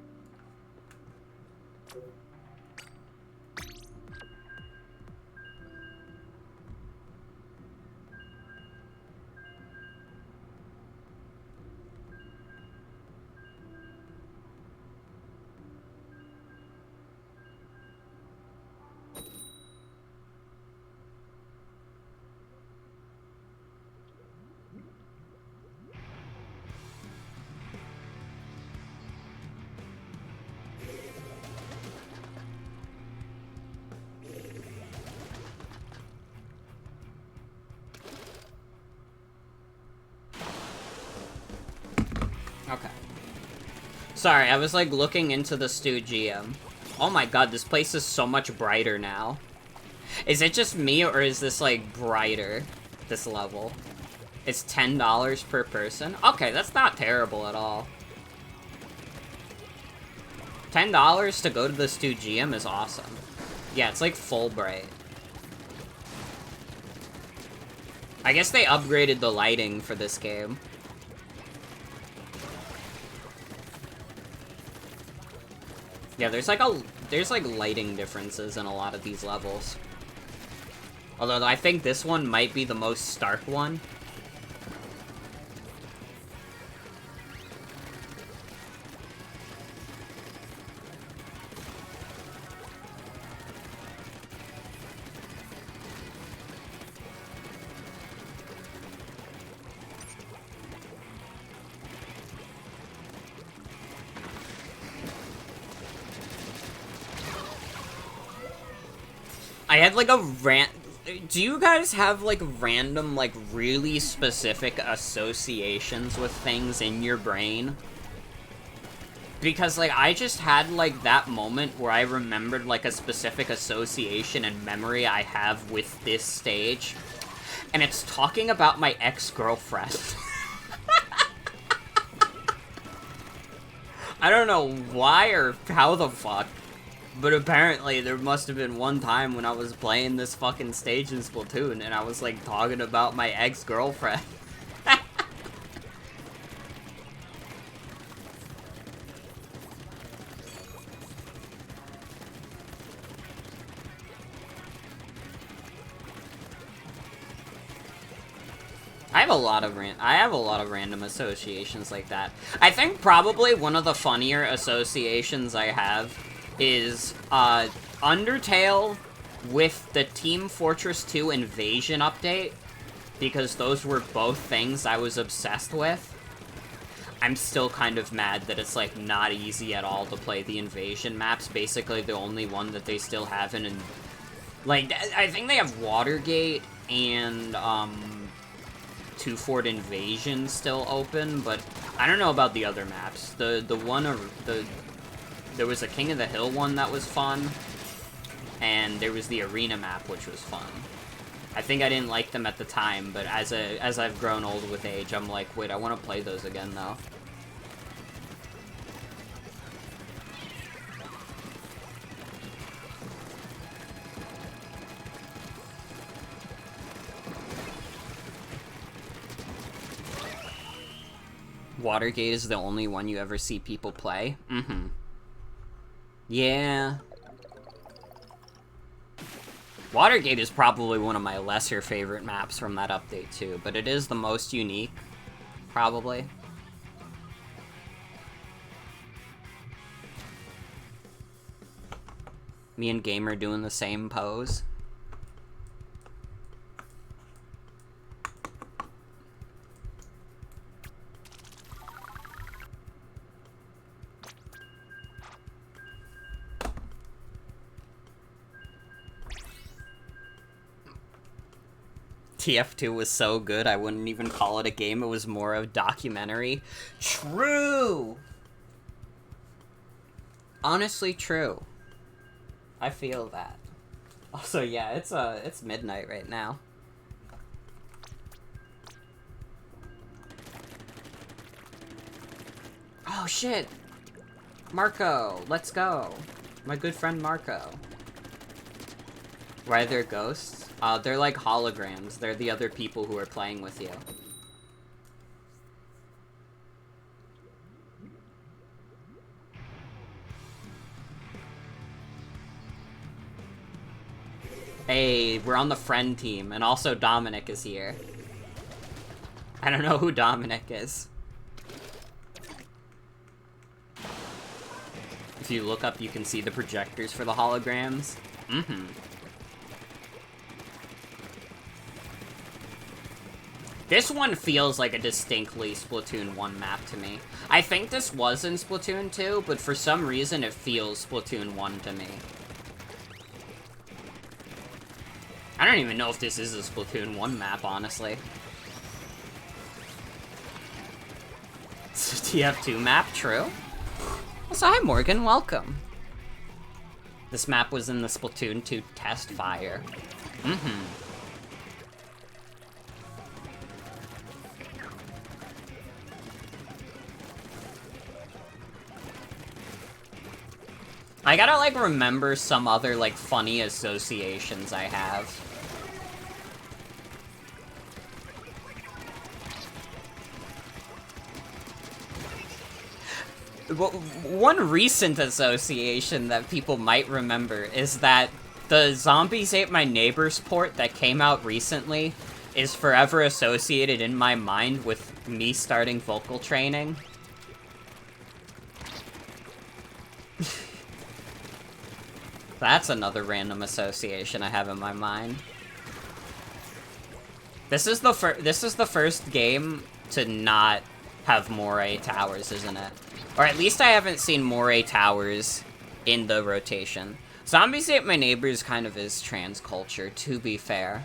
S1: Sorry, I was like looking into the Stygium. Oh my god, this place is so much brighter now. Is it just me, or is this like brighter, this level? It's $10 per person? Okay, that's not terrible at all. $10 to go to the Stygium is awesome. Yeah, it's like full bright. I guess they upgraded the lighting for this game. Yeah, there's like lighting differences in a lot of these levels. Although I think this one might be the most stark one. I had like a do you guys have like random, like really specific associations with things in your brain? Because like I just had like that moment where I remembered like a specific association and memory I have with this stage. And it's talking about my ex-girlfriend. I don't know why or how the fuck. But apparently, there must have been one time when I was playing this fucking stage in Splatoon, and I was, like, talking about my ex-girlfriend. I have a lot of random associations like that. I think probably one of the funnier associations I have is Undertale with the Team Fortress 2 Invasion update, because those were both things I was obsessed with. I'm still kind of mad that it's like not easy at all to play the Invasion maps, basically the only one that they still haven't, and like I think they have Watergate and Two Fort Invasion still open, but I don't know about the other maps. There was a King of the Hill one that was fun, and there was the Arena map, which was fun. I think I didn't like them at the time, but as I've grown old with age, I'm like, wait, I want to play those again, though. Watergate is the only one you ever see people play? Mm-hmm. Yeah. Watergate is probably one of my lesser favorite maps from that update, too, but it is the most unique, probably. Me and Gamer doing the same pose. TF2 was so good, I wouldn't even call it a game, it was more of a documentary. True! Honestly, true. I feel that. Also, yeah, it's midnight right now. Oh, shit! Marco, let's go! My good friend Marco. Why are there ghosts? They're like holograms. They're the other people who are playing with you. Hey, we're on the friend team, and also Dominic is here. I don't know who Dominic is. If you look up, you can see the projectors for the holograms. Mm-hmm. This one feels like a distinctly Splatoon 1 map to me. I think this was in Splatoon 2, but for some reason it feels Splatoon 1 to me. I don't even know if this is a Splatoon 1 map, honestly. It's a TF2 map, true? So hi Morgan, welcome. This map was in the Splatoon 2 test fire. I gotta, like, remember some other, like, funny associations I have. One recent association that people might remember is that the Zombies Ate My Neighbors port that came out recently is forever associated in my mind with me starting vocal training. That's another random association I have in my mind. This is the first game to not have Moray Towers, isn't it? Or at least I haven't seen Moray Towers in the rotation. Zombies Ate My Neighbors kind of is trans culture, to be fair.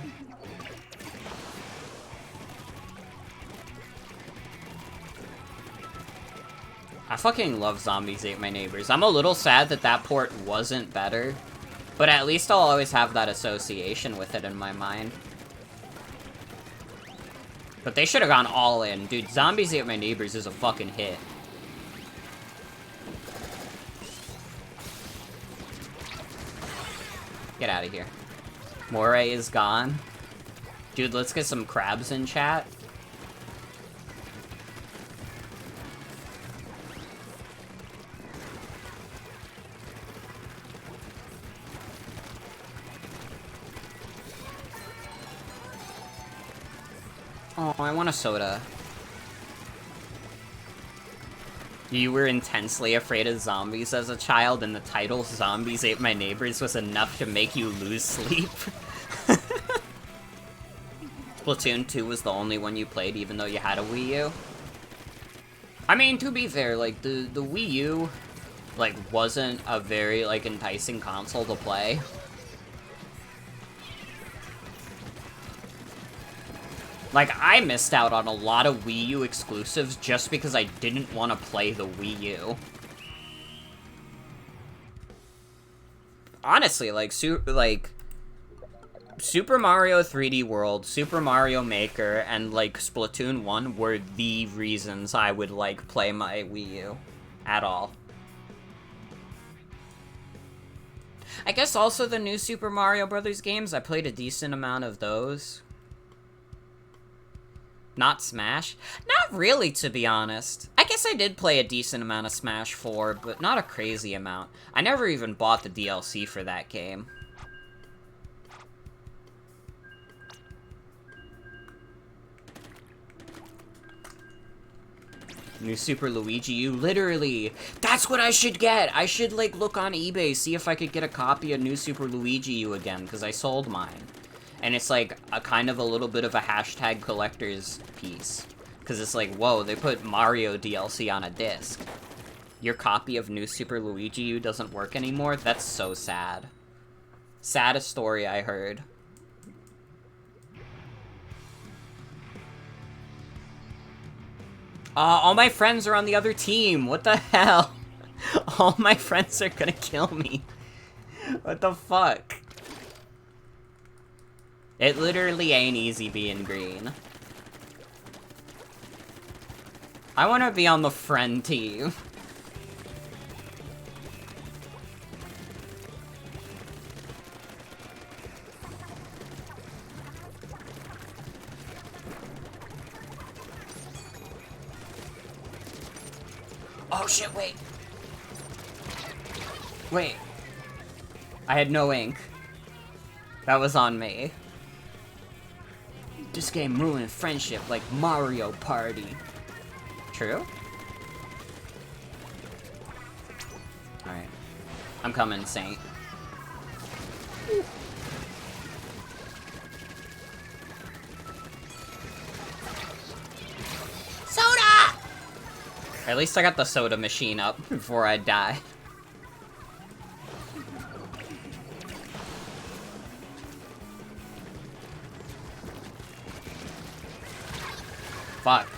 S1: I fucking love Zombies Ate My Neighbors. I'm a little sad that that port wasn't better, but at least I'll always have that association with it in my mind. But they should have gone all in. Dude, Zombies Ate My Neighbors is a fucking hit. Get out of here. Moray is gone. Dude, let's get some crabs in chat. Oh, I want a soda. You were intensely afraid of zombies as a child, and the title Zombies Ate My Neighbors was enough to make you lose sleep. Splatoon 2 was the only one you played, even though you had a Wii U. I mean, to be fair, like, the Wii U, like, wasn't a very, like, enticing console to play. Like, I missed out on a lot of Wii U exclusives just because I didn't want to play the Wii U. Honestly, like, Super Mario 3D World, Super Mario Maker, and, like, Splatoon 1 were the reasons I would, like, play my Wii U at all. I guess also the new Super Mario Brothers games, I played a decent amount of those. Not Smash? Not really, to be honest. I guess I did play a decent amount of Smash 4, but not a crazy amount. I never even bought the DLC for that game. New Super Luigi U, literally! That's what I should get! I should, like, look on eBay, see if I could get a copy of New Super Luigi U again, because I sold mine. And it's, like, a kind of a little bit of a hashtag collector's piece. Because it's like, whoa, they put Mario DLC on a disc. Your copy of New Super Luigi U doesn't work anymore? That's so sad. Saddest story I heard. All my friends are on the other team. What the hell? All my friends are gonna kill me. What the fuck? It literally ain't easy being green. I want to be on the friend team. Oh shit, wait. Wait. I had no ink. That was on me. This game ruined friendship like Mario Party. True? Alright. I'm coming, Saint. Soda! At least I got the soda machine up before I die. Fuck.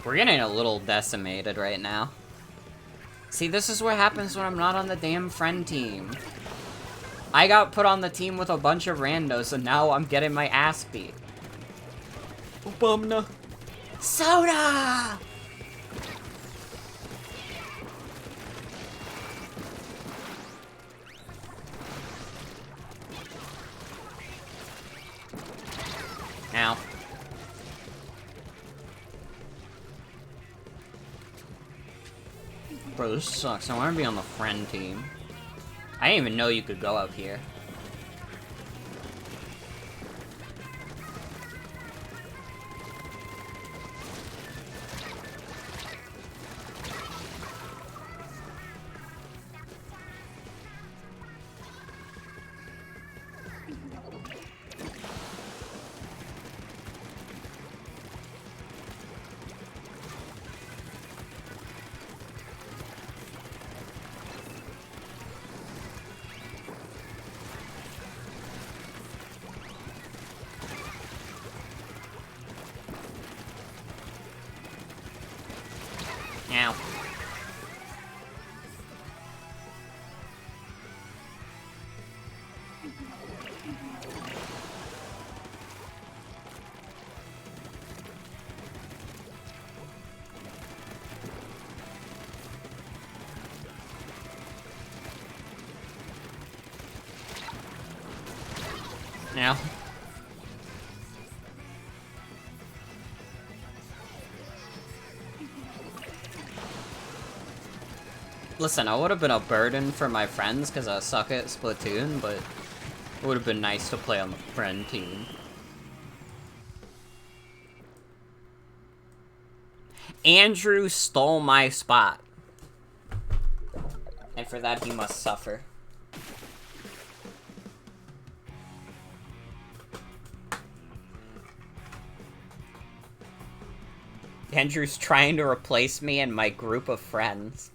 S1: We're getting a little decimated right now. See, this is what happens when I'm not on the damn friend team. I got put on the team with a bunch of randos, and now I'm getting my ass beat. Bumna. Soda! Ow. Bro, this sucks. I want to be on the friend team. I didn't even know you could go up here. Ow. Ow. Listen, I would have been a burden for my friends because I suck at Splatoon, but it would have been nice to play on the friend team. Andrew stole my spot. And for that, he must suffer. Andrew's trying to replace me and my group of friends.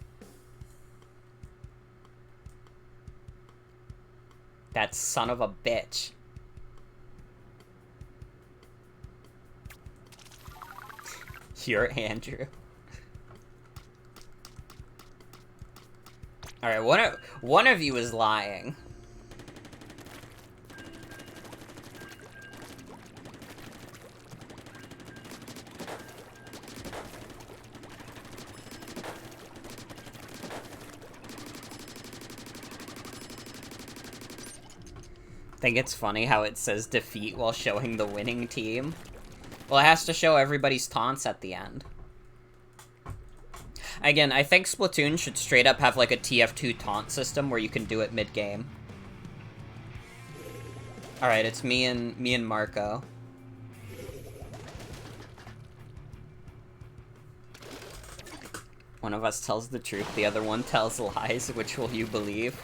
S1: That son of a bitch. You're Andrew. Alright, one of you is lying. I think it's funny how it says defeat while showing the winning team. Well, it has to show everybody's taunts at the end. Again, I think Splatoon should straight up have like a TF2 taunt system where you can do it mid-game. Alright, it's me and Marco. One of us tells the truth, the other one tells lies. Which will you believe?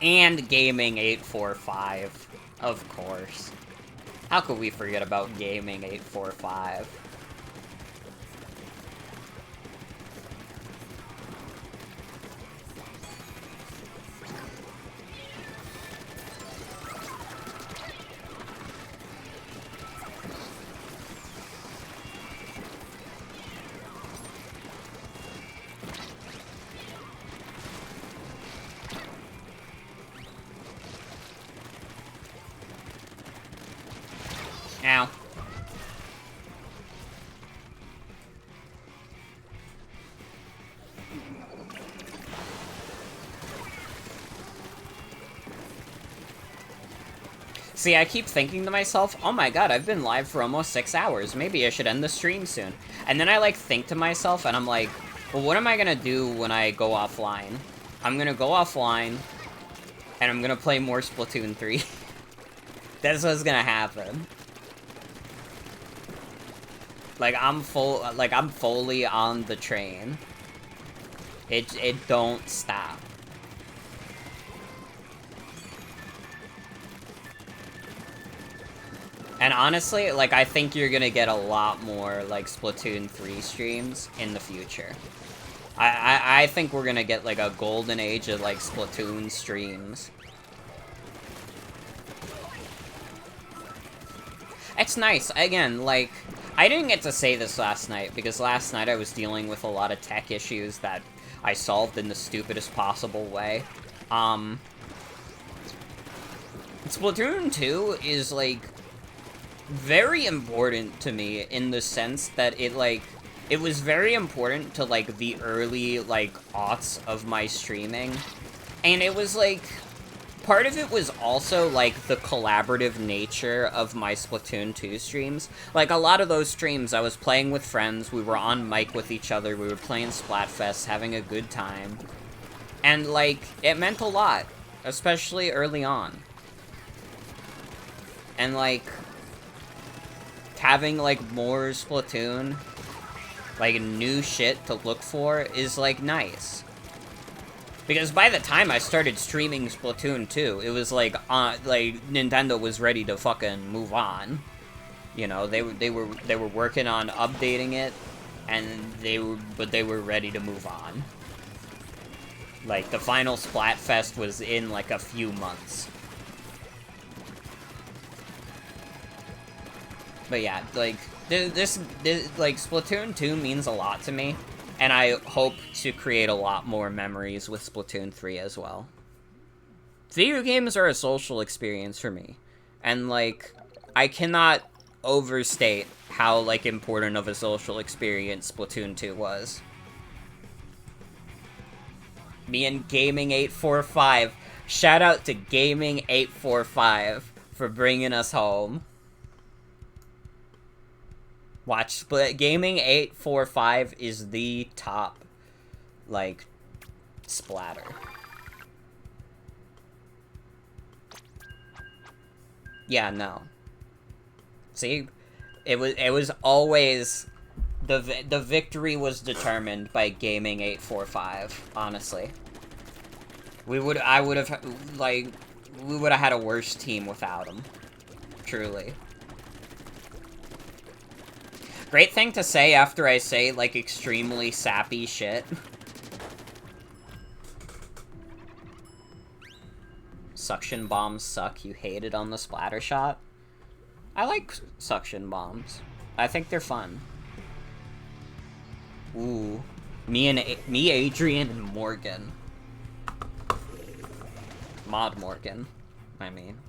S1: And Gaming 845, of course. How could we forget about Gaming 845? Ow. See, I keep thinking to myself, oh my god, I've been live for almost 6 hours. Maybe I should end the stream soon. And then I, like, think to myself, and I'm like, well, what am I gonna do when I go offline? I'm gonna go offline, and I'm gonna play more Splatoon 3. That's what's gonna happen. Like, I'm fully on the train. It don't stop. And honestly, like, I think you're gonna get a lot more, like, Splatoon 3 streams in the future. I think we're gonna get, like, a golden age of, like, Splatoon streams. It's nice. Again, like, I didn't get to say this last night, because last night I was dealing with a lot of tech issues that I solved in the stupidest possible way. Splatoon 2 is, like, very important to me in the sense that it was very important to, like, the early, like, aughts of my streaming. And it was, like, part of it was also, like, the collaborative nature of my Splatoon 2 streams. Like, a lot of those streams, I was playing with friends, we were on mic with each other, we were playing Splatfest, having a good time. And, like, it meant a lot, especially early on. And, like, having, like, more Splatoon, like, new shit to look for is, like, nice. Because by the time I started streaming Splatoon 2, it was, like, Nintendo was ready to fucking move on. You know, they were working on updating it, and they were ready to move on. Like, the final Splatfest was in, like, a few months. But yeah, like, this like, Splatoon 2 means a lot to me, and I hope to create a lot more memories with Splatoon 3 as well. Video games are a social experience for me, and, like, I cannot overstate how, like, important of a social experience Splatoon 2 was. Me and Gaming845, shout out to Gaming845 for bringing us home. Watch Gaming845 is the top, like, splatter. Yeah, no. See, it was always the victory was determined by Gaming845. Honestly, we would have had a worse team without him. Truly. Great thing to say after I say, like, extremely sappy shit. Suction bombs suck. You hate it on the splatter shot? I like suction bombs. I think they're fun. Ooh. Me, Adrian, and Morgan. Mod Morgan, I mean.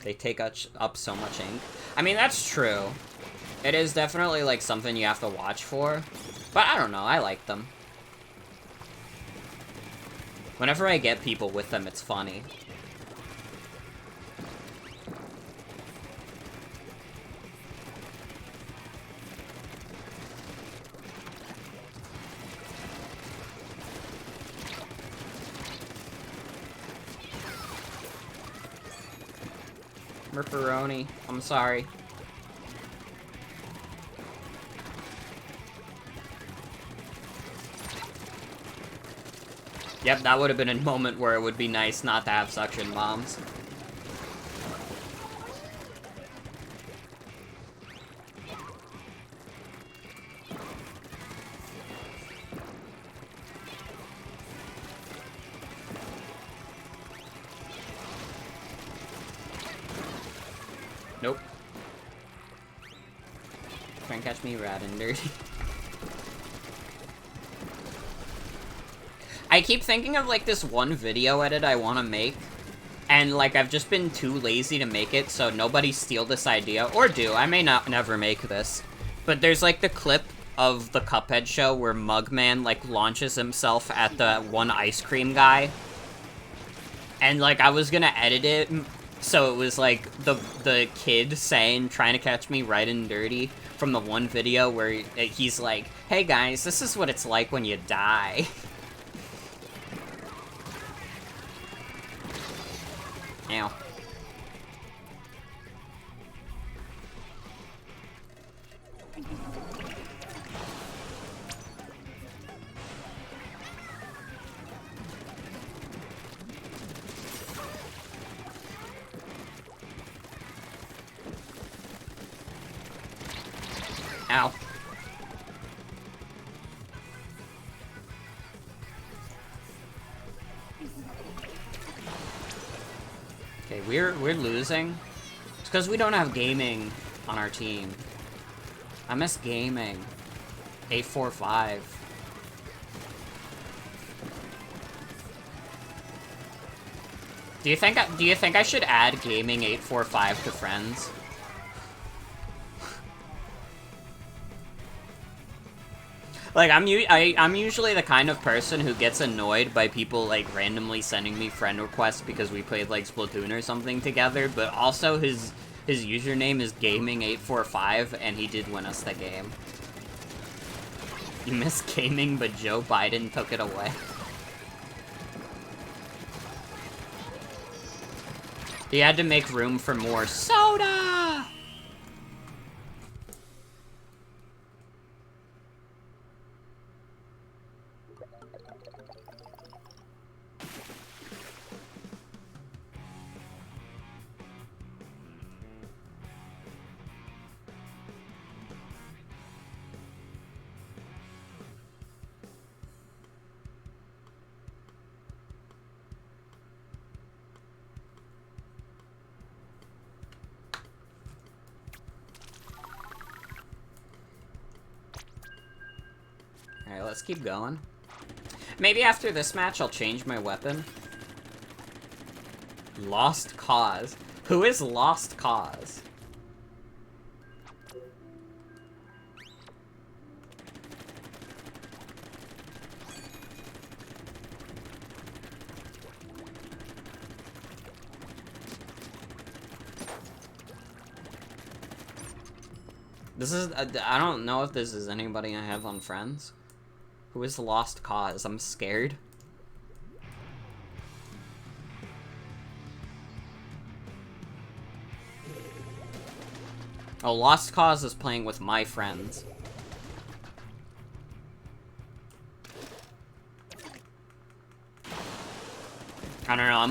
S1: They take up so much ink. I mean, that's true. It is definitely, like, something you have to watch for. But I don't know, I like them. Whenever I get people with them, it's funny. Ripperoni, I'm sorry. Yep, that would have been a moment where it would be nice not to have suction bombs. Nope. Try and catch me rat and dirty. I keep thinking of, like, this one video edit I want to make, and, like, I've just been too lazy to make it, so nobody steal this idea. Or do. I may never make this. But there's, like, the clip of the Cuphead show where Mugman, like, launches himself at the one ice cream guy. And, like, I was gonna edit it, so it was, like, the kid saying, trying to catch me right and dirty, from the one video where he's like, hey guys, this is what it's like when you die. Ow. Ow. Okay, we're losing. It's because we don't have gaming on our team. I miss gaming. 845. Do you think I should add gaming 845 to friends? Like, I'm usually the kind of person who gets annoyed by people, like, randomly sending me friend requests because we played, like, Splatoon or something together, but also his username is gaming845, and he did win us the game. You miss gaming, but Joe Biden took it away. He had to make room for more soda! Alright, let's keep going. Maybe after this match, I'll change my weapon. Lost Cause. Who is Lost Cause? This is, I don't know if this is anybody I have on friends. Who is Lost Cause? I'm scared. Oh, Lost Cause is playing with my friends. I don't know,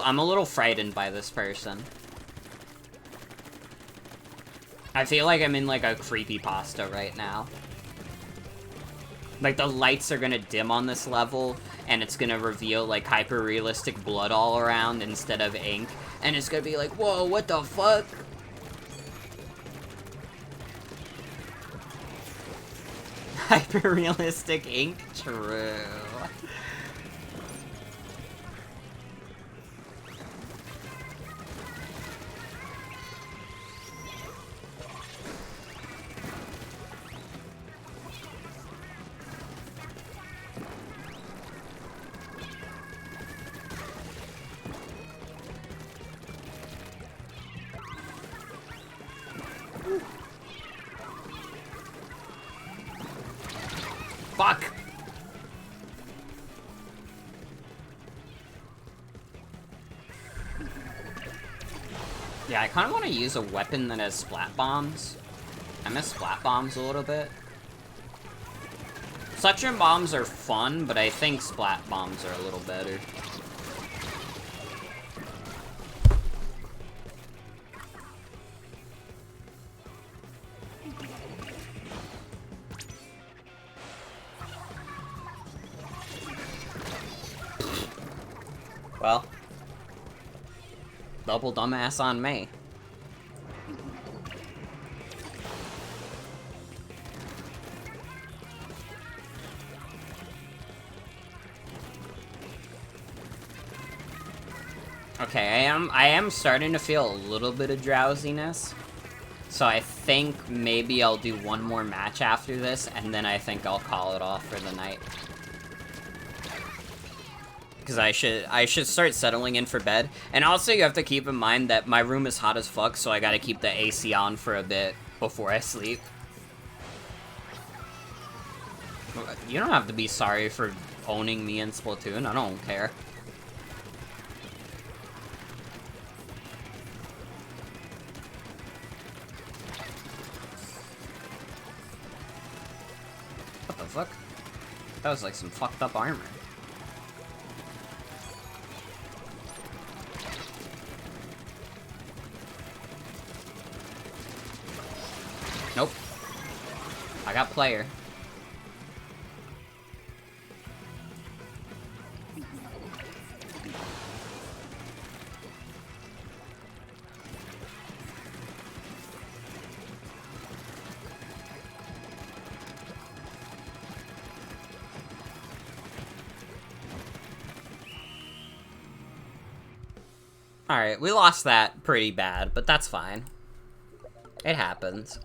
S1: I'm a little frightened by this person. I feel like I'm in, like, a creepypasta right now. Like, the lights are gonna dim on this level, and it's gonna reveal, like, hyper-realistic blood all around instead of ink, and it's gonna be like, whoa, what the fuck? Hyper-realistic ink? True. Fuck! Yeah, I kind of want to use a weapon that has splat bombs. I miss splat bombs a little bit. Suction bombs are fun, but I think splat bombs are a little better. Well, double dumbass on me. Okay, I am starting to feel a little bit of drowsiness. So I think maybe I'll do one more match after this, and then I think I'll call it off for the night. Because I should start settling in for bed. And also, you have to keep in mind that my room is hot as fuck, so I gotta keep the AC on for a bit before I sleep. You don't have to be sorry for owning me in Splatoon, I don't care. What the fuck? That was like some fucked up armor. Nope. I got player. Alright, we lost that pretty bad, but that's fine. It happens.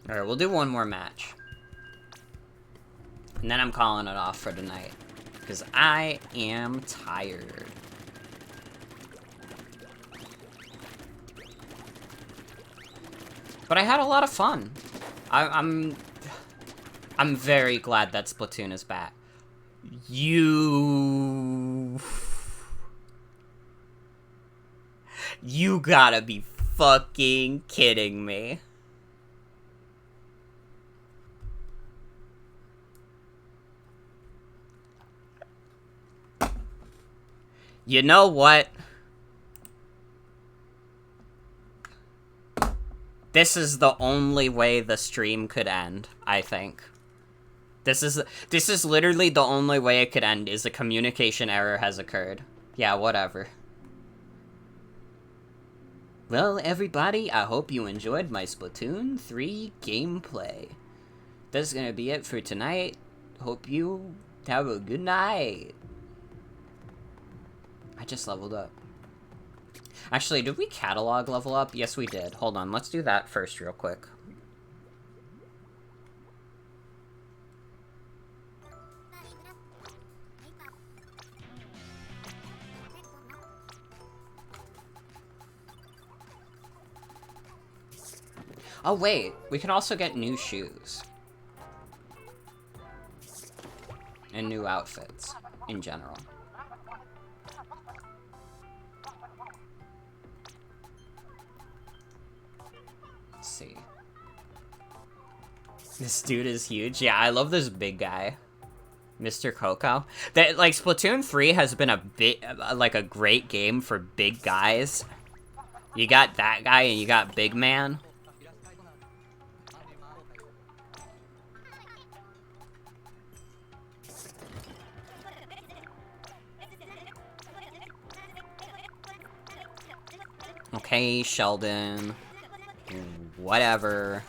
S1: Alright, we'll do one more match. And then I'm calling it off for tonight. Because I am tired. But I had a lot of fun. I'm very glad that Splatoon is back. You gotta be fucking kidding me. You know what? This is the only way the stream could end, I think. This is literally the only way it could end, is a communication error has occurred. Yeah, whatever. Well, everybody, I hope you enjoyed my Splatoon 3 gameplay. That's gonna be it for tonight. Hope you have a good night. I just leveled up. Actually, did we catalog level up? Yes, we did. Hold on, let's do that first real quick. Oh, wait. We can also get new shoes. And new outfits, in general. Let's see. This dude is huge. Yeah, I love this big guy. Mr. Coco. That, like, Splatoon 3 has been a bit, like, a great game for big guys. You got that guy and you got Big Man. Okay, Sheldon. Whatever.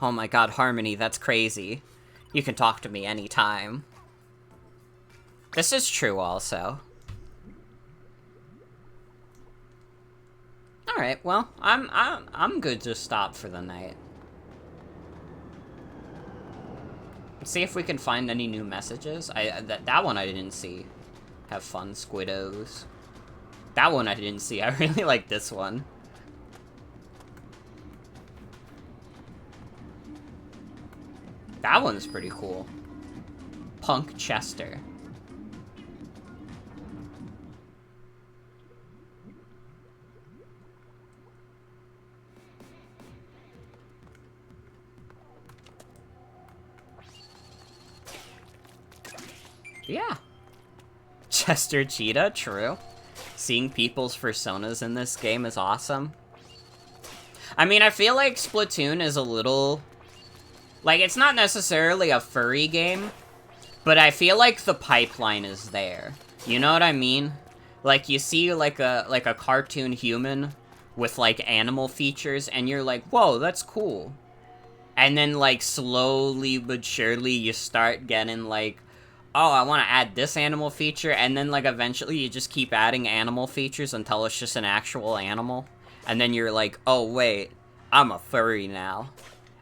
S1: Oh my god, Harmony, that's crazy. You can talk to me anytime. This is true also. Alright, well, I'm good to stop for the night. Let's see if we can find any new messages. That one I didn't see. Have fun, Squiddos. That one I didn't see. I really like this one. That one's pretty cool. Punk Chester. Yeah. Chester Cheetah, true. Seeing people's personas in this game is awesome. I mean, I feel like Splatoon is a little... like, it's not necessarily a furry game, but I feel like the pipeline is there. You know what I mean? Like, you see, like a cartoon human with, like, animal features, and you're like, whoa, that's cool. And then, like, slowly but surely you start getting, like, oh, I want to add this animal feature, and then, like, eventually you just keep adding animal features until it's just an actual animal. And then you're like, oh, wait, I'm a furry now.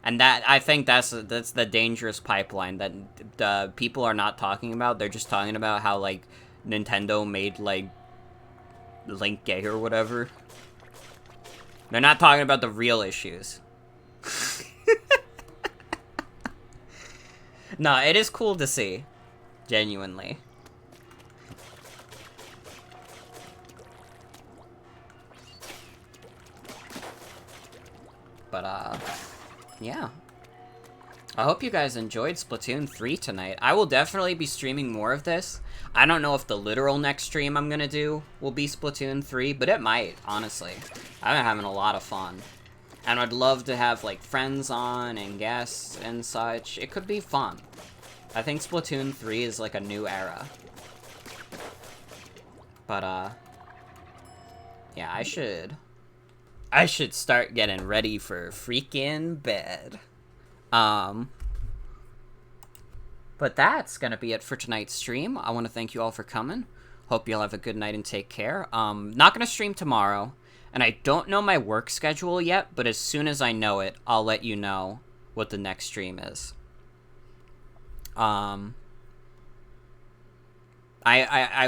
S1: And that, I think that's the dangerous pipeline that the people are not talking about. They're just talking about how, like, Nintendo made, like, Link gay or whatever. They're not talking about the real issues. No, it is cool to see. Genuinely. But, yeah. I hope you guys enjoyed Splatoon 3 tonight. I will definitely be streaming more of this. I don't know if the literal next stream I'm gonna do will be Splatoon 3, but it might, honestly. I've been having a lot of fun. And I'd love to have, like, friends on and guests and such. It could be fun. I think Splatoon 3 is, like, a new era. But, yeah, I should start getting ready for freaking bed. But that's gonna be it for tonight's stream. I want to thank you all for coming. Hope you'll have a good night and take care. Not gonna stream tomorrow, and I don't know my work schedule yet, but as soon as I know it, I'll let you know what the next stream is. I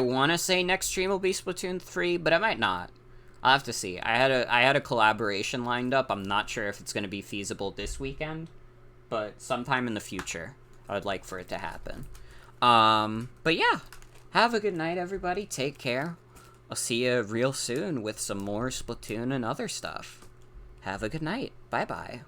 S1: want to say next stream will be Splatoon 3, but I might not. I'll have to see. I had a collaboration lined up. I'm not sure if it's going to be feasible this weekend, but sometime in the future, I would like for it to happen. But yeah, have a good night, everybody. Take care. I'll see you real soon with some more Splatoon and other stuff. Have a good night. Bye-bye.